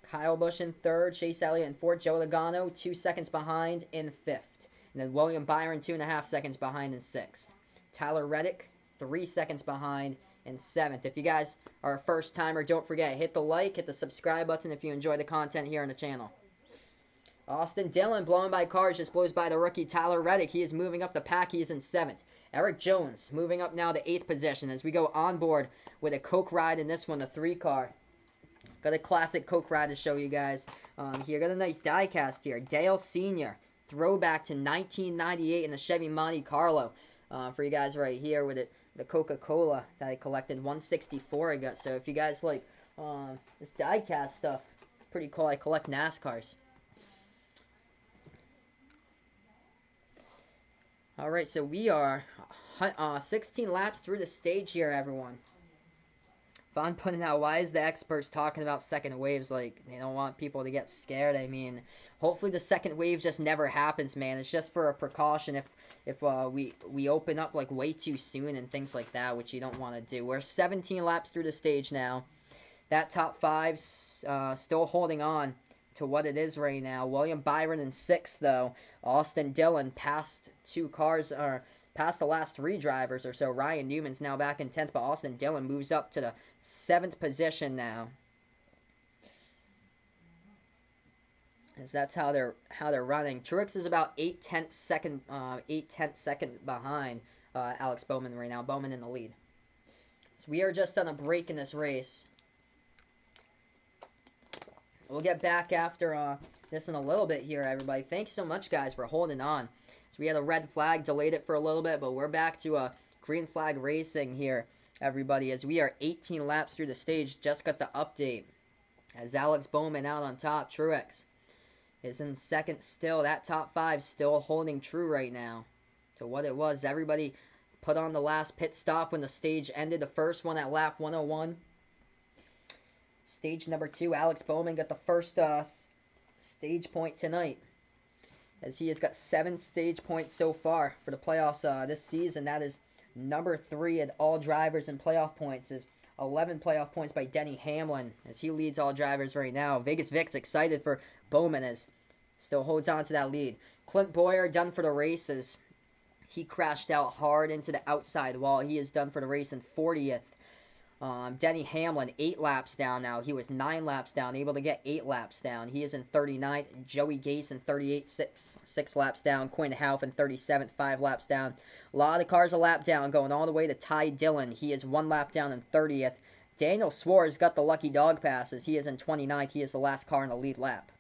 Kyle Busch in 3rd, Chase Elliott in 4th, Joey Logano 2 seconds behind in 5th. And then William Byron 2.5 seconds behind in 6th. Tyler Reddick 3 seconds behind in 7th. If you guys are a first timer, don't forget, hit the like, hit the subscribe button if you enjoy the content here on the channel. Austin Dillon blowing by cars, just blows by the rookie Tyler Reddick. He is moving up the pack. He is in 7th. Eric Jones moving up now to 8th position as we go on board with a Coke ride in this one, the 3 car. Got a classic Coke ride to show you guys here. Got a nice die cast here. Dale Sr. Throwback to 1998 in the Chevy Monte Carlo for you guys right here with it. The Coca-Cola that I collected, 164 I got. So if you guys like this die-cast stuff, pretty cool. I collect NASCARs. Alright, so we are 16 laps through the stage here, everyone. Vaughn putting out, why is the experts talking about second waves? Like, they don't want people to get scared. I mean, hopefully the second wave just never happens, man. It's just for a precaution if we open up like way too soon and things like that, which you don't want to do. We're 17 laps through the stage now. That top 5 still holding on to what it is right now. William Byron in 6th, though. Austin Dillon past 2 cars, or past the last 3 drivers or so. Ryan Newman's now back in 10th, but Austin Dillon moves up to the 7th position now. As that's how they're running. Truex is about 8/10 second behind Alex Bowman right now. Bowman in the lead. So we are just on a break in this race. We'll get back after this in a little bit here, everybody. Thanks so much, guys, for holding on. So we had a red flag, delayed it for a little bit, but we're back to green flag racing here, everybody, as we are 18 laps through the stage. Just got the update. As Alex Bowman out on top, Truex is in 2nd still. That top 5 still holding true right now to what it was. Everybody put on the last pit stop when the stage ended. The first one at lap 101. Stage number 2, Alex Bowman got the first stage point tonight, as he has got 7 stage points so far for the playoffs this season. That is number 3 at all drivers in playoff points. Is 11 playoff points by Denny Hamlin, as he leads all drivers right now. Vegas Vic's excited for Bowman, as still holds on to that lead. Clint Boyer done for the races. He crashed out hard into the outside wall. He is done for the race in 40th. Denny Hamlin, 8 laps down now. He was 9 laps down, able to get 8 laps down. He is in 39th. Joey Gase in 38th, 6 laps down. Quinn Houff in 37th, 5 laps down. A lot of cars a lap down, going all the way to Ty Dillon. He is 1 lap down in 30th. Daniel Suarez got the lucky dog passes. He is in 29th. He is the last car in the lead lap.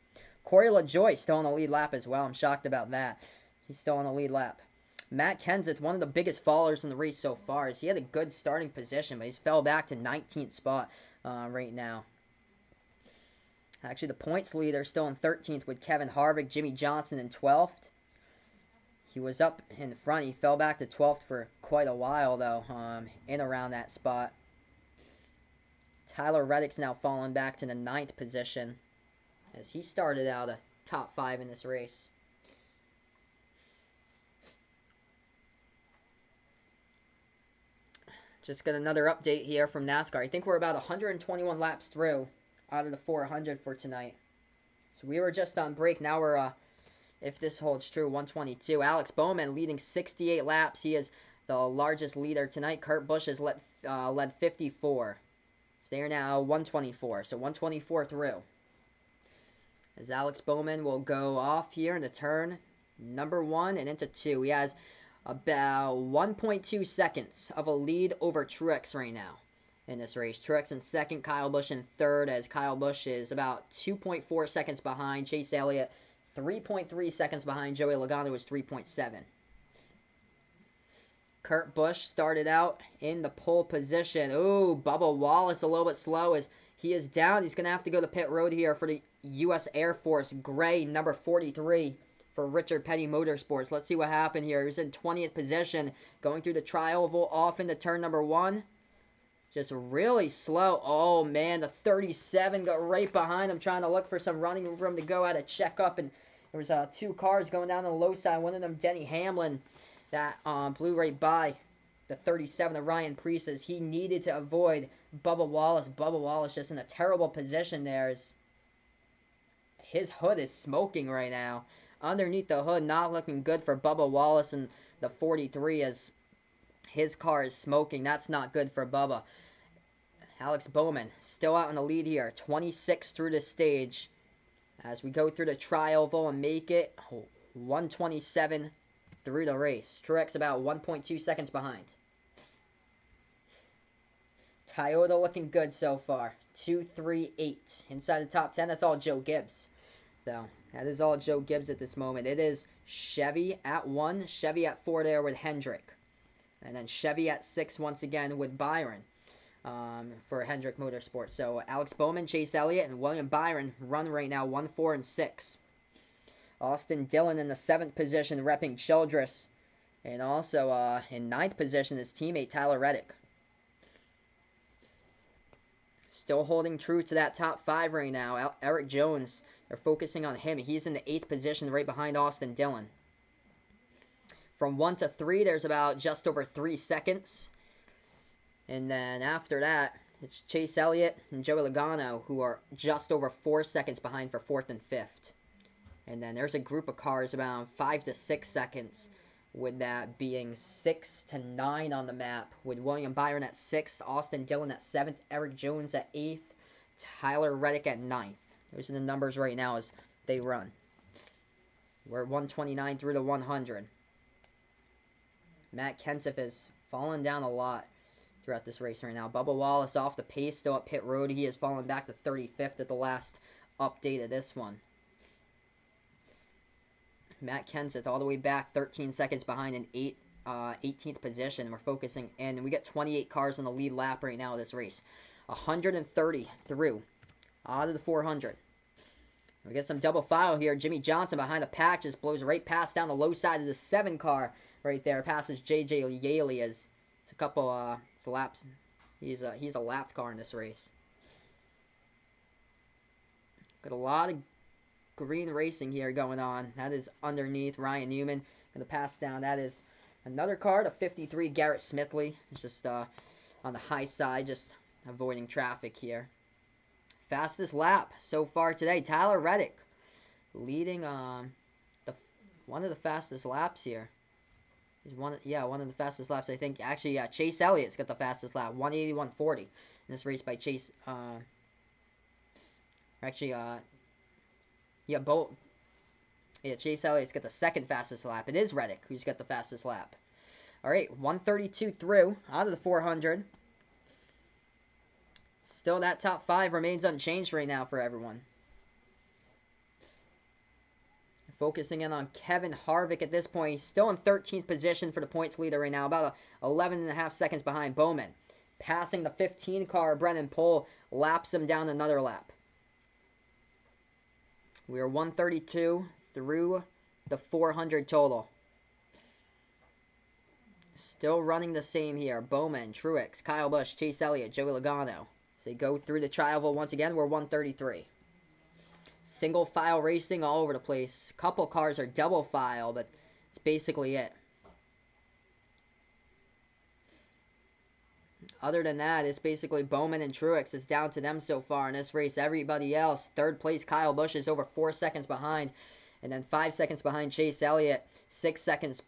Corey LaJoie still in the lead lap as well. I'm shocked about that. He's still in the lead lap. Matt Kenseth, one of the biggest fallers in the race so far, is he had a good starting position, but he's fell back to 19th spot right now. Actually, the points leader still in 13th with Kevin Harvick, Jimmy Johnson in 12th. He was up in front. He fell back to 12th for quite a while, though, in around that spot. Tyler Reddick's now fallen back to the 9th position as he started out a top 5 in this race. Just got another update here from NASCAR. I think we're about 121 laps through out of the 400 for tonight. So we were just on break. Now we're, if this holds true, 122. Alex Bowman leading 68 laps. He is the largest leader tonight. Kurt Busch has led 54. So they are now 124. So 124 through. As Alex Bowman will go off here into turn number 1 and into 2. He has about 1.2 seconds of a lead over Truex right now in this race. Truex in second, Kyle Busch in third, as Kyle Busch is about 2.4 seconds behind Chase Elliott, 3.3 seconds behind Joey Logano, who is 3.7. Kurt Busch started out in the pole position. Ooh, Bubba Wallace a little bit slow as he is down. He's going to have to go to pit road here for the U.S. Air Force. Gray, number 43. For Richard Petty Motorsports. Let's see what happened here. He was in 20th position, going through the tri-oval off into turn number 1. Just really slow. Oh, man, the 37 got right behind him, trying to look for some running room to go at a checkup, and there was 2 cars going down on the low side. One of them, Denny Hamlin, that blew right by the 37 of Ryan Preece, as he needed to avoid Bubba Wallace. Bubba Wallace just in a terrible position there. As his hood is smoking right now. Underneath the hood, not looking good for Bubba Wallace and the 43 as his car is smoking. That's not good for Bubba. Alex Bowman still out in the lead here. 26 through the stage as we go through the tri-oval and make it 127 through the race. Truex about 1.2 seconds behind. Toyota looking good so far. 2-3-8. Inside the top 10, that's all Joe Gibbs. So that is all Joe Gibbs at this moment. It is Chevy at 1, Chevy at 4 there with Hendrick. And then Chevy at 6 once again with Byron for Hendrick Motorsports. So Alex Bowman, Chase Elliott, and William Byron run right now 1, 4, and 6. Austin Dillon in the 7th position repping Childress. And also in 9th position his teammate Tyler Reddick. Still holding true to that top 5 right now. Eric Jones, they're focusing on him. He's in the 8th position right behind Austin Dillon. From 1 to 3, there's about just over 3 seconds. And then after that, it's Chase Elliott and Joey Logano, who are just over 4 seconds behind for 4th and 5th. And then there's a group of cars around 5 to 6 seconds, with that being 6 to 9 on the map, with William Byron at 6th, Austin Dillon at 7th, Eric Jones at 8th, Tyler Reddick at 9th. Those are the numbers right now as they run. We're at 129 through to 100. Matt Kenseth has fallen down a lot throughout this race right now. Bubba Wallace off the pace, still at pit road. He has fallen back to 35th at the last update of this one. Matt Kenseth all the way back 13 seconds behind in 18th position. We're focusing in, and we got 28 cars in the lead lap right now of this race. 130 through out of the 400. We get some double file here. Jimmy Johnson behind the pack just blows right past down the low side of the 7 car right there. Passes J.J. Yaley as it's a couple laps. He's a lapped car in this race. Got a lot of green racing here going on. That is underneath Ryan Newman. Going to pass down. That is another car, the 53 Garrett Smithley. It's just on the high side, just avoiding traffic here. Fastest lap so far today. Tyler Reddick leading one of the fastest laps here. He's one of the fastest laps, I think. Actually, yeah, Chase Elliott's got the fastest lap, 181.40 in this race by Chase. Actually, yeah, both. Yeah, Chase Elliott's got the second fastest lap. It is Reddick who's got the fastest lap. All right, 132 through out of the 400. Still, that top 5 remains unchanged right now for everyone. Focusing in on Kevin Harvick at this point. He's still in 13th position for the points leader right now, about 11.5 seconds behind Bowman. Passing the 15 car, Brennan Poole laps him down another lap. We are 132 through the 400 total. Still running the same here. Bowman, Truex, Kyle Busch, Chase Elliott, Joey Logano. As they go through the trial once again, we're 133. Single file racing all over the place. Couple cars are double file, but it's basically it. Other than that, it's basically Bowman and Truex. It's down to them so far in this race. Everybody else, third place Kyle Busch is over 4 seconds behind. And then 5 seconds behind Chase Elliott. 6 seconds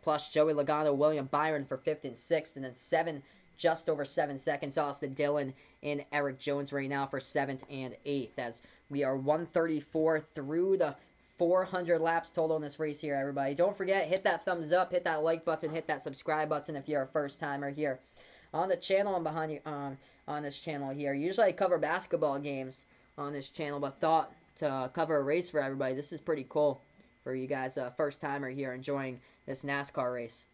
plus Joey Logano, William Byron for 5th and 6th. And then just over 7 seconds, Austin Dillon and Eric Jones right now for 7th and 8th. As we are 134 through the 400 laps total in this race here, everybody. Don't forget, hit that thumbs up, hit that like button, hit that subscribe button if you're a first timer here on the channel and behind you on this channel here. Usually I cover basketball games on this channel, but thought to cover a race for everybody. This is pretty cool for you guys, first timer here enjoying this NASCAR race.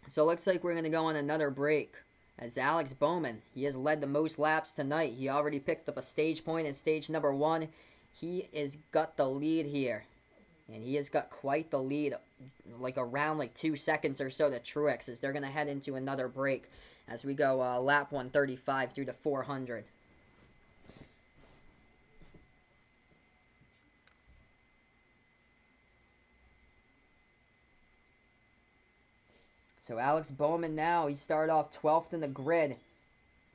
So it looks like we're going to go on another break. As Alex Bowman, he has led the most laps tonight. He already picked up a stage point in stage number 1. He has got the lead here. And he has got quite the lead, like around 2 seconds or so to Truex, as they're going to head into another break as we go lap 135 through the 400. So Alex Bowman now, he started off 12th in the grid,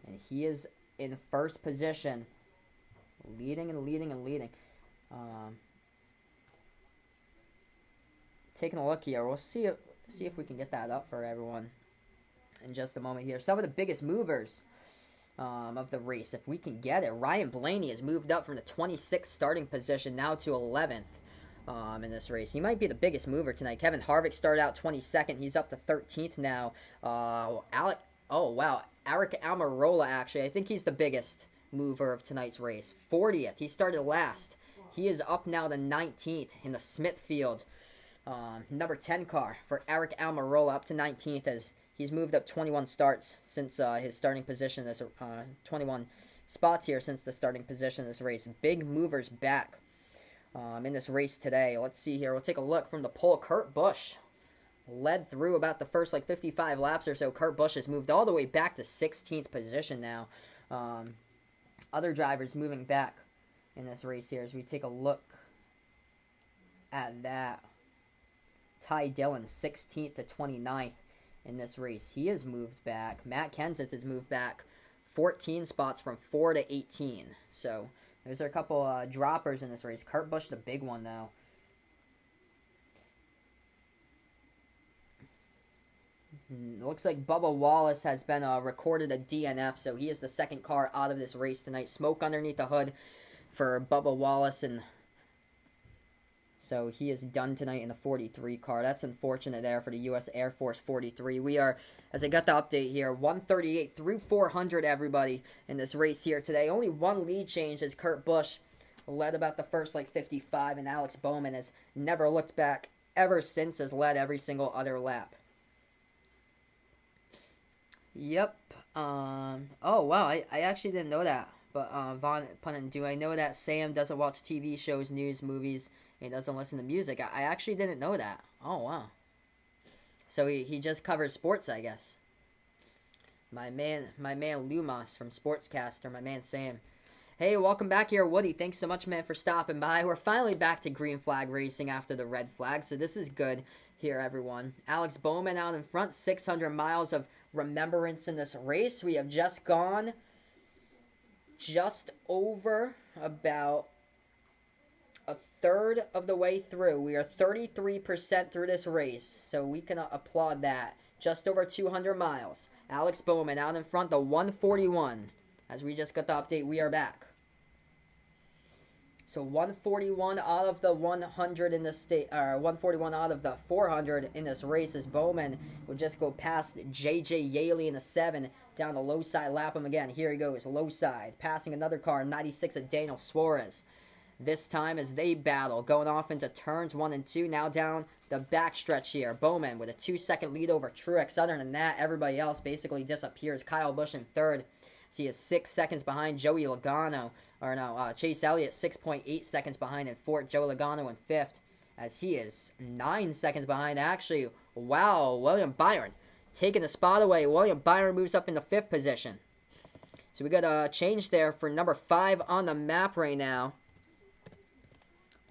and he is in first position, leading and leading and leading. Taking a look here, we'll see if we can get that up for everyone in just a moment here. Some of the biggest movers of the race, if we can get it. Ryan Blaney has moved up from the 26th starting position now to 11th. In this race. He might be the biggest mover tonight. Kevin Harvick started out 22nd. He's up to 13th now. Eric Almirola, actually. I think he's the biggest mover of tonight's race. 40th. He started last. He is up now to 19th in the Smithfield number 10 car for Eric Almirola, up to 19th as he's moved up 21 starts since his starting position. This 21 spots here since the starting position of this race. Big movers back in this race today. Let's see here. We'll take a look from the pole. Kurt Busch led through about the first 55 laps or so. Kurt Busch has moved all the way back to 16th position now. Other drivers moving back in this race here as we take a look at that. Ty Dillon, 16th to 29th in this race. He has moved back. Matt Kenseth has moved back 14 spots from 4 to 18. So there's a couple droppers in this race. Kurt Busch, the big one, though. It looks like Bubba Wallace has been recorded a DNF, so he is the second car out of this race tonight. Smoke underneath the hood for Bubba Wallace, and so he is done tonight in the 43 car. That's unfortunate there for the U.S. Air Force 43. We are, as I got the update here, 138 through 400, everybody, in this race here today. Only one lead change as Kurt Busch led about the first 55, and Alex Bowman has never looked back ever since, has led every single other lap. Yep. Oh, wow. I actually didn't know that. But, Von Punnen, do I know that Sam doesn't watch TV shows, news, movies, and doesn't listen to music? I actually didn't know that. Oh, wow. So he just covers sports, I guess. My man Lumas from Sportscaster, my man Sam. Hey, welcome back here, Woody. Thanks so much, man, for stopping by. We're finally back to green flag racing after the red flag, so this is good here, everyone. Alex Bowman out in front, 600 miles of remembrance in this race. We have just gone just over about a third of the way through. We are 33% through this race, so we can applaud that. Just over 200 miles. Alex Bowman out in front, the 141. As we just got the update, we are back. So 141 out of the 100 in the state, or 141 out of the 400 in this race as Bowman would just go past J.J. Yaley in the 7 down the low side, lap him again. Here he goes, low side, passing another car, 96 of Daniel Suarez. This time as they battle, going off into turns 1 and 2, now down the backstretch here. Bowman with a 2-second lead over Truex. Other than that, everybody else basically disappears. Kyle Busch in third. So he is 6 seconds behind Joey Logano. Or no, Chase Elliott 6.8 seconds behind in fourth. Joe Logano in fifth, as he is 9 seconds behind. Actually, wow, William Byron taking the spot away. William Byron moves up into fifth position. So we got a change there for number 5 on the map right now.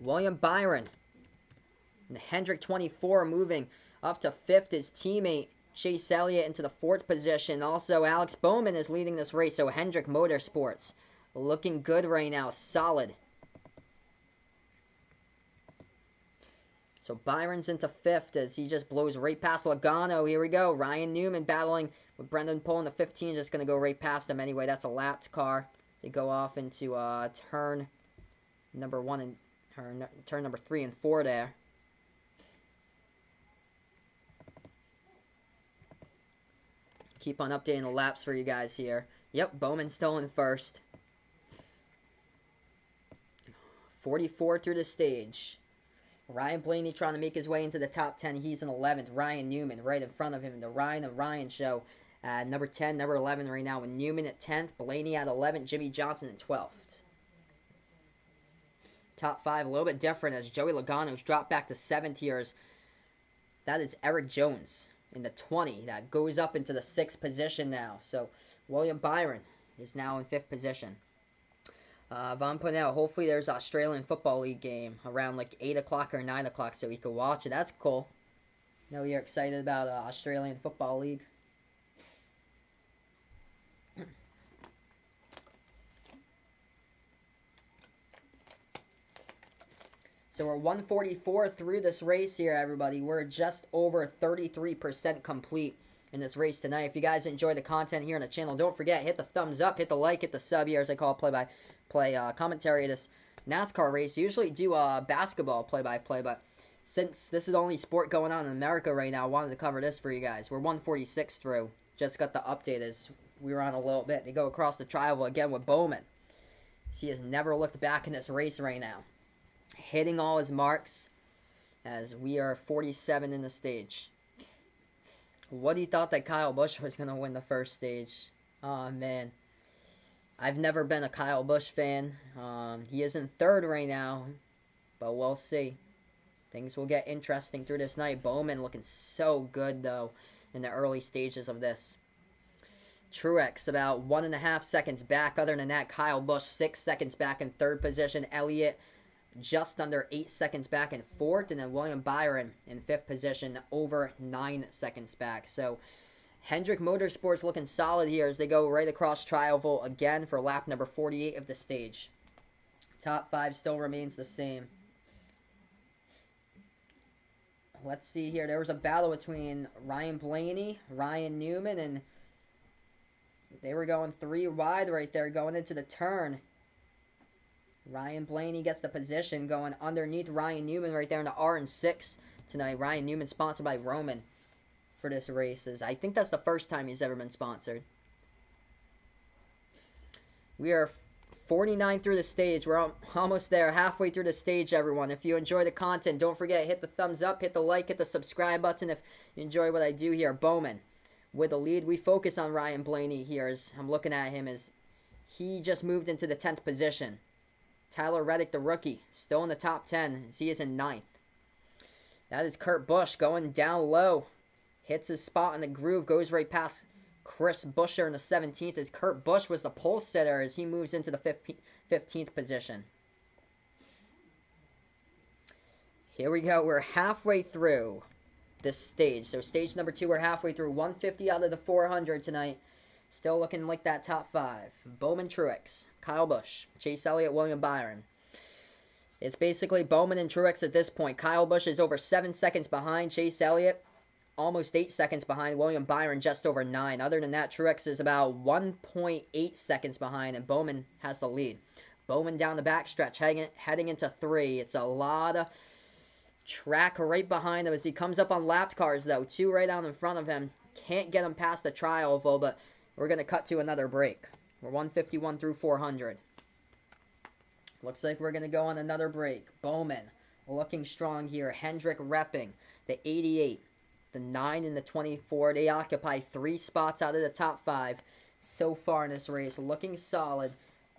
William Byron. And Hendrick 24 moving up to fifth. His teammate Chase Elliott into the fourth position. Also, Alex Bowman is leading this race. So Hendrick Motorsports looking good right now. Solid. So Byron's into fifth as he just blows right past Logano. Here we go. Ryan Newman battling with Brendan Poole in the 15. Just going to go right past him anyway. That's a lapped car. They go off into turn number 1 and turn number 3 and 4 there. Keep on updating the laps for you guys here. Yep, Bowman's still in first. 44 through the stage. Ryan Blaney trying to make his way into the top 10. He's in 11th. Ryan Newman right in front of him. The Ryan of Ryan show. Number 10, number 11 right now with Newman at 10th. Blaney at 11th. Jimmy Johnson at 12th. Top 5 a little bit different as Joey Logano's dropped back to 7th here. That is Eric Jones in the 20. That goes up into the 6th position now. So William Byron is now in 5th position. Von Ponell, hopefully there's an Australian Football League game around like 8 o'clock or 9 o'clock so we can watch it. That's cool. Know you're excited about Australian Football League. So we're 144 through this race here, everybody. We're just over 33% complete in this race tonight. If you guys enjoy the content here on the channel, don't forget, hit the thumbs up, hit the like, hit the sub here, as I call it, play-by-play commentary of this NASCAR race. Usually do basketball play-by-play, but since this is the only sport going on in America right now, I wanted to cover this for you guys. We're 146 through. Just got the update as we were on a little bit. They go across the tri-oval again with Bowman. He has never looked back in this race right now. Hitting all his marks as we are 47 in the stage. What he thought that Kyle Busch was going to win the first stage. Oh, man. I've never been a Kyle Busch fan. He is in third right now, but we'll see. Things will get interesting through this night. Bowman looking so good, though, in the early stages of this. Truex about 1.5 seconds back. Other than that, Kyle Busch 6 seconds back in third position. Elliott just under 8 seconds back in fourth, and then William Byron in fifth position, over 9 seconds back. So Hendrick Motorsports looking solid here as they go right across tri-oval again for lap number 48 of the stage. Top 5 still remains the same. Let's see here. There was a battle between Ryan Blaney, Ryan Newman, and they were going 3 wide right there going into the turn. Ryan Blaney gets the position going underneath Ryan Newman right there in the R6 tonight. Ryan Newman sponsored by Roman for this race. I think that's the first time he's ever been sponsored. We are 49 through the stage. We're almost there, halfway through the stage, everyone. If you enjoy the content, don't forget, hit the thumbs up, hit the like, hit the subscribe button if you enjoy what I do here. Bowman with the lead. We focus on Ryan Blaney here as I'm looking at him as he just moved into the 10th position. Tyler Reddick, the rookie, still in the top 10 as he is in 9th. That is Kurt Busch going down low. Hits his spot in the groove, goes right past Chris Buescher in the 17th as Kurt Busch was the pole sitter as he moves into the 15th position. Here we go. We're halfway through this stage. So stage number 2, we're halfway through. 150 out of the 400 tonight. Still looking like that top 5. Bowman, Truex, Kyle Busch, Chase Elliott, William Byron. It's basically Bowman and Truex at this point. Kyle Busch is over 7 seconds behind Chase Elliott, almost 8 seconds behind. William Byron just over 9. Other than that, Truex is about 1.8 seconds behind, and Bowman has the lead. Bowman down the backstretch, heading into 3. It's a lot of track right behind him as he comes up on lapped cars, though. 2 right out in front of him. Can't get him past the trial oval, but we're going to cut to another break. We're 151 through 400. Looks like we're going to go on another break. Bowman looking strong here. Hendrick repping the 88, the 9, and the 24. They occupy 3 spots out of the top 5 so far in this race. Looking solid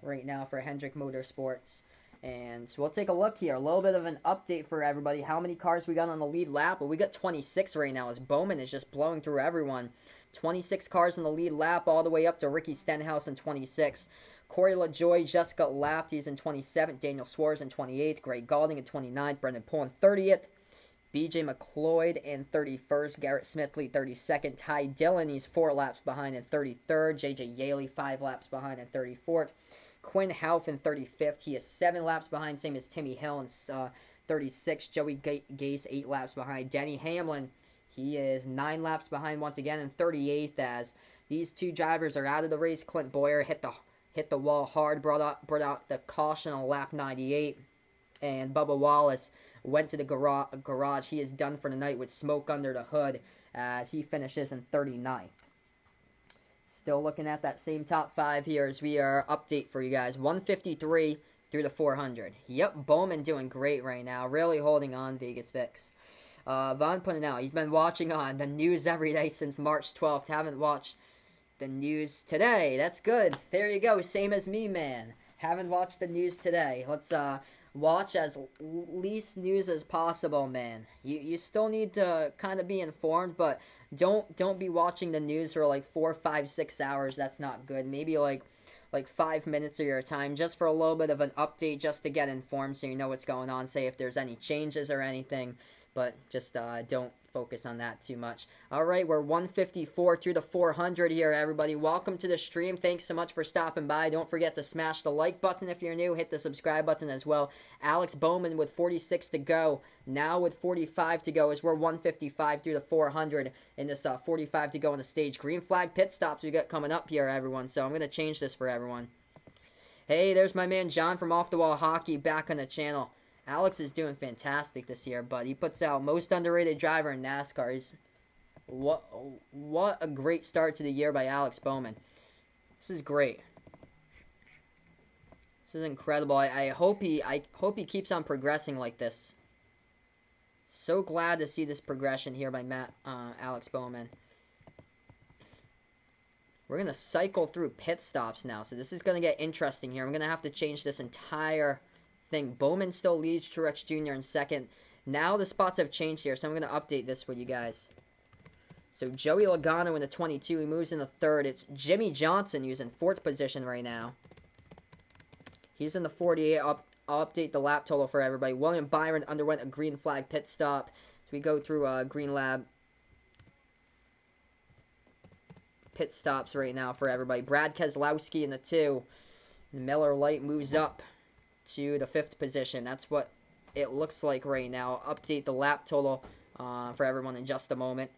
right now for Hendrick Motorsports. And so we'll take a look here. A little bit of an update for everybody. How many cars we got on the lead lap? Well, we got 26 right now as Bowman is just blowing through everyone. 26 cars in the lead lap all the way up to Ricky Stenhouse in 26. Corey LaJoie just got lapped. He's in 27th. Daniel Suarez in 28th. Greg Galding in 29th. Brendan Poole in 30th. BJ McLeod in 31st. Garrett Smithley 32nd. Ty Dillon, he's 4 laps behind in 33rd. JJ Yaley 5 laps behind in 34th. Quinn Houff in 35th. He is 7 laps behind, same as Timmy Hill in 36th. Joey Gase 8 laps behind. Denny Hamlin, he is 9 laps behind once again in 38th as these 2 drivers are out of the race. Clint Boyer hit the wall hard, brought out the caution on lap 98. And Bubba Wallace went to the garage. He is done for the night with smoke under the hood as he finishes in 39th. Still looking at that same top 5 here as we are update for you guys. 153 through the 400. Yep, Bowman doing great right now. Really holding on, Vegas Fix. Vaughn putting out, he's been watching on the news every day since March 12th. Haven't watched the news today. That's good. There you go. Same as me, man. Haven't watched the news today. Let's watch as least news as possible, man. You still need to kind of be informed, but don't be watching the news for like 4, 5, 6 hours. That's not good. Maybe like 5 minutes of your time just for a little bit of an update, just to get informed so you know what's going on. Say if there's any changes or anything, but just don't focus on that too much. Alright, we're 154 through the 400 here, everybody. Welcome to the stream. Thanks so much for stopping by. Don't forget to smash the like button if you're new. Hit the subscribe button as well. Alex Bowman with 46 to go. Now with 45 to go as we're 155 through the 400 in this 45 to go on the stage. Green flag pit stops we got coming up here, everyone. So I'm going to change this for everyone. Hey, there's my man John from Off the Wall Hockey back on the channel. Alex is doing fantastic this year, but he puts out most underrated driver in NASCAR. What a great start to the year by Alex Bowman. This is great. This is incredible. I hope he keeps on progressing like this. So glad to see this progression here by Alex Bowman. We're gonna cycle through pit stops now, so this is gonna get interesting here. I'm gonna have to change this entire thing. Bowman still leads Truex Jr. in second. Now the spots have changed here, so I'm going to update this with you guys. So Joey Logano in the 22, he moves in the 3rd. It's Jimmy Johnson who's in 4th position right now. He's in the 48. I'll update the lap total for everybody. William Byron underwent a green flag pit stop. So we go through green lab pit stops right now for everybody. Brad Keselowski in the 2. Miller Lite moves up to the 5th position. That's what it looks like right now. I'll update the lap total for everyone in just a moment.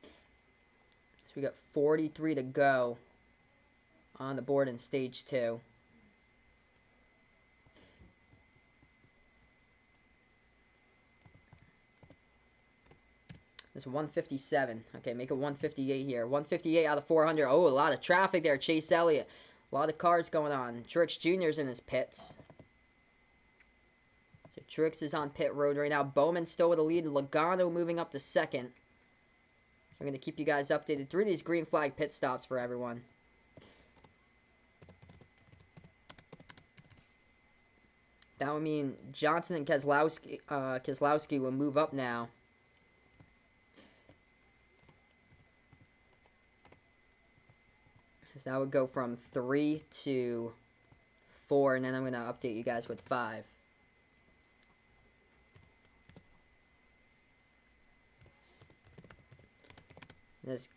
So we got 43 to go on the board in stage 2. This 157. Okay, make it 158 here. 158 out of 400. Oh, a lot of traffic there. Chase Elliott. A lot of cars going on. Truex Jr.'s in his pits. So Truex is on pit road right now. Bowman still with the lead. Logano moving up to 2nd. So I'm going to keep you guys updated through these green flag pit stops for everyone. That would mean Johnson and Keselowski will move up now. So that would go from 3 to 4, and then I'm going to update you guys with 5. This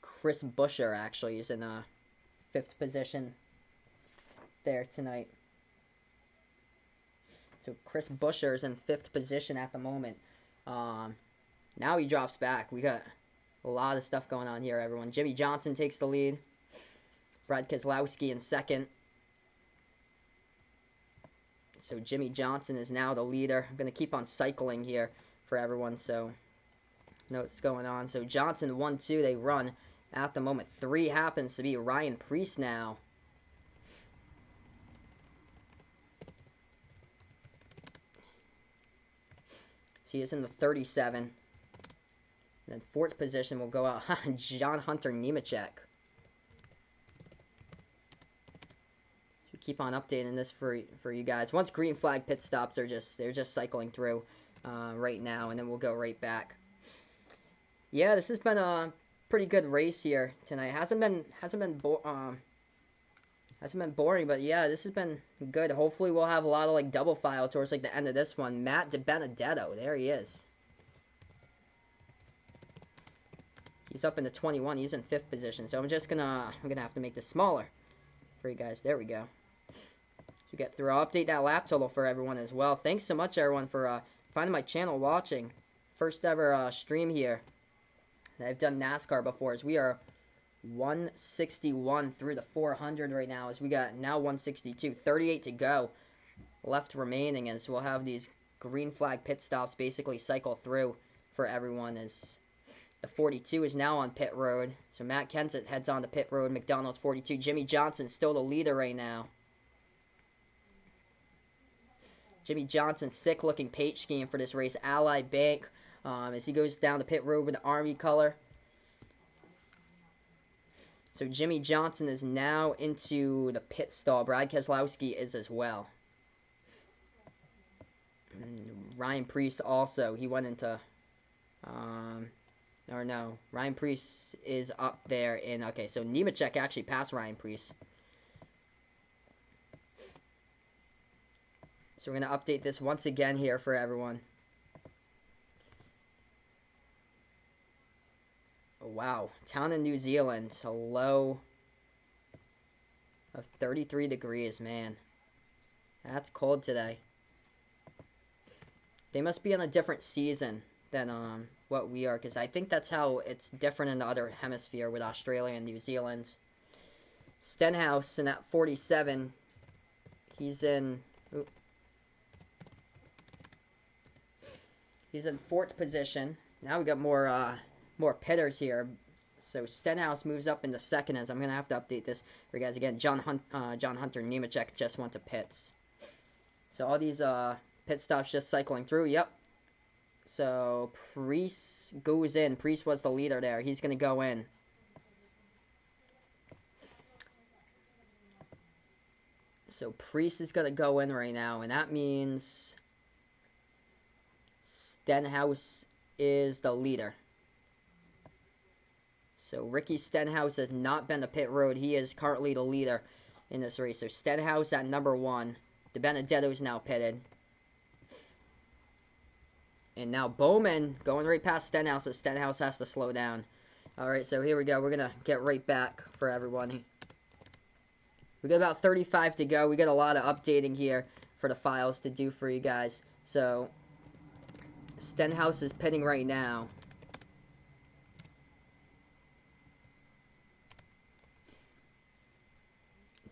Chris Buescher actually is in 5th position. there tonight. So Chris Buescher's in 5th position at the moment. Now he drops back. We got a lot of stuff going on here, everyone. Jimmy Johnson takes the lead. Brad Keselowski in 2nd. So Jimmy Johnson is now the leader. I'm going to keep on cycling here for everyone, so know what's going on. So Johnson 1, 2, they run at the moment. 3 happens to be Ryan Preece now. So he is in the 37. And then 4th position will go out John Hunter Nemechek. Keep on updating this for you guys. Once green flag pit stops, they're just cycling through right now, and then we'll go right back. Yeah, this has been a pretty good race here tonight. Hasn't been boring, but yeah, this has been good. Hopefully, we'll have a lot of like double file towards like the end of this one. Matt DiBenedetto, there he is. He's up in the 21. He's in 5th position. So I'm gonna have to make this smaller for you guys. There we go. To get through, I'll update that lap total for everyone as well. Thanks so much, everyone, for finding my channel, watching. First ever stream here. I've done NASCAR before, as we are 161 through the 400 right now, as we got now 162, 38 to go left remaining, as we'll have these green flag pit stops basically cycle through for everyone, as the 42 is now on pit road. So Matt Kenseth heads on to pit road. McDonald's 42. Jimmy Johnson still the leader right now. Jimmy Johnson, sick looking paint scheme for this race. Ally Bank, as he goes down the pit road with the Army color. So Jimmy Johnson is now into the pit stall. Brad Keselowski is as well. And Ryan Preece also. He went into... or no. Ryan Preece is up there in... Okay, so Nemechek actually passed Ryan Preece. So we're going to update this once again here for everyone. Oh, wow. Town in New Zealand. A low of 33 degrees, man. That's cold today. They must be on a different season than what we are, because I think that's how it's different in the other hemisphere with Australia and New Zealand. Stenhouse in at 47. He's in... Oops. He's in 4th position. Now we got more pitters here. So Stenhouse moves up into 2nd, as I'm going to have to update this for you guys again. John Hunter Nemechek just went to pits. So all these pit stops just cycling through. Yep. So Preece goes in. Preece was the leader there. He's going to go in. So Preece is going to go in right now, and that means... Stenhouse is the leader. So Ricky Stenhouse has not been to pit road. He is currently the leader in this race. So Stenhouse at number 1. DiBenedetto is now pitted. And now Bowman going right past Stenhouse, as Stenhouse has to slow down. Alright, so here we go. We're going to get right back for everyone. We got about 35 to go. We got a lot of updating here for the files to do for you guys. So... Stenhouse is pitting right now.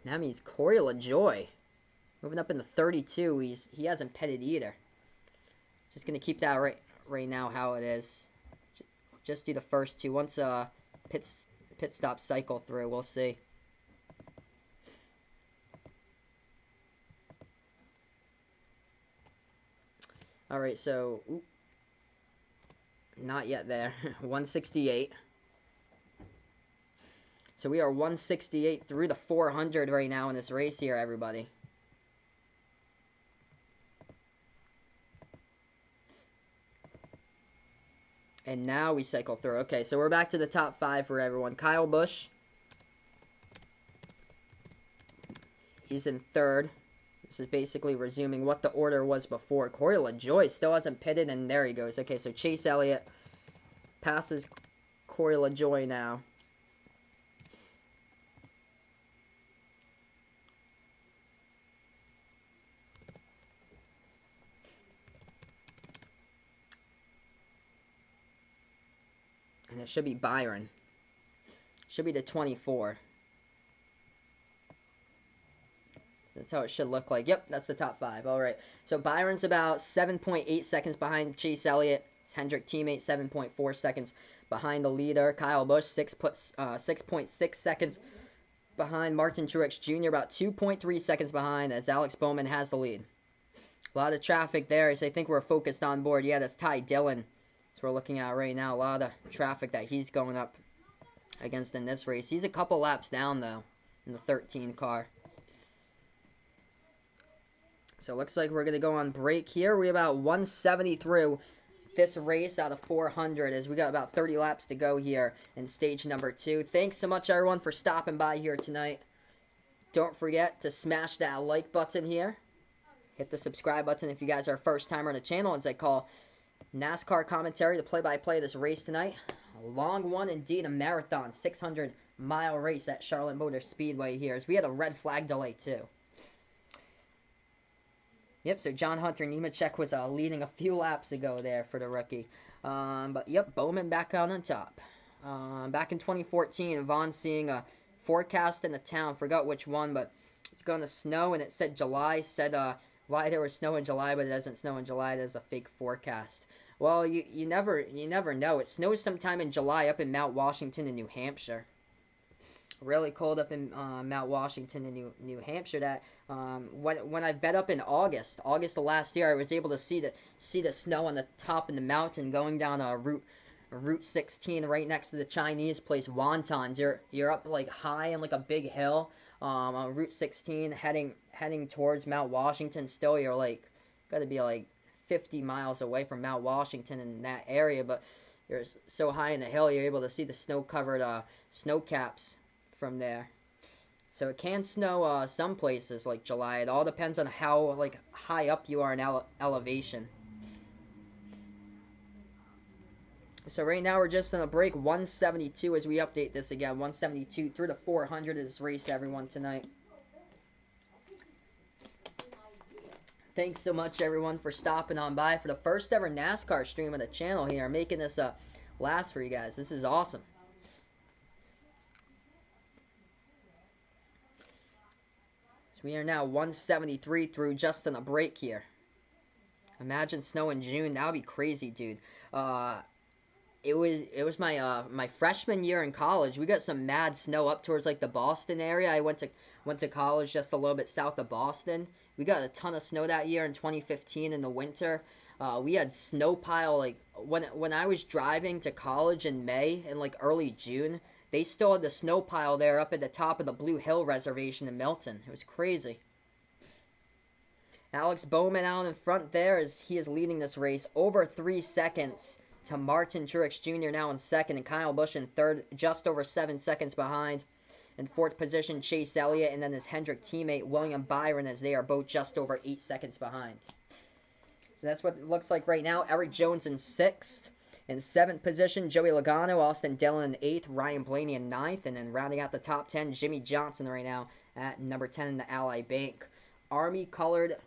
That means Corey LaJoy moving up in the 32. He hasn't pitted either. Just gonna keep that right now how it is. Just do the first 2. Once pit stop cycle through, we'll see. All right, so. Not yet there. 168. So we are 168 through the 400 right now in this race here, everybody. And now we cycle through. Okay, so we're back to the top 5 for everyone. Kyle Busch. He's in 3rd. This is basically resuming what the order was before. Corey LaJoy still hasn't pitted, and there he goes. Okay, so Chase Elliott passes Corey LaJoy now. And it should be Byron. Should be the 24. That's how it should look like. Yep, that's the top 5. All right. So Byron's about 7.8 seconds behind Chase Elliott. His Hendrick teammate 7.4 seconds behind the leader. Kyle Busch 6.6 seconds behind. Martin Truex Jr. about 2.3 seconds behind as Alex Bowman has the lead. A lot of traffic there as I think we're focused on board. Yeah, that's Ty Dillon. So we're looking at right now. A lot of traffic that he's going up against in this race. He's a couple laps down though in the 13 car. So it looks like we're going to go on break here. We're about 170 through this race out of 400 as we got about 30 laps to go here in stage number 2. Thanks so much, everyone, for stopping by here tonight. Don't forget to smash that like button here. Hit the subscribe button if you guys are a first timer on the channel as I call NASCAR commentary, the play-by-play of this race tonight. A long one indeed, a marathon, 600-mile race at Charlotte Motor Speedway here as we had a red flag delay too. Yep, so John Hunter Nemechek was leading a few laps ago there for the rookie. But yep, Bowman back out on top. Back in 2014, Vaughn seeing a forecast in the town, forgot which one, but it's going to snow, and it said July, said why there was snow in July, but it doesn't snow in July, there's a fake forecast. Well, you never know. It snows sometime in July up in Mount Washington in New Hampshire. Really cold up in Mount Washington in New Hampshire. That when I bet up in August of last year, I was able to see the snow on the top of the mountain going down Route 16 right next to the Chinese place Wontons. You're up like high on like a big hill on Route 16 heading towards Mount Washington. Still, you're like got to be like 50 miles away from Mount Washington in that area, but you're so high in the hill you're able to see the snow-covered snow caps from there. So it can snow some places like July. It all depends on how like high up you are in elevation. So right now we're just on a break 172 as we update this again. 172 through the 400 of this race, everyone, tonight. Thanks so much, everyone, for stopping on by for the first ever NASCAR stream on the channel here. Making this last for you guys. This is awesome. We are now 173 through just on a break here. Imagine snow in June. That would be crazy, dude. It was my freshman year in college. We got some mad snow up towards like the Boston area. I went to college just a little bit south of Boston. We got a ton of snow that year in 2015 in the winter. We had snow pile like when I was driving to college in May and like early June. They still had the snow pile there up at the top of the Blue Hill Reservation in Milton. It was crazy. Alex Bowman out in front there as he is leading this race. Over 3 seconds to Martin Truex Jr. now in second. And Kyle Busch in third, just over 7 seconds behind. In fourth position, Chase Elliott. And then his Hendrick teammate, William Byron, as they are both just over 8 seconds behind. So that's what it looks like right now. Eric Jones in sixth. In seventh position, Joey Logano, Austin Dillon in eighth, Ryan Blaney in ninth, and then rounding out the top 10, Jimmy Johnson right now at number 10 in the Ally Bank. Army-colored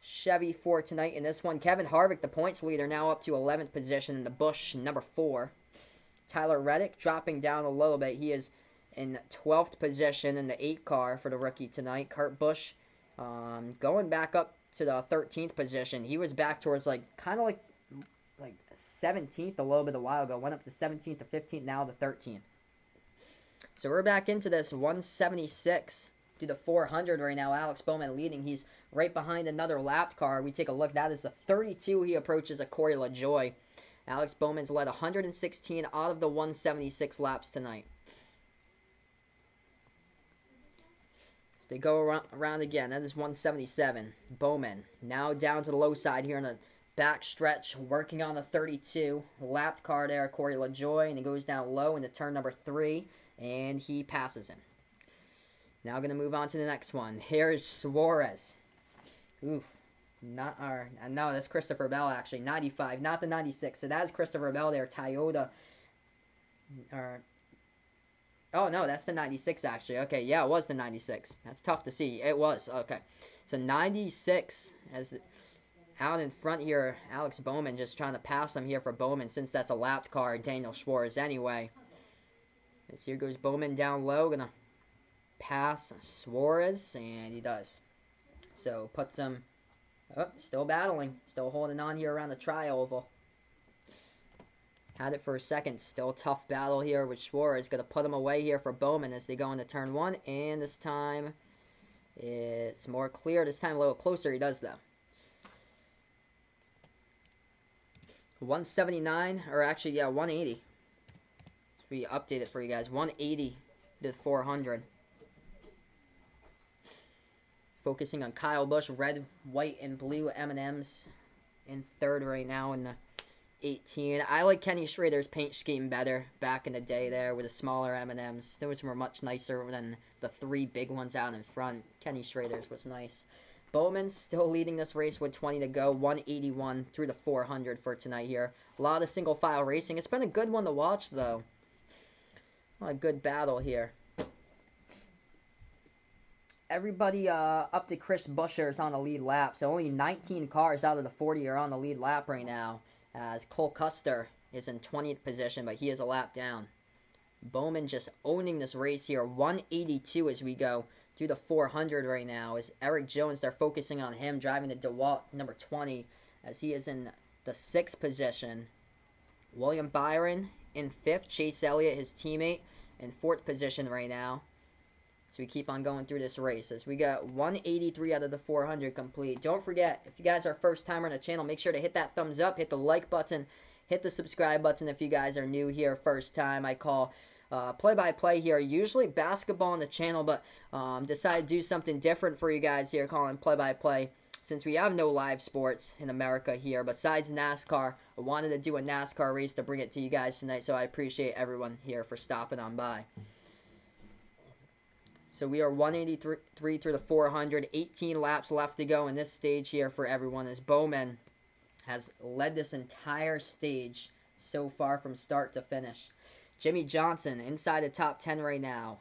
Chevy for tonight in this one. Kevin Harvick, the points leader, now up to 11th position in the Busch, number 4. Tyler Reddick dropping down a little bit. He is in 12th position in the 8 car for the rookie tonight. Kurt Busch going back up to the 13th position. He was back towards kind of like 17th a little bit a while ago. Went up to 17th to 15th, now the 13th. So we're back into this 176 to the 400 right now. Alex Bowman leading. He's right behind another lapped car. We take a look. That is the 32 he approaches a Corey LaJoie. Alex Bowman's led 116 out of the 176 laps tonight. So they go around again. That is 177. Bowman now down to the low side here in the back stretch, working on the 32. Lapped car there, Corey LaJoie, and he goes down low into turn number 3, and he passes him. Now going to move on to the next one. Here's Suarez. Oof. No, that's Christopher Bell, actually. 95, not the 96. So that's Christopher Bell there, Toyota. Oh, no, that's the 96, actually. Okay, yeah, it was the 96. That's tough to see. It was. Okay. So 96 as Out in front here, Alex Bowman just trying to pass him here for Bowman since that's a lapped car, Daniel Schwartz anyway. As here goes Bowman down low, gonna pass Suarez, and he does. So puts him, still battling, still holding on here around the tri-oval. Had it for a second, still a tough battle here with Suarez. Gonna put him away here for Bowman as they go into turn 1, and this time it's more clear. This time a little closer he does though. 179, or actually, yeah, 180. We update it for you guys. 180 to 400. Focusing on Kyle Busch, red, white, and blue M&Ms in third right now in the 18. I like Kenny Schrader's paint scheme better back in the day there with the smaller M&Ms. Those were much nicer than the 3 big ones out in front. Kenny Schrader's was nice. Bowman's still leading this race with 20 to go. 181 through the 400 for tonight here. A lot of single file racing. It's been a good one to watch though. A good battle here. Everybody up to Chris Buescher is on the lead lap. So only 19 cars out of the 40 are on the lead lap right now. As Cole Custer is in 20th position, but he is a lap down. Bowman just owning this race here. 182 as we go through the 400 right now. As Eric Jones, they're focusing on him, driving the DeWalt number 20, as he is in the 6th position. William Byron in 5th. Chase Elliott, his teammate, in 4th position right now. So we keep on going through this race as we got 183 out of the 400 complete. Don't forget, if you guys are first timer on the channel, make sure to hit that thumbs up, hit the like button, hit the subscribe button if you guys are new here first time. I call play-by-play here, usually basketball on the channel, but decided to do something different for you guys here, calling play-by-play. Since we have no live sports in America here, besides NASCAR, I wanted to do a NASCAR race to bring it to you guys tonight, so I appreciate everyone here for stopping on by. So we are 183 through the 400, 18 laps left to go in this stage here for everyone, as Bowman has led this entire stage so far from start to finish. Jimmy Johnson inside the top 10 right now.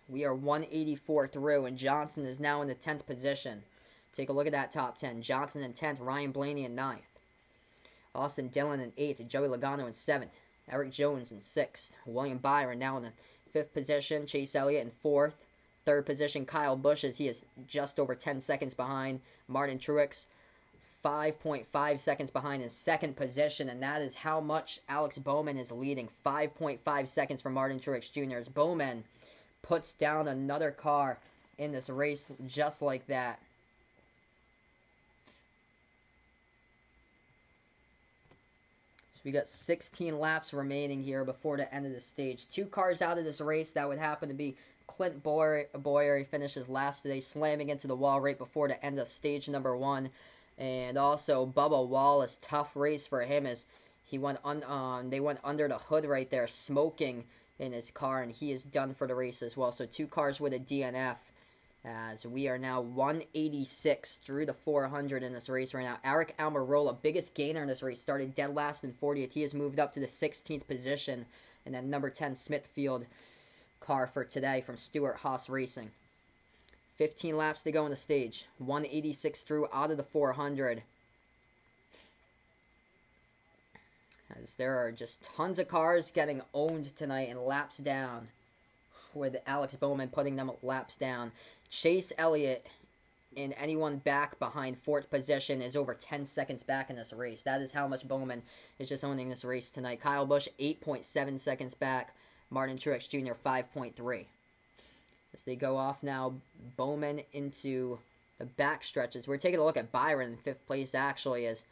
We are 184 through, and Johnson is now in the 10th position. Take a look at that top 10. Johnson in 10th, Ryan Blaney in 9th. Austin Dillon in 8th, Joey Logano in 7th. Eric Jones in 6th. William Byron now in the 5th position. Chase Elliott in 4th. 3rd position, Kyle Busch, as he is just over 10 seconds behind. Martin Truex, 5.5 seconds behind in 2nd position, and that is how much Alex Bowman is leading. 5.5 seconds for Martin Truex Jr. as Bowman puts down another car in this race just like that. We got 16 laps remaining here before the end of the stage. 2 cars out of this race. That would happen to be Clint Boyer. He finishes last today, slamming into the wall right before the end of stage number 1. And also Bubba Wallace, tough race for him as he went they went under the hood right there, smoking in his car, and he is done for the race as well. So 2 cars with a DNF. As we are now 186 through the 400 in this race right now. Eric Almirola, biggest gainer in this race, started dead last in 40th. He has moved up to the 16th position in that number 10 Smithfield car for today from Stewart Haas Racing. 15 laps to go on the stage. 186 through out of the 400. As there are just tons of cars getting owned tonight and laps down, with Alex Bowman putting them laps down. Chase Elliott and anyone back behind 4th position is over 10 seconds back in this race. That is how much Bowman is just owning this race tonight. Kyle Busch, 8.7 seconds back. Martin Truex Jr., 5.3. As they go off now, Bowman into the back stretches. We're taking a look at Byron in 5th place, actually, as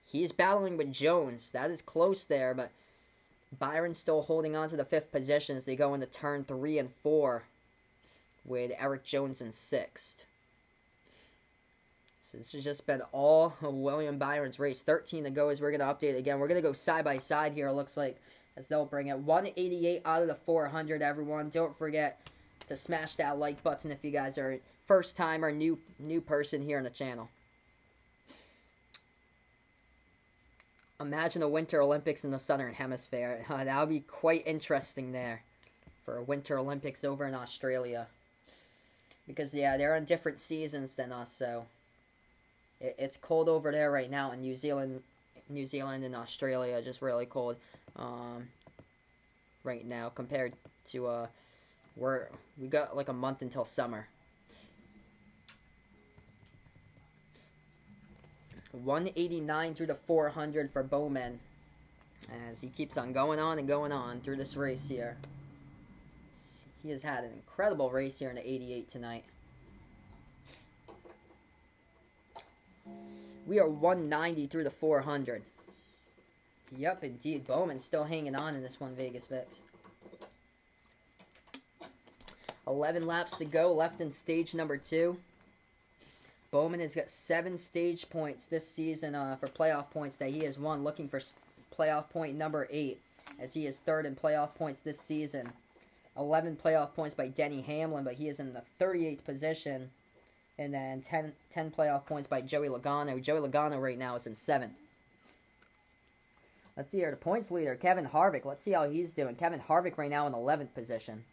he's battling with Jones. That is close there, but Byron still holding on to the 5th position as they go into turn 3 and 4 with Eric Jones in 6th. So this has just been all of William Byron's race. 13 to go as we're going to update again. We're going to go side by side here, it looks like, as they'll bring it. 188 out of the 400, everyone. Don't forget to smash that like button if you guys are first time or new person here on the channel. Imagine the Winter Olympics in the Southern Hemisphere. That would be quite interesting there for Winter Olympics over in Australia. Because, yeah, they're on different seasons than us, so it's cold over there right now in New Zealand and Australia. Just really cold right now compared to where we got like a month until summer. 189 through the 400 for Bowman as he keeps on going on and going on through this race here. He has had an incredible race here in the 88 tonight. We are 190 through the 400. Yep, indeed. Bowman's still hanging on in this one, Vegas Vix. 11 laps to go left in stage number 2. Bowman has got 7 stage points this season for playoff points that he has won, looking for playoff point number 8, as he is third in playoff points this season. 11 playoff points by Denny Hamlin, but he is in the 38th position. And then 10 playoff points by Joey Logano. Joey Logano right now is in 7th. Let's see here, the points leader, Kevin Harvick. Let's see how he's doing. Kevin Harvick right now in 11th position.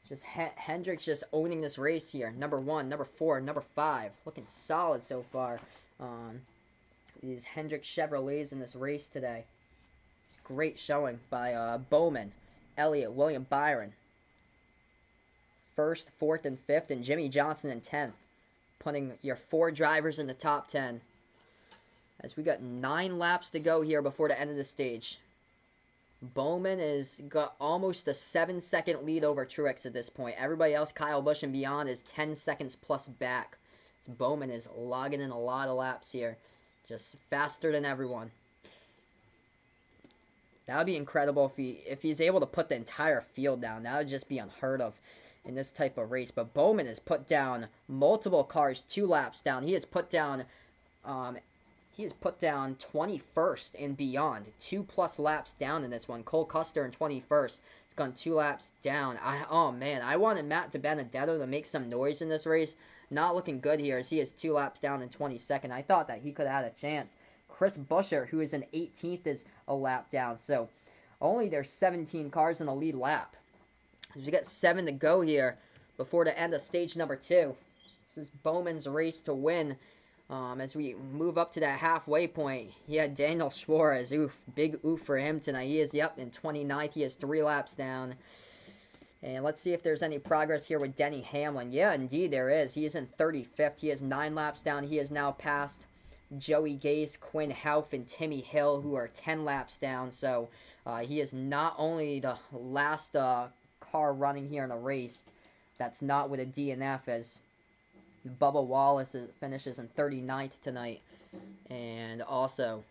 Just Hendrick's just owning this race here. Number 1, number 4, number 5. Looking solid so far. These Hendrick Chevrolets in this race today. Great showing by Bowman, Elliott, William Byron. 1st, 4th, and 5th, and Jimmy Johnson in 10th. Putting your 4 drivers in the top 10. As we got 9 laps to go here before the end of the stage. Bowman has got almost a 7-second lead over Truex at this point. Everybody else, Kyle Busch and beyond, is 10 seconds plus back. So Bowman is logging in a lot of laps here. Just faster than everyone. That would be incredible if he's able to put the entire field down. That would just be unheard of in this type of race. But Bowman has put down multiple cars 2 laps down. He has put down 21st and beyond. 2+ laps down in this one. Cole Custer in 21st. It's gone 2 laps down. Oh man, I wanted Matt DiBenedetto to make some noise in this race. Not looking good here as he is 2 laps down in 22nd. I thought that he could have had a chance. Chris Buescher, who is in 18th, is a lap down. So only there's 17 cars in the lead lap. We got 7 to go here before the end of stage number 2. This is Bowman's race to win. As we move up to that halfway point, he had Daniel Suarez. Oof, big oof for him tonight. He is, in 29th. He has 3 laps down. And let's see if there's any progress here with Denny Hamlin. Yeah, indeed there is. He is in 35th. He has 9 laps down. He has now passed Joey Gase, Quinn Houff, and Timmy Hill, who are 10 laps down. So he is not only the last car running here in a race that's not with a DNF, as Bubba Wallace finishes in 39th tonight. And also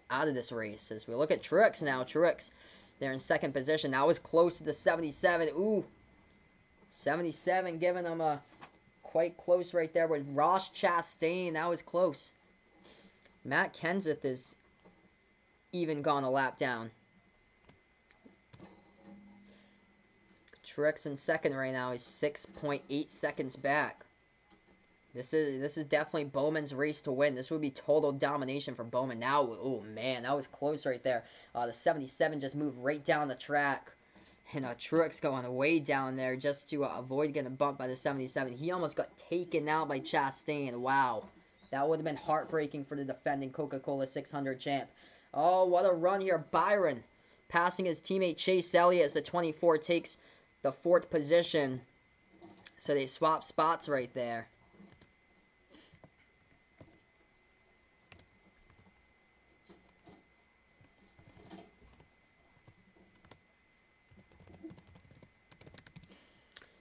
out of this race. As we look at Truex now. Truex, they're in 2nd position. That was close to the 77. Ooh. 77 giving them a quite close right there with Ross Chastain. That was close. Matt Kenseth is even gone a lap down. Truex in 2nd right now. He's 6.8 seconds back. This is definitely Bowman's race to win. This would be total domination for Bowman. Now, oh man, that was close right there. The 77 just moved right down the track. And Truex going way down there just to avoid getting bumped by the 77. He almost got taken out by Chastain. Wow. That would have been heartbreaking for the defending Coca-Cola 600 champ. Oh, what a run here. Byron passing his teammate Chase Elliott as the 24 takes the 4th position. So they swap spots right there.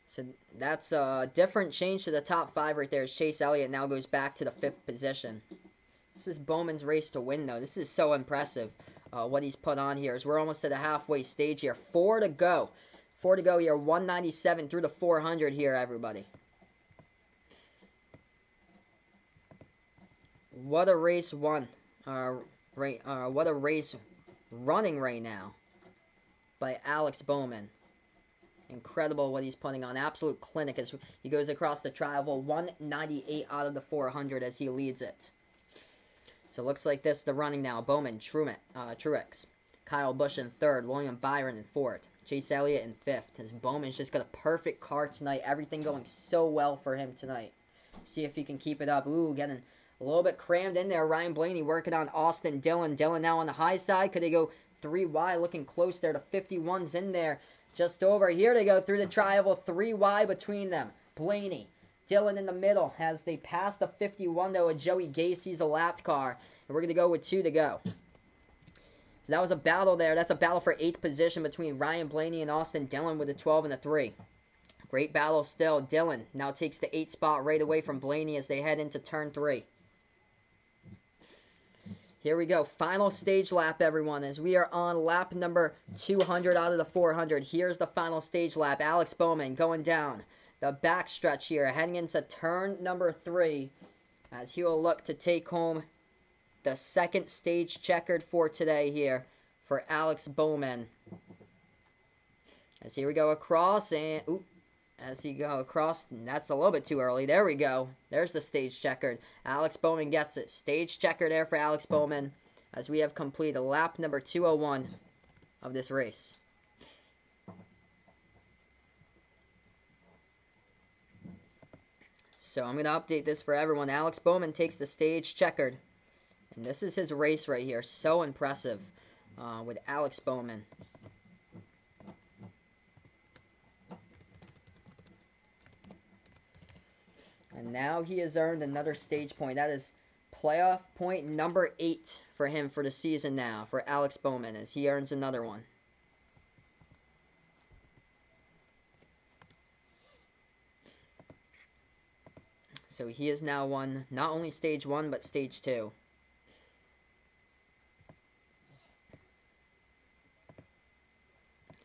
So that's a different change to the top 5 right there. As Chase Elliott now goes back to the 5th position. This is Bowman's race to win, though. This is so impressive what he's put on here. As we're almost to the halfway stage here. 4 to go. 4 to go here. 197 through the 400 here, everybody. What a race won. What a race running right now by Alex Bowman. Incredible what he's putting on. Absolute clinic as he goes across the travel. 198 out of the 400 as he leads it. So it looks like this, the running now. Bowman, Truex, Kyle Busch in third. William Byron in fourth. Chase Elliott in fifth. His Bowman's just got a perfect car tonight. Everything going so well for him tonight. See if he can keep it up. Ooh, getting a little bit crammed in there. Ryan Blaney working on Austin Dillon. Dillon now on the high side. Could they go 3 wide? Looking close there. The 51's in there. Just over. Here they go through the tri-oval. 3 wide between them. Blaney. Dillon in the middle as they pass the 51 though. Joey Gacy's a lapped car. And we're going to go with 2 to go. So that was a battle there. That's a battle for 8th position between Ryan Blaney and Austin Dillon with a 12 and a 3. Great battle still. Dillon now takes the 8th spot right away from Blaney as they head into turn 3. Here we go. Final stage lap, everyone, as we are on lap number 200 out of the 400. Here's the final stage lap. Alex Bowman going down the back stretch here, heading into turn number 3 as he will look to take home the 2nd stage checkered for today here for Alex Bowman. As here we go across, and as he go across, and that's a little bit too early. There we go. There's the stage checkered. Alex Bowman gets it. Stage checker there for Alex Bowman as we have completed lap number 201 of this race. So I'm going to update this for everyone. Alex Bowman takes the stage checkered. And this is his race right here. So impressive with Alex Bowman. And now he has earned another stage point. That is playoff point number 8 for him for the season now, for Alex Bowman, as he earns another one. So he has now won not only stage 1, but stage 2.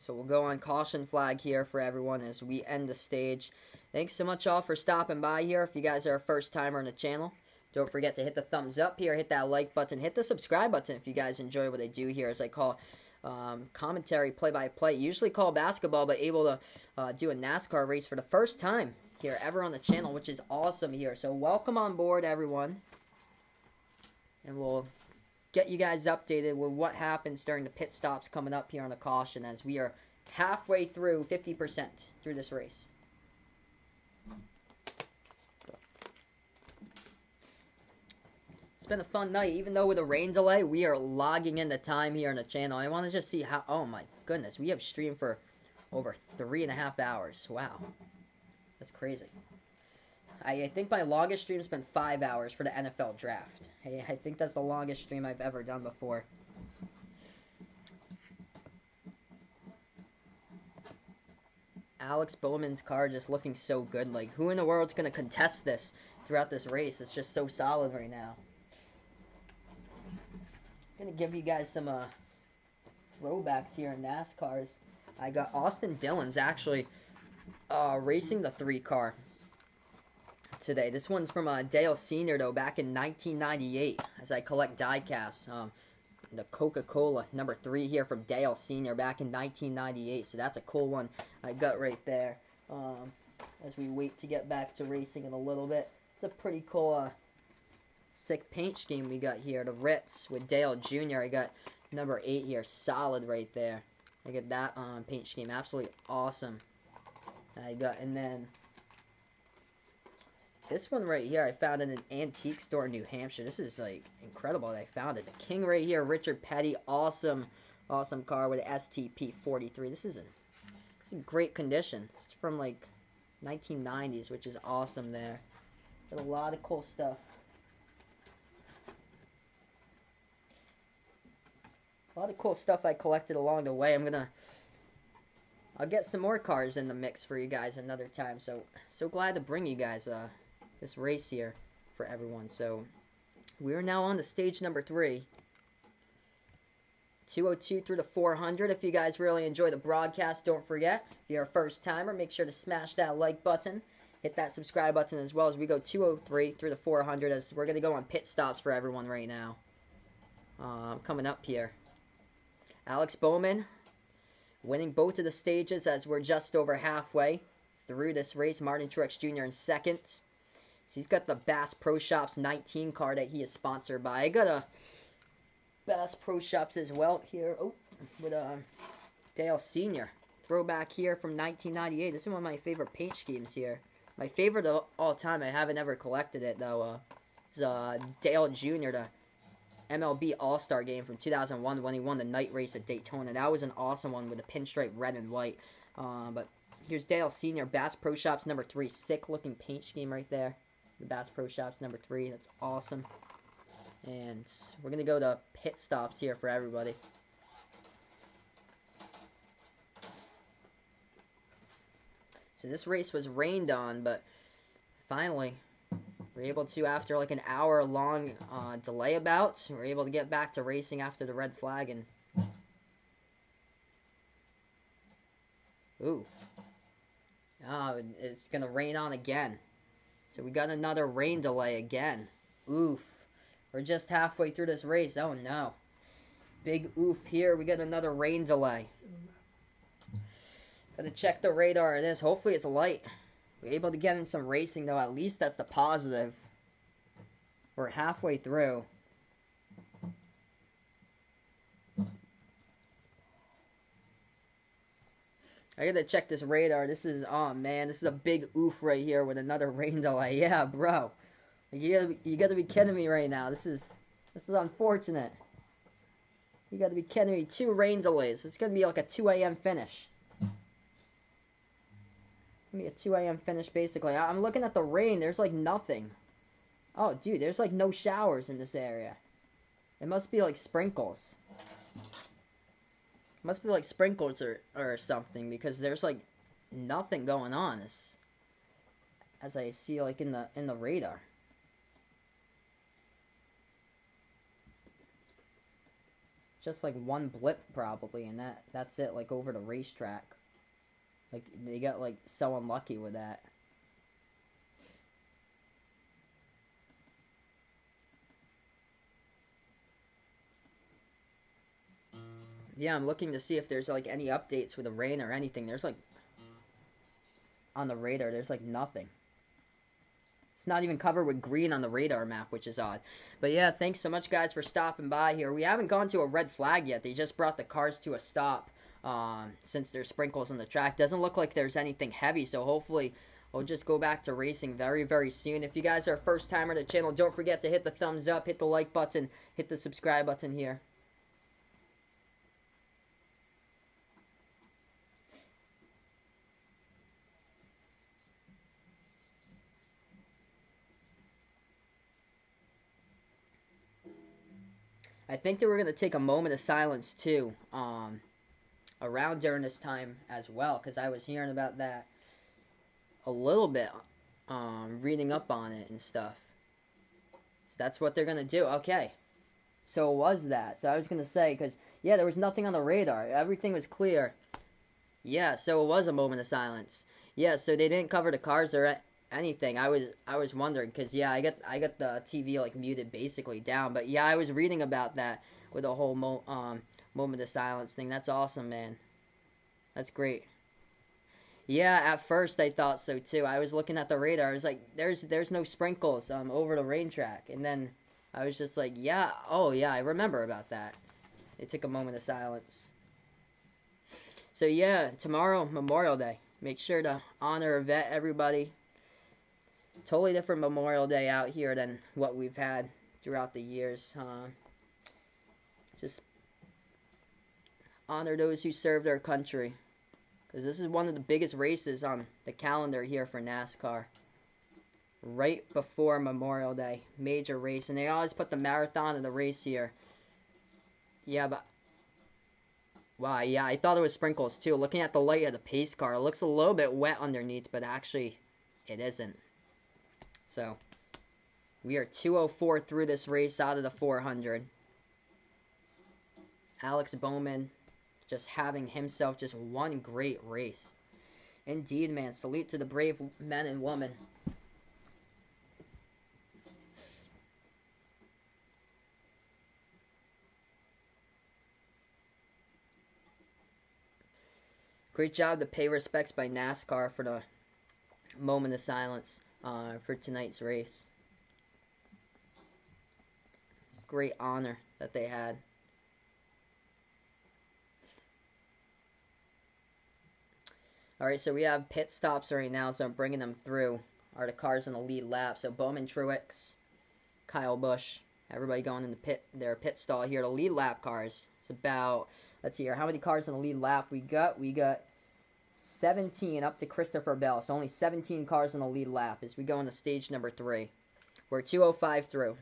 So we'll go on caution flag here for everyone as we end the stage. Thanks so much all for stopping by here. If you guys are a first timer on the channel, don't forget to hit the thumbs up here, hit that like button, hit the subscribe button if you guys enjoy what I do here as I call commentary play-by-play. Usually call basketball, but able to do a NASCAR race for the first time here ever on the channel, which is awesome here. So welcome on board, everyone. And we'll get you guys updated with what happens during the pit stops coming up here on the caution as we are halfway through, 50% through this race. It's been a fun night. Even though with a rain delay, we are logging in the time here on the channel. I want to just see how, oh my goodness, we have streamed for over 3.5 hours. Wow. That's crazy. I think my longest stream's been 5 hours for the NFL draft. I think that's the longest stream I've ever done before. Alex Bowman's car just looking so good. Like, who in the world's going to contest this throughout this race? It's just so solid right now. I'm going to give you guys some throwbacks here in NASCARs. I got Austin Dillon's actually racing the 3 car today. This one's from Dale Sr. though, back in 1998 as I collect die-casts. The Coca-Cola number 3 here from Dale Sr. back in 1998. So that's a cool one I got right there. As we wait to get back to racing in a little bit. It's a pretty cool sick paint scheme we got here. The Ritz with Dale Jr. I got number 8 here. Solid right there. I get that paint scheme. Absolutely awesome. I got, and then this one right here I found in an antique store in New Hampshire. This is like incredible that I found it. The King right here, Richard Petty. Awesome, awesome car with an STP 43. This is in great condition. It's from like 1990s, which is awesome there. Got a lot of cool stuff. A lot of cool stuff I collected along the way. I'll get some more cars in the mix for you guys another time. So glad to bring you guys this race here for everyone. So we are now on to stage number 3. 202 through the 400. If you guys really enjoy the broadcast, don't forget, if you're a first timer, make sure to smash that like button. Hit that subscribe button as well as we go 203 through the 400 as we're going to go on pit stops for everyone right now. Coming up here. Alex Bowman winning both of the stages as we're just over halfway through this race. Martin Truex Jr. in second. So he's got the Bass Pro Shops 19 car that he is sponsored by. I got a Bass Pro Shops as well here. Oh, with Dale Sr. Throwback here from 1998. This is one of my favorite paint schemes here. My favorite of all time. I haven't ever collected it though. Is Dale Jr. the MLB All-Star game from 2001 when he won the night race at Daytona. That was an awesome one with a pinstripe red and white. But here's Dale Sr. Bass Pro Shops number 3. Sick looking paint scheme right there. The Bass Pro Shops number 3. That's awesome. And we're going to go to pit stops here for everybody. So this race was rained on, but finally we're able to, after like an hour-long delay about, we're able to get back to racing after the red flag. And ooh, it's gonna rain on again. So we got another rain delay again. Oof, we're just halfway through this race. Oh no, big oof here. We got another rain delay. Gotta check the radar of this. Hopefully it's light. We're able to get in some racing though. At least that's the positive. We're halfway through. I gotta check this radar. This is, oh man, this is a big oof right here with another rain delay. Yeah, bro. You gotta be kidding me right now. This is unfortunate. You gotta be kidding me. 2 rain delays. It's gonna be like a 2 a.m. finish. A 2 a.m. finish basically. I'm looking at the rain. There's like nothing. Oh, dude, there's like no showers in this area. It must be like sprinkles. It must be like sprinkles or something, because there's like nothing going on as I see like in the radar. Just like one blip probably, and that's it, like over the racetrack. Like, they got, like, so unlucky with that. Yeah, I'm looking to see if there's, like, any updates with the rain or anything. There's, like, on the radar, there's, like, nothing. It's not even covered with green on the radar map, which is odd. But, yeah, thanks so much, guys, for stopping by here. We haven't gone to a red flag yet. They just brought the cars to a stop. Since there's sprinkles on the track. Doesn't look like there's anything heavy, so hopefully we'll just go back to racing very, very soon. If you guys are a first timer to the channel, don't forget to hit the thumbs up, hit the like button, hit the subscribe button here. I think that we're going to take a moment of silence too, around during this time as well, because I was hearing about that a little bit, reading up on it and stuff. So that's what they're going to do. Okay. So it was that. So I was going to say, because, yeah, there was nothing on the radar. Everything was clear. Yeah, so it was a moment of silence. Yeah, so they didn't cover the cars or anything. I was wondering, because, yeah, I got the TV, like, muted basically down. But, yeah, I was reading about that with the whole moment of silence thing. That's awesome, man. That's great. Yeah, at first I thought so too. I was looking at the radar. I was like, there's no sprinkles over the rain track. And then I was just like, yeah, oh yeah, I remember about that. It took a moment of silence. So yeah, tomorrow, Memorial Day. Make sure to honor or vet everybody. Totally different Memorial Day out here than what we've had throughout the years. Just honor those who served our country. Because this is one of the biggest races on the calendar here for NASCAR. Right before Memorial Day. Major race. And they always put the marathon in the race here. Yeah, but... wow, yeah, I thought it was sprinkles too. Looking at the light of the pace car, it looks a little bit wet underneath, but actually, it isn't. So, we are 2:04 through this race out of the 400. Alex Bowman just having himself just one great race. Indeed, man. Salute to the brave men and women. Great job to pay respects by NASCAR for the moment of silence for tonight's race. Great honor that they had. All right, so we have pit stops right now, so I'm bringing them through. Are the cars in the lead lap? So Bowman Truex, Kyle Busch, everybody going in the their pit stall here. The lead lap cars. It's about, let's see here, how many cars in the lead lap we got? We got 17 up to Christopher Bell. So only 17 cars in the lead lap as we go into stage number 3. We're 2:05 through.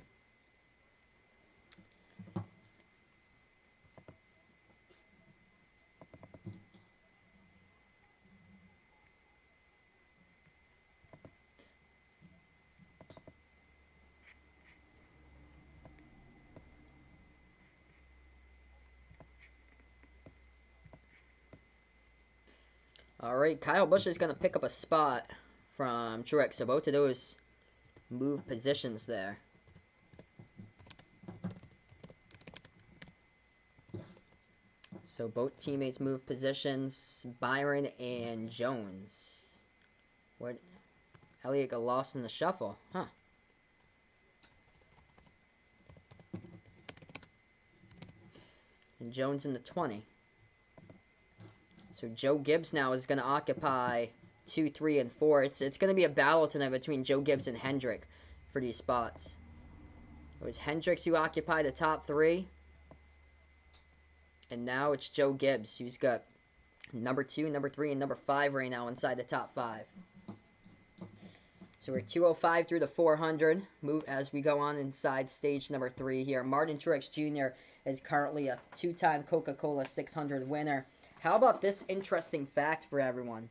All right, Kyle Busch is going to pick up a spot from Truex. So both of those move positions there. So both teammates move positions. Byron and Jones. Where Elliott got lost in the shuffle, huh? And Jones in the 20. So Joe Gibbs now is going to occupy 2, 3, and 4. It's going to be a battle tonight between Joe Gibbs and Hendrick for these spots. It was Hendricks who occupied the top 3. And now it's Joe Gibbs who's got number 2, number 3, and number 5 right now inside the top 5. So we're 2:05 through the 400. Move as we go on inside stage number 3 here. Martin Truex Jr. is currently a 2-time Coca-Cola 600 winner. How about this interesting fact for everyone?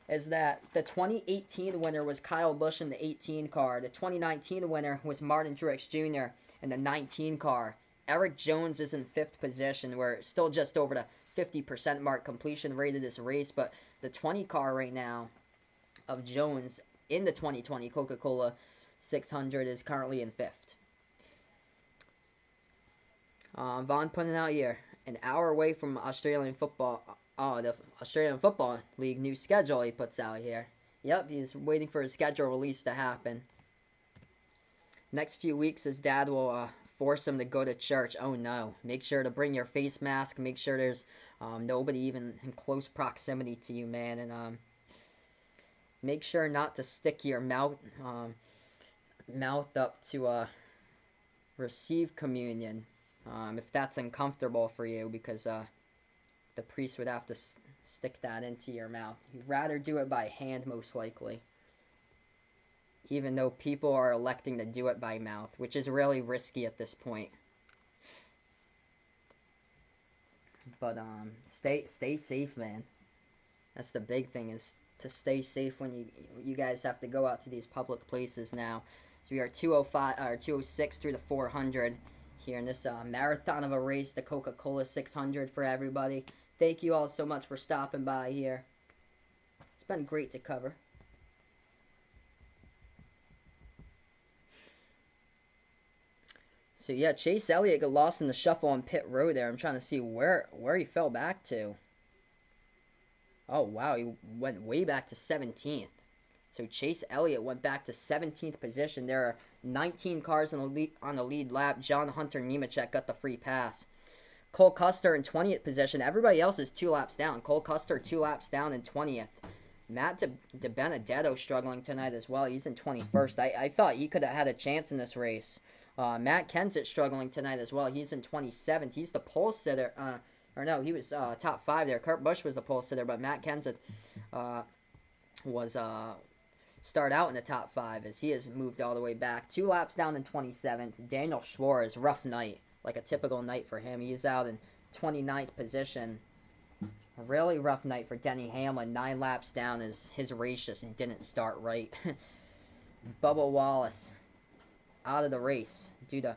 Is that the 2018 winner was Kyle Busch in the 18 car. The 2019 winner was Martin Truex Jr. in the 19 car. Eric Jones is in 5th position. We're still just over the 50% mark completion rate of this race, but the 20 car right now of Jones in the 2020 Coca-Cola 600 is currently in 5th. Vaughn putting out here, an hour away from Australian football. Oh, the Australian Football League new schedule he puts out here. Yep, he's waiting for his schedule release to happen. Next few weeks, his dad will force him to go to church. Oh no. Make sure to bring your face mask. Make sure there's nobody even in close proximity to you, man. And make sure not to stick your mouth up to receive communion. If that's uncomfortable for you, because the priest would have to stick that into your mouth. You'd rather do it by hand, most likely. Even though people are electing to do it by mouth, which is really risky at this point. But stay safe, man. That's the big thing, is to stay safe when you guys have to go out to these public places now. So we are 2:05 or 2:06 through the 400 here in this marathon of a race, the Coca-Cola 600 for everybody. Thank you all so much for stopping by here. It's been great to cover. So yeah, Chase Elliott got lost in the shuffle on pit road there. I'm trying to see where he fell back to. Oh wow, he went way back to 17th. So Chase Elliott went back to 17th position. There are 19 cars on the lead lap. John Hunter Nemechek got the free pass. Cole Custer in 20th position. Everybody else is 2 laps down. Cole Custer 2 laps down in 20th. Matt DiBenedetto struggling tonight as well. He's in 21st. I thought he could have had a chance in this race. Matt Kenseth struggling tonight as well. He's in 27th. He's the pole sitter. Or no, he was top 5 there. Kurt Busch was the pole sitter, but Matt Kenseth was start out in the top 5 as he has moved all the way back. 2 laps down in 27th. Daniel Schwartz, rough night. Like a typical night for him. He's out in 29th position. A really rough night for Denny Hamlin. 9 laps down as his race just didn't start right. Bubba Wallace out of the race due to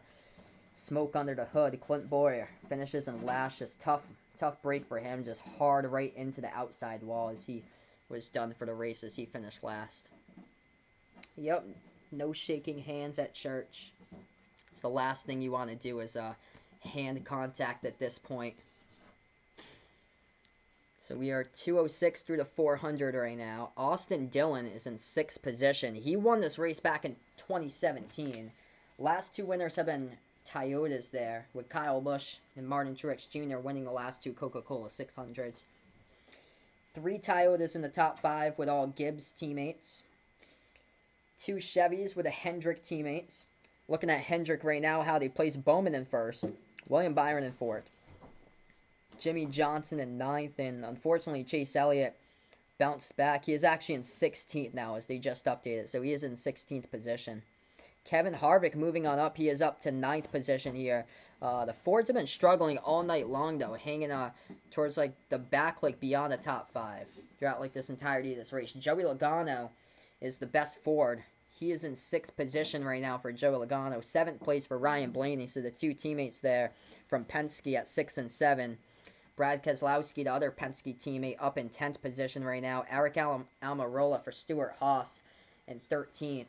smoke under the hood. Clint Bowyer finishes in last. Just tough break for him. Just hard right into the outside wall as he was done for the race as he finished last. Yep, no shaking hands at church. It's the last thing you want to do is hand contact at this point. So we are 2:06 through the 400 right now. Austin Dillon is in 6th position. He won this race back in 2017. Last 2 winners have been Toyotas there, with Kyle Busch and Martin Truex Jr. winning the last 2 Coca-Cola 600s. 3 Toyotas in the top 5 with all Gibbs teammates. 2 Chevys with a Hendrick teammates. Looking at Hendrick right now, how they place Bowman in first, William Byron in fourth, Jimmy Johnson in ninth, and unfortunately Chase Elliott bounced back. He is actually in 16th now as they just updated, so he is in 16th position. Kevin Harvick moving on up. He is up to 9th position here. The Fords have been struggling all night long, though, hanging towards like the back, like beyond the top 5 throughout like this entirety of this race. Joey Logano is the best Ford. He is in 6th position right now for Joey Logano. 7th place for Ryan Blaney. So the 2 teammates there from Penske at 6 and 7. Brad Keselowski, the other Penske teammate, up in 10th position right now. Eric Almirola for Stewart Haas in 13th.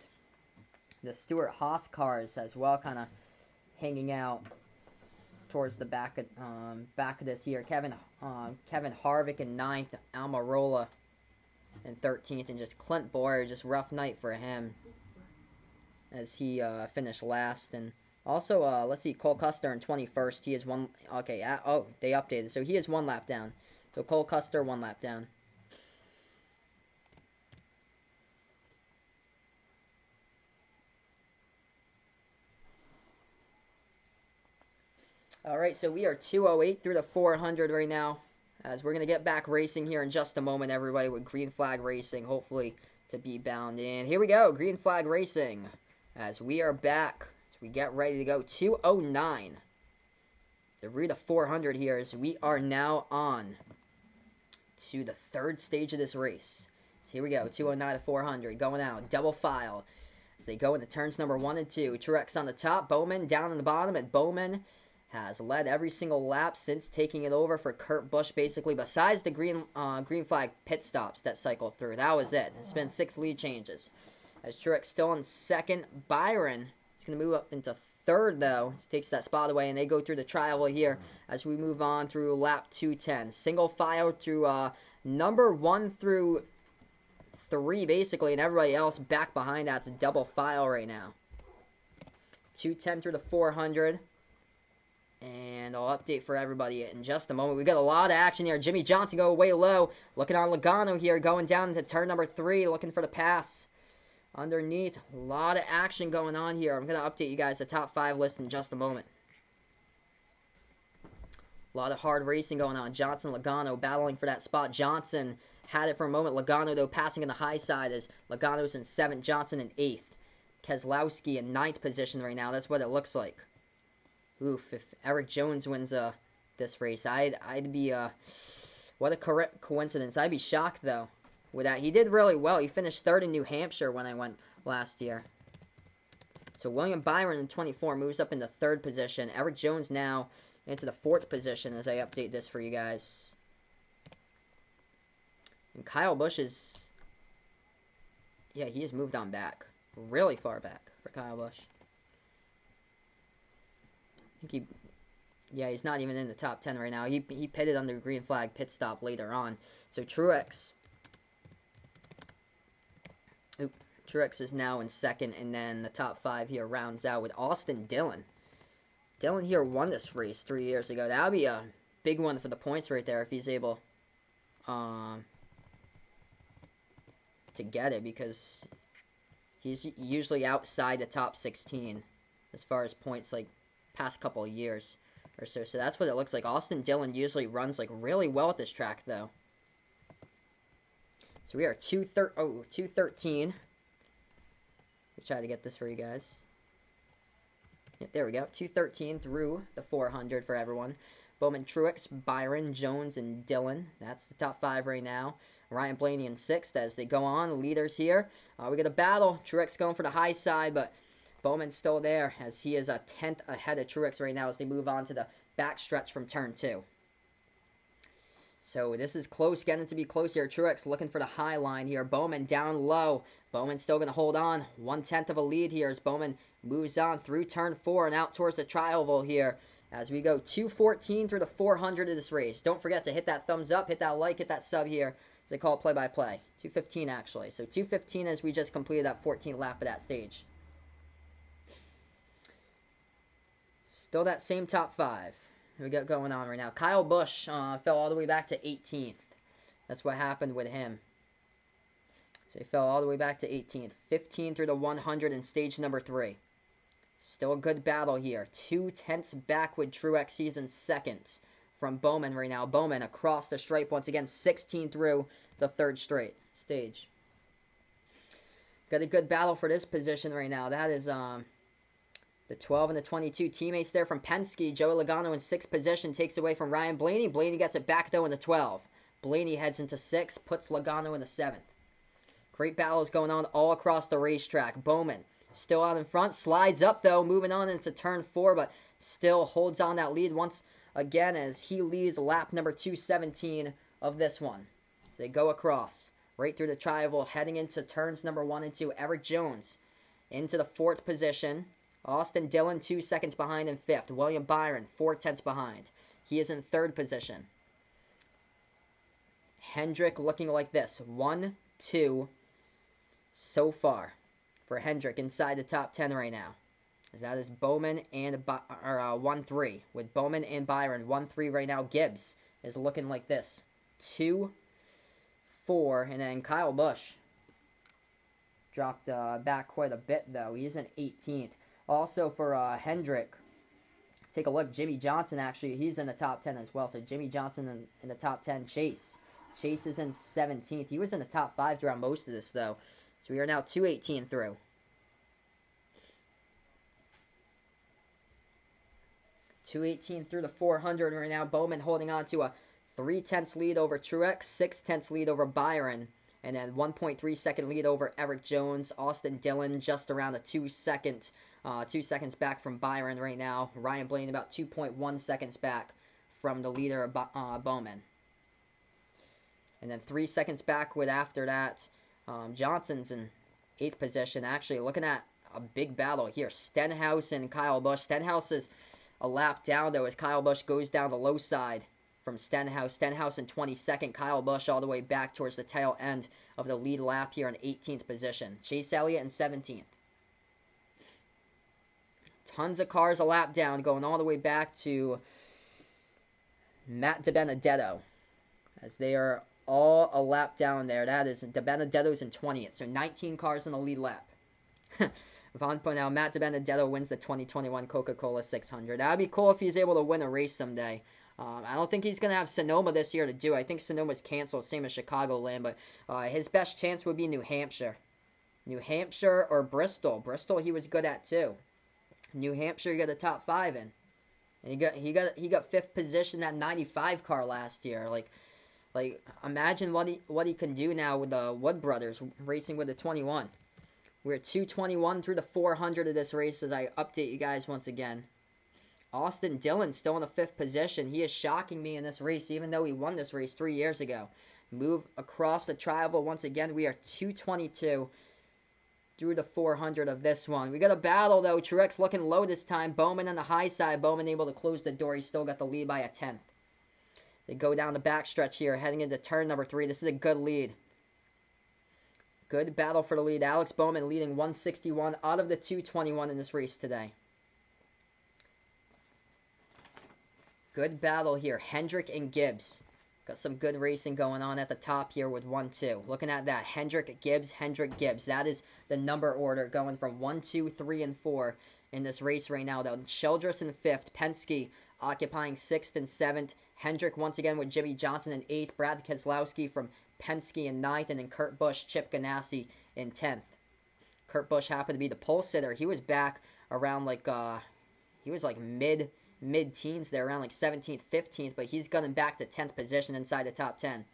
The Stewart Haas cars as well, kind of hanging out towards the back of this year. Kevin Harvick in 9th, Almirola in 13th, and just Clint Bowyer, just rough night for him as he finished last. And also, let's see, Cole Custer in 21st. He is one. Okay, they updated, so he is 1 lap down. So Cole Custer 1 lap down. Alright, so we are 2:08 through the 400 right now, as we're going to get back racing here in just a moment, everybody, with Green Flag Racing, hopefully to be bound in. Here we go, Green Flag Racing, as we are back, as we get ready to go. 2:09 through the 400 here, as we are now on to the 3rd stage of this race. So here we go, 2:09 to 400, going out, double file, as they go into turns number 1 and 2. Truex on the top, Bowman down in the bottom, and Bowman has led every single lap since taking it over for Kurt Busch, basically, besides the green flag pit stops that cycled through. That was it. It's been 6 lead changes. As Truex still in 2nd. Byron is going to move up into 3rd, though. He takes that spot away, and they go through the trial here as we move on through lap 210. Single file through number 1 through 3, basically, and everybody else back behind that's a double file right now. 210 through the 400. And I'll update for everybody in just a moment. We've got a lot of action here. Jimmy Johnson going way low. Looking on Logano here, going down into turn number 3, looking for the pass. Underneath, a lot of action going on here. I'm going to update you guys the top 5 list in just a moment. A lot of hard racing going on. Johnson, Logano battling for that spot. Johnson had it for a moment. Logano, though, passing in the high side as Logano's in 7th, Johnson in 8th. Keselowski in 9th position right now. That's what it looks like. Oof, if Eric Jones wins this race, I'd be, what a coincidence. I'd be shocked, though, with that. He did really well. He finished 3rd in New Hampshire when I went last year. So William Byron in 24 moves up into 3rd position. Eric Jones now into the 4th position as I update this for you guys. And Kyle Busch is, yeah, he has moved on back. Really far back for Kyle Busch. I think he's not even in the top 10 right now. He pitted under green flag pit stop later on. So Truex is now in 2nd, and then the top 5 here rounds out with Austin Dillon. Dillon here won this race 3 years ago. That would be a big one for the points right there if he's able to get it, because he's usually outside the top 16 as far as points, like past couple of years or so. So that's what it looks like. Austin Dillon usually runs like really well at this track, though. So we are 213. We'll try to get this for you guys. Yep, there we go. 213 through the 400 for everyone. Bowman, Truex, Byron, Jones, and Dillon. That's the top 5 right now. Ryan Blaney in 6th as they go on. The leaders here. We got a battle. Truex going for the high side, but Bowman's still there as he is a 10th ahead of Truex right now as they move on to the back stretch from turn 2. So this is close, getting to be close here. Truex looking for the high line here. Bowman down low. Bowman still going to hold on. 1/10 of a lead here as Bowman moves on through turn 4 and out towards the trial here as we go 214 through the 400 of this race. Don't forget to hit that thumbs up, hit that like, hit that sub here as they call it play-by-play. 215 actually. So 215 as we just completed that 14th lap of that stage. Still that same top 5 we got going on right now. Kyle Busch fell all the way back to 18th. That's what happened with him. So he fell all the way back to 18th. 15 through the 100 in stage number 3. Still a good battle here. 2/10 back with Truex. He's in second from Bowman right now. Bowman across the stripe once again. 16 through the 3rd straight stage. Got a good battle for this position right now. That is the 12 and the 22 teammates there from Penske. Joey Logano in 6th position takes away from Ryan Blaney. Blaney gets it back though in the 12. Blaney heads into 6, puts Logano in the 7th. Great battles going on all across the racetrack. Bowman still out in front, slides up though, moving on into turn 4, but still holds on that lead once again as he leads lap number 217 of this one. As they go across, right through the tri-oval, heading into turns number 1 and 2. Erik Jones into the 4th position. Austin Dillon 2 seconds behind in 5th. William Byron 4/10 behind. He is in 3rd position. Hendrick looking like this. 1, 2 so far for Hendrick inside the top 10 right now. As that is Bowman and 1-3 with Bowman and Byron 1-3 right now. Gibbs is looking like this. 2, 4, and then Kyle Busch dropped back quite a bit though. He's in 18th. Also for Hendrick, take a look. Jimmy Johnson actually, he's in the top 10 as well. So Jimmy Johnson in the top 10. Chase is in 17th. He was in the top 5 throughout most of this though. So we are now 218 through. 218 through the 400 right now. Bowman holding on to a 3/10 lead over Truex, 6/10 lead over Byron, and then 1.3 second lead over Erik Jones. Austin Dillon just around a 2 seconds back from Byron right now. Ryan Blaney about 2.1 seconds back from the leader of Bowman. And then 3 seconds back with after that. Johnson's in 8th position. Actually, looking at a big battle here. Stenhouse and Kyle Busch. Stenhouse is a lap down, though, as Kyle Busch goes down the low side from Stenhouse. Stenhouse in 22nd. Kyle Busch all the way back towards the tail end of the lead lap here in 18th position. Chase Elliott in 17th. Tons of cars a lap down, going all the way back to Matt DiBenedetto, as they are all a lap down there. That is DiBenedetto's in 20th, so 19 cars in the lead lap. Von Ponell, Matt DiBenedetto wins the 2021 Coca-Cola 600. That would be cool if he's able to win a race someday. I don't think he's going to have Sonoma this year to do. I think Sonoma's canceled, same as Chicagoland, but his best chance would be New Hampshire. New Hampshire or Bristol. Bristol he was good at too. New Hampshire he got a top 5 in. And he got 5th position at 95 car last year. Like imagine what he can do now with the Wood brothers racing with the 21. We're 221 through the 400 of this race as I update you guys once again. Austin Dillon still in the 5th position. He is shocking me in this race, even though he won this race 3 years ago. Move across the tri-oval once again. We are 222 through the 400 of this one. We got a battle though. Truex looking low this time. Bowman on the high side. Bowman able to close the door. He still got the lead by a 10th. They go down the backstretch here, heading into turn number 3. This is a good lead. Good battle for the lead. Alex Bowman leading 161 out of the 221 in this race today. Good battle here. Hendrick and Gibbs. Got some good racing going on at the top here with 1-2. Looking at that. Hendrick, Gibbs, Hendrick, Gibbs. That is the number order going from 1, 2, 3, and 4 in this race right now, though. Childress in 5th. Penske occupying 6th and 7th. Hendrick once again with Jimmy Johnson in 8th. Brad Keselowski from Penske in 9th. And then Kurt Busch, Chip Ganassi in 10th. Kurt Busch happened to be the pole sitter. He was back around mid-teens there, around like 17th, 15th, but he's gunning back to 10th position inside the top 10.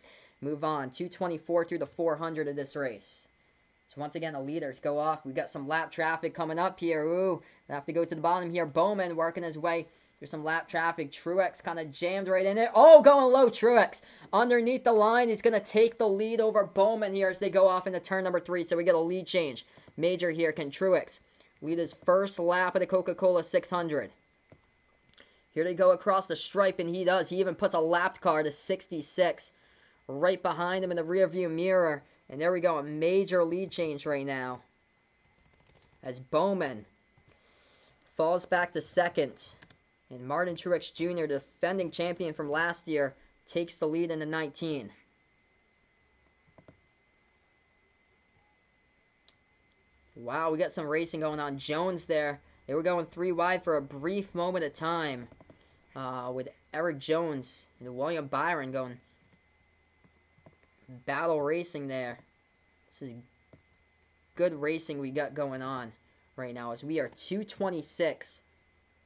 Move on, 224 through the 400 of this race. So once again, the leaders go off. We got some lap traffic coming up here. Ooh, I have to go to the bottom here. Bowman working his way through some lap traffic. Truex kind of jammed right in there. Oh, going low, Truex. Underneath the line, he's going to take the lead over Bowman here as they go off into turn number 3. So we get a lead change. Major here, can Truex lead his first lap of the Coca-Cola 600? Here they go across the stripe, and he does. He even puts a lapped car to 66 right behind him in the rearview mirror. And there we go, a major lead change right now, as Bowman falls back to 2nd. And Martin Truex Jr., the defending champion from last year, takes the lead in the 19. Wow, we got some racing going on. Jones there. They were going 3 wide for a brief moment of time with Eric Jones and William Byron going battle racing there. This is good racing we got going on right now as we are 226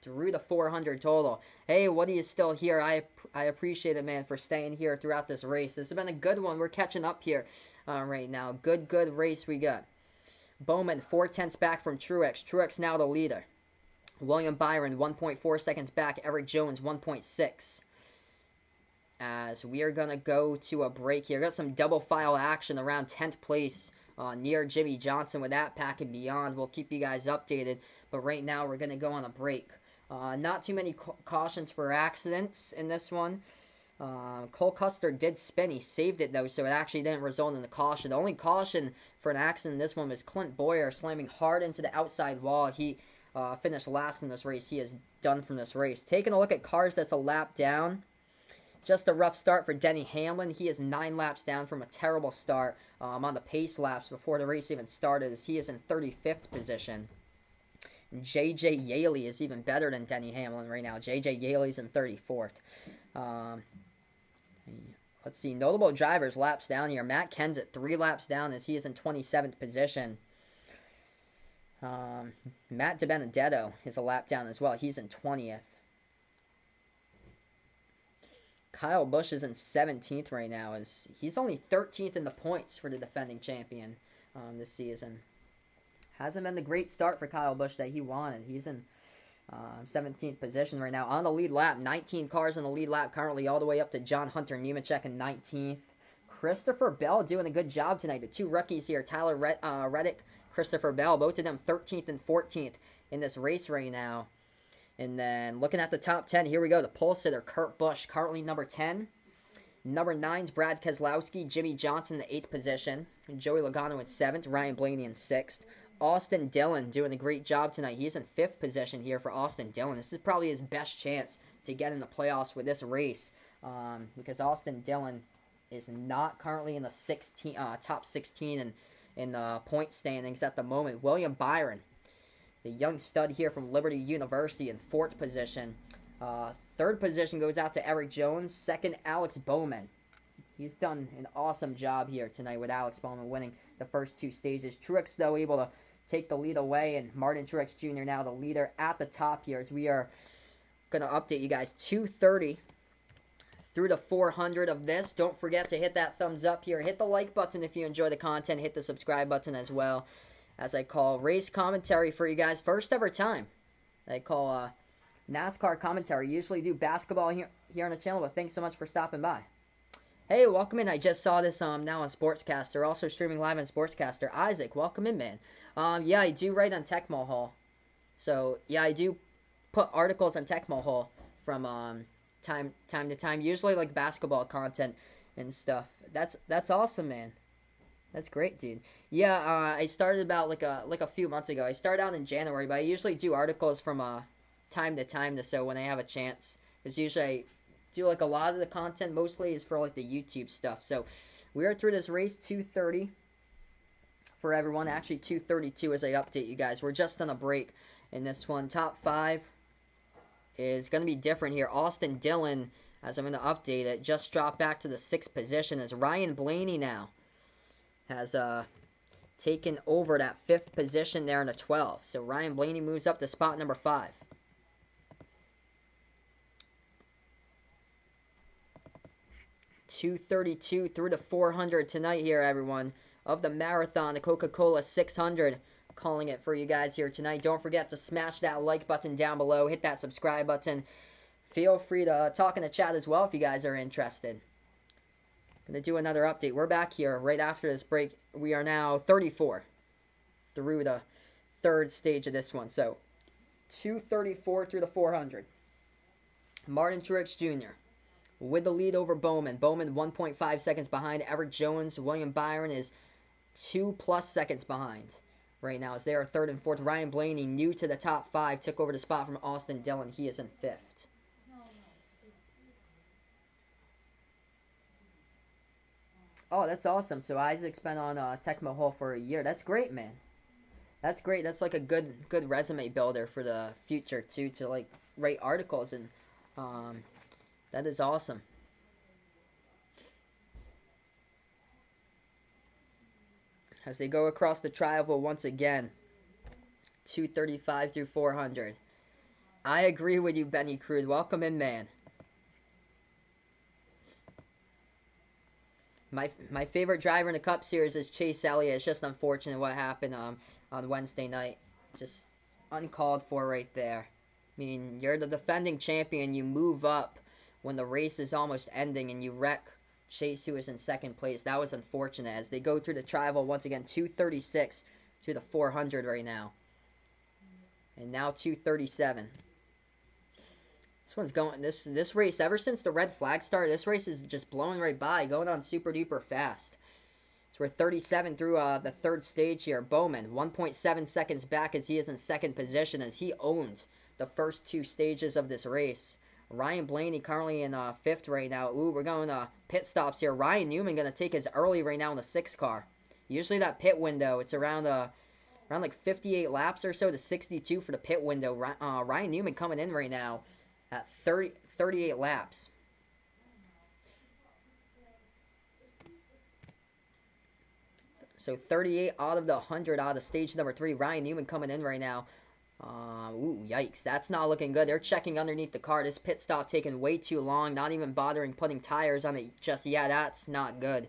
through the 400 total. Hey, Woody is still here. I appreciate it, man, for staying here throughout this race. This has been a good one. We're catching up here right now. Good race we got. Bowman 4/10 back from Truex. Truex now the leader. William Byron 1.4 seconds back. Eric Jones 1.6. As we are going to go to a break here. Got some double file action around 10th place near Jimmy Johnson with that pack and beyond. We'll keep you guys updated. But right now we're going to go on a break. Not too many cautions for accidents in this one. Cole Custer did spin. He saved it, though, so it actually didn't result in a caution. The only caution for an accident in this one was Clint Boyer slamming hard into the outside wall. He finished last in this race. He is done from this race. Taking a look at cars that's a lap down. Just a rough start for Denny Hamlin. He is 9 laps down from a terrible start on the pace laps before the race even started, as he is in 35th position. J.J. Yaley is even better than Denny Hamlin right now. J.J. Yaley's in 34th. Let's see. Notable drivers laps down here. Matt Kenseth 3 laps down as he is in 27th position. Matt DiBenedetto is a lap down as well. He's in 20th. Kyle Busch is in 17th right now, as he's only 13th in the points for the defending champion this season. Hasn't been the great start for Kyle Busch that he wanted. He's in 17th position right now. On the lead lap, 19 cars in the lead lap currently, all the way up to John Hunter Nemechek in 19th. Christopher Bell doing a good job tonight. The 2 rookies here, Tyler Reddick, Christopher Bell, both of them 13th and 14th in this race right now. And then looking at the top 10, here we go. The pole sitter, Kurt Busch, currently number 10. Number 9's Brad Keselowski, Jimmy Johnson in the 8th position. Joey Logano in 7th, Ryan Blaney in 6th. Austin Dillon doing a great job tonight. He's in 5th position here for Austin Dillon. This is probably his best chance to get in the playoffs with this race because Austin Dillon is not currently in the top 16 in the point standings at the moment. William Byron, the young stud here from Liberty University, in 4th position. 3rd position goes out to Eric Jones. 2nd, Alex Bowman. He's done an awesome job here tonight with Alex Bowman winning the first 2 stages. Truex, though, able to take the lead away, and Martin Truex Jr. now the leader at the top here, as we are going to update you guys 230 through the 400 of this. Don't forget to hit that thumbs up here. Hit the like button if you enjoy the content. Hit the subscribe button as well, as I call race commentary for you guys. First ever time I call NASCAR commentary. Usually do basketball here on the channel, but thanks so much for stopping by. Hey, welcome in. I just saw this now on Sportscaster. Also streaming live on Sportscaster. Isaac, welcome in, man. Yeah, I do write on Tecmo Hall. So, yeah, I do put articles on Tecmo Hall from time to time. Usually, like, basketball content and stuff. That's awesome, man. That's great, dude. Yeah, I started about like a few months ago. I started out in January, but I usually do articles from time to time, so when I have a chance. Because usually I do like a lot of the content, mostly is for like the YouTube stuff. So we are through this race, 230 for everyone. Actually 232 as I update you guys. We're just on a break in this one. Top 5 is going to be different here. Austin Dillon, as I'm going to update it, just dropped back to the 6th position as Ryan Blaney now has taken over that 5th position there in the 12. So Ryan Blaney moves up to spot number 5. $232 through to 400 tonight here, everyone, of the marathon, the Coca-Cola 600. Calling it for you guys here tonight. Don't forget to smash that like button down below. Hit that subscribe button. Feel free to talk in the chat as well if you guys are interested. Gonna do another update. We're back here right after this break. We are now 34 through the 3rd stage of this one. So 234 through the 400. Martin Truex Jr. with the lead over Bowman. Bowman 1.5 seconds behind Eric Jones. William Byron is 2+ seconds behind right now as they are 3rd and 4th. Ryan Blaney, new to the top 5, took over the spot from Austin Dillon. He is in 5th. Oh, that's awesome. So Isaac's been on Tecmo Hall for a year. That's great, man. That's great. That's like a good resume builder for the future too, to like write articles, and um, that is awesome. As they go across the tri-oval once again, 235 through 400. I agree with you, Benny Cruz. Welcome in, man. My favorite driver in the Cup Series is Chase Elliott. It's just unfortunate what happened on Wednesday night. Just uncalled for right there. I mean, you're the defending champion. You move up when the race is almost ending, and you wreck Chase, who is in second place. That was unfortunate as they go through the tri-oval once again. 236 to the 400 right now, and now 237. This one's going, this race, ever since the red flag started, this race is just blowing right by, going on super duper fast. So we're 37 through the third stage here. Bowman, 1.7 seconds back as he is in second position as he owns the first two stages of this race. Ryan Blaney currently in fifth right now. Ooh, we're going pit stops here. Ryan Newman going to take his early right now in the 6 car. Usually that pit window, it's around like 58 laps or so to 62 for the pit window. Ryan Newman coming in right now at 38 laps. So 38 out of the 100 out of stage number 3. Ryan Newman coming in right now. Ooh, yikes. That's not looking good. They're checking underneath the car. This pit stop taking way too long. Not even bothering putting tires on it just yet. That's not good.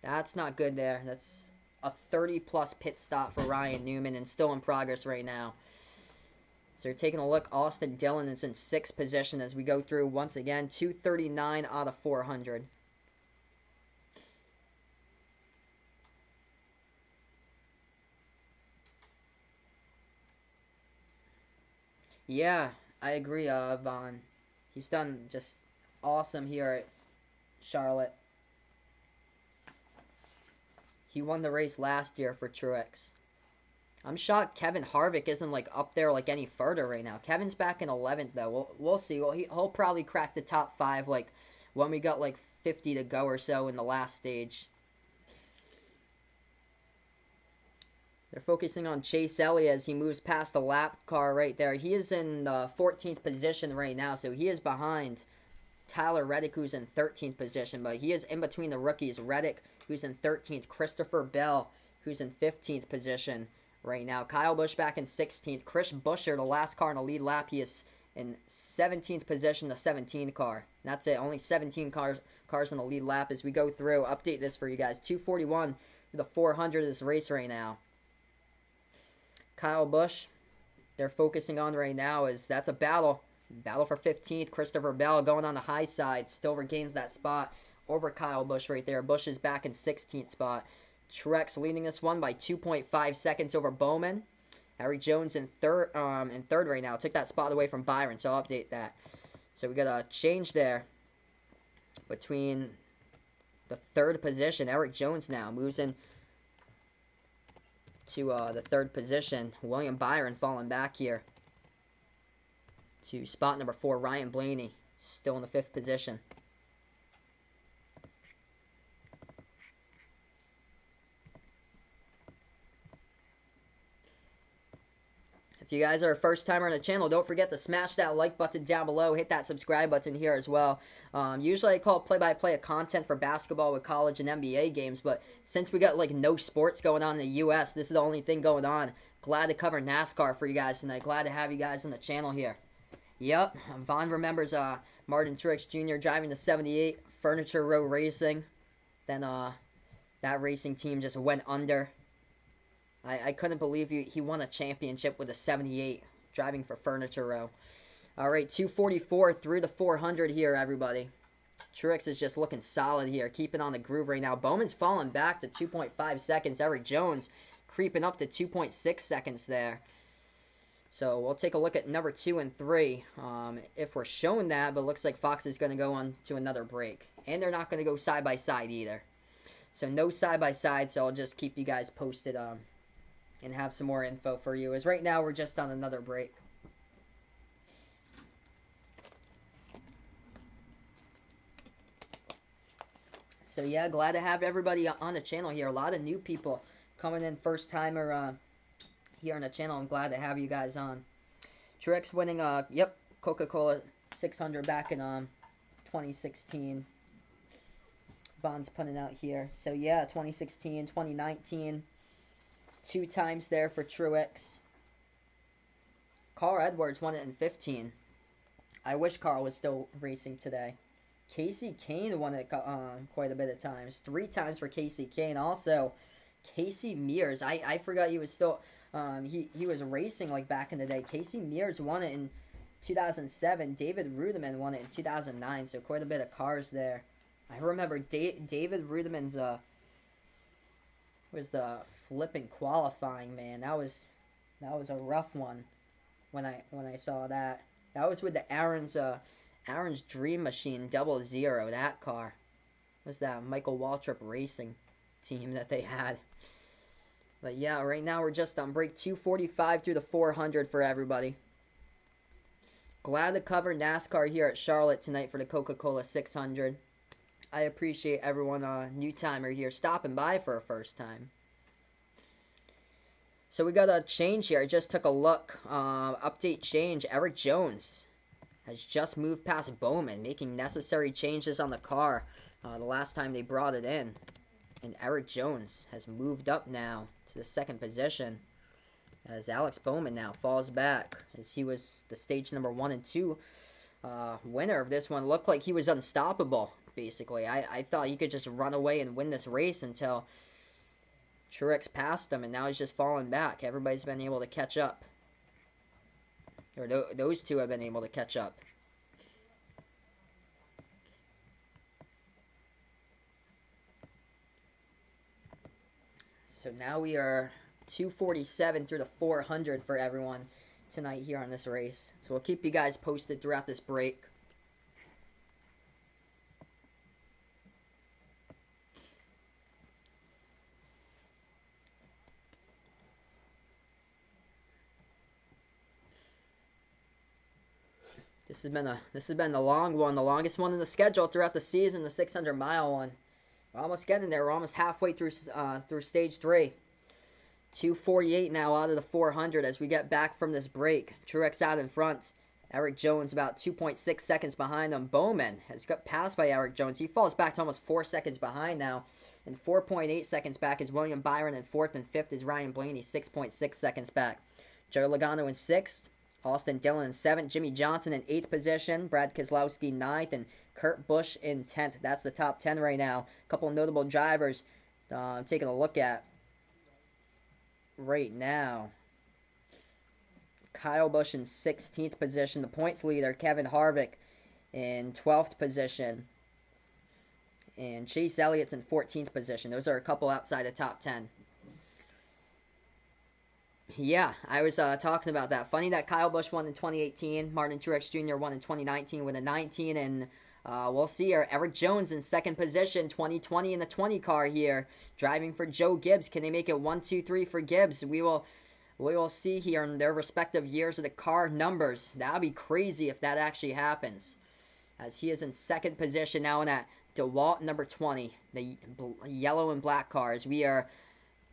That's not good there. That's a 30-plus pit stop for Ryan Newman and still in progress right now. So you're taking a look. Austin Dillon is in 6th position as we go through once again. 239 out of 400. Yeah, I agree, Vaughn. He's done just awesome here at Charlotte. He won the race last year for Truex. I'm shocked Kevin Harvick isn't like up there like any further right now. Kevin's back in 11th though. We'll see. Well, he'll probably crack the top 5 like when we got like 50 to go or so in the last stage. They're focusing on Chase Elliott as he moves past the lap car right there. He is in the 14th position right now, so he is behind Tyler Reddick, who's in 13th position, but he is in between the rookies. Reddick, who's in 13th, Christopher Bell, who's in 15th position right now. Kyle Busch back in 16th. Chris Buescher, the last car in the lead lap, he is in 17th position, the 17 car. And that's it. Only 17 cars in the lead lap as we go through. Update this for you guys. 241 to the 400 of this race right now. Kyle Busch, they're focusing on right now is that's a battle. Battle for 15th. Christopher Bell going on the high side. Still regains that spot over Kyle Busch right there. Busch is back in 16th spot. Truex leading this one by 2.5 seconds over Bowman. Harry Jones in third right now. Took that spot away from Byron, so I'll update that. So we got a change there between the third position. Eric Jones now moves in to the third position. William Byron falling back here to spot number 4. Ryan Blaney still in the 5th position. If you guys are a first timer on the channel, don't forget to smash that like button down below. Hit that subscribe button here as well. Usually I call it play-by-play of content for basketball with college and NBA games, but since we got like no sports going on in the U.S., this is the only thing going on. Glad to cover NASCAR for you guys tonight. Glad to have you guys on the channel here. Yep, Vaughn remembers Martin Truex Jr. driving the 78 Furniture Row Racing. Then that racing team just went under. I couldn't believe he won a championship with a 78 driving for Furniture Row. All right, 244 through the 400 here, everybody. Truex is just looking solid here, keeping on the groove right now. Bowman's falling back to 2.5 seconds. Eric Jones creeping up to 2.6 seconds there. So we'll take a look at number 2 and 3 if we're shown that, but it looks like Fox is going to go on to another break. And they're not going to go side-by-side either. So no side-by-side, so I'll just keep you guys posted and have some more info for you. As right now, we're just on another break. So yeah, glad to have everybody on the channel here. A lot of new people coming in, first timer here on the channel. I'm glad to have you guys on. Truex winning yep, Coca-Cola 600 back in 2016. Bond's putting out here. So yeah, 2016, 2019, 2 times there for Truex. Carl Edwards won it in 15. I wish Carl was still racing today. Casey Kane won it quite a bit of times. 3 times for Casey Kane. Also, Casey Mears. I forgot he was still he was racing like back in the day. Casey Mears won it in 2007. David Rudiman won it in 2009. So quite a bit of cars there. I remember David Rudiman's was the flipping qualifying, man. That was a rough one when I saw that. That was with the Aaron's Dream Machine 00. That car was that Michael Waltrip Racing team that they had. But yeah, right now we're just on break 245 through the 400 for everybody. Glad to cover NASCAR here at Charlotte tonight for the Coca-Cola 600. I appreciate everyone, new timer here, stopping by for a first time. So we got a change here. I just took a look. Update change. Eric Jones has just moved past Bowman, making necessary changes on the car the last time they brought it in. And Eric Jones has moved up now to the 2nd position as Alex Bowman now falls back, as he was the stage number 1 and 2 winner of this one. Looked like he was unstoppable, basically. I thought he could just run away and win this race until Truex passed him, and now he's just falling back. Everybody's been able to catch up. Or those two have been able to catch up. So now we are 247 through the 400 for everyone tonight here on this race. So we'll keep you guys posted throughout this break. This has been the long one, the longest one in the schedule throughout the season, the 600-mile one. We're almost getting there. We're almost halfway through stage 3. 248 now out of the 400 as we get back from this break. Truex out in front. Eric Jones about 2.6 seconds behind him. Bowman has got passed by Eric Jones. He falls back to almost 4 seconds behind now. And 4.8 seconds back is William Byron in 4th, and 5th is Ryan Blaney, 6.6 seconds back. Joe Logano in 6th. Austin Dillon in 7th. Jimmy Johnson in 8th position. Brad Keselowski 9th. And Kurt Busch in 10th. That's the top 10 right now. A couple of notable drivers I'm taking a look at right now. Kyle Busch in 16th position. The points leader, Kevin Harvick, in 12th position. And Chase Elliott's in 14th position. Those are a couple outside the top 10. Yeah, I was talking about that. Funny that Kyle Busch won in 2018. Martin Truex Jr. won in 2019 with a 19. And we'll see here. Eric Jones in 2nd position. 2020 in the 20 car here. Driving for Joe Gibbs. Can they make it 1, 2, 3 for Gibbs? We will see here in their respective years of the car numbers. That would be crazy if that actually happens. As he is in 2nd position now in that DeWalt number 20. The yellow and black cars. We are...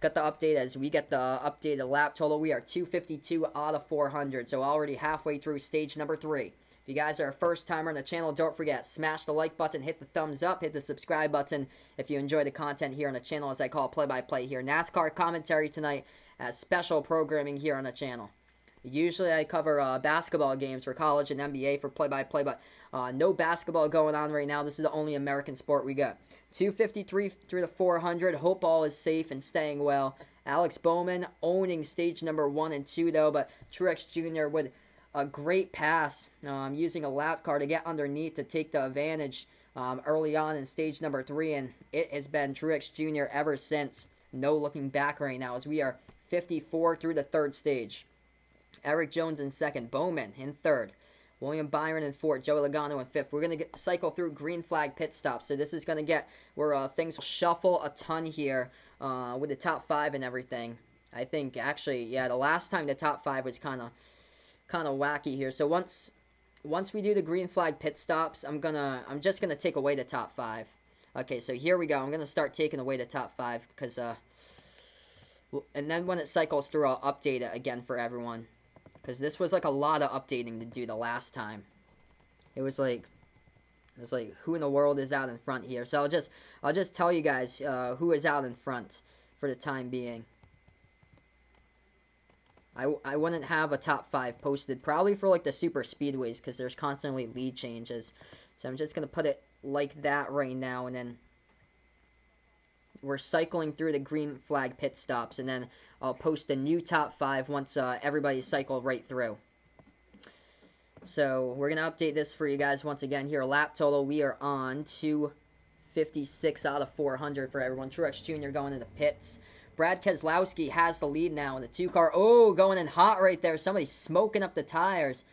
got the update as we get the updated lap total. We are 252 out of 400, so already halfway through stage number 3. If you guys are a first timer on the channel, don't forget, smash the like button, hit the thumbs up, hit the subscribe button if you enjoy the content here on the channel, as I call play-by-play here. NASCAR commentary tonight as special programming here on the channel. Usually I cover basketball games for college and NBA for play-by-play, but no basketball going on right now. This is the only American sport we got. 253 through the 400. Hope all is safe and staying well. Alex Bowman owning stage number 1 and 2, though, but Truex Jr. with a great pass, using a lap car to get underneath to take the advantage early on in stage number 3, and it has been Truex Jr. ever since. No looking back right now as we are 54 through the 3rd stage. Eric Jones in 2nd, Bowman in 3rd, William Byron in 4th, Joey Logano in 5th. We're going to cycle through green flag pit stops, so this is going to get where things will shuffle a ton here with the top 5 and everything. I think, actually, yeah, the last time the top 5 was kind of wacky here. So once we do the green flag pit stops, I'm just gonna take away the top 5. Okay, so here we go. I'm going to start taking away the top 5 because, and then when it cycles through, I'll update it again for everyone. Because this was like a lot of updating to do the last time. It was like, who in the world is out in front here? So I'll just tell you guys who is out in front for the time being. I wouldn't have a top 5 posted probably for like the super speedways because there's constantly lead changes. So I'm just gonna put it like that right now, and then we're cycling through the green flag pit stops, and then I'll post a new top 5 once everybody's cycled right through. So we're going to update this for you guys once again here. Lap total, we are on 256 out of 400 for everyone. Truex Jr. going into pits. Brad Keselowski has the lead now in the 2-car. Oh, going in hot right there. Somebody smoking up the tires.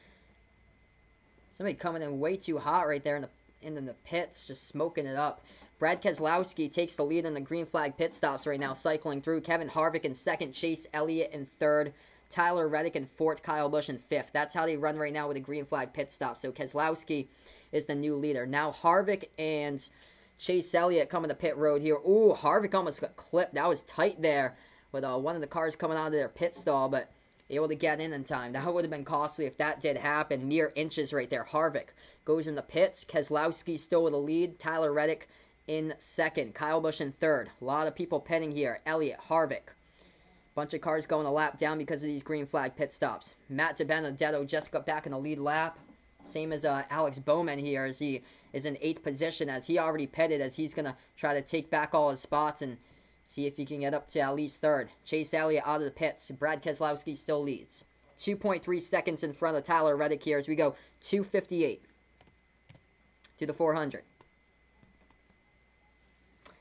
Somebody coming in way too hot right there in the pits, just smoking it up. Brad Keselowski takes the lead in the green flag pit stops right now, cycling through. Kevin Harvick in second, Chase Elliott in third, Tyler Reddick in fourth, Kyle Busch in fifth. That's how they run right now with a green flag pit stop. So Keselowski is the new leader. Now Harvick and Chase Elliott coming to pit road here. Ooh, Harvick almost got clipped. That was tight there with one of the cars coming out of their pit stall, but able to get in time. That would have been costly if that did happen. Mere inches right there. Harvick goes in the pits. Keselowski still with the lead. Tyler Reddick in second. Kyle Busch in third. A lot of people pitting here. Elliott, Harvick. Bunch of cars going a lap down because of these green flag pit stops. Matt DiBenedetto just got back in the lead lap. Same as Alex Bowman here, as he is in 8th position, as he already pitted, as he's going to try to take back all his spots and see if he can get up to at least third. Chase Elliott out of the pits. Brad Keselowski still leads. 2.3 seconds in front of Tyler Reddick here as we go 2:58 to the 400.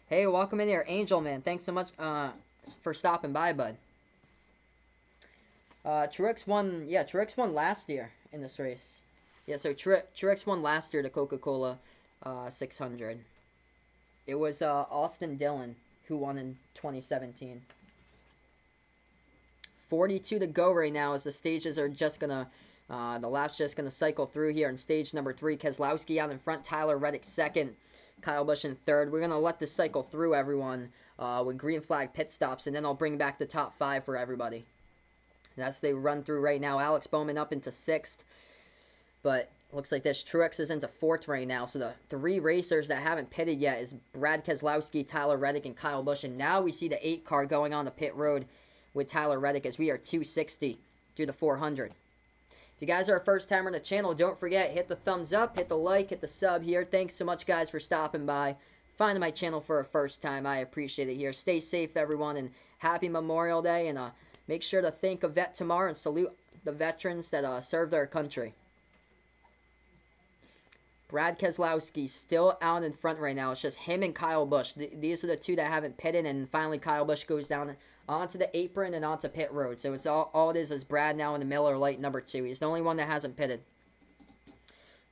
Hey, welcome in here, Angel Man. Thanks so much for stopping by, bud. Truex won last year in this race. Yeah, so Truex won last year the Coca-Cola 600. It was Austin Dillon who won in 2017. 42 to go right now as the stages are just going to, the lap's just going to cycle through here in stage number 3. Keselowski out in front, Tyler Reddick second, Kyle Busch in third. We're going to let this cycle through, everyone, with green flag pit stops, and then I'll bring back the top 5 for everybody. That's they run through right now. Alex Bowman up into 6th, but looks like this Truex is into 4th right now. So the 3 racers that haven't pitted yet is Brad Keselowski, Tyler Reddick, and Kyle Busch. And now we see the 8 car going on the pit road with Tyler Reddick as we are 260 through the 400. If you guys are a first timer on the channel, don't forget, hit the thumbs up, hit the like, hit the sub here. Thanks so much, guys, for stopping by, finding my channel for a first time. I appreciate it here. Stay safe, everyone, and happy Memorial Day. And make sure to thank a vet tomorrow and salute the veterans that served our country. Brad Keselowski still out in front right now. It's just him and Kyle Busch. These are the 2 that haven't pitted, and finally Kyle Busch goes down onto the apron and onto pit road. So it's all it is Brad now in the Miller Lite number 2. He's the only one that hasn't pitted.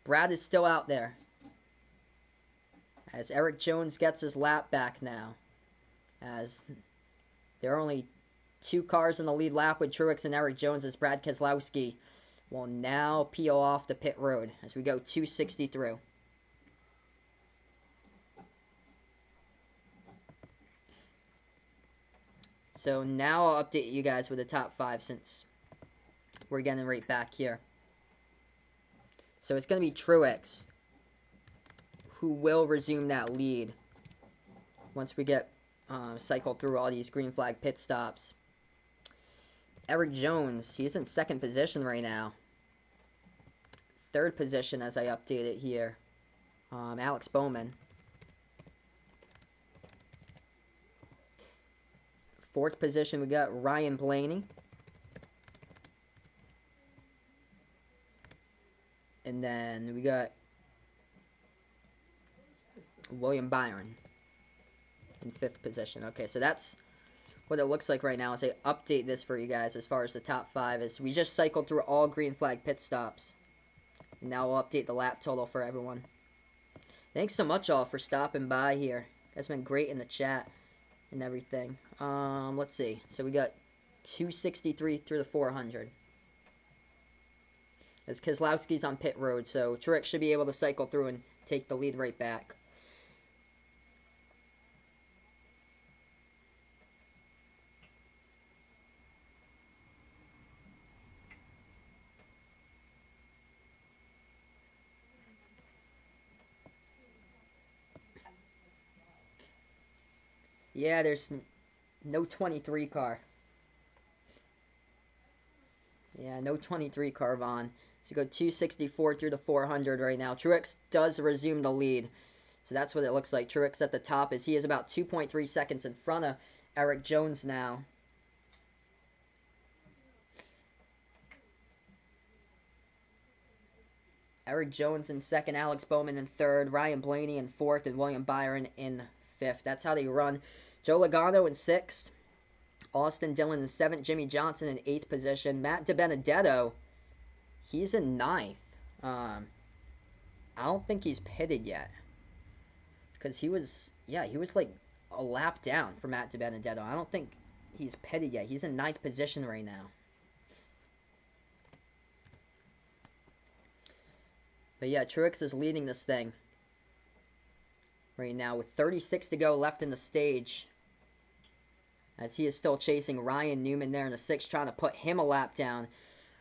Brad is still out there, as Eric Jones gets his lap back now, as there are only 2 cars in the lead lap with Truex and Eric Jones, as Brad Keselowski will now peel off the pit road as we go 260 through. So now I'll update you guys with the top 5 since we're getting right back here. So it's going to be Truex who will resume that lead once we get cycled through all these green flag pit stops. Eric Jones, he's in 2nd position right now. 3rd position as I update it here. Alex Bowman. 4th position, we got Ryan Blaney. And then we got William Byron in 5th position. Okay, so that's what it looks like right now as I update this for you guys as far as the top 5 is. We just cycled through all green flag pit stops. Now we'll update the lap total for everyone. Thanks so much all for stopping by here. You guys been great in the chat and everything. Let's see. So we got 263 through the 400. As Keselowski's on pit road, so Truex should be able to cycle through and take the lead right back. Yeah, there's no 23 car. Yeah, no 23 car, Vaughn. So you go 264 through the 400 right now. Truex does resume the lead. So that's what it looks like. Truex at the top as he is about 2.3 seconds in front of Eric Jones now. Eric Jones in second, Alex Bowman in third, Ryan Blaney in fourth, and William Byron in fifth. That's how they run. Joe Logano in sixth, Austin Dillon in seventh, Jimmy Johnson in eighth position, Matt DiBenedetto, he's in ninth. I don't think he's pitted yet because he was like a lap down for Matt DiBenedetto. I don't think he's pitted yet. He's in ninth position right now. But yeah, Truex is leading this thing right now with 36 to go left in the stage. As he is still chasing Ryan Newman there in the sixth, trying to put him a lap down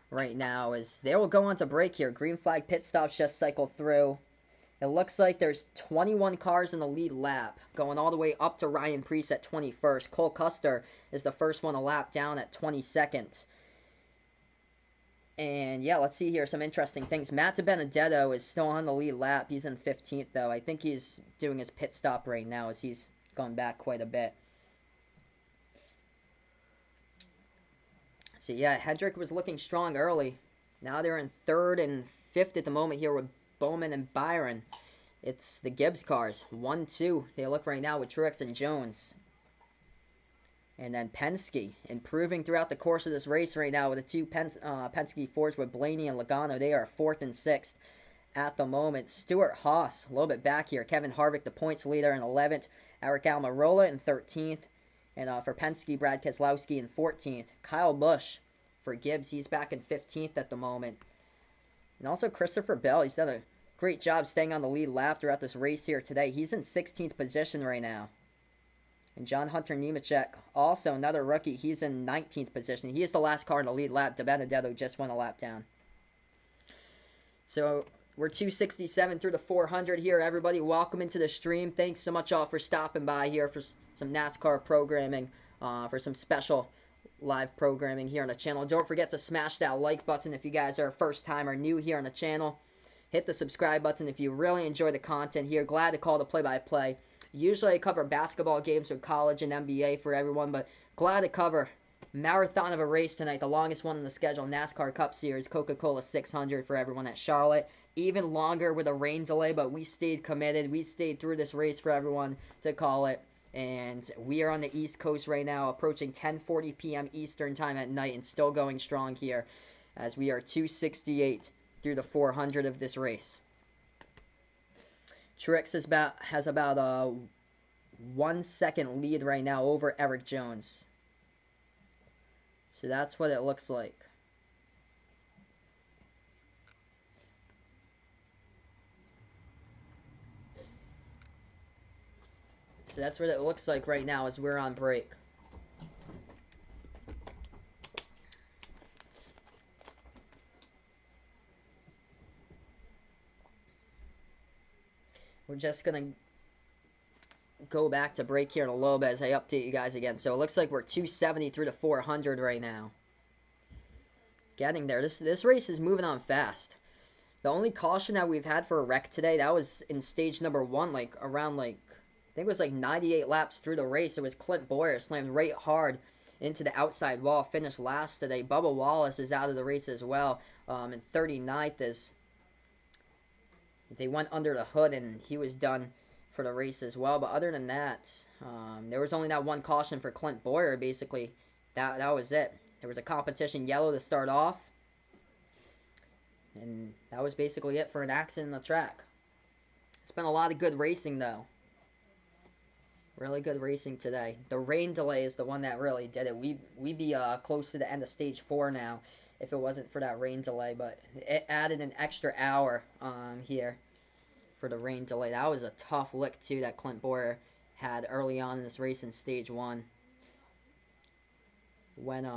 right now. As they will go on to break here. Green flag pit stops just cycled through. It looks like there's 21 cars in the lead lap, going all the way up to Ryan Preece at 21st. Cole Custer is the first one a lap down at 22nd. And yeah, let's see here some interesting things. Matt DiBenedetto is still on the lead lap. He's in 15th though. I think he's doing his pit stop right now as he's gone back quite a bit. So yeah, Hendrick was looking strong early. Now they're in third and fifth at the moment here with Bowman and Byron. It's the Gibbs cars. 1-2. They look right now with Truex and Jones. And then Penske improving throughout the course of this race right now with the two Penske Fords with Blaney and Logano. They are fourth and sixth at the moment. Stuart Haas a little bit back here. Kevin Harvick, the points leader, in 11th. Eric Almirola in 13th. And for Penske, Brad Keselowski in 14th. Kyle Busch for Gibbs, he's back in 15th at the moment. And also Christopher Bell, he's done a great job staying on the lead lap throughout this race here today. He's in 16th position right now. And John Hunter Nemechek, also another rookie, he's in 19th position. He is the last car in the lead lap. DiBenedetto just went a lap down. So we're 267 through the 400 here. Everybody, welcome into the stream. Thanks so much all for stopping by here for some NASCAR programming, for some special live programming here on the channel. Don't forget to smash that like button if you guys are a first time or new here on the channel. Hit the subscribe button if you really enjoy the content here. Glad to call the play-by-play. Usually I cover basketball games with college and NBA for everyone, but glad to cover marathon of a race tonight, the longest one on the schedule, NASCAR Cup Series, Coca-Cola 600 for everyone at Charlotte. Even longer with a rain delay, but we stayed committed. We stayed through this race for everyone to call it. And we are on the East Coast right now, approaching 10:40 p.m. Eastern time at night, and still going strong here as we are 268 through the 400 of this race. Truex has about a 1 second lead right now over Eric Jones. So that's what it looks like. So that's what it looks like right now as we're on break. We're just going to go back to break here in a little bit as I update you guys again. So it looks like we're 270 through the 400 right now. Getting there. This race is moving on fast. The only caution that we've had for a wreck today, that was in stage number 1, around I think it was 98 laps through the race. It was Clint Bowyer slammed right hard into the outside wall, finished last today. Bubba Wallace is out of the race as well. And 39th is, they went under the hood and he was done for the race as well. But other than that, there was only that one caution for Clint Bowyer. Basically, that was it. There was a competition yellow to start off, and that was basically it for an accident on the track. It's been a lot of good racing though. Really good racing today. The rain delay is the one that really did it. We'd be close to the end of stage 4 now if it wasn't for that rain delay, but it added an extra hour here for the rain delay. That was a tough lick too that Clint Bowyer had early on in this race in stage 1. Went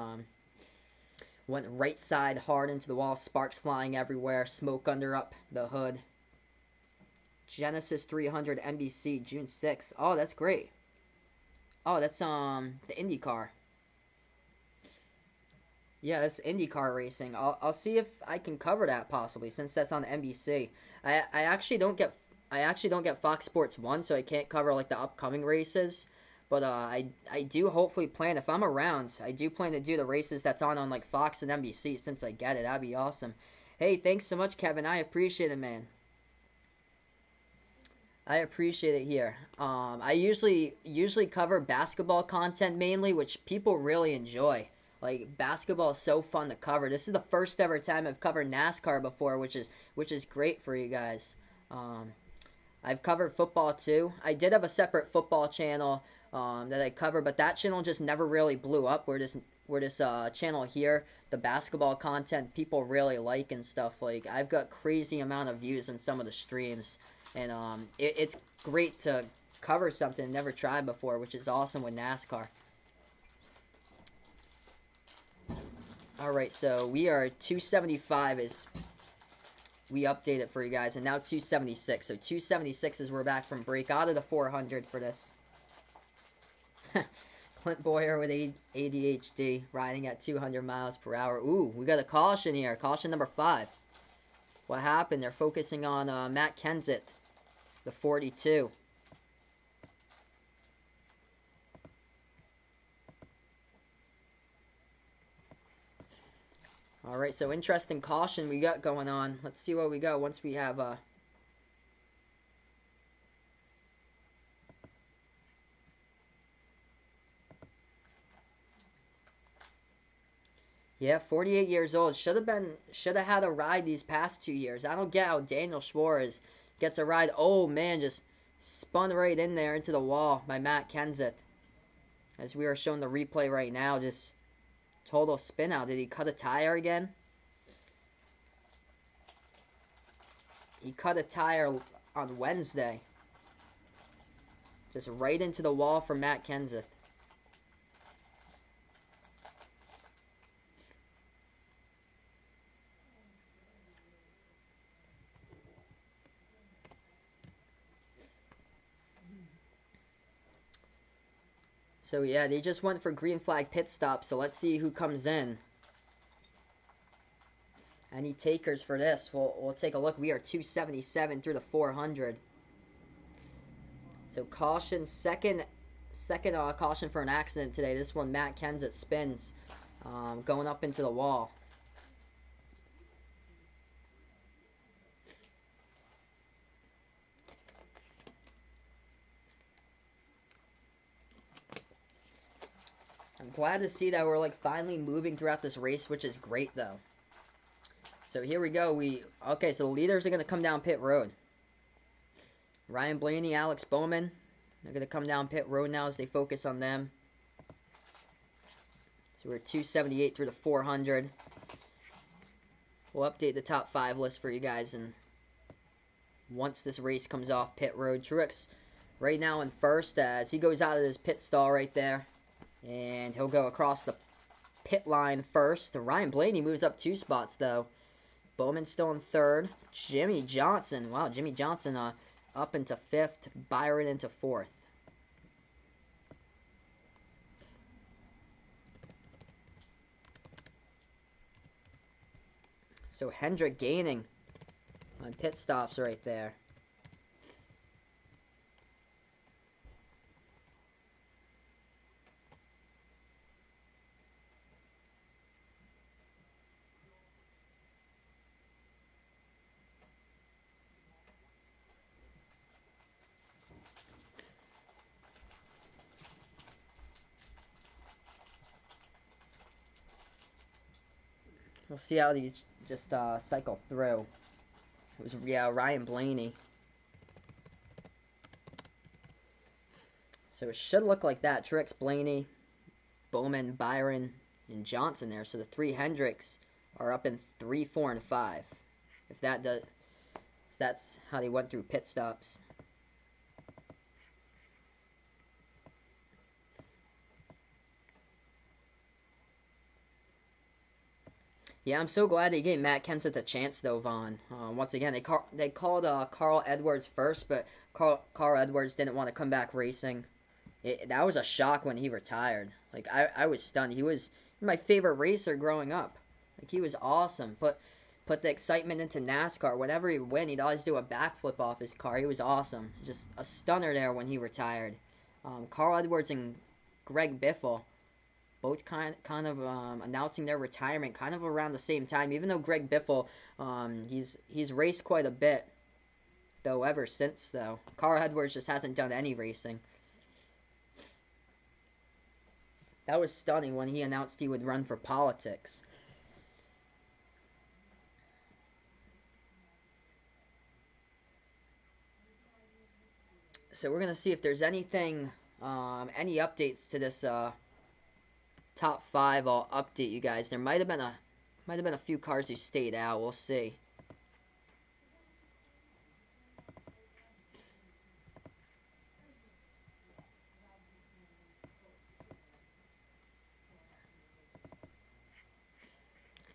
right side hard into the wall, sparks flying everywhere, smoke under the hood. Genesis 300 NBC, June 6th. Oh, that's great. Oh, that's the IndyCar. Yeah, that's IndyCar racing. I'll see if I can cover that possibly since that's on NBC. I actually don't get Fox Sports 1, so I can't cover like the upcoming races. But I do hopefully plan if I'm around, I do plan to do the races that's on like Fox and NBC since I get it. That'd be awesome. Hey, thanks so much, Kevin. I appreciate it, man. I appreciate it here. I usually cover basketball content mainly, which people really enjoy. Like basketball is so fun to cover. This is the first ever time I've covered NASCAR before, which is great for you guys. Um, I've covered football too. I did have a separate football channel that I cover, but that channel just never really blew up. Where this channel here, the basketball content people really like and stuff. Like I've got crazy amount of views in some of the streams, and it's great to cover something I never tried before, which is awesome with NASCAR. All right, so we are 275 is we update it for you guys, and now 276. So 276 is we're back from break out of the 400 for this. Clint Boyer with ADHD riding at 200 miles per hour. Ooh, we got a caution here. Caution number 5. What happened? They're focusing on Matt Kenseth, the 42. All right, so interesting caution we got going on. Let's see what we got once we have yeah, 48 years old. Should have had a ride these past 2 years. I don't get how Daniel Suarez gets a ride. Oh man, just spun right in there into the wall by Matt Kenseth. As we are showing the replay right now, just total spin out. Did he cut a tire again? He cut a tire on Wednesday. Just right into the wall from Matt Kenseth. So yeah, they just went for green flag pit stop. So let's see who comes in. Any takers for this? We'll take a look. We are 277 through the 400. So caution, second caution for an accident today. This one, Matt Kenseth spins, going up into the wall. I'm glad to see that we're like finally moving throughout this race, which is great though. So here we go. Okay, so the leaders are gonna come down pit road. Ryan Blaney, Alex Bowman, they're gonna come down pit road now as they focus on them. So we're 278 through the 400. We'll update the top 5 list for you guys, and once this race comes off pit road, Truex right now in first as he goes out of his pit stall right there. And he'll go across the pit line first. Ryan Blaney moves up 2 spots, though. Bowman still in third. Jimmy Johnson. Wow, Jimmy Johnson up into 5th. Byron into 4th. So Hendrick gaining on pit stops right there. We'll see how these just cycle through. It was, yeah, Ryan Blaney. So it should look like that. Truex, Blaney, Bowman, Byron, and Johnson there. So the 3 Hendricks are up in 3, 4, and 5. If that does, that's how they went through pit stops. Yeah, I'm so glad they gave Matt Kenseth a chance, though, Vaughn. Once again, they called Carl Edwards first, but Carl Edwards didn't want to come back racing. That was a shock when he retired. Like, I was stunned. He was my favorite racer growing up. Like, he was awesome. Put the excitement into NASCAR. Whenever he'd win, he'd always do a backflip off his car. He was awesome. Just a stunner there when he retired. Carl Edwards and Greg Biffle both kind of announcing their retirement kind of around the same time. Even though Greg Biffle, he's raced quite a bit, though, ever since, though. Carl Edwards just hasn't done any racing. That was stunning when he announced he would run for politics. So we're going to see if there's anything, any updates to this top 5. I'll update you guys. There might have been a few cars who stayed out. We'll see.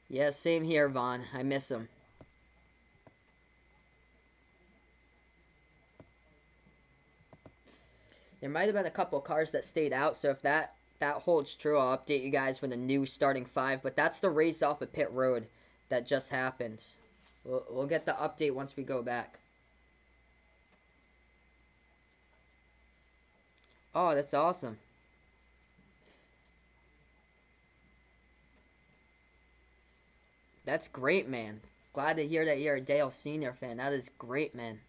Yeah, same here, Vaughn. I miss him. There might have been a couple cars that stayed out, so if that holds true, I'll update you guys with a new starting 5. But that's the race off of pit road that just happened. We'll get the update once we go back. Oh, that's awesome. That's great, man. Glad to hear that you're a Dale Sr. fan. That is great, man.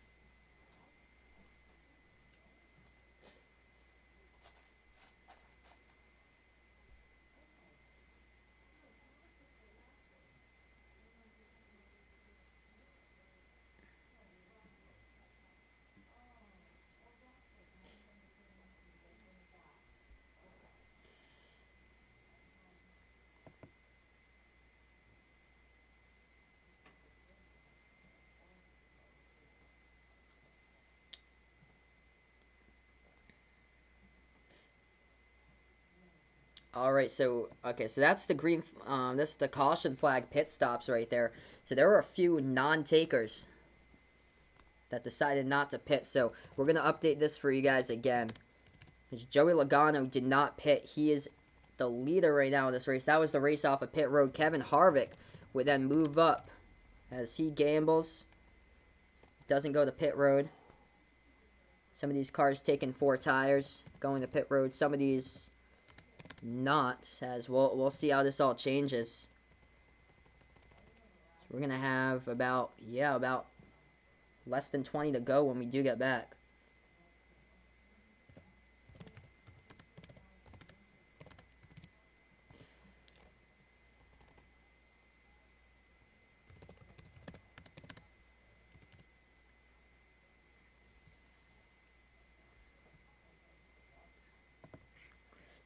All right, so okay, so that's the green. This is the caution flag pit stops right there. So there were a few non-takers that decided not to pit. So we're gonna update this for you guys again. Joey Logano did not pit. He is the leader right now in this race. That was the race off of pit road. Kevin Harvick would then move up as he gambles. Doesn't go to pit road. Some of these cars taking 4 tires, going to pit road. Some of these not, as we'll see how this all changes. We're gonna have about less than 20 to go when we do get back.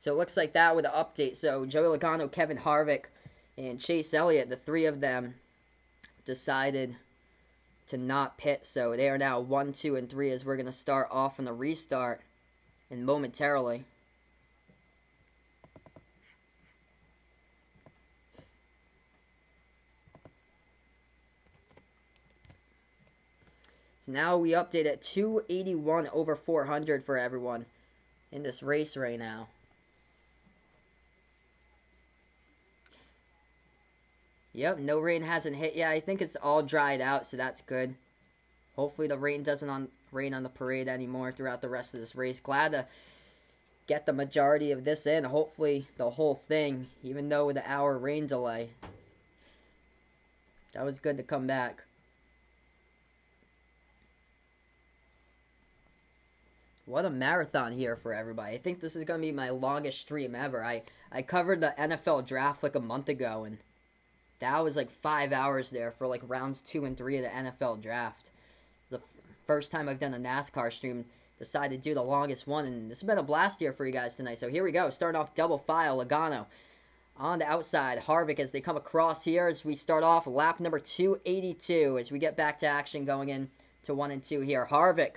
So it looks like that with the update. So Joey Logano, Kevin Harvick, and Chase Elliott, the 3 of them decided to not pit. So they are now 1, 2, and 3 as we're going to start off on the restart and momentarily. So now we update at 281 over 400 for everyone in this race right now. Yep, no rain hasn't hit yet. I think it's all dried out, so that's good. Hopefully the rain doesn't rain on the parade anymore throughout the rest of this race. Glad to get the majority of this in. Hopefully the whole thing, even though with the hour rain delay. That was good to come back. What a marathon here for everybody. I think this is going to be my longest stream ever. I covered the NFL draft like a month ago, and that was like 5 hours there for like rounds 2 and 3 of the NFL draft. The first time I've done a NASCAR stream, decided to do the longest one, and this has been a blast here for you guys tonight. So here we go, starting off double file. Logano on the outside, Harvick as they come across here as we start off lap number 282 as we get back to action going in to 1 and 2 here. Harvick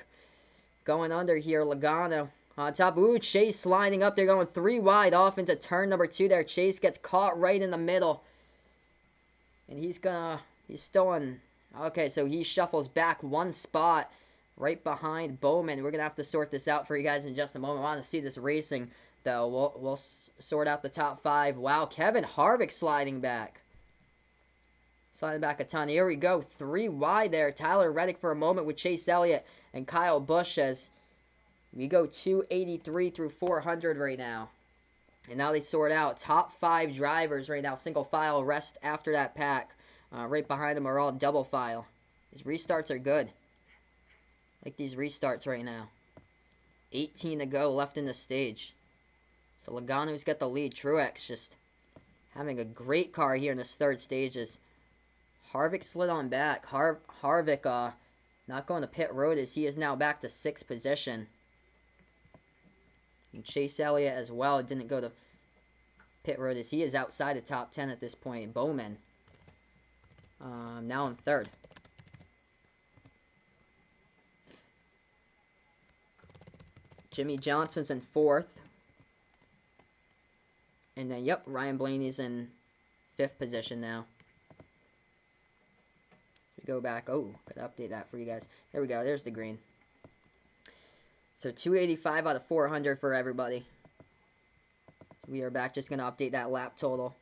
going under here, Logano on top. Ooh, Chase sliding up. They're going 3 wide off into turn number 2 there. Chase gets caught right in the middle. And he's still in. Okay, so he shuffles back 1 spot. right behind Bowman. We're going to have to sort this out for you guys in just a moment. I want to see this racing, though. We'll sort out the top 5. Wow, Kevin Harvick sliding back. Sliding back a ton. Here we go. 3 wide there. Tyler Reddick for a moment with Chase Elliott and Kyle Busch as we go 283 through 400 right now. And now they sort out top 5 drivers right now. Single file, rest after that pack. Right behind them are all double file. These restarts are good. Like these restarts right now. 18 to go left in the stage. So Logano's got the lead. Truex just having a great car here in this third stages. Harvick slid on back. Harvick not going to pit road as he is now back to 6th position. And Chase Elliott as well didn't go to pit road as he is outside the top 10 at this point. Bowman now in 3rd. Jimmy Johnson's in 4th. And then, yep, Ryan Blaney's in 5th position now. We go back. Oh, gotta update that for you guys. There we go. There's the green. So 285 out of 400 for everybody. We are back. Just gonna update that lap total.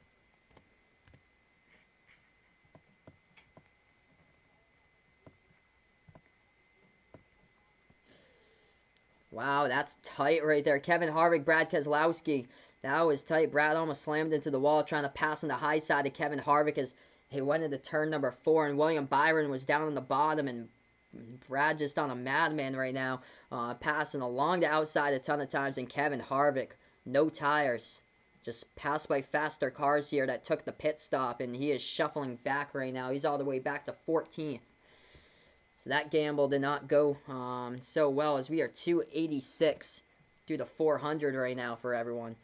Wow, that's tight right there. Kevin Harvick, Brad Keselowski. That was tight. Brad almost slammed into the wall trying to pass on the high side of Kevin Harvick as he went into turn number 4, and William Byron was down on the bottom, and Brad just on a madman right now, passing along the outside a ton of times, and Kevin Harvick, no tires, just passed by faster cars here that took the pit stop, and he is shuffling back right now. He's all the way back to 14th. So that gamble did not go so well as we are 286 through the 400 right now for everyone.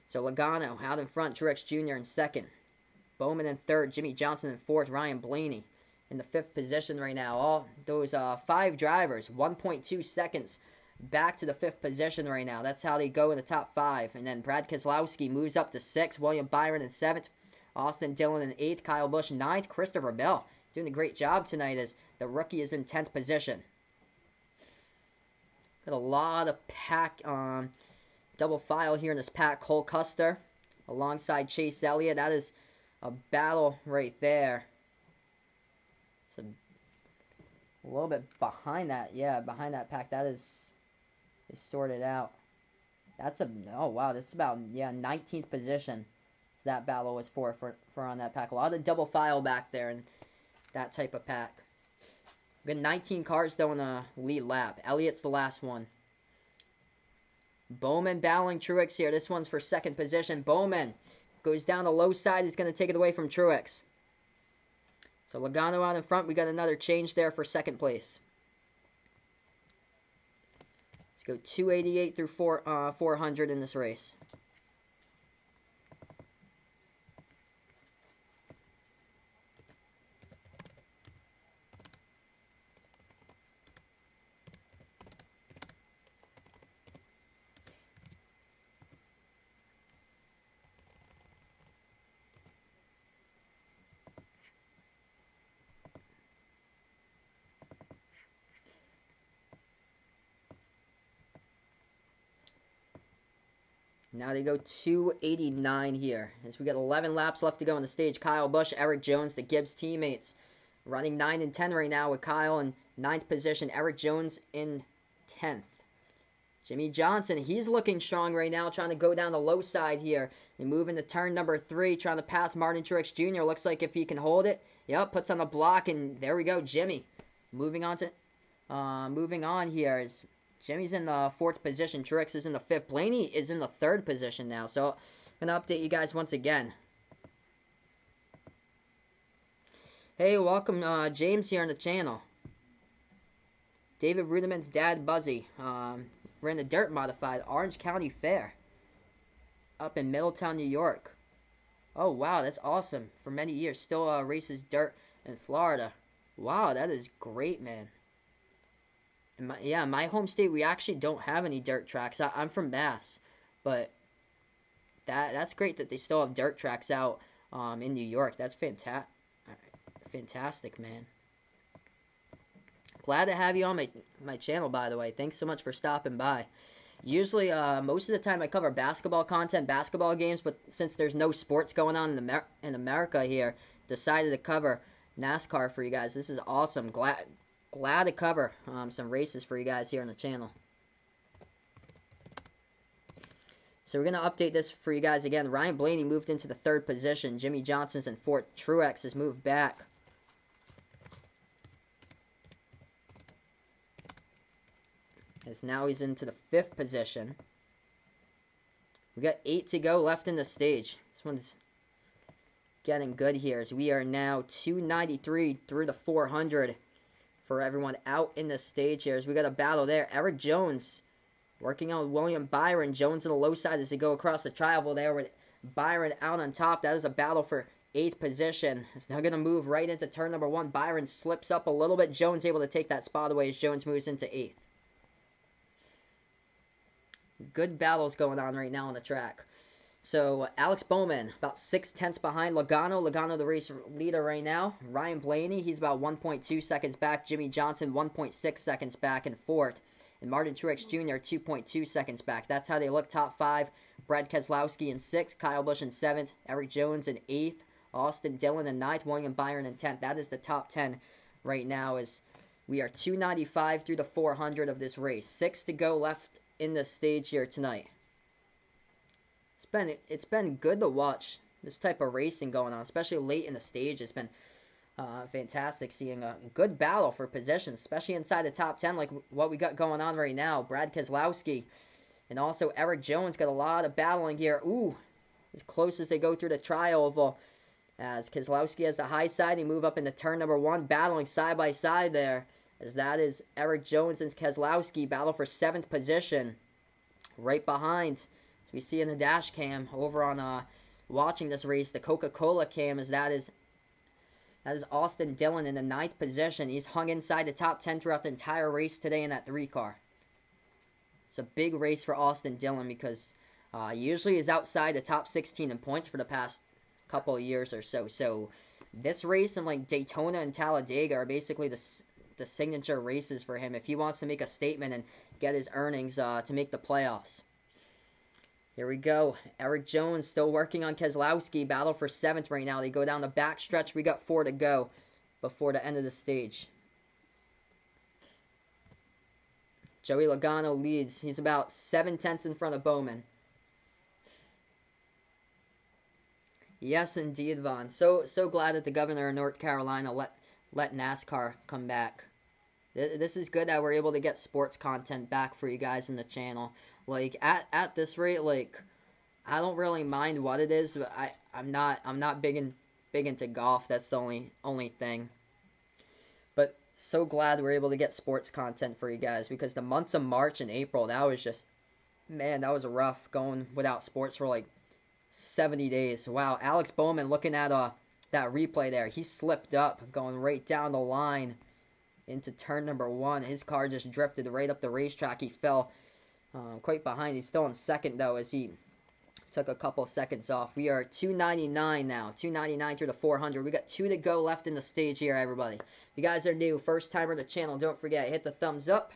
So Logano out in front, Truex Jr. in 2nd. Bowman in 3rd, Jimmy Johnson in 4th, Ryan Blaney in the 5th position right now. All those 5 drivers, 1.2 seconds back to the 5th position right now. That's how they go in the top 5. And then Brad Keselowski moves up to 6th, William Byron in 7th, Austin Dillon in 8th, Kyle Busch 9th, Christopher Bell doing a great job tonight as the rookie is in 10th position. Got a lot of pack double file here in this pack. Cole Custer alongside Chase Elliott. That is a battle right there. It's a little bit behind that. Yeah, behind that pack. That is sorted out. That's a, oh wow, that's about, yeah, 19th position. That battle was for on that pack. A lot of double file back there and that type of pack. We got 19 cars though in the lead lap. Elliott's the last one. Bowman battling Truex here. This one's for 2nd position. Bowman goes down the low side. He's going to take it away from Truex. So Logano out in front. We got another change there for 2nd place. Let's go 288 through 400 in this race. Now they go 289 here. As we got 11 laps left to go on the stage. Kyle Busch, Eric Jones, the Gibbs teammates. Running 9 and 10 right now with Kyle in 9th position. Eric Jones in 10th. Jimmy Johnson, he's looking strong right now, trying to go down the low side here. They move into turn number 3, trying to pass Martin Truex Jr. Looks like if he can hold it. Yep, puts on the block, and there we go, Jimmy. Moving on here is Jimmy's in the 4th position. Truex is in the 5th. Blaney is in the 3rd position now. So I'm going to update you guys once again. Hey, welcome James here on the channel. David Rudiment's dad, Buzzy, ran the dirt modified Orange County Fair up in Middletown, New York. Oh, wow, that's awesome. For many years, still races dirt in Florida. Wow, that is great, man. My home state, we actually don't have any dirt tracks. I'm from Mass, but that's great that they still have dirt tracks out in New York. That's fantastic, man. Glad to have you on my channel, by the way. Thanks so much for stopping by. Usually, most of the time I cover basketball content, basketball games, but since there's no sports going on in America here, decided to cover NASCAR for you guys. This is awesome. Glad to cover some races for you guys here on the channel. So we're going to update this for you guys again. Ryan Blaney moved into the 3rd position. Jimmy Johnson's in 4th. Truex has moved back. As now he's into the 5th position. We got 8 to go left in the stage. This one's getting good here as we are now 293 through the 400 for everyone out in the stage here as we got a battle there. Eric Jones working on William Byron. Jones on the low side as they go across the tri-oval there with Byron out on top. That is a battle for 8th position. It's now going to move right into turn number 1. Byron slips up a little bit. Jones able to take that spot away as Jones moves into 8th. Good battles going on right now on the track. So, Alex Bowman, about 6/10 behind Logano. Logano, the race leader right now. Ryan Blaney, he's about 1.2 seconds back. Jimmy Johnson, 1.6 seconds back in 4th. And Martin Truex Jr., 2.2 seconds back. That's how they look top 5. Brad Keselowski in 6th. Kyle Busch in 7th. Eric Jones in 8th. Austin Dillon in 9th. William Byron in 10th. That is the top 10 right now as we are 295 through the 400 of this race. 6 to go left in the stage here tonight. It's been good to watch this type of racing going on, especially late in the stage. It's been fantastic seeing a good battle for position, especially inside the top 10 like what we got going on right now. Brad Keselowski and also Eric Jones got a lot of battling here. Ooh, as close as they go through the tri-oval as Keselowski has the high side. They move up into turn number 1, battling side by side there. As that is Eric Jones and Keselowski battle for 7th position. Right behind, as we see in the dash cam over on watching this race, the Coca-Cola cam, as that is Austin Dillon in the 9th position. He's hung inside the top 10 throughout the entire race today in that 3 car. It's a big race for Austin Dillon because usually he's outside the top 16 in points for the past couple of years or so. So this race and like Daytona and Talladega are basically the signature races for him if he wants to make a statement and get his earnings to make the playoffs. Here we go. Eric Jones still working on Keselowski. Battle for 7th right now. They go down the back stretch. We got 4 to go before the end of the stage. Joey Logano leads. He's about 7/10 in front of Bowman. Yes, indeed, Vaughn. So glad that the governor of North Carolina let NASCAR come back. This is good that we're able to get sports content back for you guys in the channel. Like at this rate, like I don't really mind what it is, but I'm not big into golf. That's the only thing. But so glad we're able to get sports content for you guys because the months of March and April, that was just, man, that was rough going without sports for like 70 days. Wow, Alex Bowman looking at that replay there. He slipped up going right down the line into turn number 1. His car just drifted right up the racetrack. He fell quite behind. He's still in 2nd, though, as he took a couple seconds off. We are 299 now. 299 through the 400. We got 2 to go left in the stage here, everybody. If you guys are new, first timer to the channel, don't forget, hit the thumbs up.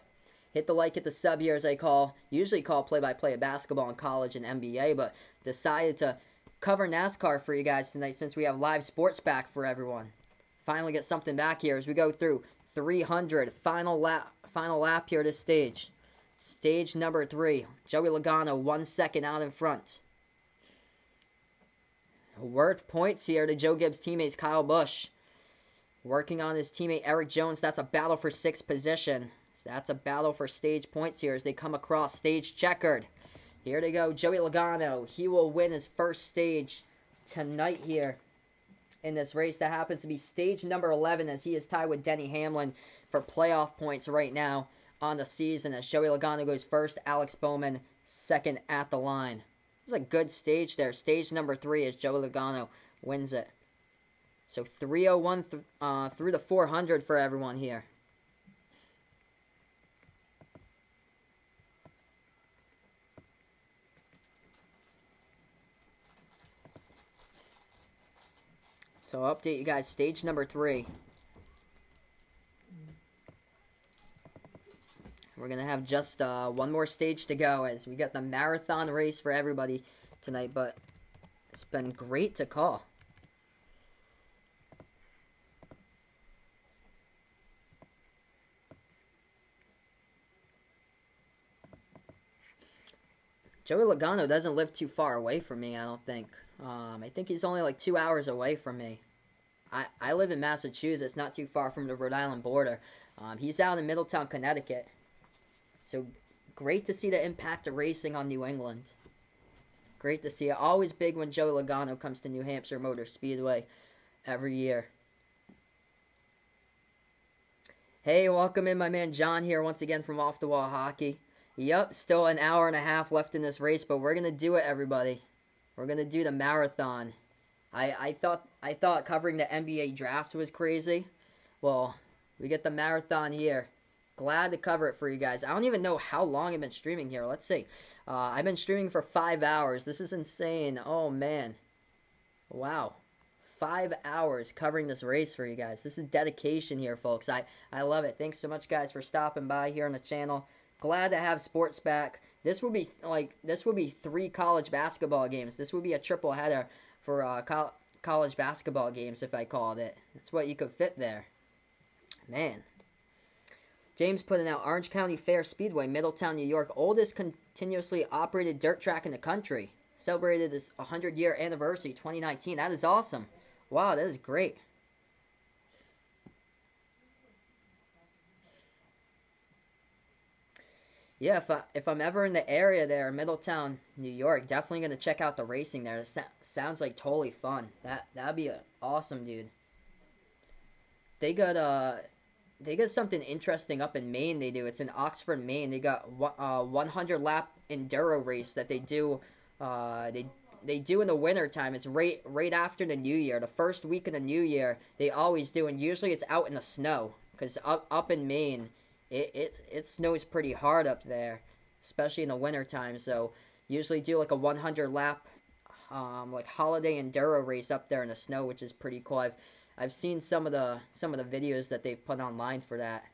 Hit the like, hit the sub here, as I usually call play-by-play of basketball in college and NBA, but decided to cover NASCAR for you guys tonight since we have live sports back for everyone. Finally get something back here as we go through 300. Final lap here to stage. Stage number 3. Joey Logano 1 second out in front. Worth points here to Joe Gibbs' teammates Kyle Busch. Working on his teammate Eric Jones. That's a battle for 6th position. So that's a battle for stage points here as they come across stage checkered. Here they go. Joey Logano. He will win his first stage tonight here in this race. That happens to be stage number 11 as he is tied with Denny Hamlin for playoff points right now on the season as Joey Logano goes first, Alex Bowman second at the line. It's a good stage there. Stage number 3 as Joey Logano wins it. So 301 through the 400 for everyone here. So I'll update you guys. Stage number 3. We're going to have just one more stage to go as we got the marathon race for everybody tonight, but it's been great to call. Joey Logano doesn't live too far away from me, I don't think. I think he's only like 2 hours away from me. I live in Massachusetts, not too far from the Rhode Island border. He's out in Middletown, Connecticut. So great to see the impact of racing on New England. Great to see it. Always big when Joey Logano comes to New Hampshire Motor Speedway every year. Hey, welcome in, my man John here once again from Off the Wall Hockey. Yup, still an hour and a half left in this race, but we're going to do it, everybody. We're going to do the marathon. I thought covering the NBA draft was crazy. Well, we get the marathon here. Glad to cover it for you guys. I don't even know how long I've been streaming here. Let's see. I've been streaming for 5 hours. This is insane. Oh, man. Wow. 5 hours covering this race for you guys. This is dedication here, folks. I love it. Thanks so much, guys, for stopping by here on the channel. Glad to have sports back. This will be 3 college basketball games. This would be a triple header for college basketball games if I called it. That's what you could fit there. Man. James putting out Orange County Fair Speedway, Middletown, New York, oldest continuously operated dirt track in the country. Celebrated its 100-year anniversary 2019. That is awesome. Wow, that is great. Yeah, if I'm ever in the area there, Middletown, New York, definitely gonna check out the racing there. It sounds like totally fun. That'd be awesome, dude. They got something interesting up in Maine. They do. It's in Oxford, Maine. They got 100 lap enduro race that they do. They do in the winter time. It's right after the New Year, the first week of the New Year. They always do, and usually it's out in the snow because up in Maine. It snows pretty hard up there, especially in the winter time. So usually do like a 100 lap like holiday enduro race up there in the snow, which is pretty cool. I've seen some of the videos that they've put online for that.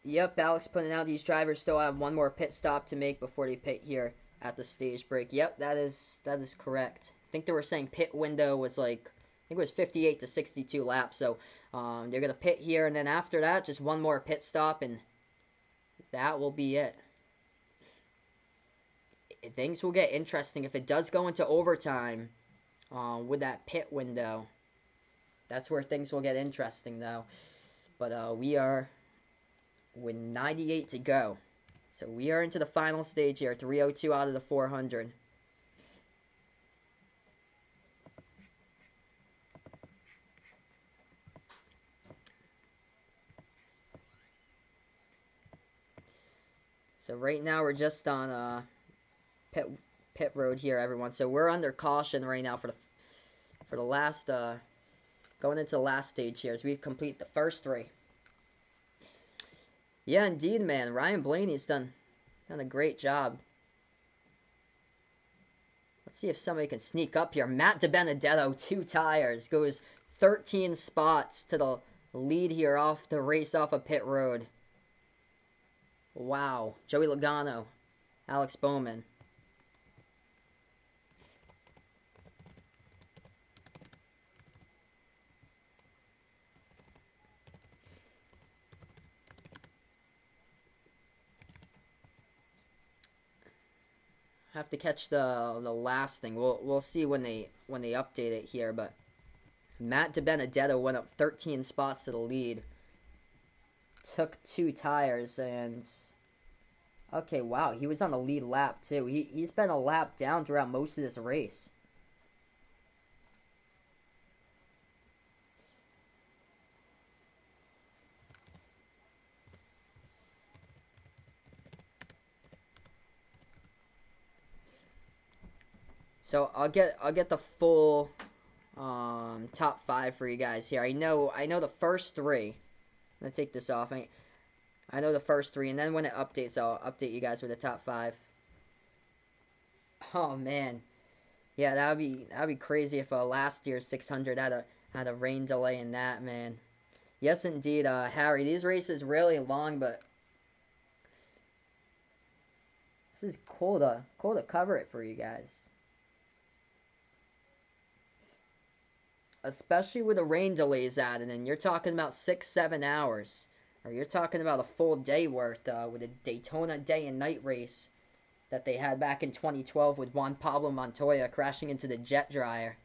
Yep, Alex putting out these drivers still have one more pit stop to make before they pit here at the stage break. Yep, that is correct. I think they were saying pit window was like, I think it was 58 to 62 laps. So they're going to pit here, and then after that, just one more pit stop, and that will be it. Things will get interesting if it does go into overtime with that pit window. That's where things will get interesting, though. But we are with 98 to go. So we are into the final stage here, 302 out of the 400. So right now we're just on pit road here, everyone. So we're under caution right now for the last going into the last stage here as we complete the first 3. Yeah, indeed, man. Ryan Blaney's done a great job. Let's see if somebody can sneak up here. Matt DiBenedetto, 2 tires, goes 13 spots to the lead here off the race off of pit road. Wow. Joey Logano, Alex Bowman. Have to catch the last thing. We'll see when they update it here, but Matt DiBenedetto went up 13 spots to the lead. Took 2 tires and okay, wow, he was on the lead lap too. He's been a lap down throughout most of this race. So I'll get the full top 5 for you guys here. I know the first 3. I'm gonna take this off. I know the first 3, and then when it updates, I'll update you guys with the top 5. Oh man, yeah, that'd be crazy if last year's 600 had a rain delay in that, man. Yes, indeed, Harry. These races really long, but this is cool to cover it for you guys, especially with the rain delays added in. You're talking about 6, 7 hours, or you're talking about a full day worth with a Daytona day and night race that they had back in 2012 with Juan Pablo Montoya crashing into the jet dryer.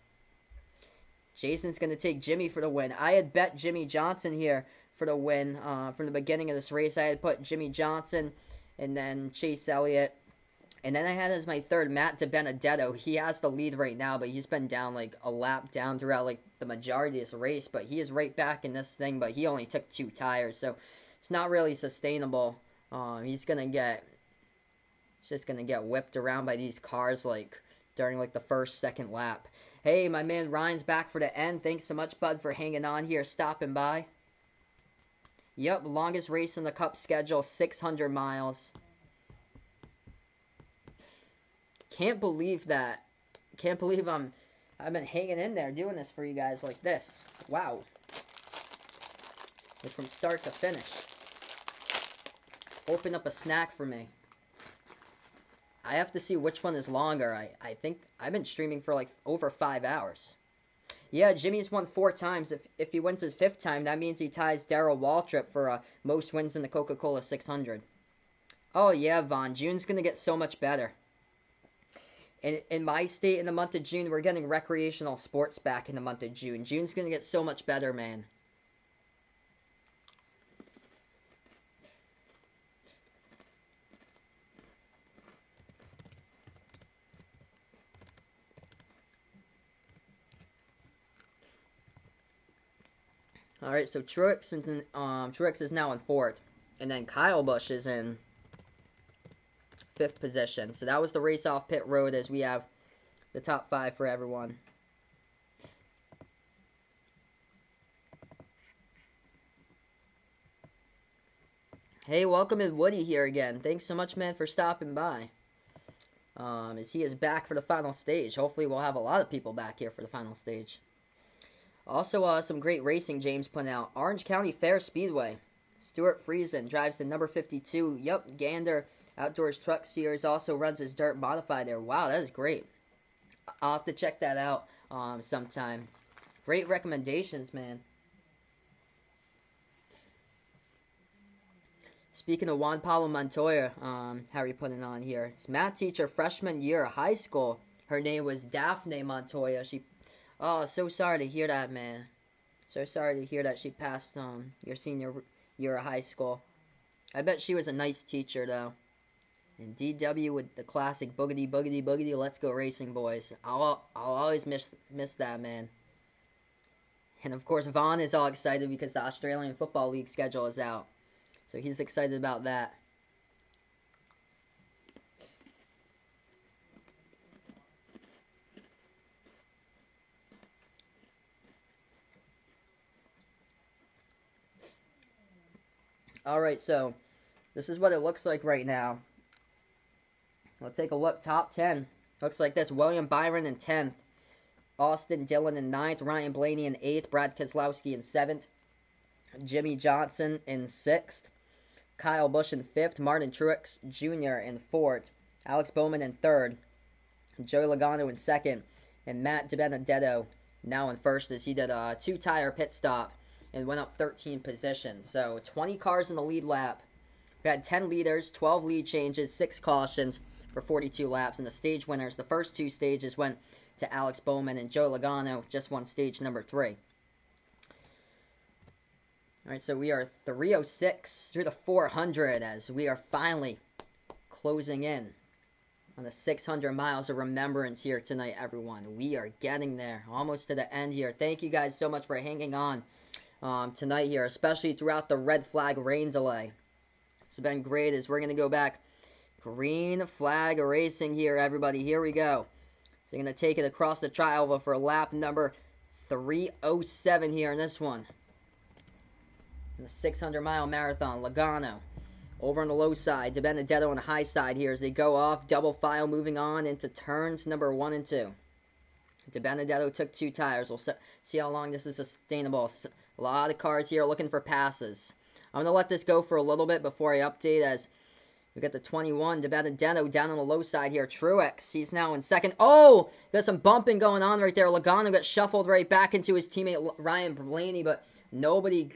Jason's going to take Jimmy for the win. I had bet Jimmy Johnson here for the win from the beginning of this race. I had put Jimmy Johnson and then Chase Elliott. And then I had as my third Matt DiBenedetto. He has the lead right now, but he's been down like a lap down throughout like the majority of this race. But he is right back in this thing, but he only took 2 tires, so it's not really sustainable. He's just gonna get whipped around by these cars like during like the first, second lap. Hey, my man Ryan's back for the end. Thanks so much, bud, for hanging on here, stopping by. Yep, longest race in the Cup schedule, 600 miles. Can't believe that. Can't believe I've been hanging in there doing this for you guys like this. Wow. Like from start to finish. Open up a snack for me. I have to see which one is longer. I think I've been streaming for like over 5 hours. Yeah, Jimmy's won 4 times. If he wins his 5th time, that means he ties Darrell Waltrip for most wins in the Coca-Cola 600. Oh yeah, Vaughn. June's going to get so much better. In my state, in the month of June, we're getting recreational sports back in the month of June. June's going to get so much better, man. All right, so Truex is now in 4th, and then Kyle Busch is in 5th position. So that was the race off pit road as we have the top 5 for everyone. Hey, welcome to Woody here again. Thanks so much, man, for stopping by. As he is back for the final stage. Hopefully we'll have a lot of people back here for the final stage. Also, some great racing James put out. Orange County Fair Speedway. Stuart Friesen drives the number 52. Yup, Gander Outdoors Truck Series also runs his dirt modified there. Wow, that is great. I'll have to check that out sometime. Great recommendations, man. Speaking of Juan Pablo Montoya, Harry put it on here. It's math teacher freshman year of high school. Her name was Daphne Montoya. Oh, so sorry to hear that, man. So sorry to hear that she passed your senior year of high school. I bet she was a nice teacher, though. And DW with the classic boogity, boogity, boogity, let's go racing, boys. I'll always miss that, man. And, of course, Vaughn is all excited because the Australian Football League schedule is out. So he's excited about that. Alright, so this is what it looks like right now. Let's take a look. Top 10. Looks like this. William Byron in 10th. Austin Dillon in 9th. Ryan Blaney in 8th. Brad Keselowski in 7th. Jimmy Johnson in 6th. Kyle Busch in 5th. Martin Truex Jr. in 4th. Alex Bowman in 3rd. Joey Logano in 2nd. And Matt DiBenedetto now in 1st as he did a 2-tire pit stop and went up 13 positions. So 20 cars in the lead lap. We had 10 leaders, 12 lead changes, 6 cautions for 42 laps. And the stage winners, the first 2 stages went to Alex Bowman, and Joe Logano just won stage number 3. Alright, so we are 306 through the 400 as we are finally closing in on the 600 miles of remembrance here tonight, everyone. We are getting there, almost to the end here. Thank you guys so much for hanging on tonight here, especially throughout the red flag rain delay. It's been great as we're going to go back. Green flag racing here, everybody. Here we go. So you're going to take it across the tri-oval for lap number 307 here in this one. In the 600-mile marathon, Logano over on the low side. DiBenedetto on the high side here as they go off. Double file moving on into turns number 1 and 2. DiBenedetto took 2 tires. We'll see how long this is sustainable. A lot of cars here looking for passes. I'm going to let this go for a little bit before I update as we got the 21. DiBenedetto down on the low side here. Truex, he's now in second. Oh, got some bumping going on right there. Logano got shuffled right back into his teammate Ryan Blaney, but nobody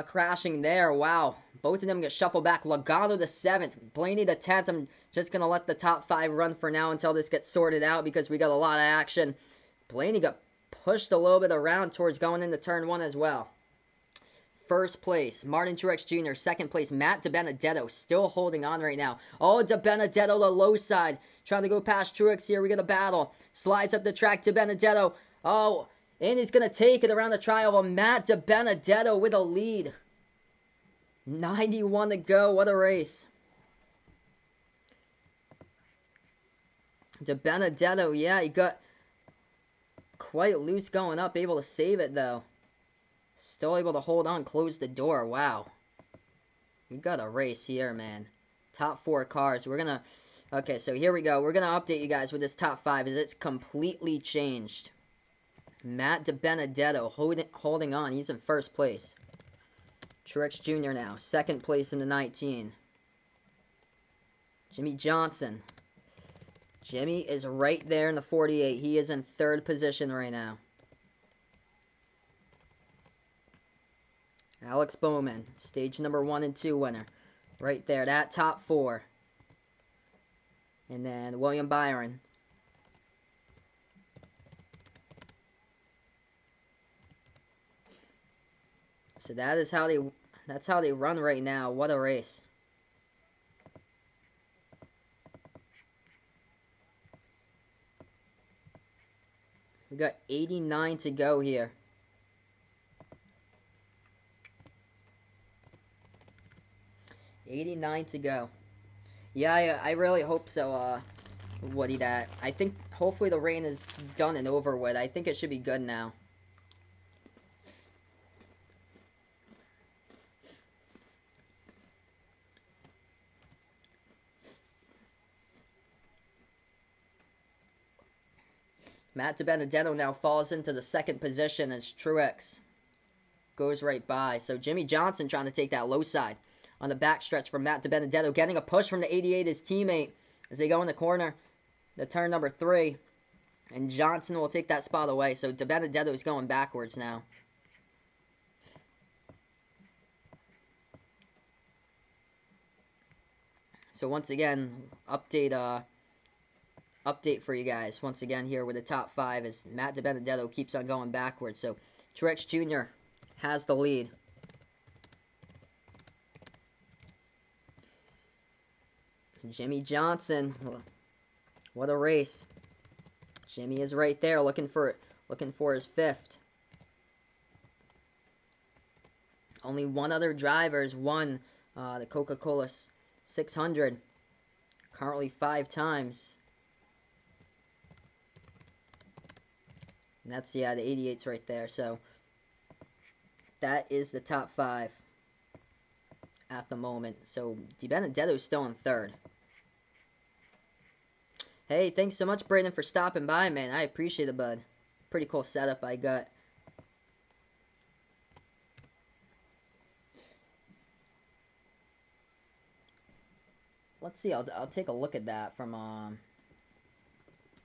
crashing there. Wow. Both of them get shuffled back. Logano the 7th. Blaney the 10th. I'm just going to let the top 5 run for now until this gets sorted out because we got a lot of action. Blaney got pushed a little bit around towards going into turn 1 as well. First place, Martin Truex Jr. Second place, Matt DiBenedetto still holding on right now. Oh, DiBenedetto the low side. Trying to go past Truex here. We got a battle. Slides up the track. DiBenedetto. Oh, and he's going to take it around the tri-oval. Matt DiBenedetto with a lead. 91 to go. What a race. DiBenedetto, yeah, he got quite loose going up. Able to save it, though. Still able to hold on. Close the door. Wow. We got a race here, man. Top 4 cars. We're going to... Okay, so here we go. We're going to update you guys with this top 5 as it's completely changed. Matt DiBenedetto holding on. He's in first place. Truex Jr. now. Second place in the 19. Jimmy Johnson. Jimmy is right there in the 48. He is in third position right now. Alex Bowman. Stage number 1 and 2 winner. Right there. That top 4. And then William Byron. So that's how they run right now. What a race. We got 89 to go here. $89 to go. Yeah, I really hope so, Woody, that I think hopefully the rain is done and over with. I think it should be good now. Matt DiBenedetto now falls into the second position as Truex goes right by. So Jimmy Johnson trying to take that low side on the backstretch from Matt DiBenedetto. Getting a push from the 88, his teammate, as they go in the corner, the turn number 3. And Johnson will take that spot away. So DiBenedetto is going backwards now. So once again, update for you guys. Once again here with the top 5 as Matt DiBenedetto keeps on going backwards. So Truex Jr. has the lead. Jimmy Johnson. What a race. Jimmy is right there looking for his 5th. Only one other driver has won the Coca-Cola 600. Currently 5 times. And that's, yeah, the 88's right there. So, that is the top 5 at the moment. So, DiBenedetto's still in 3rd. Hey, thanks so much, Brandon, for stopping by, man. I appreciate it, bud. Pretty cool setup I got. Let's see. I'll take a look at that from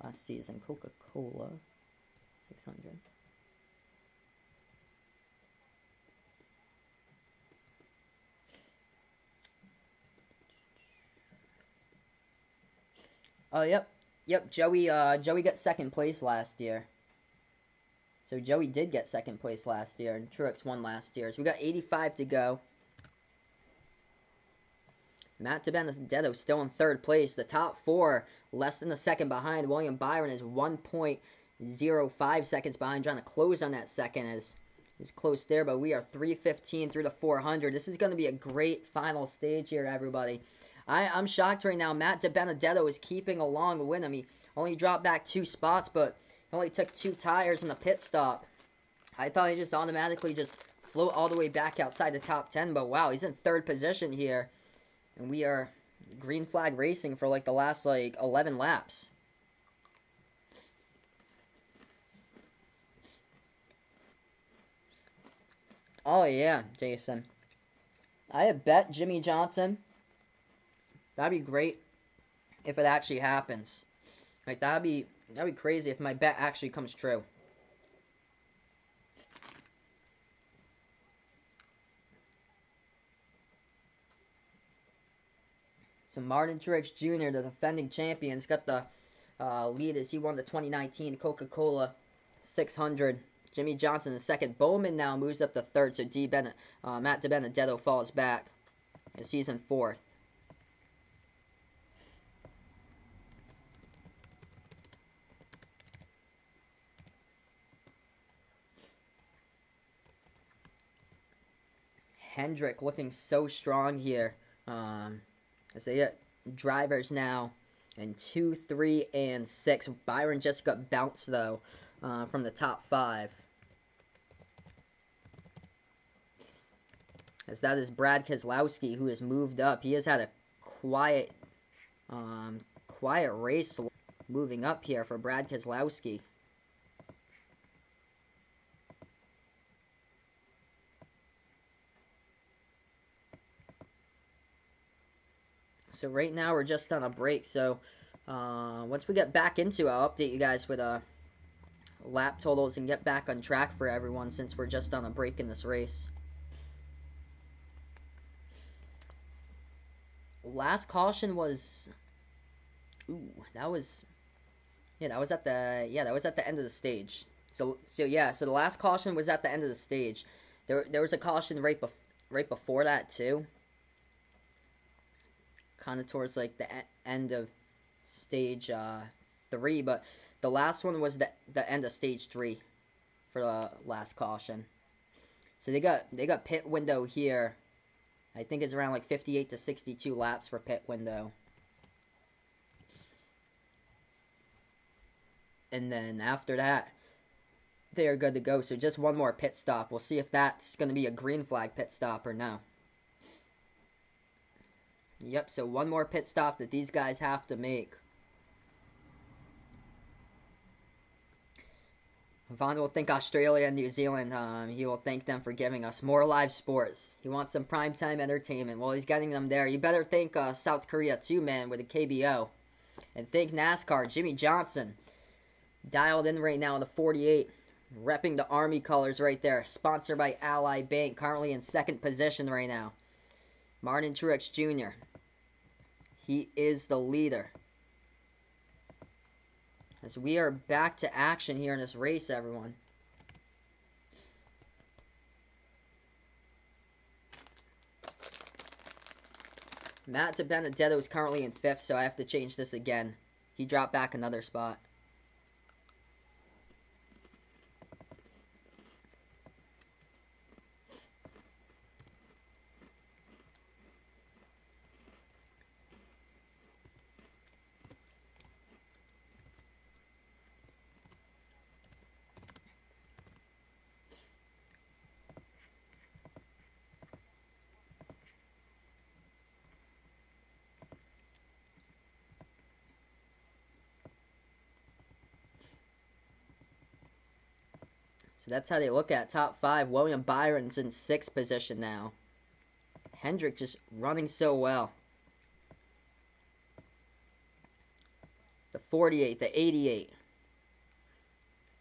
last season. Coca-Cola 600. Oh, yep. Joey got 2nd place last year. So Joey did get 2nd place last year, and Truex won last year. So we got 85 to go. Matt DiBenedetto still in 3rd place. The top 4, less than a second behind. William Byron is 1.05 seconds behind, trying to close on that second as is close there, but we are 3:15 through the 400. This is going to be a great final stage here, everybody. I'm shocked right now. Matt DiBenedetto is keeping a long win. I mean, only dropped back 2 spots, but he only took 2 tires in the pit stop. I thought he just automatically just float all the way back outside the top 10. But wow, he's in third position here. And we are green flag racing for like the last like 11 laps. Oh yeah, Jason. I have bet Jimmy Johnson. That'd be great if it actually happens. Like that'd be crazy if my bet actually comes true. So Martin Truex Jr., the defending champion, has got the lead as he won the 2019 Coca-Cola 600. Jimmy Johnson in second. Bowman now moves up to third, so Matt DiBenedetto falls back as he's in fourth. Hendrick looking so strong here. As they get drivers now in 2, 3, and 6. Byron just got bounced, though, from the top 5. As that is Brad Keselowski, who has moved up. He has had a quiet race moving up here for Brad Keselowski. So right now we're just on a break. So once we get back into it, I'll update you guys with lap totals and get back on track for everyone since we're just on a break in this race. Last caution was, that was at the end of the stage. So the last caution was at the end of the stage. There was a caution right before that too. Kind of towards like the end of stage 3, but the last one was the end of stage 3 for the last caution. So they got pit window here. I think it's around like 58 to 62 laps for pit window. And then after that, they are good to go. So just one more pit stop. We'll see if that's going to be a green flag pit stop or no. Yep, so one more pit stop that these guys have to make. Vaughn will thank Australia and New Zealand. He will thank them for giving us more live sports. He wants some primetime entertainment. Well, he's getting them there. You better thank South Korea too, man, with the KBO. And thank NASCAR. Jimmy Johnson, dialed in right now in the 48. Repping the Army colors right there. Sponsored by Ally Bank. Currently in second position right now. Martin Truex Jr. He is the leader. As we are back to action here in this race, everyone. Matt DiBenedetto is currently in 5th, so I have to change this again. He dropped back another spot. So that's how they look at top 5. William Byron's in 6th position now. Hendrick just running so well. The 48, the 88,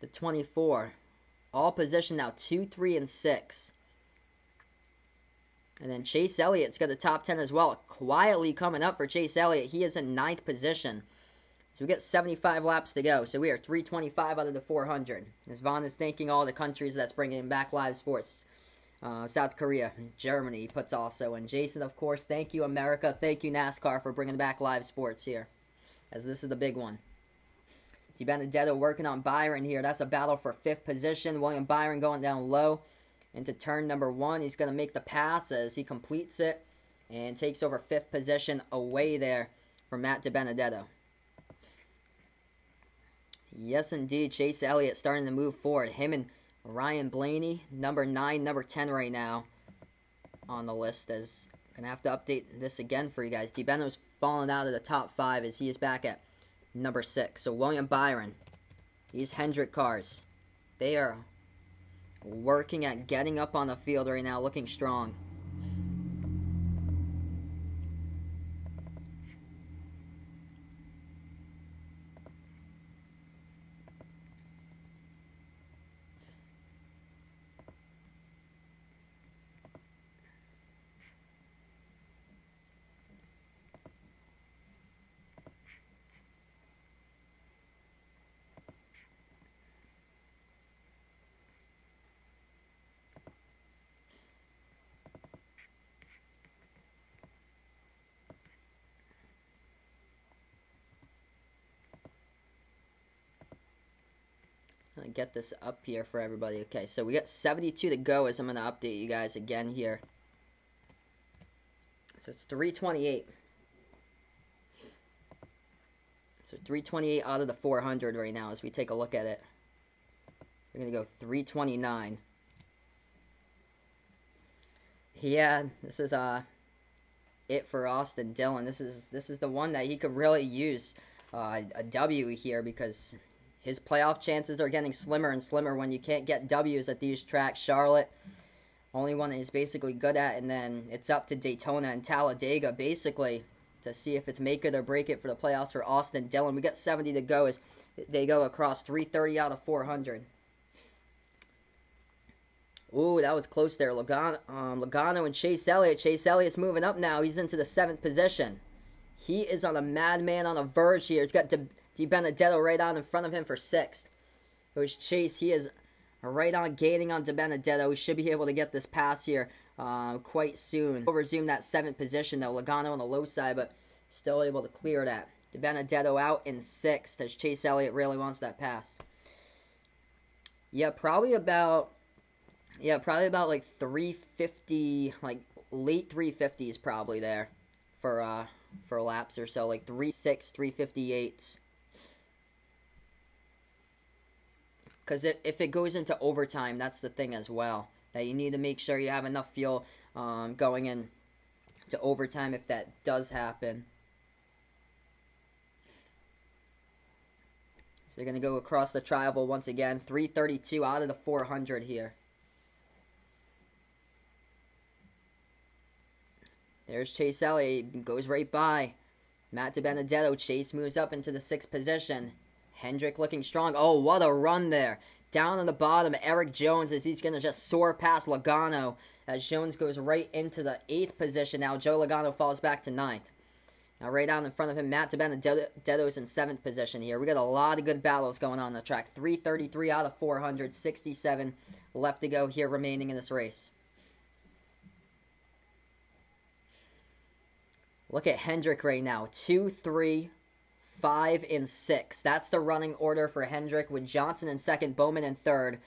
the 24. All position now 2, 3, and 6. And then Chase Elliott's got the top 10 as well. Quietly coming up for Chase Elliott. He is in 9th position. So we got 75 laps to go. So we are 325 out of the 400. As Vaughn is thanking all the countries that's bringing back live sports. South Korea, Germany, he puts also. And Jason, of course, thank you, America. Thank you, NASCAR, for bringing back live sports here. As this is the big one. DiBenedetto working on Byron here. That's a battle for 5th position. William Byron going down low into turn number 1. He's going to make the pass as he completes it. And takes over 5th position away there from Matt DiBenedetto. Yes, indeed. Chase Elliott starting to move forward. Him and Ryan Blaney, number 9, number 10 right now on the list. As gonna have to update this again for you guys. DiBenno's fallen out of the top 5 as he is back at number 6. So William Byron, these Hendrick cars, they are working at getting up on the field right now, looking strong. Get this up here for everybody. Okay, so we got 72 to go as I'm going to update you guys again here. So it's 328. So 328 out of the 400 right now as we take a look at it. We're going to go 329. Yeah, this is it for Austin Dillon. This is the one that he could really use a W here, because his playoff chances are getting slimmer and slimmer when you can't get W's at these tracks. Charlotte, only one that he's basically good at, and then it's up to Daytona and Talladega basically to see if it's make it or break it for the playoffs for Austin Dillon. We got 70 to go as they go across 330 out of 400. Ooh, that was close there. Logano and Chase Elliott. Chase Elliott's moving up now. He's into the 7th position. He is on a madman on a verge here. He's got DiBenedetto right on in front of him for 6th. It was Chase. He is right on gaining on DiBenedetto. We should be able to get this pass here quite soon. We'll resume that 7th position though. Logano on the low side, but still able to clear that. DiBenedetto out in 6th as Chase Elliott really wants that pass. Yeah, probably about like 350, like late 350s probably there for laps or so, like 3.6, 3.58. Because if it goes into overtime, that's the thing as well, that you need to make sure you have enough fuel going in to overtime if that does happen. So they're going to go across the tri-oval once again. 332 out of the 400 here. There's Chase Elliott, goes right by Matt DiBenedetto. Chase moves up into the 6th position. Hendrick looking strong. Oh, what a run there. Down on the bottom, Eric Jones, as he's going to just soar past Logano, as Jones goes right into the 8th position. Now Joe Logano falls back to 9th. Now right down in front of him, Matt DiBenedetto's in 7th position here. We got a lot of good battles going on the track. 333 out of 400, 67 left to go here remaining in this race. Look at Hendrick right now. 2, 3, 5, and 6. That's the running order for Hendrick, with Johnson in 2nd, Bowman in 3rd,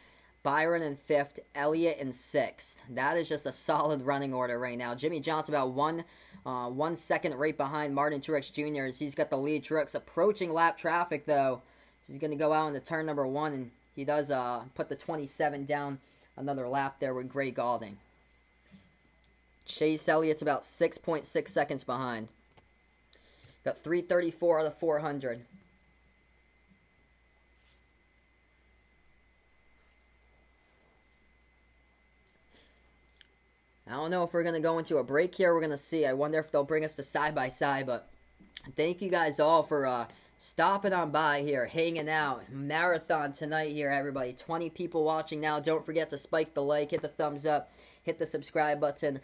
Byron in 5th, Elliott in 6th. That is just a solid running order right now. Jimmy Johnson about 1 second right behind Martin Truex Jr. as he's got the lead. Truex approaching lap traffic though. He's going to go out into turn number 1, and he does put the 27 down another lap there with Gray Gaulding. Chase Elliott's about 6.6 seconds behind. Got 334 out of 400. I don't know if we're going to go into a break here. We're going to see. I wonder if they'll bring us to side-by-side. But thank you guys all for stopping on by here, hanging out. Marathon tonight here, everybody. 20 people watching now. Don't forget to spike the like, hit the thumbs up, hit the subscribe button.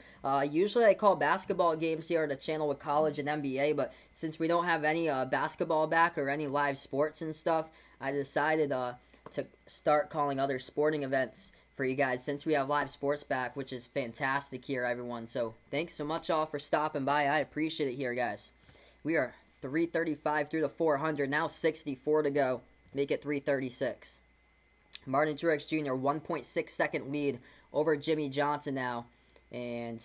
Usually I call basketball games here on the channel with college and NBA, but since we don't have any basketball back or any live sports and stuff, I decided to start calling other sporting events for you guys since we have live sports back, which is fantastic here, everyone. So thanks so much all for stopping by. I appreciate it here, guys. We are 335 through the 400, now 64 to go. Make it 336. Martin Truex Jr., 1.6 second lead over Jimmy Johnson now, and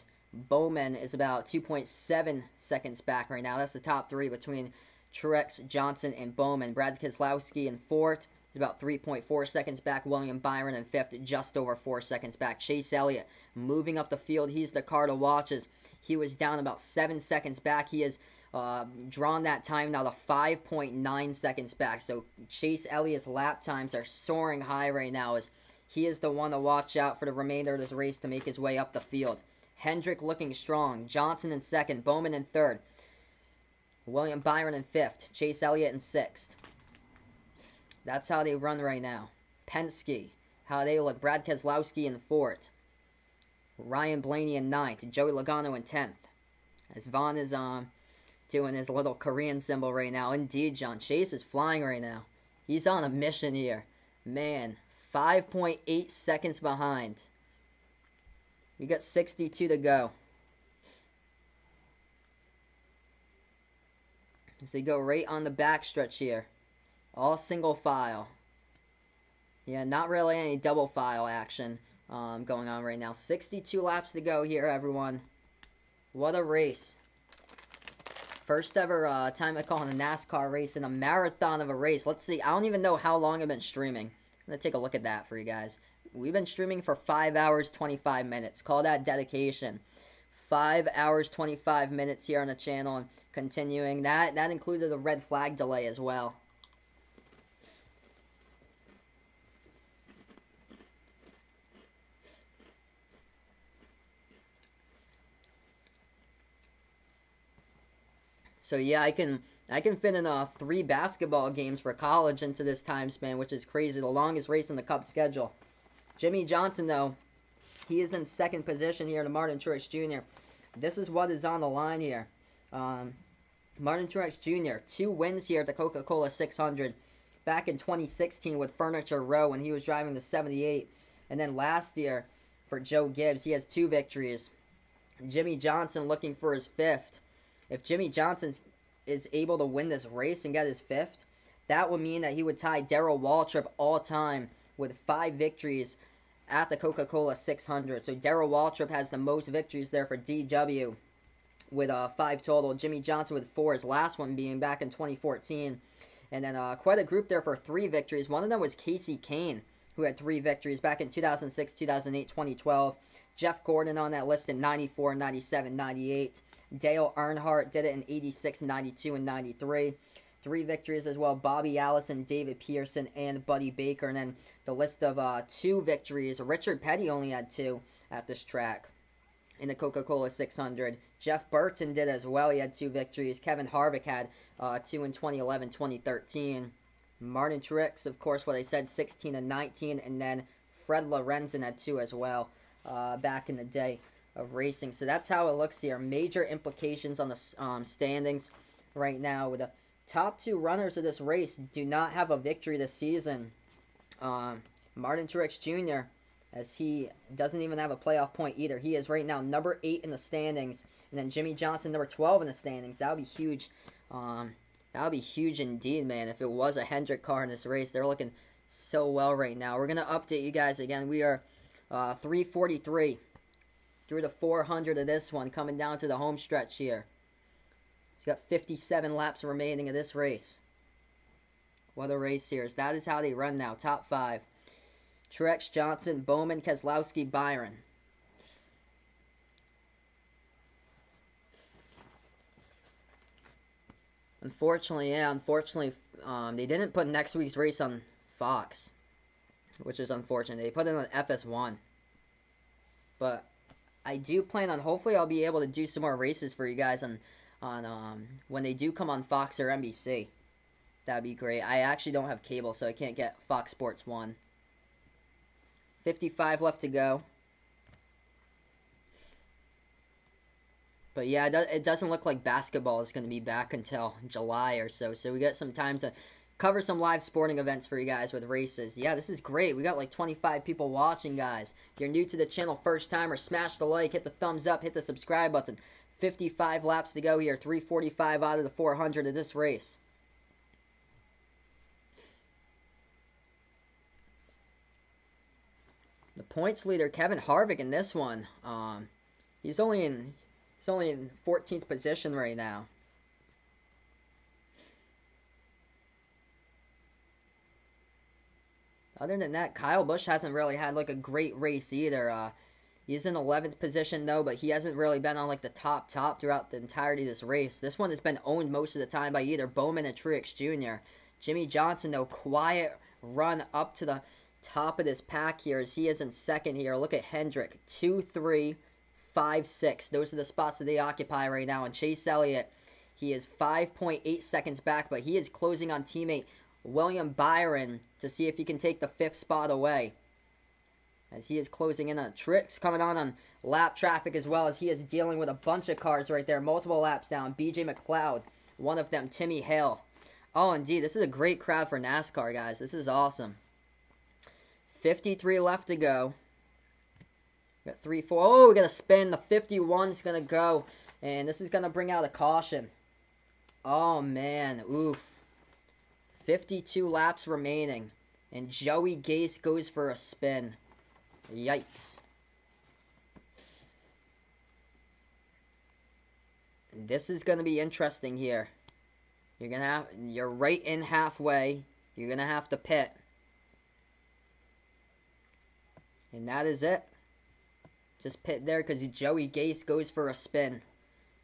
Bowman is about 2.7 seconds back right now. That's the top 3 between Truex, Johnson, and Bowman. Brad Keselowski in 4th, He's about 3.4 seconds back. William Byron in fifth, just over 4 seconds back. Chase Elliott moving up the field. He's the car to watch as he was down about 7 seconds back. He has drawn that time now to 5.9 seconds back. So Chase Elliott's lap times are soaring high right now as he is the one to watch out for the remainder of this race to make his way up the field. Hendrick looking strong. Johnson in second. Bowman in third. William Byron in fifth. Chase Elliott in sixth. That's how they run right now. Penske, how they look. Brad Keselowski in fourth. Ryan Blaney in ninth. Joey Logano in 10th. As Vaughn is doing his little Korean symbol right now. Indeed, John Chase is flying right now. He's on a mission here. Man, 5.8 seconds behind. We got 62 to go. As they go right on the backstretch here. All single file. Yeah, not really any double file action going on right now. 62 laps to go here, everyone. What a race. First ever time I call in a NASCAR race in a marathon of a race. Let's see. I don't even know how long I've been streaming. I'm going to take a look at that for you guys. We've been streaming for 5 hours, 25 minutes. Call that dedication. 5 hours, 25 minutes here on the channel and continuing. That included a red flag delay as well. So yeah, I can fit in 3 basketball games for college into this time span, which is crazy. The longest race in the Cup schedule. Jimmie Johnson, though, he is in second position here to Martin Truex Jr. This is what is on the line here. Martin Truex Jr., 2 wins here at the Coca-Cola 600 back in 2016 with Furniture Row when he was driving the 78. And then last year for Joe Gibbs, he has 2 victories. Jimmie Johnson looking for his 5th. If Jimmie Johnson is able to win this race and get his 5th, that would mean that he would tie Darrell Waltrip all-time with 5 victories at the Coca-Cola 600. So Darrell Waltrip has the most victories there for DW with 5 total. Jimmie Johnson with 4, his last one being back in 2014. And then quite a group there for 3 victories. One of them was Casey Kane, who had 3 victories back in 2006, 2008, 2012. Jeff Gordon on that list in 94, 97, 98. Dale Earnhardt did it in 86, 92, and 93. 3 victories as well. Bobby Allison, David Pearson, and Buddy Baker. And then the list of 2 victories. Richard Petty only had 2 at this track in the Coca-Cola 600. Jeff Burton did as well. He had 2 victories. Kevin Harvick had 2 in 2011, 2013. Martin Truex, of course, what I said, 16 and 19. And then Fred Lorenzen had 2 as well back in the day of racing. So that's how it looks here. Major implications on the standings right now with the top 2 runners of this race do not have a victory this season. Martin Truex Jr., as he doesn't even have a playoff point either. He is right now number 8 in the standings. And then Jimmie Johnson, number 12 in the standings. That would be huge. That would be huge indeed, man, if it was a Hendrick car in this race. They're looking so well right now. We're going to update you guys again. We are 343 through the 400 of this one, coming down to the home stretch here. He's got 57 laps remaining of this race. What a race here. That is how they run now. Top 5. Truex, Johnson, Bowman, Keselowski, Byron. Unfortunately, they didn't put next week's race on Fox, which is unfortunate. They put it on FS1. But I do plan on, hopefully I'll be able to do some more races for you guys on when they do come on Fox or NBC. That'd be great. I actually don't have cable, so I can't get Fox Sports 1. 55 left to go. But yeah, it doesn't look like basketball is going to be back until July or so. So we got some time to cover some live sporting events for you guys with races. Yeah, this is great. We got like 25 people watching, guys. If you're new to the channel first time, or smash the like, hit the thumbs up, hit the subscribe button. 55 laps to go here. 345 out of the 400 of this race. The points leader, Kevin Harvick, in this one. He's only in 14th position right now. Other than that, Kyle Busch hasn't really had like a great race either. He's in 11th position though, but he hasn't really been on like the top throughout the entirety of this race. This one has been owned most of the time by either Bowman or Truex Jr. Jimmy Johnson though, quiet run up to the top of this pack here as he is in second here. Look at Hendrick, 2, 3, 5, 6. Those are the spots that they occupy right now. And Chase Elliott, he is 5.8 seconds back, but he is closing on teammate William Byron to see if he can take the 5th spot away. As he is closing in on Tricks coming on lap traffic as well as he is dealing with a bunch of cars right there. Multiple laps down. BJ McLeod, one of them, Timmy Hale. Oh, indeed, this is a great crowd for NASCAR, guys. This is awesome. 53 left to go. We got 3, 4. Oh, we got a spin. The 51's going to go. And this is going to bring out a caution. Oh, man. Oof. 52 laps remaining. And Joey Gase goes for a spin. Yikes. This is going to be interesting here. You're right in halfway. You're going to have to pit. And that is it. Just pit there because Joey Gase goes for a spin.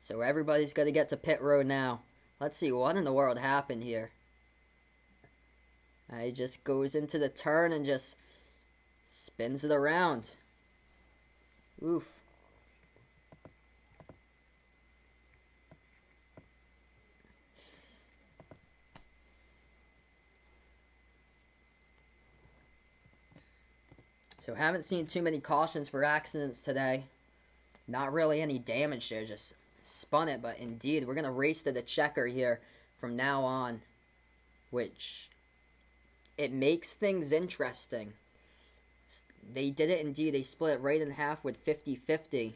So everybody's going to get to pit road now. Let's see what in the world happened here. He just goes into the turn and just spins it around. Oof. So haven't seen too many cautions for accidents today. Not really any damage there, just spun it. But indeed, we're going to race to the checker here from now on. Which, it makes things interesting. They did it indeed. They split it right in half with 50-50.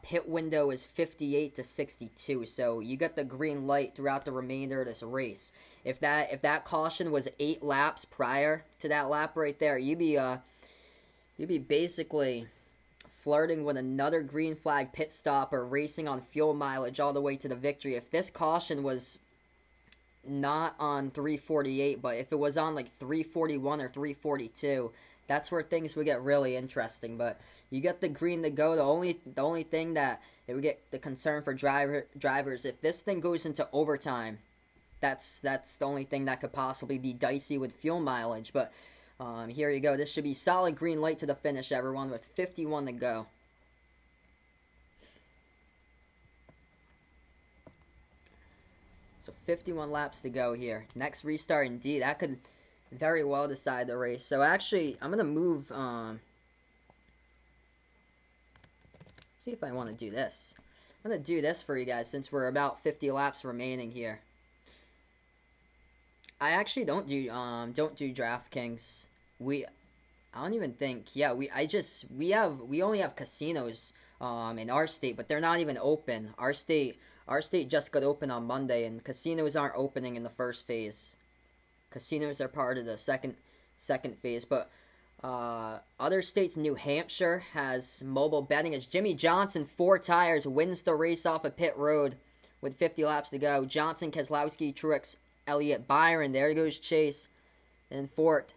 Pit window is 58 to 62. So you got the green light throughout the remainder of this race. If that caution was 8 laps prior to that lap right there, you'd be basically flirting with another green flag pit stop or racing on fuel mileage all the way to the victory. If this caution was not on 348, but if it was on like 341 or 342, that's where things would get really interesting. But you get the green to go. The only thing that it would get the concern for drivers, if this thing goes into overtime, that's the only thing that could possibly be dicey with fuel mileage. But here you go. This should be solid green light to the finish, everyone, with 51 to go. So 51 laps to go here. Next restart, indeed. That could very well decide the race. So actually, I'm going to move... see if I want to do this. I'm going to do this for you guys since we're about 50 laps remaining here. I actually don't do DraftKings. I don't even think. Yeah, we only have casinos in our state, but they're not even open. Our state just got open on Monday, and casinos aren't opening in the first phase. Casinos are part of the second phase, but other states, New Hampshire has mobile betting as Jimmy Johnson, 4 tires, wins the race off of pit road with 50 laps to go. Johnson, Keselowski, Truex, Elliott, Byron. There goes Chase and Fort.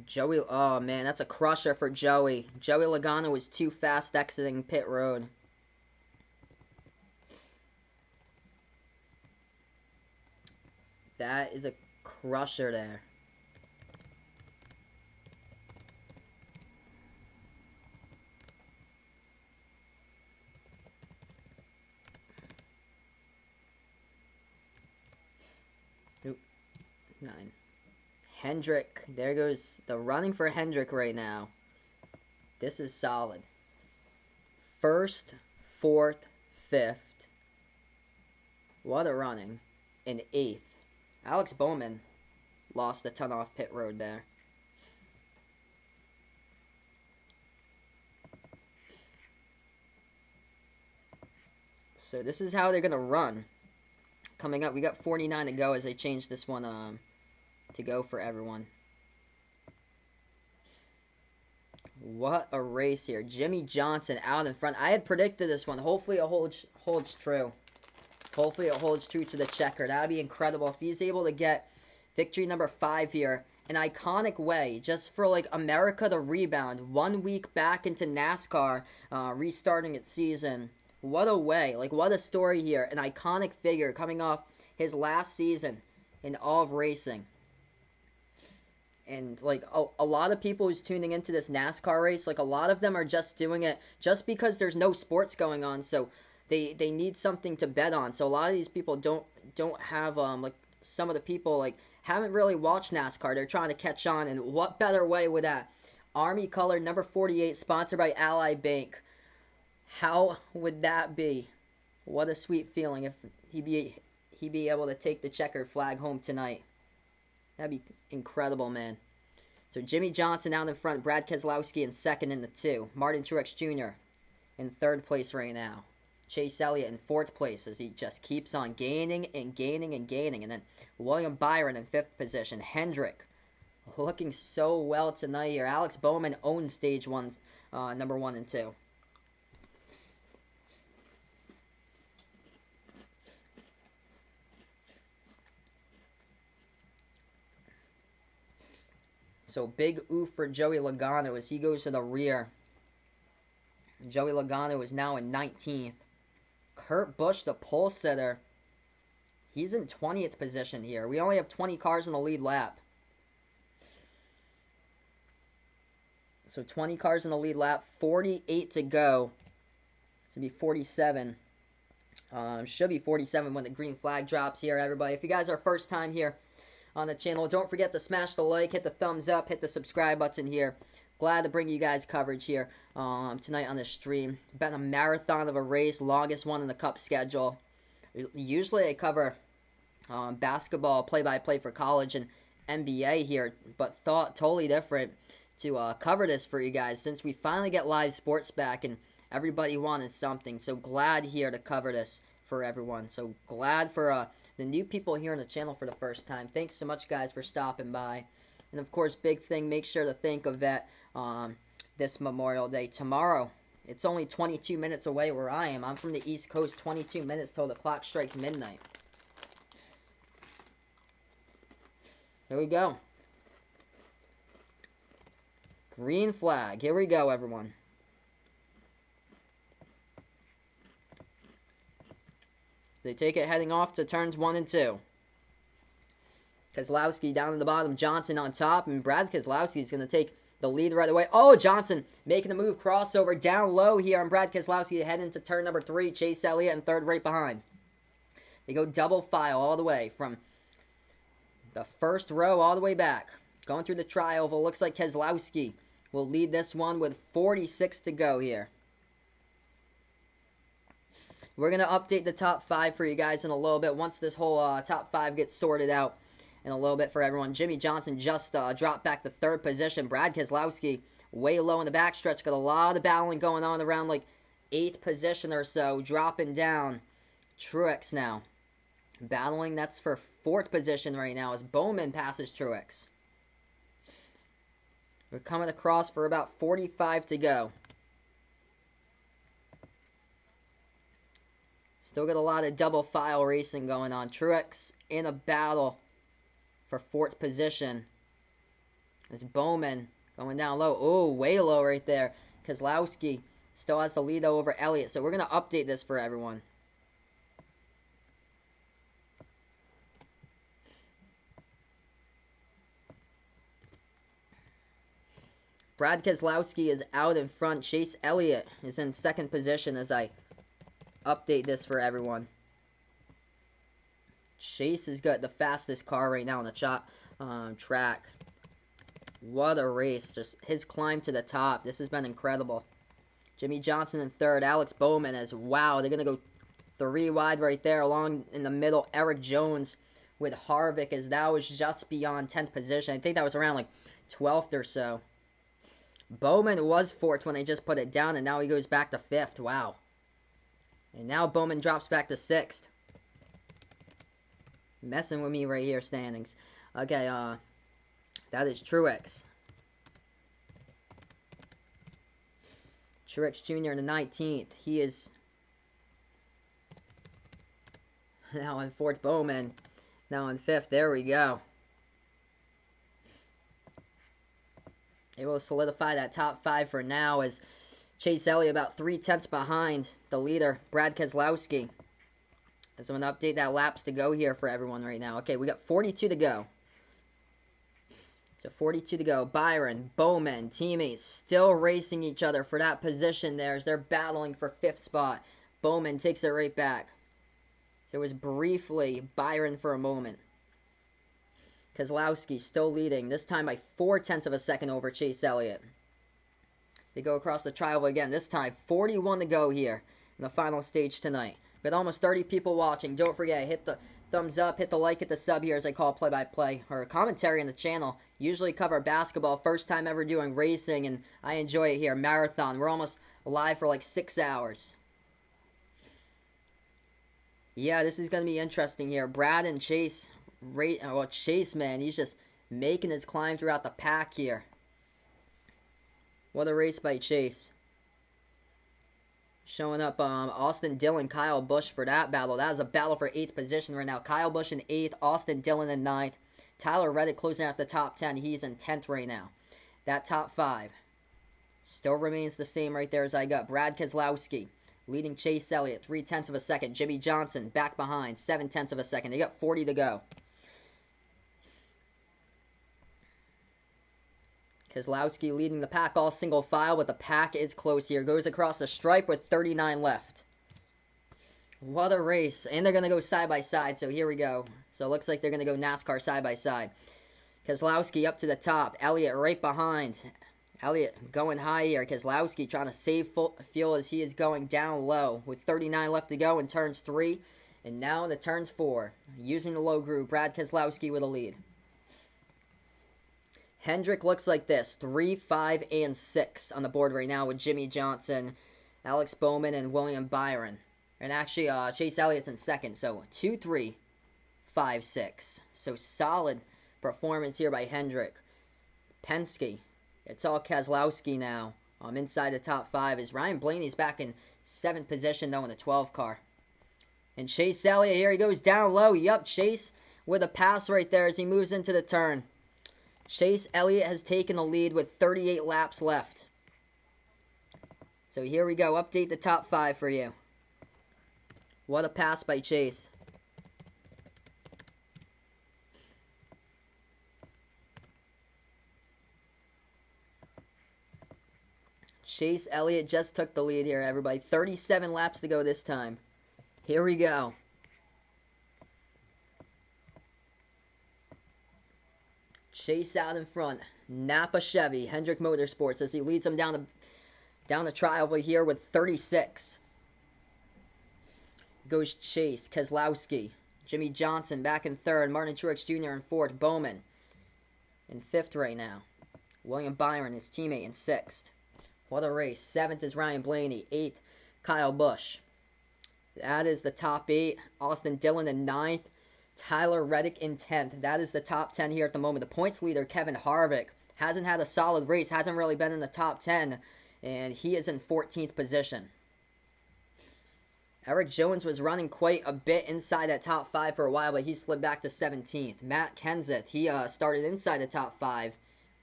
Joey, oh man, that's a crusher for Joey. Joey Logano was too fast exiting pit road. That is a crusher there. Oop, 9. Hendrick, there goes the running for Hendrick right now. This is solid. 1st, 4th, 5th. What a running. In 8th. Alex Bowman lost a ton off pit road there. So this is how they're going to run. Coming up, we got 49 to go as they change this one to go for everyone. What a race here. Jimmie Johnson out in front. I had predicted this one. Hopefully it holds true. Hopefully it holds true to the checker. That would be incredible if he's able to get victory number 5 here. An iconic way, just for like America to rebound. 1 week back into NASCAR, restarting its season. What a way. Like, what a story here. An iconic figure coming off his last season in all of racing. And, like, a lot of people who's tuning into this NASCAR race, like, a lot of them are just doing it just because there's no sports going on. So, they need something to bet on. So, a lot of these people don't have, like, some of the people, like, haven't really watched NASCAR. They're trying to catch on. And what better way with that? Army color, number 48, sponsored by Ally Bank. How would that be? What a sweet feeling if he'd be able to take the checkered flag home tonight. That'd be incredible, man. So Jimmie Johnson out in front, Brad Keselowski in second in the 2. Martin Truex Jr. in 3rd place right now. Chase Elliott in 4th place as he just keeps on gaining and gaining and gaining. And then William Byron in 5th position. Hendrick looking so well tonight here. Alex Bowman owns stage 1's number 1 and 2. So big oof for Joey Logano as he goes to the rear. Joey Logano is now in 19th. Kurt Busch, the pole sitter, he's in 20th position here. We only have 20 cars in the lead lap. So 20 cars in the lead lap, 48 to go. Should be 47. Should be 47 when the green flag drops here, everybody. If you guys are first time here on the channel, don't forget to smash the like, hit the thumbs up, hit the subscribe button here. Glad to bring you guys coverage here tonight on the stream. Been a marathon of a race, longest one in the Cup schedule. Usually I cover basketball play-by-play for college and NBA here, but thought totally different to cover this for you guys since we finally get live sports back and everybody wanted something. So glad here to cover this for everyone. So glad for the new people here on the channel for the first time. Thanks so much, guys, for stopping by. And, of course, big thing, make sure to thank Yvette this Memorial Day. Tomorrow, it's only 22 minutes away where I am. I'm from the East Coast, 22 minutes till the clock strikes midnight. Here we go. Green flag. Here we go, everyone. They take it heading off to turns 1 and 2. Keselowski down at the bottom, Johnson on top, and Brad Keselowski is going to take the lead right away. Oh, Johnson making a move, crossover down low here on Brad Keselowski to head into turn number 3. Chase Elliott in 3rd right behind. They go double file all the way from the first row all the way back. Going through the tri-oval, looks like Keselowski will lead this one with 46 to go here. We're going to update the top 5 for you guys in a little bit once this whole top 5 gets sorted out in a little bit for everyone. Jimmie Johnson just dropped back to 3rd position. Brad Keselowski way low in the backstretch. Got a lot of battling going on around like 8th position or so. Dropping down. Truex now battling. That's for 4th position right now as Bowman passes Truex. We're coming across for about 45 to go. Still got a lot of double file racing going on. Truex in a battle for 4th position. It's Bowman going down low. Oh, way low right there. Keselowski still has the lead over Elliott. So we're going to update this for everyone. Brad Keselowski is out in front. Chase Elliott is in 2nd position as I update this for everyone. Chase has got the fastest car right now on the track. What a race. Just his climb to the top. This has been incredible. Jimmie Johnson in 3rd. Alex Bowman as, wow, they're going to go 3 wide right there. Along in the middle, Eric Jones with Harvick as that was just beyond 10th position. I think that was around like 12th or so. Bowman was 4th when they just put it down, and now he goes back to 5th. Wow. And now Bowman drops back to 6th. Messing with me right here, standings. Okay, that is Truex. Truex Jr. in the 19th. He is now in 4th. Bowman now in 5th. There we go. Able to solidify that top 5 for now as Chase Elliott about 3/10 behind the leader, Brad Keselowski. As I'm going to update that laps to go here for everyone right now. Okay, we got 42 to go. So 42 to go. Byron, Bowman, teammates still racing each other for that position there as they're battling for 5th spot. Bowman takes it right back. So it was briefly Byron for a moment. Keselowski still leading, this time by 4/10 of a second over Chase Elliott. They go across the trial again, this time 41 to go here in the final stage tonight. Got almost 30 people watching. Don't forget, hit the thumbs up, hit the like, hit the sub here as I call play-by-play, or commentary on the channel. Usually cover basketball, first time ever doing racing, and I enjoy it here. Marathon, we're almost live for like 6 hours. Yeah, this is going to be interesting here. Brad and Chase, well, Chase, man, he's just making his climb throughout the pack here. What a race by Chase. Showing up Austin Dillon, Kyle Busch for that battle. That is a battle for 8th position right now. Kyle Busch in 8th, Austin Dillon in 9th. Tyler Reddick closing out the top 10. He's in 10th right now. That top 5 still remains the same right there as I got. Brad Keselowski leading Chase Elliott, 3/10 of a second. Jimmy Johnson back behind, 7/10 of a second. They got 40 to go. Keselowski leading the pack all single file, but the pack is close here. Goes across the stripe with 39 left. What a race. And they're going to go side by side, so here we go. So it looks like they're going to go NASCAR side by side. Keselowski up to the top. Elliott right behind. Elliott going high here. Keselowski trying to save fuel as he is going down low with 39 left to go in turns 3. And now into turns 4. Using the low groove, Brad Keselowski with a lead. Hendrick looks like this, 3, 5, and 6 on the board right now with Jimmy Johnson, Alex Bowman, and William Byron. And actually, Chase Elliott's in 2nd, so 2, 3, 5, 6. So solid performance here by Hendrick. Penske, it's all Keselowski now. Inside the top 5 is Ryan Blaney's back in 7th position, though, in the 12 car. And Chase Elliott, here he goes down low. Yup, Chase with a pass right there as he moves into the turn. Chase Elliott has taken the lead with 38 laps left. So here we go. Update the top 5 for you. What a pass by Chase. Chase Elliott just took the lead here, everybody. 37 laps to go this time. Here we go. Chase out in front. Napa Chevy, Hendrick Motorsports, as he leads them down the trial over here with 36. Goes Chase, Keselowski, Jimmy Johnson back in 3rd, Martin Truex Jr. in 4th, Bowman in 5th right now. William Byron, his teammate, in 6th. What a race. 7th is Ryan Blaney, 8th, Kyle Busch. That is the top 8. Austin Dillon in 9th. Tyler Reddick in 10th. That is the top 10 here at the moment. The points leader, Kevin Harvick, hasn't had a solid race, hasn't really been in the top 10, and he is in 14th position. Eric Jones was running quite a bit inside that top 5 for a while, but he slid back to 17th. Matt Kenseth, he started inside the top 5.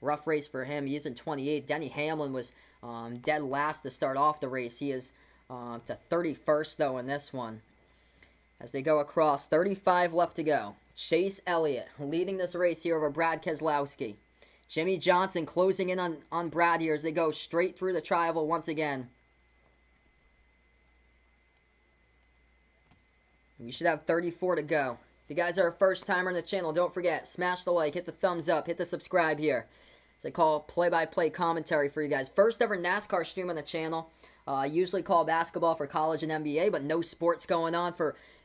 Rough race for him. He is in 28th. Denny Hamlin was dead last to start off the race. He is to 31st, though, in this one. As they go across, 35 left to go. Chase Elliott leading this race here over Brad Keselowski. Jimmy Johnson closing in on Brad here as they go straight through the trial once again. We should have 34 to go. If you guys are a first timer on the channel, don't forget, smash the like, hit the thumbs up, hit the subscribe here. As I call play-by-play commentary for you guys. First ever NASCAR stream on the channel. Usually call basketball for college and NBA, but no sports going on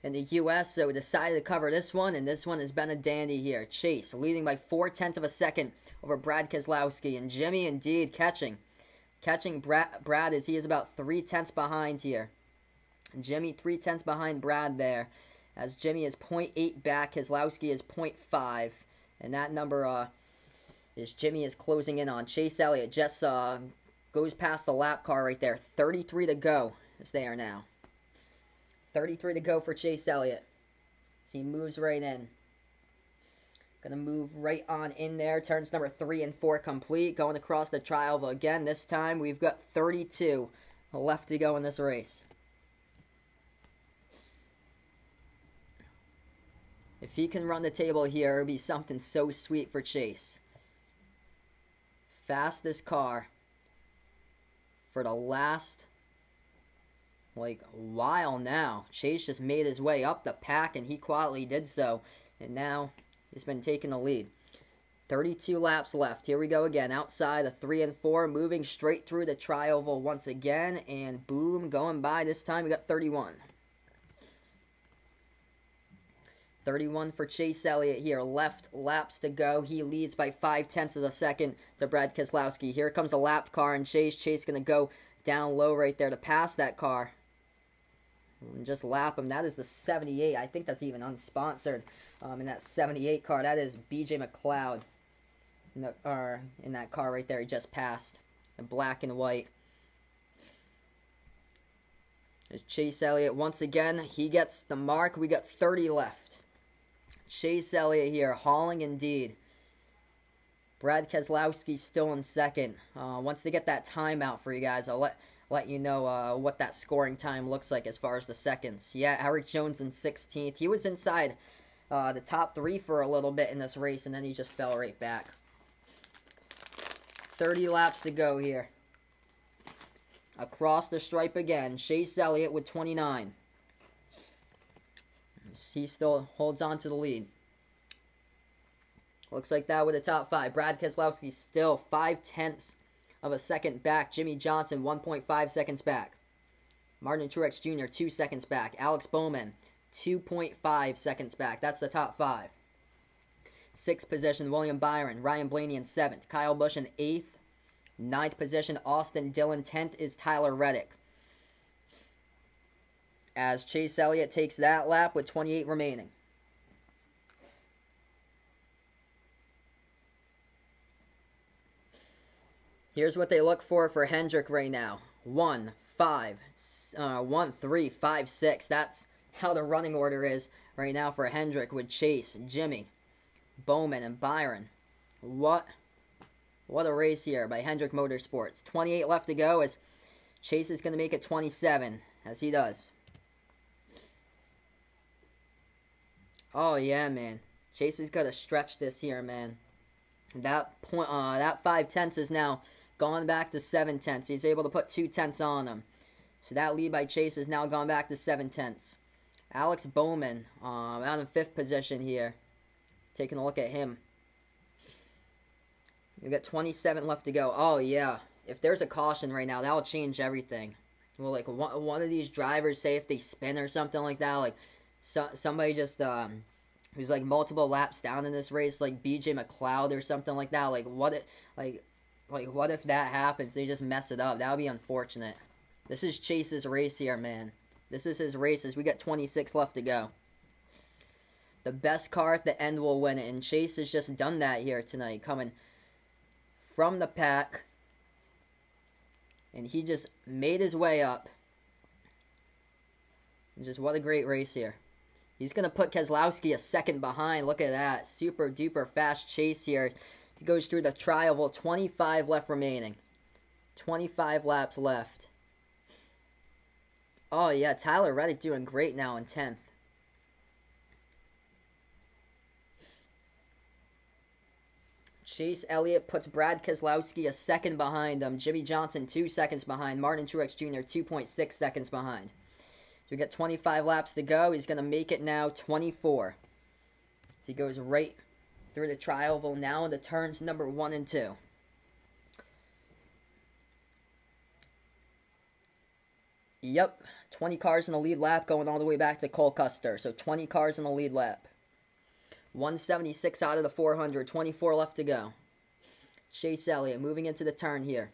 in the U.S., so we decided to cover this one, and this one has been a dandy here. Chase leading by 4/10 of a second over Brad Keselowski, and Jimmy indeed catching Brad as he is about 3/10 behind here. Jimmy 3/10 behind Brad there, as Jimmy is 0.8 back. Keselowski is 0.5, and that number is Jimmy is closing in on. Chase Elliott just goes past the lap car right there. 33 to go as they are now. 33 to go for Chase Elliott. So he moves right in. Gonna move right on in there. Turns number 3 and 4 complete. Going across the tri-oval again. This time we've got 32 left to go in this race. If he can run the table here, it'll be something so sweet for Chase. Fastest car for the last while now. Chase just made his way up the pack, and he quietly did so, and now he's been taking the lead. 32 laps left. Here we go again, outside of 3 and 4, moving straight through the tri-oval once again, and boom, going by. This time we got 31. 31 for Chase Elliott here. Left laps to go. He leads by 0.5 of a second to Brad Keselowski. Here comes a lapped car and Chase. Chase going to go down low right there to pass that car. And just lap him. That is the 78. I think that's even unsponsored. In that 78 car. That is BJ McLeod. In that car right there he just passed. The black and white. There's Chase Elliott once again. He gets the mark. We got 30 left. Chase Elliott here, hauling indeed. Brad Keselowski still in second. Once they get that timeout for you guys, I'll let you know what that scoring time looks like as far as the seconds. Yeah, Eric Jones in 16th. He was inside the top 3 for a little bit in this race, and then he just fell right back. 30 laps to go here. Across the stripe again, Chase Elliott with 29. He still holds on to the lead. Looks like that with the top 5. Brad Keselowski still 0.5 of a second back. Jimmy Johnson 1.5 seconds back. Martin Truex Jr. 2 seconds back. Alex Bowman 2.5 seconds back. That's the top 5. 6th position, William Byron. Ryan Blaney in 7th. Kyle Busch in 8th. 9th position, Austin Dillon. 10th is Tyler Reddick. As Chase Elliott takes that lap with 28 remaining. Here's what they look for Hendrick right now. 1, 3, 5, 6. That's how the running order is right now for Hendrick with Chase, Jimmy, Bowman, and Byron. What a race here by Hendrick Motorsports. 28 left to go as Chase is going to make it 27, as he does. Oh yeah, man. Chase has got to stretch this here, man. That 0.5 is now gone back to 0.7. He's able to put 0.2 on him. So that lead by Chase has now gone back to 0.7. Alex Bowman, out in 5th position here. Taking a look at him. We got 27 left to go. Oh yeah. If there's a caution right now, that will change everything. Well, like one of these drivers, say if they spin or something like that, like somebody just who's like multiple laps down in this race, like BJ McLeod or something like that. Like what if that happens? They just mess it up. That would be unfortunate. This is Chase's race here, man. This is his race as we got 26 left to go. The best car at the end will win it, and Chase has just done that here tonight, coming from the pack. And he just made his way up. And just what a great race here. He's going to put Keselowski a second behind. Look at that. Super duper fast Chase here. He goes through the tri-oval. 25 left remaining. 25 laps left. Oh yeah, Tyler Reddick doing great now in 10th. Chase Elliott puts Brad Keselowski a second behind him. Jimmy Johnson 2 seconds behind. Martin Truex Jr. 2.6 seconds behind. So we got 25 laps to go. He's going to make it now 24. So he goes right through the tri-oval now into turns number 1 and 2. Yep, 20 cars in the lead lap going all the way back to Cole Custer. So 20 cars in the lead lap. 176 out of the 400. 24 left to go. Chase Elliott moving into the turn here.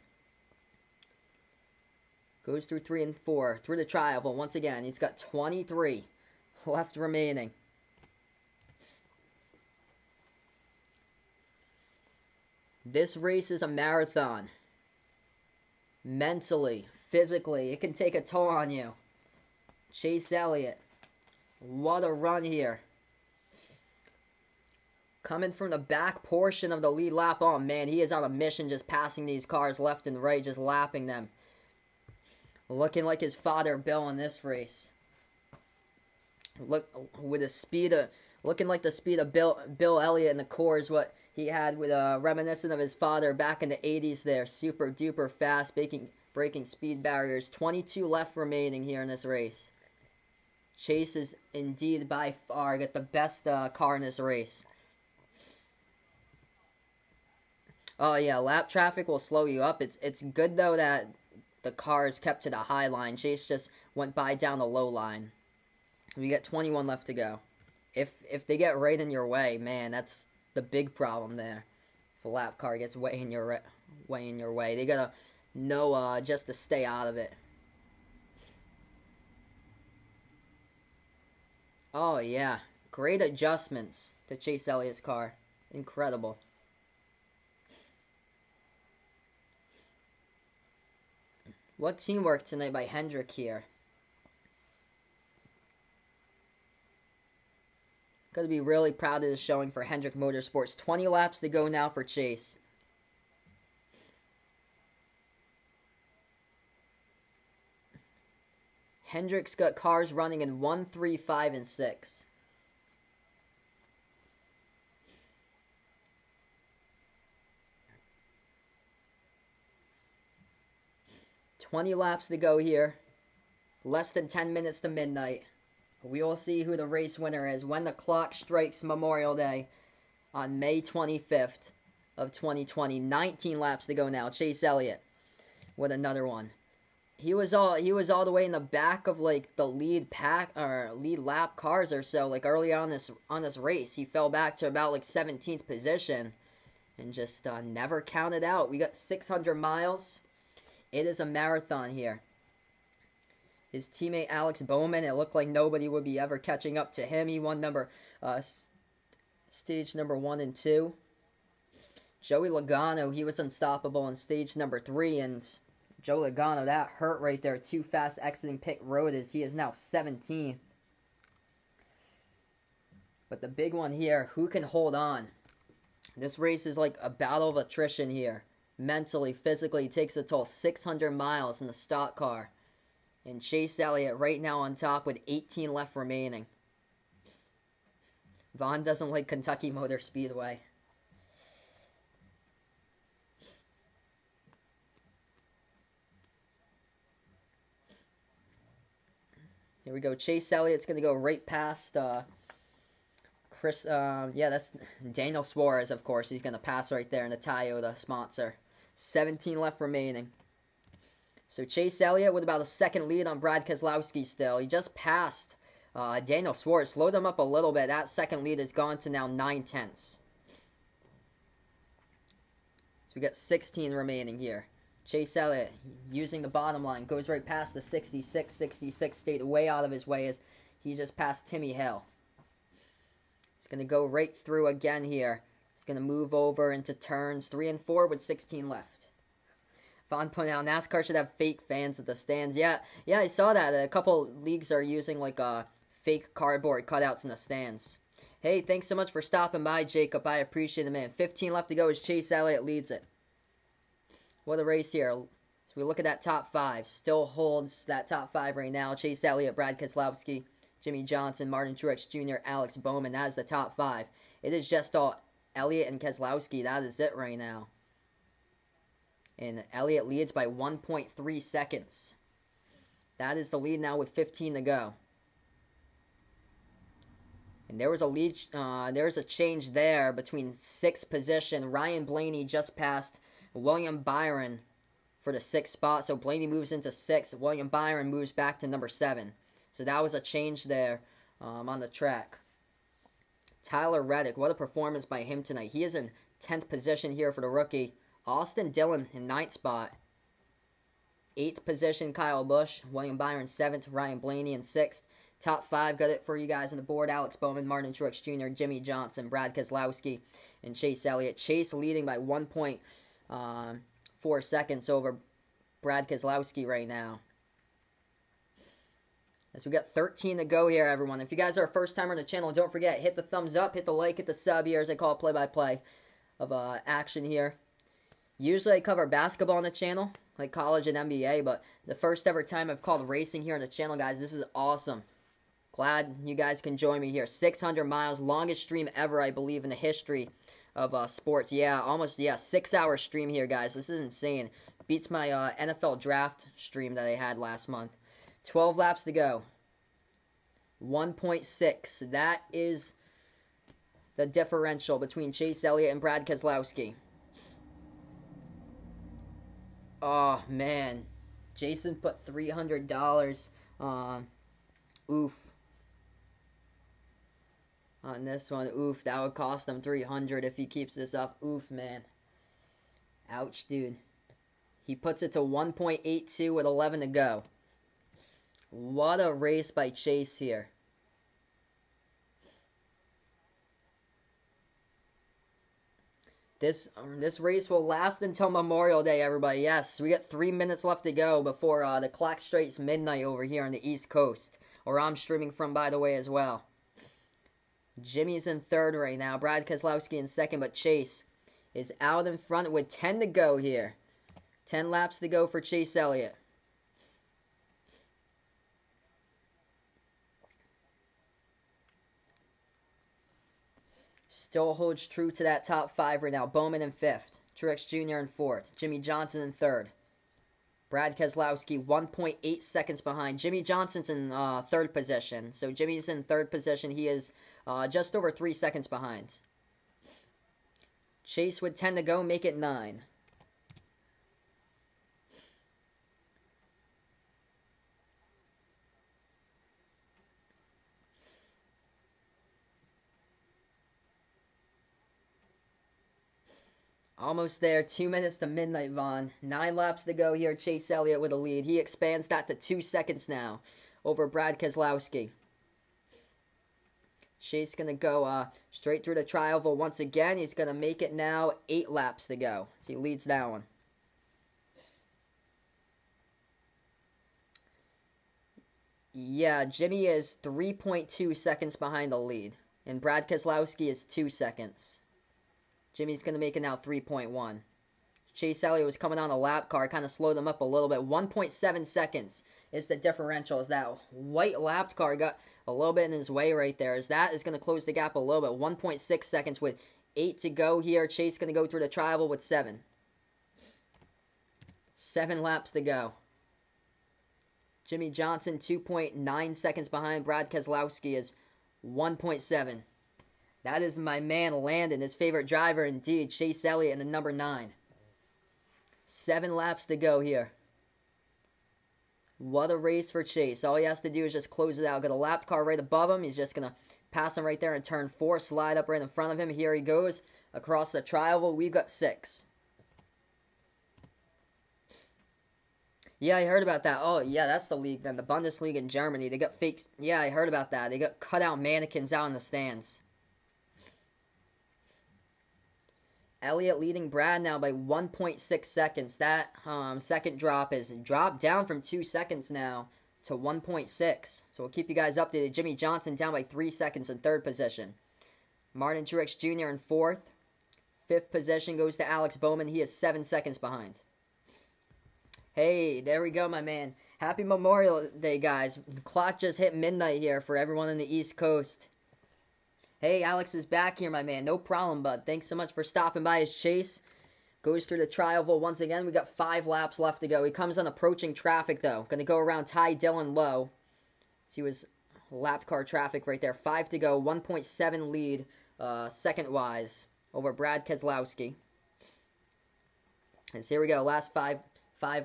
Goes through 3 and 4. Through the trioval once again. He's got 23 left remaining. This race is a marathon. Mentally, physically, it can take a toll on you. Chase Elliott. What a run here. Coming from the back portion of the lead lap. Oh man, he is on a mission just passing these cars left and right, just lapping them. Looking like his father Bill in this race. Look with the speed of, looking like the speed of Bill Elliott in the Coors, what he had with reminiscent of his father back in the 80s there. Super duper fast, breaking speed barriers. 22 left remaining here in this race. Chase is indeed by far got the best car in this race. Oh yeah, lap traffic will slow you up. It's good though that the car is kept to the high line. Chase just went by down the low line. We got 21 left to go. If they get right in your way, man, that's the big problem there. If a lap car gets way in your way, they gotta know just to stay out of it. Oh yeah, great adjustments to Chase Elliott's car. Incredible. What teamwork tonight by Hendrick here. Got to be really proud of this showing for Hendrick Motorsports. 20 laps to go now for Chase. Hendrick's got cars running in 1, 3, 5, and 6. $20 laps to go here. Less than 10 minutes to midnight. We will see who the race winner is when the clock strikes Memorial Day on May 25th of 2020. 19 laps to go now. Chase Elliott with another one. He was all the way in the back of like the lead lap cars or so. Like early on this race, he fell back to about like 17th position and just never counted out. We got 600 miles. It is a marathon here. His teammate Alex Bowman, it looked like nobody would be ever catching up to him. He won stage number 1 and 2. Joey Logano, he was unstoppable in stage number 3, and Joe Logano, that hurt right there. Too fast exiting pit road as he is now 17th. But the big one here, who can hold on? This race is like a battle of attrition here. Mentally, physically, it takes a toll. 600 miles in the stock car. And Chase Elliott right now on top with 18 left remaining. Vaughn doesn't like Kentucky Motor Speedway. Here we go. Chase Elliott's going to go right past that's Daniel Suarez, of course. He's going to pass right there in the Toyota sponsor. 17 left remaining. So Chase Elliott with about a second lead on Brad Keselowski still. He just passed Daniel Suarez. Slowed him up a little bit. That second lead has gone to now 9/10. So we got 16 remaining here. Chase Elliott using the bottom line. Goes right past the 66. 66 stayed way out of his way as he just passed Timmy Hill. He's going to go right through again here. He's going to move over into turns 3 and 4 with 16 left. Vaughn pointed out NASCAR should have fake fans at the stands. Yeah, I saw that. A couple leagues are using like fake cardboard cutouts in the stands. Hey, thanks so much for stopping by, Jacob. I appreciate it, man. 15 left to go as Chase Elliott leads it. What a race here. So we look at that top 5. Still holds that top 5 right now. Chase Elliott, Brad Keselowski, Jimmy Johnson, Martin Truex Jr., Alex Bowman. That is the top 5. It is just all Elliott and Keselowski. That is it right now. And Elliott leads by 1.3 seconds. That is the lead now with 15 to go. And there was a lead. There's a change there between 6th position. Ryan Blaney just passed William Byron for the 6th spot. So Blaney moves into 6th. William Byron moves back to number 7. So that was a change there on the track. Tyler Reddick, what a performance by him tonight. He is in 10th position here for the rookie. Austin Dillon in 9th spot. 8th position, Kyle Busch. William Byron 7th. Ryan Blaney in 6th. Top 5 got it for you guys on the board. Alex Bowman, Martin Truex Jr., Jimmy Johnson, Brad Keselowski, and Chase Elliott. Chase leading by 1.4 seconds over Brad Keselowski right now. As we got 13 to go here, everyone. If you guys are a first timer on the channel, don't forget, hit the thumbs up, hit the like, hit the sub here, as I call it play-by-play of action here. Usually I cover basketball on the channel, like college and NBA, but the first ever time I've called racing here on the channel, guys, this is awesome. Glad you guys can join me here. 600 miles, longest stream ever, I believe, in the history of sports. Yeah, almost, 6-hour stream here, guys. This is insane. Beats my NFL draft stream that I had last month. 12 laps to go. 1.6. That is the differential between Chase Elliott and Brad Keselowski. Oh, man. Jason put $300 on. Oof. On this one. Oof. That would cost him $300 if he keeps this up. Oof, man. Ouch, dude. He puts it to 1.82 with 11 to go. What a race by Chase here. This race will last until Memorial Day, everybody. Yes, we got 3 minutes left to go before the clock strikes midnight over here on the East Coast. Where I'm streaming from, by the way, as well. Jimmy's in 3rd right now. Brad Keselowski in 2nd, but Chase is out in front with 10 to go here. 10 laps to go for Chase Elliott. Still holds true to that top 5 right now. Bowman in 5th. Truex Jr. in 4th. Jimmy Johnson in 3rd. Brad Keselowski 1.8 seconds behind. Jimmy Johnson's in 3rd position. So Jimmy's in 3rd position. He is just over 3 seconds behind. Chase with 10 to go. Make it 9. Almost there. 2 minutes to midnight, Vaughn. 9 laps to go here. Chase Elliott with a lead. He expands that to 2 seconds now over Brad Keselowski. Chase going to go straight through the tri-oval once again. He's going to make it now 8 laps to go. So he leads that one. Yeah, Jimmy is 3.2 seconds behind the lead. And Brad Keselowski is 2 seconds. Jimmy's going to make it now 3.1. Chase Elliott was coming on a lap car. Kind of slowed him up a little bit. 1.7 seconds is the differential. As that white lap car got a little bit in his way right there. As that is going to close the gap a little bit. 1.6 seconds with 8 to go here. Chase going to go through the tri-oval with 7. 7 laps to go. Jimmy Johnson 2.9 seconds behind. Brad Keselowski is 1.7. That is my man Landon, his favorite driver indeed. Chase Elliott in the number 9. 7 laps to go here. What a race for Chase. All he has to do is just close it out. Got a lap car right above him. He's just going to pass him right there in turn 4. Slide up right in front of him. Here he goes across the tri-oval. We've got 6. Yeah, I heard about that. Oh, yeah, that's the league then. The Bundesliga in Germany. They got fakes. Yeah, I heard about that. They got cutout mannequins out in the stands. Elliott leading Brad now by 1.6 seconds. That second drop is dropped down from 2 seconds now to 1.6. So we'll keep you guys updated. Jimmy Johnson down by 3 seconds in 3rd position. Martin Truex Jr. in 4th. 5th position goes to Alex Bowman. He is 7 seconds behind. Hey, there we go, my man. Happy Memorial Day, guys. The clock just hit midnight here for everyone in the East Coast. Hey, Alex is back here, my man. No problem, bud. Thanks so much for stopping by. As Chase goes through the tri-oval once again. We got 5 laps left to go. He comes on approaching traffic, though. Going to go around Ty Dillon low. See, was lap car traffic right there. 5 to go. 1.7 lead, second-wise, over Brad Keselowski. And so here we go. Last 5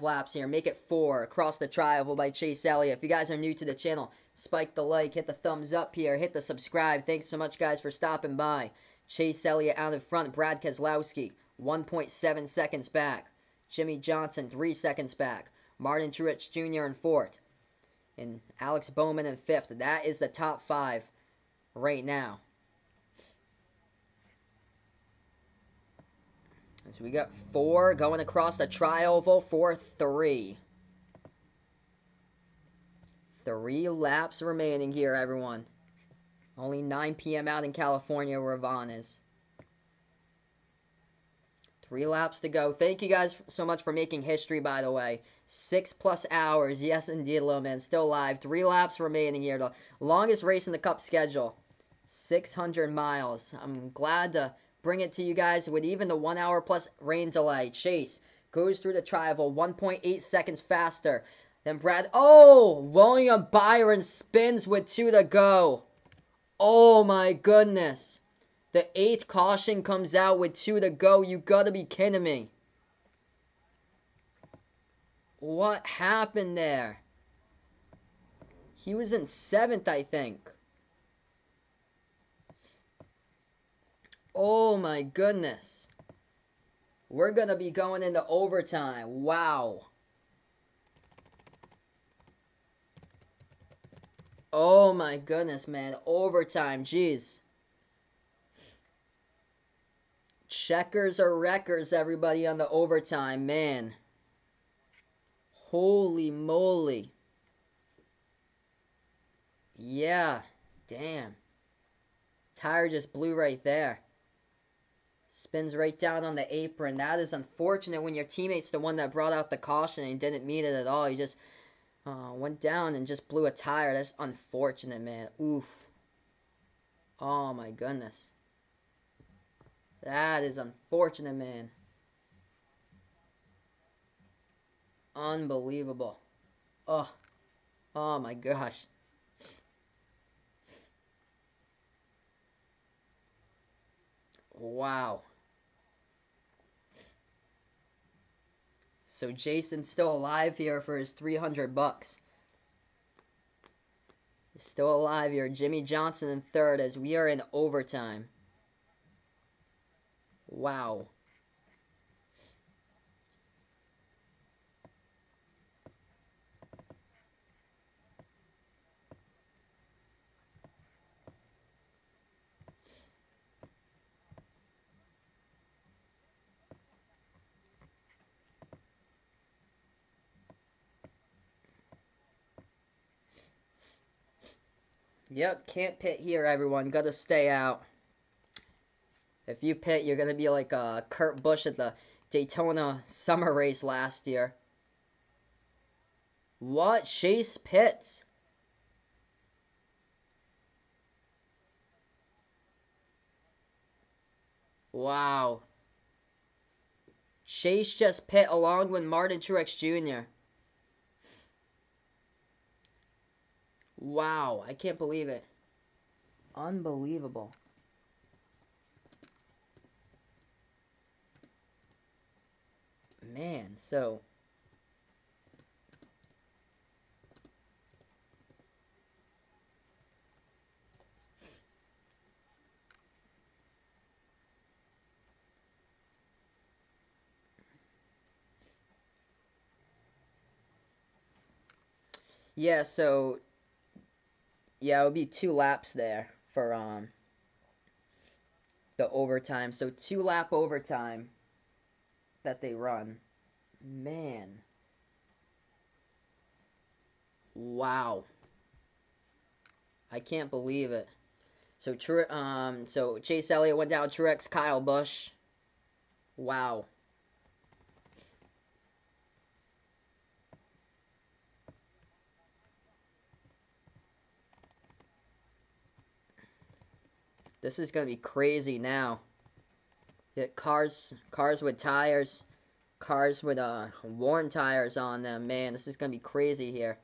laps here. Make it 4 across the tri-oval by Chase Elliott. If you guys are new to the channel, spike the like, hit the thumbs up here, hit the subscribe. Thanks so much, guys, for stopping by. Chase Elliott out in front. Brad Keselowski 1.7 seconds back. Jimmy Johnson 3 seconds back. Martin Truex Jr. in fourth, and Alex Bowman in fifth. That is the top five right now. So we got 4 going across the tri-oval for 3. 3 laps remaining here, everyone. Only 9 p.m. out in California where Vaughn is. 3 laps to go. Thank you guys so much for making history, by the way. 6+ hours. Yes, indeed, little man. Still live. 3 laps remaining here. The longest race in the Cup schedule. 600 miles. I'm glad to bring it to you guys with even the 1 hour plus rain delay. Chase goes through the tri-oval 1.8 seconds faster than Brad. Oh! William Byron spins with 2 to go. Oh my goodness. The 8th caution comes out with 2 to go. You gotta be kidding me. What happened there? He was in 7th, I think. Oh my goodness. We're gonna be going into overtime. Wow. Oh my goodness, man. Overtime. Jeez. Checkers or wreckers, everybody, on the overtime, man. Holy moly. Yeah, damn. Tire just blew right there. Spins right down on the apron. That is unfortunate when your teammate's the one that brought out the caution and he didn't mean it at all. He just went down and just blew a tire. That's unfortunate, man. Oof. Oh my goodness. That is unfortunate, man. Unbelievable. Oh. Oh my gosh. Wow. So Jason's still alive here for his 300 bucks. He's still alive here. Jimmy Johnson in third as we are in overtime. Wow. Yep, can't pit here, everyone. Gotta stay out. If you pit, you're gonna be like Kurt Busch at the Daytona summer race last year. What? Chase pits? Wow. Chase just pit along with Martin Truex Jr. Wow, I can't believe it. Unbelievable. Man, so... Yeah, so... Yeah, it would be 2 laps there for, the overtime. So 2-lap overtime that they run. Man. Wow. I can't believe it. So so Chase Elliott went down, Truex, Kyle Busch. Wow. This is gonna be crazy now. Get cars with tires, cars with worn tires on them. Man, this is gonna be crazy here.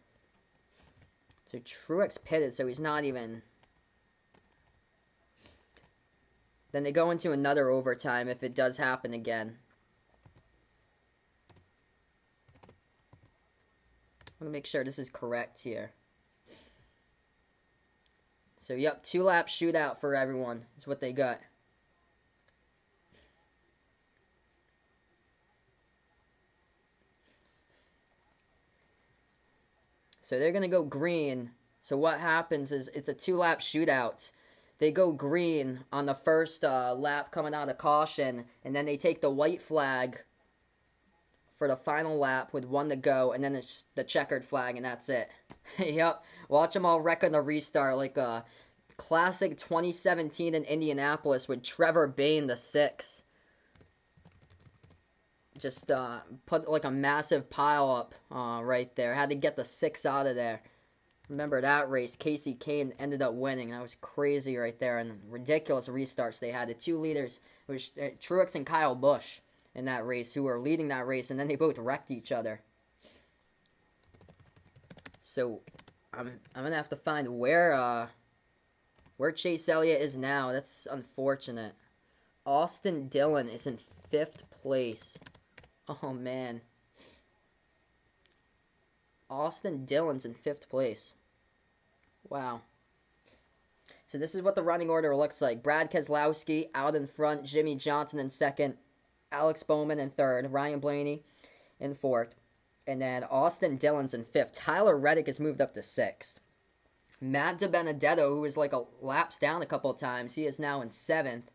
So Truex pitted, so he's not even. Then they go into another overtime if it does happen again. I'm gonna make sure this is correct here. So yep, 2-lap shootout for everyone is what they got. So they're going to go green. So what happens is it's a 2-lap shootout. They go green on the first lap coming out of caution, and then they take the white flag for the final lap with 1 to go, and then it's the checkered flag, and that's it. Yep. Watch them all wreck on the restart like a classic 2017 in Indianapolis with Trevor Bayne, the 6. Just put like a massive pile up right there. Had to get the 6 out of there. Remember that race? Casey Kane ended up winning. That was crazy right there. And ridiculous restarts they had. The 2 leaders, it was Truex and Kyle Busch in that race, who were leading that race, and then they both wrecked each other. So I'm gonna have to find where Chase Elliott is now. That's unfortunate. Austin Dillon is in 5th place. Oh man. Austin Dillon's in 5th place. Wow. So this is what the running order looks like. Brad Keselowski out in front, Jimmy Johnson in 2nd, Alex Bowman in 3rd, Ryan Blaney in 4th, and then Austin Dillon's in 5th. Tyler Reddick has moved up to 6th. Matt DiBenedetto, who was like a laps down a couple of times, he is now in 7th.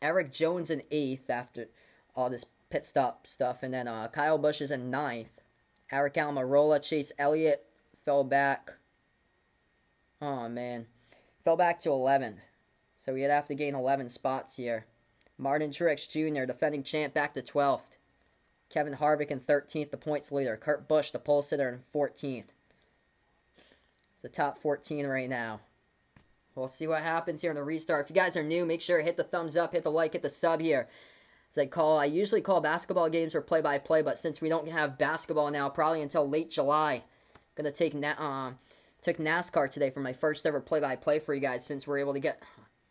Eric Jones in 8th after all this pit stop stuff, and then Kyle Busch is in 9th. Aric Almirola, Chase Elliott fell back. Oh, man. Fell back to 11th. So we'd have to gain 11 spots here. Martin Truex Jr., defending champ, back to 12th. Kevin Harvick in 13th, the points leader. Kurt Busch, the pole sitter, in 14th. It's the top 14 right now. We'll see what happens here in the restart. If you guys are new, make sure to hit the thumbs up, hit the like, hit the sub here. As I usually call basketball games for play-by-play, but since we don't have basketball now, probably until late July, I'm going to took NASCAR today for my first ever play-by-play for you guys, since we're able to get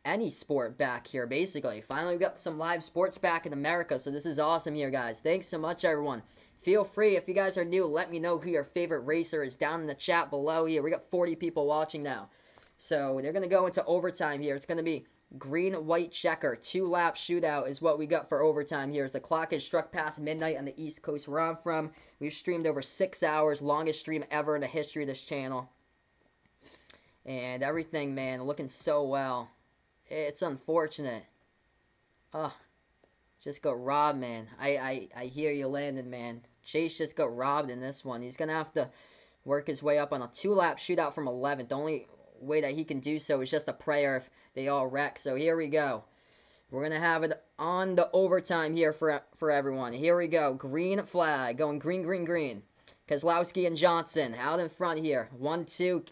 any sport back here, basically. Finally, we got some live sports back in America, so this is awesome here, guys. Thanks so much, everyone. Feel free, if you guys are new, let me know who your favorite racer is down in the chat below here. We got 40 people watching now. So they're going to go into overtime here. It's going to be green-white checker. 2-lap shootout is what we got for overtime here. As the clock is struck past midnight on the East Coast where I'm from. We've streamed over 6 hours. Longest stream ever in the history of this channel. And everything, man, looking so well. It's unfortunate. Just got robbed, man. I hear you, Landon, man. Chase just got robbed in this one. He's going to have to work his way up on a 2-lap shootout from 11th. The only way that he can do so is just a prayer if they all wreck. So here we go. We're going to have it on the overtime here for everyone. Here we go. Green flag. Going green, green, green. Keselowski and Johnson out in front here. 1-2.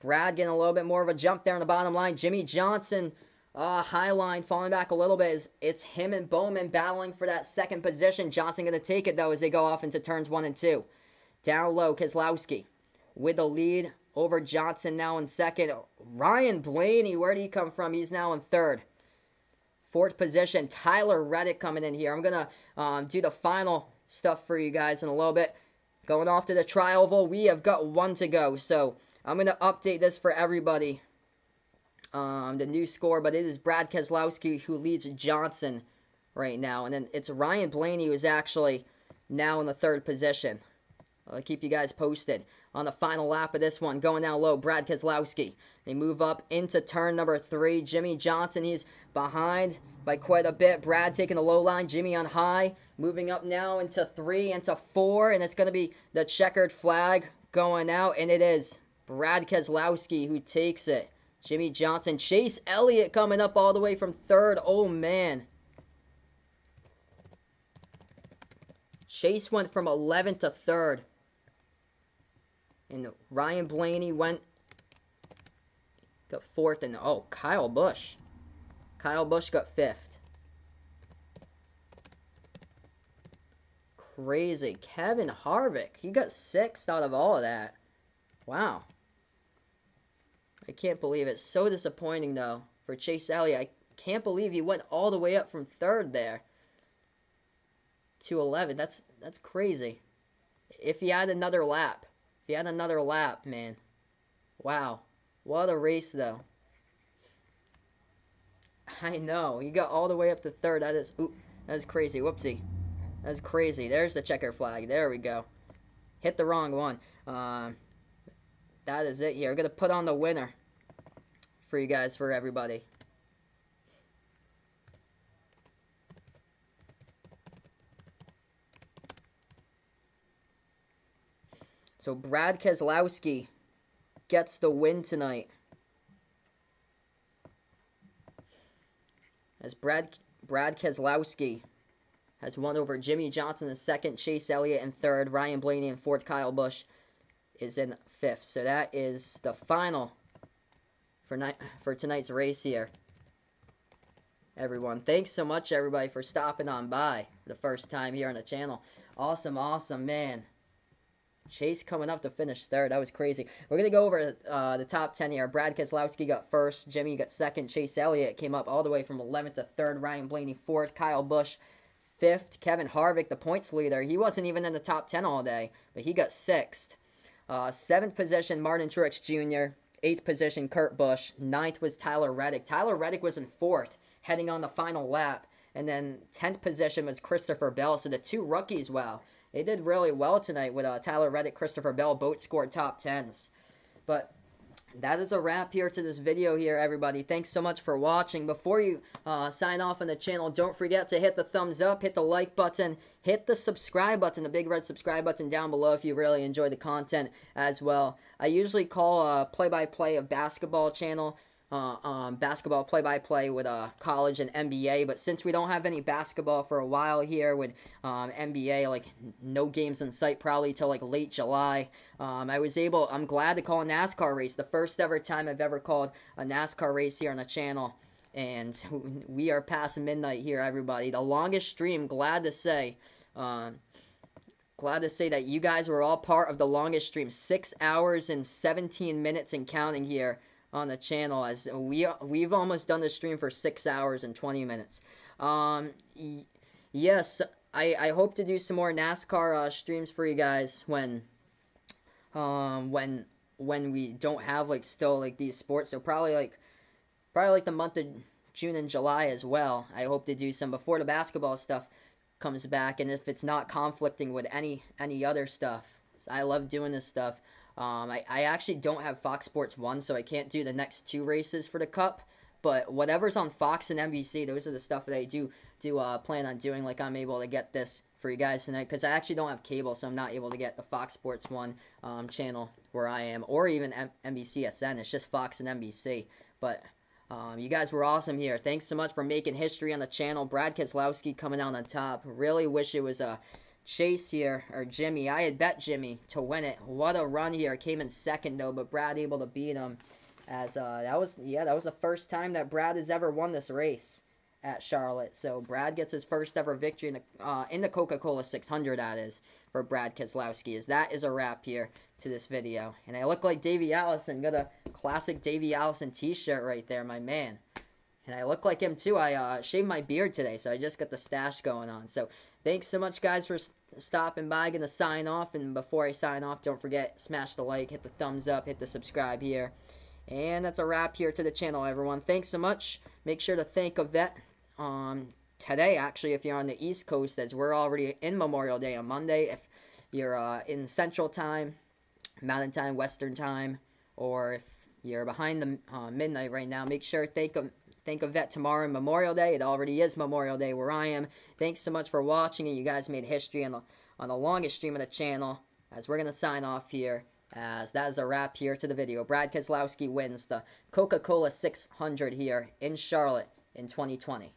Brad getting a little bit more of a jump there on the bottom line. Jimmy Johnson, high line, falling back a little bit. It's him and Bowman battling for that 2nd position. Johnson going to take it, though, as they go off into turns 1 and 2. Down low, Keselowski with the lead over Johnson now in 2nd. Ryan Blaney, where did he come from? He's now in 3rd. 4th position, Tyler Reddick coming in here. I'm going to do the final stuff for you guys in a little bit. Going off to the tri-oval, we have got 1 to go. So I'm going to update this for everybody, the new score. But it is Brad Keselowski who leads Johnson right now. And then it's Ryan Blaney who's actually now in the 3rd position. I'll keep you guys posted on the final lap of this one. Going down low, Brad Keselowski. They move up into turn number 3. Jimmy Johnson, he's behind by quite a bit. Brad taking the low line. Jimmy on high. Moving up now into 3, into 4. And it's going to be the checkered flag going out. And it is Brad Keselowski who takes it. Jimmy Johnson. Chase Elliott coming up all the way from 3rd. Oh, man. Chase went from 11th to 3rd. And Ryan Blaney got 4th. And, Kyle Busch. Kyle Busch got 5th. Crazy. Kevin Harvick. He got 6th out of all of that. Wow. I can't believe it. So disappointing, though, for Chase Elliott. I can't believe he went all the way up from 3rd there to 11th. That's crazy. If he had another lap. If he had another lap, man. Wow. What a race, though. I know. He got all the way up to 3rd. That is crazy. Whoopsie. That's crazy. There's the checker flag. There we go. Hit the wrong one. that is it here. I'm going to put on the winner for you guys, for everybody. So Brad Keselowski gets the win tonight. As Brad Keselowski has won over Jimmy Johnson in second, Chase Elliott in third, Ryan Blaney in fourth, Kyle Busch is in fifth. So that is the final for tonight's race here. Everyone, thanks so much, everybody, for stopping on by for the first time here on the channel. Awesome, awesome, man. Chase coming up to finish third. That was crazy. We're going to go over the top 10 here. Brad Keselowski got first. Jimmy got second. Chase Elliott came up all the way from 11th to 3rd. Ryan Blaney 4th. Kyle Busch 5th. Kevin Harvick, the points leader. He wasn't even in the top 10 all day, but he got 6th. 7th position, Martin Truex Jr. 8th position, Kurt Busch. 9th was Tyler Reddick. Tyler Reddick was in 4th, heading on the final lap. And then 10th position was Christopher Bell. So the two rookies, wow, they did really well tonight with Tyler Reddick, Christopher Bell, both scored top 10s. But that is a wrap here to this video here, everybody. Thanks so much for watching. Before you sign off on the channel, don't forget to hit the thumbs up, hit the like button, hit the subscribe button, the big red subscribe button down below if you really enjoy the content as well. I usually call play-by-play a basketball channel. Basketball play-by-play with college and NBA, but since we don't have any basketball for a while here with NBA, like no games in sight probably till like late July, I'm glad to call a NASCAR race, the first ever time I've ever called a NASCAR race here on the channel, and we are past midnight here, everybody. The longest stream, glad to say that you guys were all part of the longest stream, 6 hours and 17 minutes and counting here on the channel, as we've almost done the stream for 6 hours and 20 minutes. Yes, I hope to do some more NASCAR streams for you guys when we don't have like still like these sports. So probably like the month of June and July as well. I hope to do some before the basketball stuff comes back, and if it's not conflicting with any other stuff. I love doing this stuff. I actually don't have Fox Sports 1, so I can't do the next 2 races for the Cup. But whatever's on Fox and NBC, those are the stuff that I do plan on doing. Like, I'm able to get this for you guys tonight, because I actually don't have cable, so I'm not able to get the Fox Sports 1 channel where I am, or even NBCSN. It's just Fox and NBC. But you guys were awesome here. Thanks so much for making history on the channel. Brad Keselowski coming out on top. Really wish it was Chase here, or Jimmy. I had bet Jimmy to win it. What a run here. Came in second though, but Brad able to beat him, as that was the first time that Brad has ever won this race at Charlotte. So Brad gets his first ever victory in the Coca-Cola 600, that is, for Brad Keselowski. As that is a wrap here to this video. And I look like Davey Allison. Got a classic Davey Allison t-shirt right there, my man. And I look like him too. I shaved my beard today, so I just got the stash going on. So thanks so much, guys, for stopping by. Gonna sign off, and before I sign off, don't forget, smash the like, hit the thumbs up, hit the subscribe here. And that's a wrap here to the channel, everyone. Thanks so much. Make sure to thank Yvette today, actually, if you're on the East Coast, as we're already in Memorial Day on Monday. If you're in Central Time, Mountain Time, Western Time, or if you're behind the midnight right now, make sure to thank Yvette tomorrow, Memorial Day. It already is Memorial Day where I am. Thanks so much for watching, and you guys made history on the longest stream of the channel, as we're going to sign off here, as that is a wrap here to the video. Brad Keselowski wins the Coca-Cola 600 here in Charlotte in 2020.